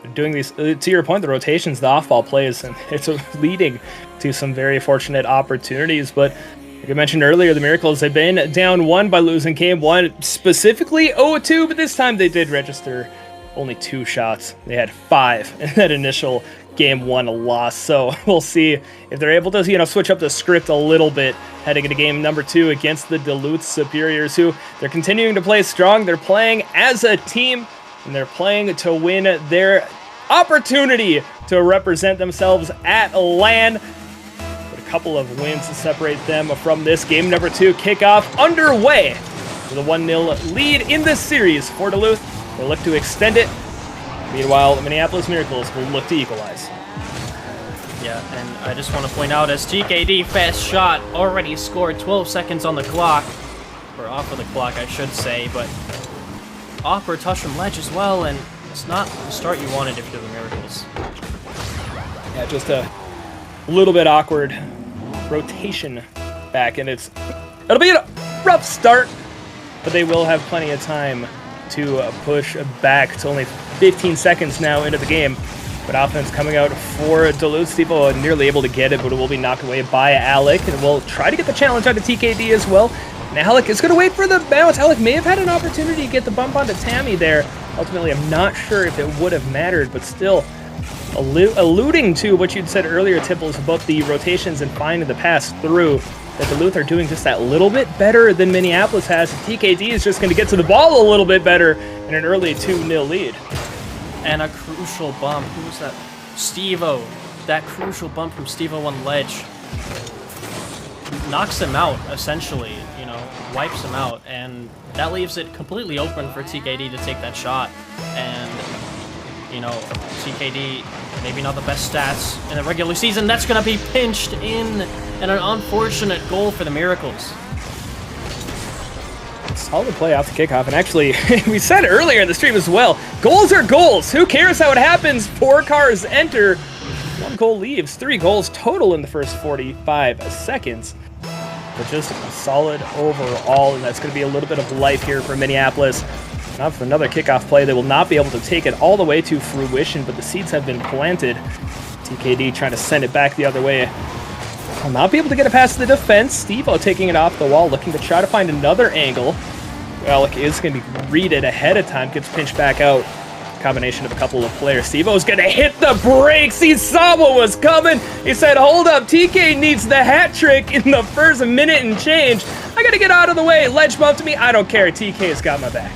they're doing these, to your point, the rotations, the off-ball plays, and it's leading to some very fortunate opportunities. But like I mentioned earlier, the Miracles have been down 1 by losing game 1, specifically 0-2, but this time they did register only 2 shots. They had 5 in that initial game 1 loss. So we'll see if they're able to, you know, switch up the script a little bit heading into game number 2 against the Duluth Superiors, who they're continuing to play strong. They're playing as a team, and they're playing to win their opportunity to represent themselves at LAN. But a couple of wins to separate them from this game number 2 kickoff underway with a 1-0 lead in this series for Duluth. They'll look to extend it. Meanwhile, the Minneapolis Miracles will look to equalize. Yeah, and I just want to point out, as TKD fast shot already scored 12 seconds on the clock, or off of the clock, I should say, but awkward touch from Ledge as well, and it's not the start you wanted if you're the Miracles. Yeah, just a little bit awkward rotation back, and it'll be a rough start, but they will have plenty of time to push back. It's only 15 seconds now into the game, but offense coming out for Duluth. Steeple nearly able to get it, but it will be knocked away by Alec, and we'll try to get the challenge onto TKD as well. And Alec is going to wait for the bounce. Alec may have had an opportunity to get the bump onto Tammy there. Ultimately, I'm not sure if it would have mattered, but still alluding to what you'd said earlier, Tipples, about the rotations and finding the pass through, that Duluth are doing just that little bit better than Minneapolis has. TKD is just going to get to the ball a little bit better in an early 2-0 lead. And a crucial bump. Who was that? Steve-O. That crucial bump from Steve-O on Ledge knocks him out, essentially, you know, wipes him out, and that leaves it completely open for TKD to take that shot. And, you know, TKD, maybe not the best stats in the regular season. That's going to be pinched in, and an unfortunate goal for the Miracles. Solid play off the kickoff, and actually, we said earlier in the stream as well, goals are goals. Who cares how it happens? 4 cars enter, 1 goal leaves. 3 goals total in the first 45 seconds. But just solid overall, and that's going to be a little bit of life here for Minneapolis. Not for another kickoff play. They will not be able to take it all the way to fruition, but the seeds have been planted. TKD trying to send it back the other way. Will not be able to get it past the defense. Steve-O taking it off the wall, looking to try to find another angle. Alec is going to read it ahead of time, gets pinched back out. Combination of a couple of players. Steve-O's going to hit the brakes. He saw what was coming. He said, hold up, TK needs the hat trick in the first minute and change. I got to get out of the way. Ledge bump to me. I don't care. TK's got my back.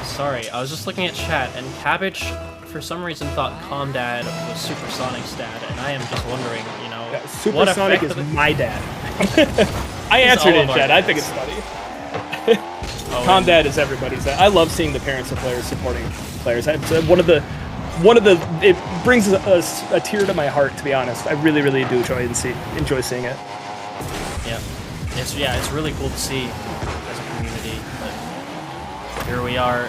Sorry, I was just looking at chat, and Cabbage, for some reason, thought Comdad was Supersonic's dad, and I am just wondering, you know, yeah, Supersonic is my dad. I answered in chat. I think it's funny. Comdad is everybody's dad. I love seeing the parents of players supporting players. It's it brings a tear to my heart, to be honest. I really, really do enjoy seeing it. Yeah, it's really cool to see as a community. But here we are,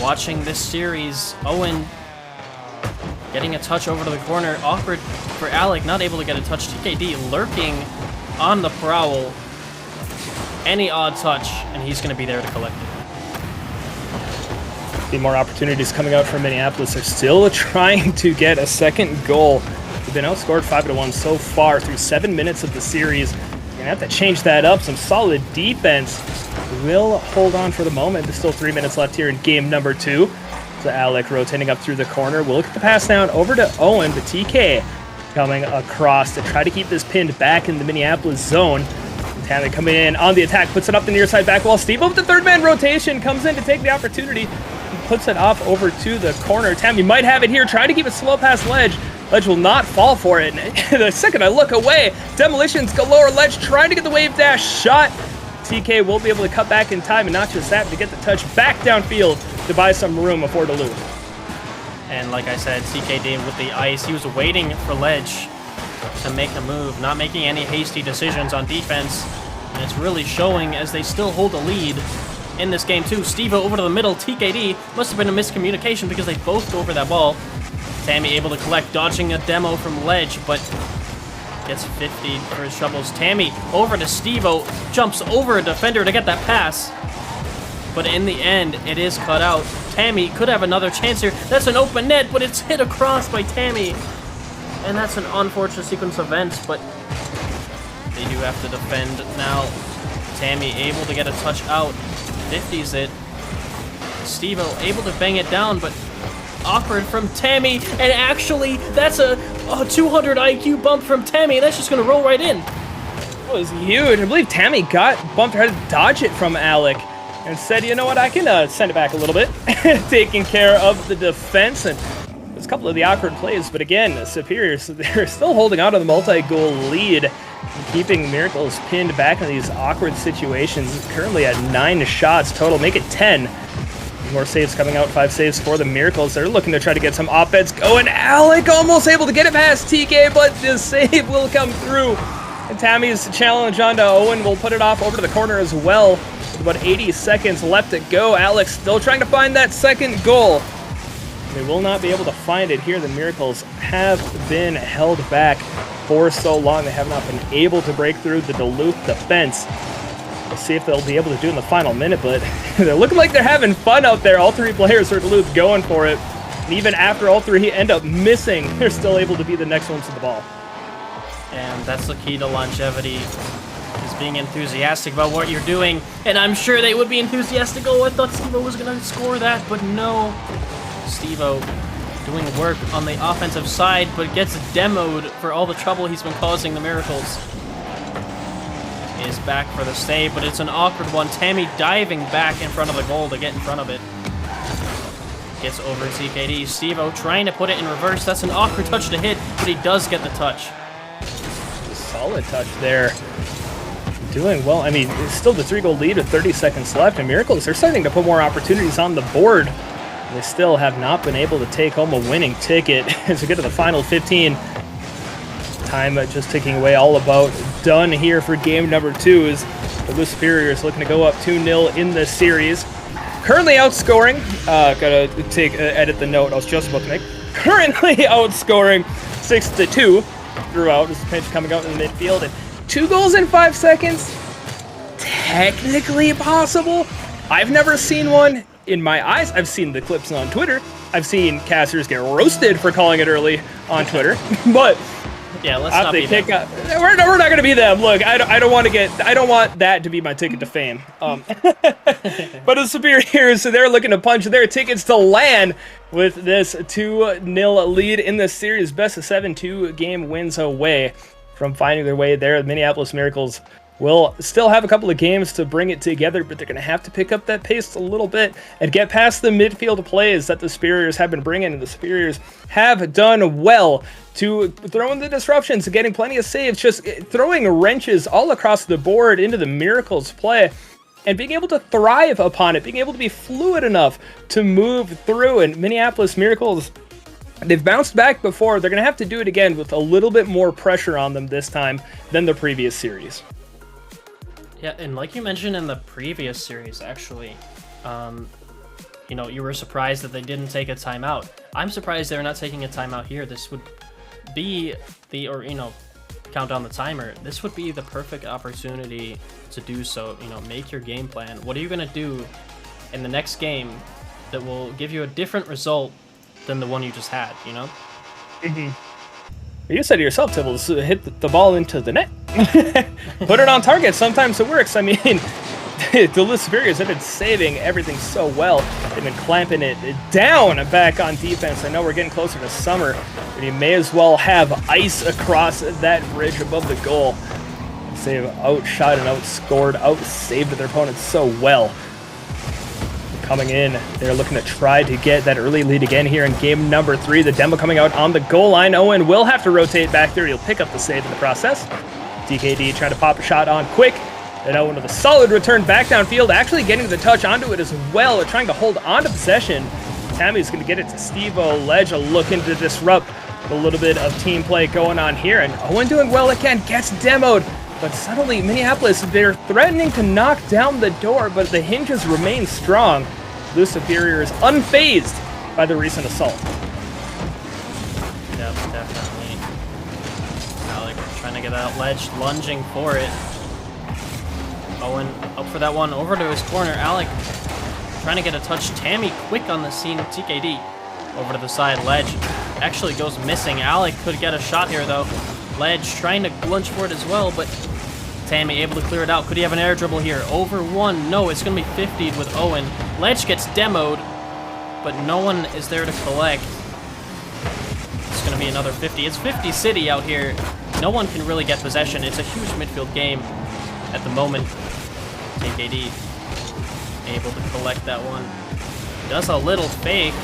watching this series. Owen getting a touch over to the corner. Awkward for Alec, not able to get a touch. TKD lurking on the prowl. Any odd touch, and he's going to be there to collect it. See more opportunities coming out from Minneapolis. They're still trying to get a second goal. They've been outscored 5-1 so far through 7 minutes of the series. You're gonna have to change that up. Some solid defense will hold on for the moment. There's still 3 minutes left here in game number 2. So Alec rotating up through the corner. We'll look at the pass down over to Owen, but TK coming across to try to keep this pinned back in the Minneapolis zone. Tammy coming in on the attack, puts it up the near side back wall. Steve with the third man rotation comes in to take the opportunity. Puts it off over to the corner. Tammy might have it here. Try to keep it slow past Ledge. Ledge will not fall for it. And the second I look away, demolitions galore. Ledge trying to get the wave dash shot. TK will be able to cut back in time, and not just that, to get the touch back downfield to buy some room for Duluth. And like I said, TKD with the ice, he was waiting for Ledge to make a move, not making any hasty decisions on defense. And it's really showing as they still hold the lead in this game too. Steve-O over to the middle. TKD must have been a miscommunication because they both go over that ball. Tammy able to collect, dodging a demo from Ledge, but gets 50 for his troubles. Tammy over to Steve-O, jumps over a defender to get that pass. But in the end, it is cut out. Tammy could have another chance here. That's an open net, but it's hit across by Tammy. And that's an unfortunate sequence of events, but they do have to defend now. Tammy able to get a touch out. 50s it. Steve-O able to bang it down, but awkward from Tammy. And actually, that's a 200 IQ bump from Tammy. That's just going to roll right in. That was huge. I believe Tammy got bumped, tried to dodge it from Alec, and said, you know what, I can send it back a little bit. Taking care of the defense. And there's a couple of the awkward plays, but again, the Superiors, they're still holding on to the multi-goal lead, keeping Miracles pinned back in these awkward situations. Currently at 9 shots total, make it 10. More saves coming out, 5 saves for the Miracles. They're looking to try to get some op-eds going. Alec almost able to get it past TK, but the save will come through. And Tammy's challenge onto Owen will put it off over to the corner as well. With about 80 seconds left to go. Alex still trying to find that second goal. They will not be able to find it here. The Miracles have been held back for so long. They have not been able to break through the Duluth defense. We'll see if they'll be able to do it in the final minute, but they're looking like they're having fun out there. All 3 players for Duluth going for it. And even after all 3 end up missing, they're still able to be the next ones to the ball. And that's the key to longevity, is being enthusiastic about what you're doing. And I'm sure they would be enthusiastic. Oh, I thought Steve-O was going to score that, but no. Steve-O doing work on the offensive side, but gets demoed for all the trouble he's been causing the Miracles. Is back for the save, but it's an awkward one. Tammy diving back in front of the goal to get in front of it. Gets over TKD. Steve-O trying to put it in reverse. That's an awkward touch to hit, but he does get the touch. Solid touch there. Doing well. I mean, it's still the 3-goal lead with 30 seconds left, and Miracles, they're starting to put more opportunities on the board. They still have not been able to take home a winning ticket as we get to the final 15. Time just ticking away, all about done here for game number 2 as the Duluth Superiors looking to go up 2-0 in this series. Currently outscoring, gotta edit the note I was just about to make. Currently outscoring 6-2 throughout as the pitch coming out in the midfield. And 2 goals in 5 seconds, technically possible. I've never seen one in my eyes. I've seen the clips on Twitter. I've seen casters get roasted for calling it early on Twitter, but yeah, let's not be them. We're not going to be them. Look, I don't want that to be my ticket to fame. But the Superiors, so they're looking to punch their tickets to land with this 2-0 lead in the series. Best of 7, 2-game wins away from finding their way there. The Minneapolis Miracles will still have a couple of games to bring it together, but they're going to have to pick up that pace a little bit and get past the midfield plays that the Superiors have been bringing. And the Superiors have done well to throw in the disruptions, getting plenty of saves, just throwing wrenches all across the board into the Miracles play and being able to thrive upon it, being able to be fluid enough to move through. And Minneapolis Miracles, they've bounced back before. They're going to have to do it again with a little bit more pressure on them this time than the previous series. Yeah, and like you mentioned in the previous series, actually, you were surprised that they didn't take a timeout. I'm surprised they're not taking a timeout here. This would be count down the timer. This would be the perfect opportunity to do so. Make your game plan. What are you going to do in the next game that will give you a different result than the one you just had, you know? You said it yourself, Tibbles, hit the ball into the net. Put it on target. Sometimes it works. I mean, the Superiors have been saving everything so well. They've been clamping it down back on defense. I know we're getting closer to summer, but you may as well have ice across that bridge above the goal. They've outshot and outscored, outsaved their opponents so well. Coming in, they're looking to try to get that early lead again here in game number 3. The demo coming out on the goal line. Owen will have to rotate back there. He'll pick up the save in the process. TKD trying to pop a shot on quick. And Owen with a solid return back downfield, actually getting the touch onto it as well, trying to hold on to possession. Tammy's going to get it to Steve-O. Ledge looking to disrupt a little bit of team play going on here. And Owen doing well again, gets demoed. But suddenly, Minneapolis, they're threatening to knock down the door, but the hinges remain strong. The Superiors unfazed by the recent assault. Yep, definitely. Alec trying to get that ledge, lunging for it. Owen up for that one, over to his corner. Alec trying to get a touch. Tammy quick on the scene. TKD over to the side. Ledge actually goes missing. Alec could get a shot here, though. Ledge trying to lunge for it as well, but Tammy able to clear it out. Could he have an air dribble here? Over one. No, it's going to be 50'd with Owen. Ledge gets demoed, but no one is there to collect. It's going to be another 50. It's 50 City out here. No one can really get possession. It's a huge midfield game at the moment. TKD able to collect that one. Does a little fake,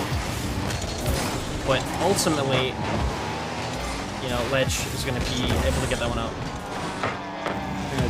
but ultimately, you know, Ledge is going to be able to get that one out.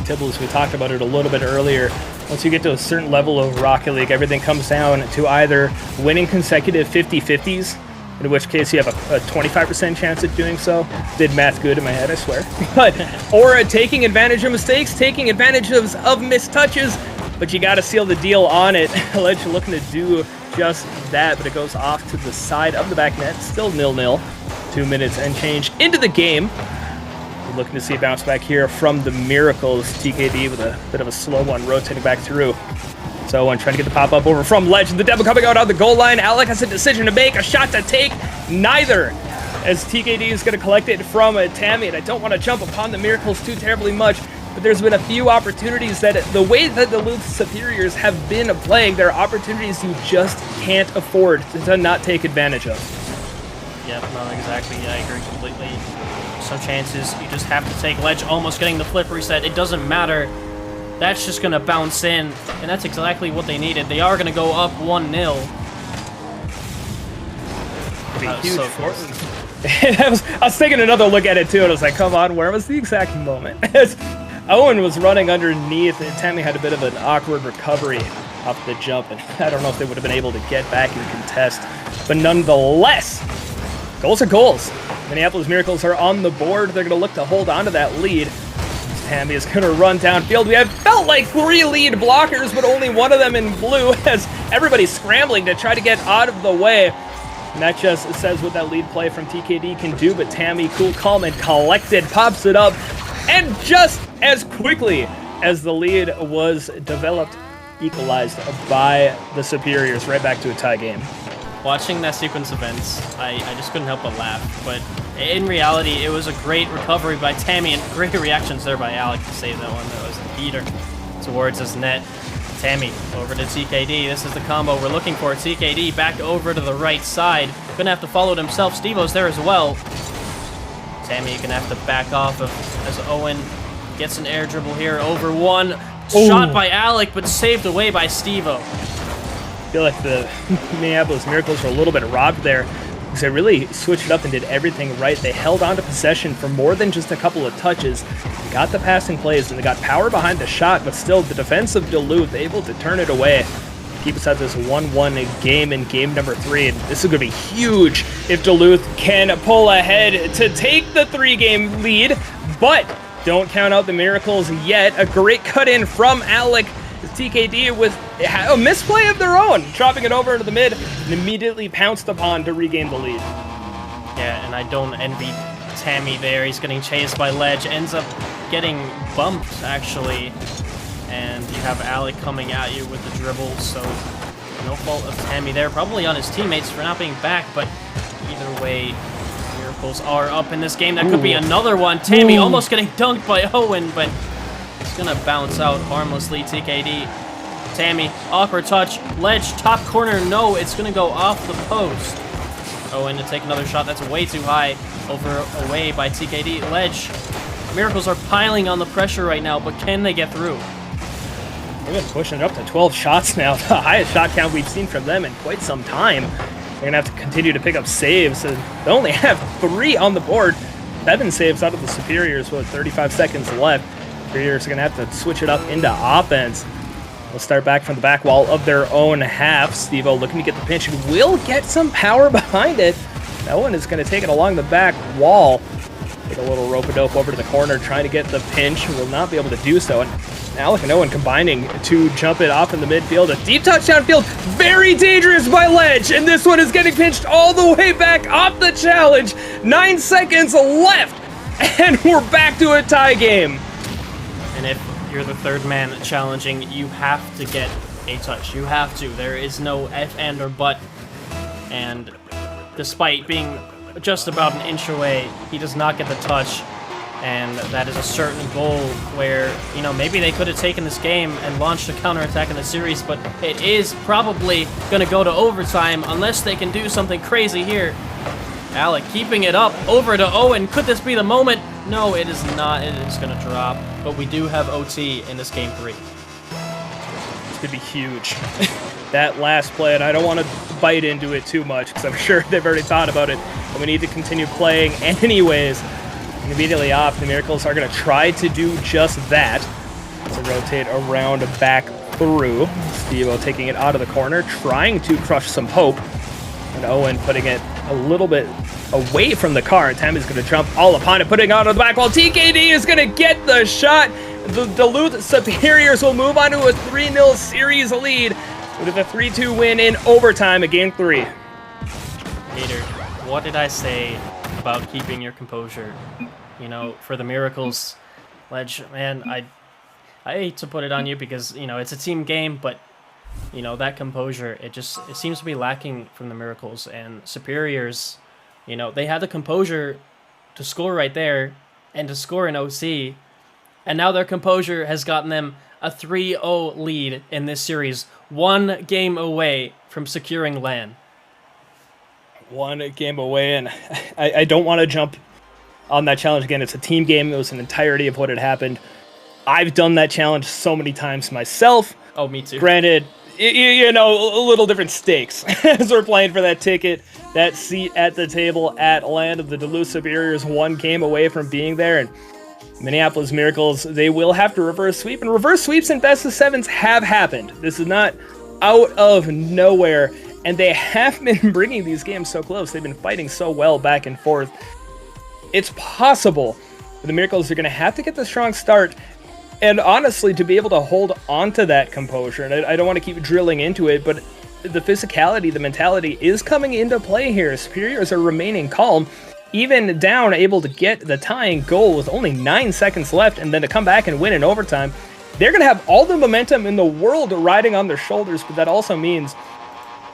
Tibbles, we talked about it a little bit earlier. Once you get to a certain level of Rocket League, everything comes down to either winning consecutive 50-50s, in which case you have a 25% chance at doing so. Did math good in my head, I swear. But or taking advantage of mistakes, taking advantage of missed touches, but you got to seal the deal on it. Ledge looking to do just that, but it goes off to the side of the back net. Still 0-0. 2 minutes and change into the game. We're looking to see a bounce back here from the Miracles. TKD with a bit of a slow one, rotating back through. So Owen trying to get the pop-up over from Ledge. The demo coming out on the goal line. Alec has a decision to make, a shot to take. Neither, as TKD is going to collect it from Tammy. And I don't want to jump upon the Miracles too terribly much, but there's been a few opportunities that the way that the Duluth Superiors have been playing, there are opportunities you just can't afford to not take advantage of. Yep, no, exactly. Yeah, I agree completely. Some chances you just have to take. Ledge almost getting the flip reset. It doesn't matter. That's just going to bounce in, and that's exactly what they needed. They are going to go up 1-0. Huge I was taking another look at it too, and I was like, come on, where was the exact moment? As Owen was running underneath, and Tammy had a bit of an awkward recovery off the jump, and I don't know if they would have been able to get back and contest. But nonetheless, goals are goals. Minneapolis Miracles are on the board. They're going to look to hold on to that lead. Tammy is going to run downfield. We have felt like 3 lead blockers, but only one of them in blue, as everybody's scrambling to try to get out of the way. And that just says what that lead play from TKD can do, but Tammy, cool, calm, and collected, pops it up, and just as quickly as the lead was developed, equalized by the Superiors, right back to a tie game. Watching that sequence of events, I just couldn't help but laugh. But in reality, it was a great recovery by Tammy and great reactions there by Alec to save that one. That was the heater towards his net. Tammy over to TKD. This is the combo we're looking for. TKD back over to the right side. Gonna have to follow it himself. Steve-O's there as well. Tammy gonna have to back off as Owen gets an air dribble here. Over one. Shot by Alec, but saved away by Steve-O. I feel like the Minneapolis Miracles were a little bit robbed there because they really switched it up and did everything right. They held on to possession for more than just a couple of touches. They got the passing plays and they got power behind the shot, but still the defense of Duluth able to turn it away. Keep us at this 1-1 game in game number 3. And this is going to be huge if Duluth can pull ahead to take the 3-game lead, but don't count out the Miracles yet. A great cut in from Alec. TKD with a misplay of their own, chopping it over into the mid and immediately pounced upon to regain the lead. Yeah, and I don't envy Tammy there. He's getting chased by Ledge, ends up getting bumped actually, and you have Alec coming at you with the dribble, so No fault of Tammy there. Probably on his teammates for not being back, but either way, Miracles are up in this game. That could be another one. Tammy almost getting dunked by Owen, but it's going to bounce out harmlessly. TKD. Tammy, awkward touch. Ledge, top corner. No, it's going to go off the post. Owen to take another shot. That's way too high. Away by TKD. Ledge. Miracles are piling on the pressure right now, but can they get through? They've been pushing it up to 12 shots now, the highest shot count we've seen from them in quite some time. They're going to have to continue to pick up saves. They only have 3 on the board. 7 saves out of the Superiors with 35 seconds left. Superiors are going to have to switch it up into offense. They'll start back from the back wall of their own half. Steve-O looking to get the pinch and will get some power behind it. That one is going to take it along the back wall. Take a little rope-a-dope over to the corner, trying to get the pinch. Will not be able to do so. And Alec and Owen combining to jump it off in the midfield. A deep touch downfield. Very dangerous by Ledge. And this one is getting pinched all the way back off the challenge. 9 seconds left. And we're back to a tie game. And if you're the third man challenging, you have to get a touch. You have to. There is no if, and, or but. And despite being just about an inch away, he does not get the touch. And that is a certain goal where, you know, maybe they could have taken this game and launched a counterattack in the series, but it is probably going to go to overtime unless they can do something crazy here. Alec keeping it up over to Owen. Could this be the moment? No, it is not. It is going to drop. But we do have OT in this game 3. This could be huge. That last play, and I don't want to bite into it too much because I'm sure they've already thought about it, but we need to continue playing anyways. Immediately off, the Miracles are going to try to do just that. To rotate around back through. Steve-O taking it out of the corner, trying to crush some hope. And Owen putting it a little bit away from the car. And Tammy's going to jump all upon it, putting it out of the back wall. TKD is going to get the shot. The Duluth Superiors will move on to a 3-0 series lead with a 3-2 win in overtime at game 3. Hater, what did I say about keeping your composure? You know, for the Miracles, Ledge, man, I hate to put it on you because, you know, it's a team game, but, you know, that composure, it seems to be lacking from the Miracles. And Superiors, you know, they had the composure to score right there and to score in OC, and now their composure has gotten them a 3-0 lead in this series, 1 game away from securing LAN. 1 game away, and I don't want to jump on that challenge again. It's a team game. It was an entirety of what had happened. I've done that challenge so many times myself. Oh, me too. Granted, you know, a little different stakes as we're playing for that ticket, that seat at the table at LAN of the Duluth Superiors, 1 game away from being there. And Minneapolis Miracles, they will have to reverse sweep, and reverse sweeps in best of 7s have happened. This is not out of nowhere, and they have been bringing these games so close. They've been fighting so well back and forth. It's possible the Miracles are going to have to get the strong start, and honestly, to be able to hold onto that composure. And I don't want to keep drilling into it, but the physicality, the mentality is coming into play here. Superiors are remaining calm, even down, able to get the tying goal with only 9 seconds left, and then to come back and win in overtime. They're going to have all the momentum in the world riding on their shoulders, but that also means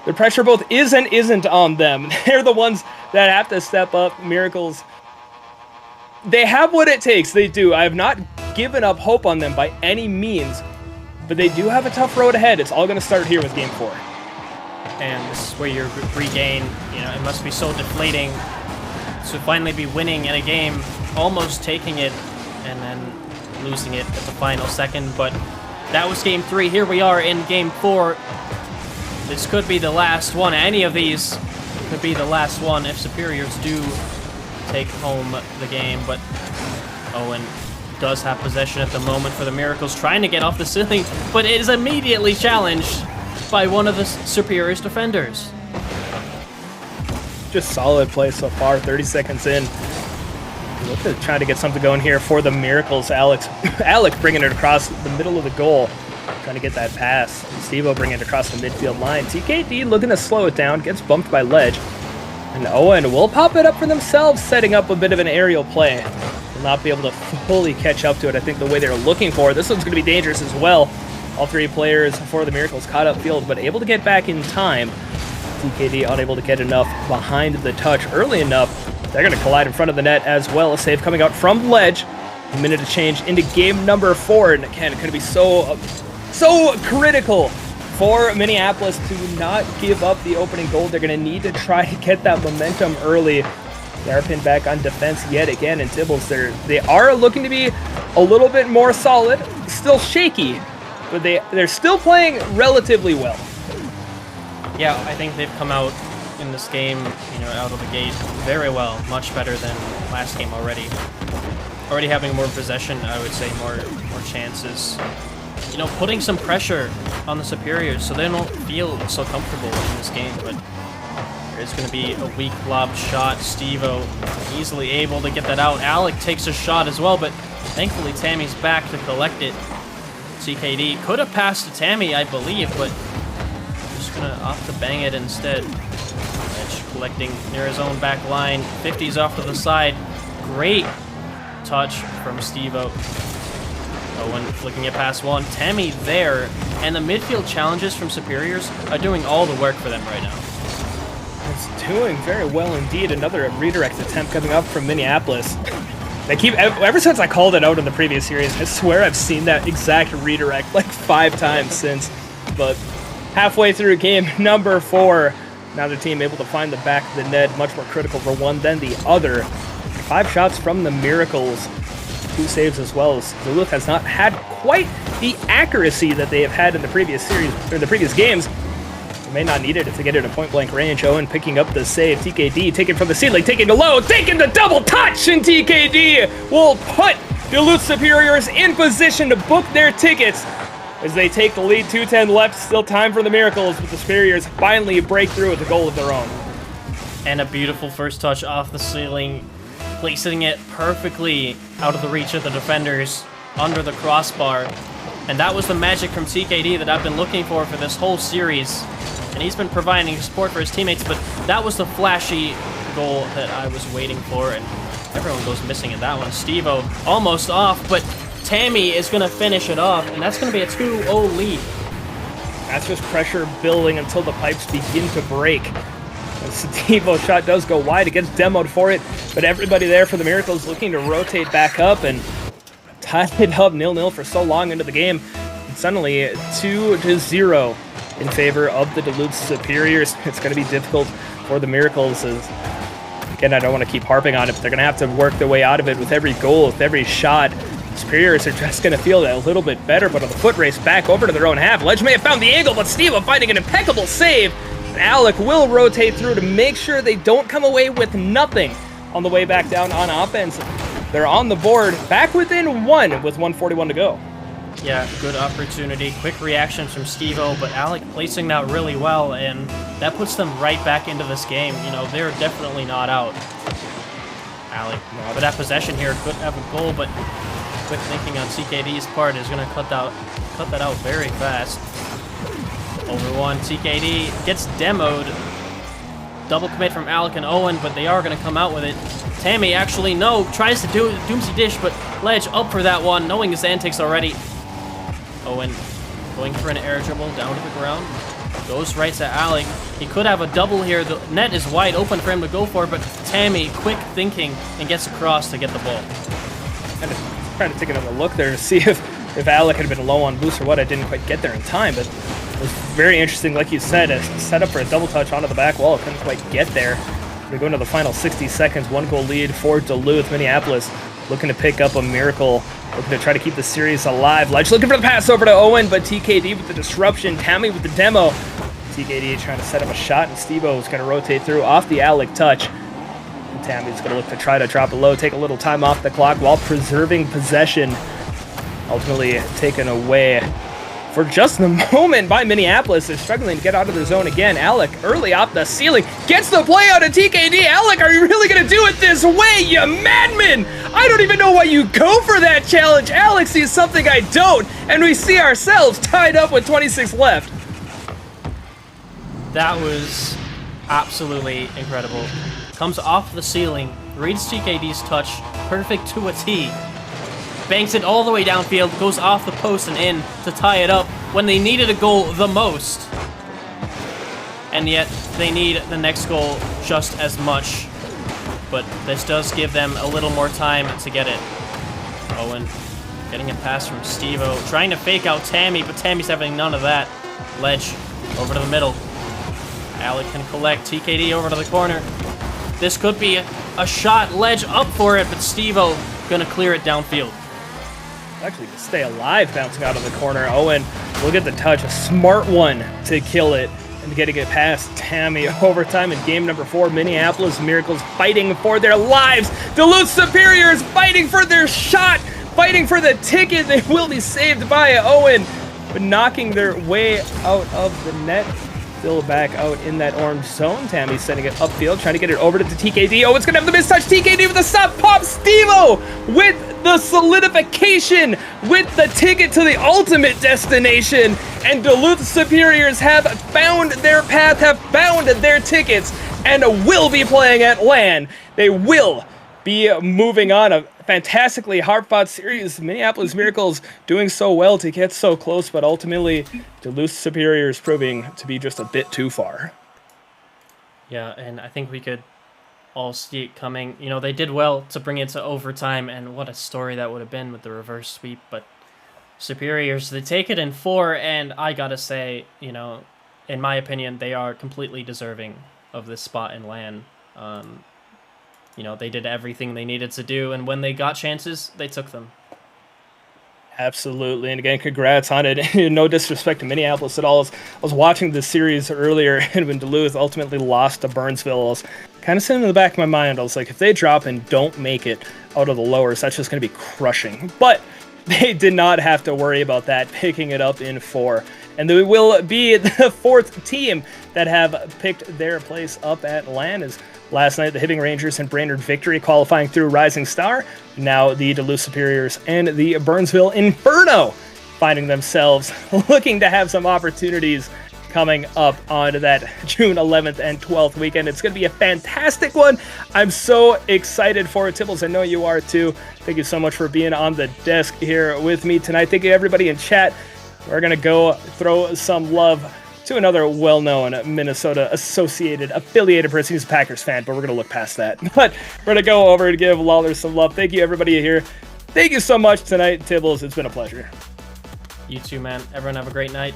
the pressure both is and isn't on them. They're the ones that have to step up. Miracles, they have what it takes. They do. I have not given up hope on them by any means, but they do have a tough road ahead. It's all going to start here with game 4. And this is where you regain, you know, it must be so deflating to finally be winning in a game, almost taking it, and then losing it at the final second. But that was game 3. Here we are in game 4. This could be the last one. Any of these could be the last one if Superiors do take home the game. But Owen does have possession at the moment for the Miracles, trying to get off the ceiling, but it is immediately challenged by one of the Superiors defenders. Just solid play so far, 30 seconds in. Look at trying to get something going here for the Miracles. Alec bringing it across the middle of the goal, trying to get that pass. Steve-O bringing it across the midfield line. TKD looking to slow it down, gets bumped by Ledge. And Owen will pop it up for themselves, setting up a bit of an aerial play. Will not be able to fully catch up to it, I think, the way they're looking for. This one's going to be dangerous as well. All three players for the Miracles caught up field, but able to get back in time. TKD unable to get enough behind the touch early enough. They're going to collide in front of the net as well. A save coming out from Ledge. A minute to change into game number 4. And again, it could be so critical for Minneapolis to not give up the opening goal. They're going to need to try to get that momentum early. They are pinned back on defense yet again, and Tibbles, they are looking to be a little bit more solid. Still shaky, but they're still playing relatively well. Yeah, I think they've come out in this game, out of the gate very well, much better than last game already. Already having more possession, I would say, more chances. Putting some pressure on the Superiors so they don't feel so comfortable in this game, but there's going to be a weak lob shot. Steve-O easily able to get that out. Alec takes a shot as well, but thankfully Tammy's back to collect it. TKD could have passed to Tammy, I believe, but just going to opt to bang it instead. Edge collecting near his own back line. 50's off to the side. Great touch from Steve-O. Owen looking at pass one. Tammy there, and the midfield challenges from Superiors are doing all the work for them right now. It's doing very well indeed. Another redirect attempt coming up from Minneapolis. They keep, ever since I called it out in the previous series, I swear I've seen that exact redirect like 5 times since. But halfway through game number 4, now the team able to find the back of the net, much more critical for one than the other. 5 shots from the Miracles, 2 saves as well. As Duluth has not had quite the accuracy that they have had in the previous series, or the previous games. They may not need it if they get it at point-blank range. Owen picking up the save. TKD taking from the ceiling, taking the low, taking the double touch, and TKD will put Duluth Superiors in position to book their tickets as they take the lead. 2:10 left, still time for the Miracles, but the Superiors finally break through with a goal of their own. And a beautiful first touch off the ceiling, placing it perfectly out of the reach of the defenders under the crossbar. And that was the magic from TKD that I've been looking for this whole series. And he's been providing support for his teammates, but that was the flashy goal that I was waiting for, and everyone goes missing in that one. Steve-O almost off, but Tammy is going to finish it off, and that's going to be a 2-0 lead. That's just pressure building until the pipes begin to break. The Steve-O shot does go wide. It gets demoed for it, but everybody there for the Miracles looking to rotate back up and tied it up 0-0 for so long into the game. And suddenly 2-0 in favor of the Duluth Superiors. It's going to be difficult for the Miracles. Again, I don't want to keep harping on it, but they're going to have to work their way out of it with every goal, with every shot. The Superiors are just going to feel that a little bit better, but on the foot race back over to their own half. Ledge may have found the angle, but Steve-O finding an impeccable save. Alec will rotate through to make sure they don't come away with nothing on the way back down on offense. They're on the board, back within 1 with 1:41 to go. Yeah, good opportunity. Quick reactions from Steve-O, but Alec placing that really well, and that puts them right back into this game. They're definitely not out. Alec, but that possession here could have a goal, but quick thinking on CKD's part is going to cut that out very fast. Over 1, TKD gets demoed. Double commit from Alec and Owen, but they are going to come out with it. Tammy actually, tries to do Doomsy Dish, but Ledge up for that one, knowing his antics already. Owen going for an air dribble down to the ground. Goes right to Alec. He could have a double here. The net is wide open for him to go for, but Tammy, quick thinking, and gets across to get the ball. Kind of trying to take another look there to see if Alec had been low on boost or what. I didn't quite get there in time, but it was very interesting, like you said, a set up for a double touch onto the back wall. Couldn't quite get there. We go into the final 60 seconds. 1-goal lead for Duluth. Minneapolis looking to pick up a miracle, looking to try to keep the series alive. Ledge looking for the pass over to Owen, but TKD with the disruption. Tammy with the demo. TKD trying to set up a shot, and Steve-O is going to rotate through off the Alec touch. And Tammy's going to look to try to drop it low, take a little time off the clock while preserving possession. Ultimately taken away for just the moment by Minneapolis. They're struggling to get out of their zone again. Alec early off the ceiling gets the play out of TKD. Alec, are you really going to do it this way, you madman? I don't even know why you go for that challenge. Alec sees something I don't, and we see ourselves tied up with 26 left. That was absolutely incredible. Comes off the ceiling, reads TKD's touch, perfect to a T. banks it all the way downfield, goes off the post and in to tie it up when they needed a goal the most. And yet, they need the next goal just as much. But this does give them a little more time to get it. Owen getting a pass from Steve-O, trying to fake out Tammy, but Tammy's having none of that. Ledge over to the middle. Alec can collect. TKD over to the corner. This could be a shot. Ledge up for it, but Steve-O gonna clear it downfield. Actually, to stay alive, bouncing out of the corner. Owen, look at the touch. A smart one to kill it. And getting it past Tammy. Overtime in game number 4. Minneapolis Miracles fighting for their lives. Duluth Superiors fighting for their shot. Fighting for the ticket. They will be saved by Owen. But knocking their way out of the net. Still back out in that orange zone. Tammy sending it upfield, trying to get it over to the TKD. Oh, it's going to have the mistouch. TKD with a stop. Pop Steve-O with the solidification, with the ticket to the ultimate destination. And Duluth Superiors have found their path, have found their tickets, and will be playing at LAN. They will be moving on. A fantastically hard-fought series. Minneapolis Miracles doing so well to get so close, but ultimately Duluth Superiors proving to be just a bit too far. Yeah, and I think we could all see it coming. You know, they did well to bring it to overtime, and what a story that would have been with the reverse sweep, but Superiors, they take it in 4, and I gotta say, you know, in my opinion, they are completely deserving of this spot in LAN. You know, they did everything they needed to do, and when they got chances, they took them. Absolutely, and again, congrats on it. No disrespect to Minneapolis at all. I was watching the series earlier, and when Duluth ultimately lost to Burnsville, I was kind of sitting in the back of my mind. I was like, if they drop and don't make it out of the lowers, that's just going to be crushing. But they did not have to worry about that, picking it up in 4. And they will be the 4th team that have picked their place up at LAN. As last night, the Hibbing Rangers and Brainerd Victory qualifying through Rising Star. Now the Duluth Superiors and the Burnsville Inferno finding themselves looking to have some opportunities coming up on that June 11th and 12th weekend. It's going to be a fantastic one. I'm so excited for it. Tibbles, I know you are too. Thank you so much for being on the desk here with me tonight. Thank you everybody in chat. We're going to go throw some love to another well-known Minnesota associated, affiliated person. He's a Packers fan, but we're going to look past that. But we're going to go over and give Lawler some love. Thank you everybody here. Thank you so much tonight, Tibbles. It's been a pleasure. You too, man. Everyone have a great night.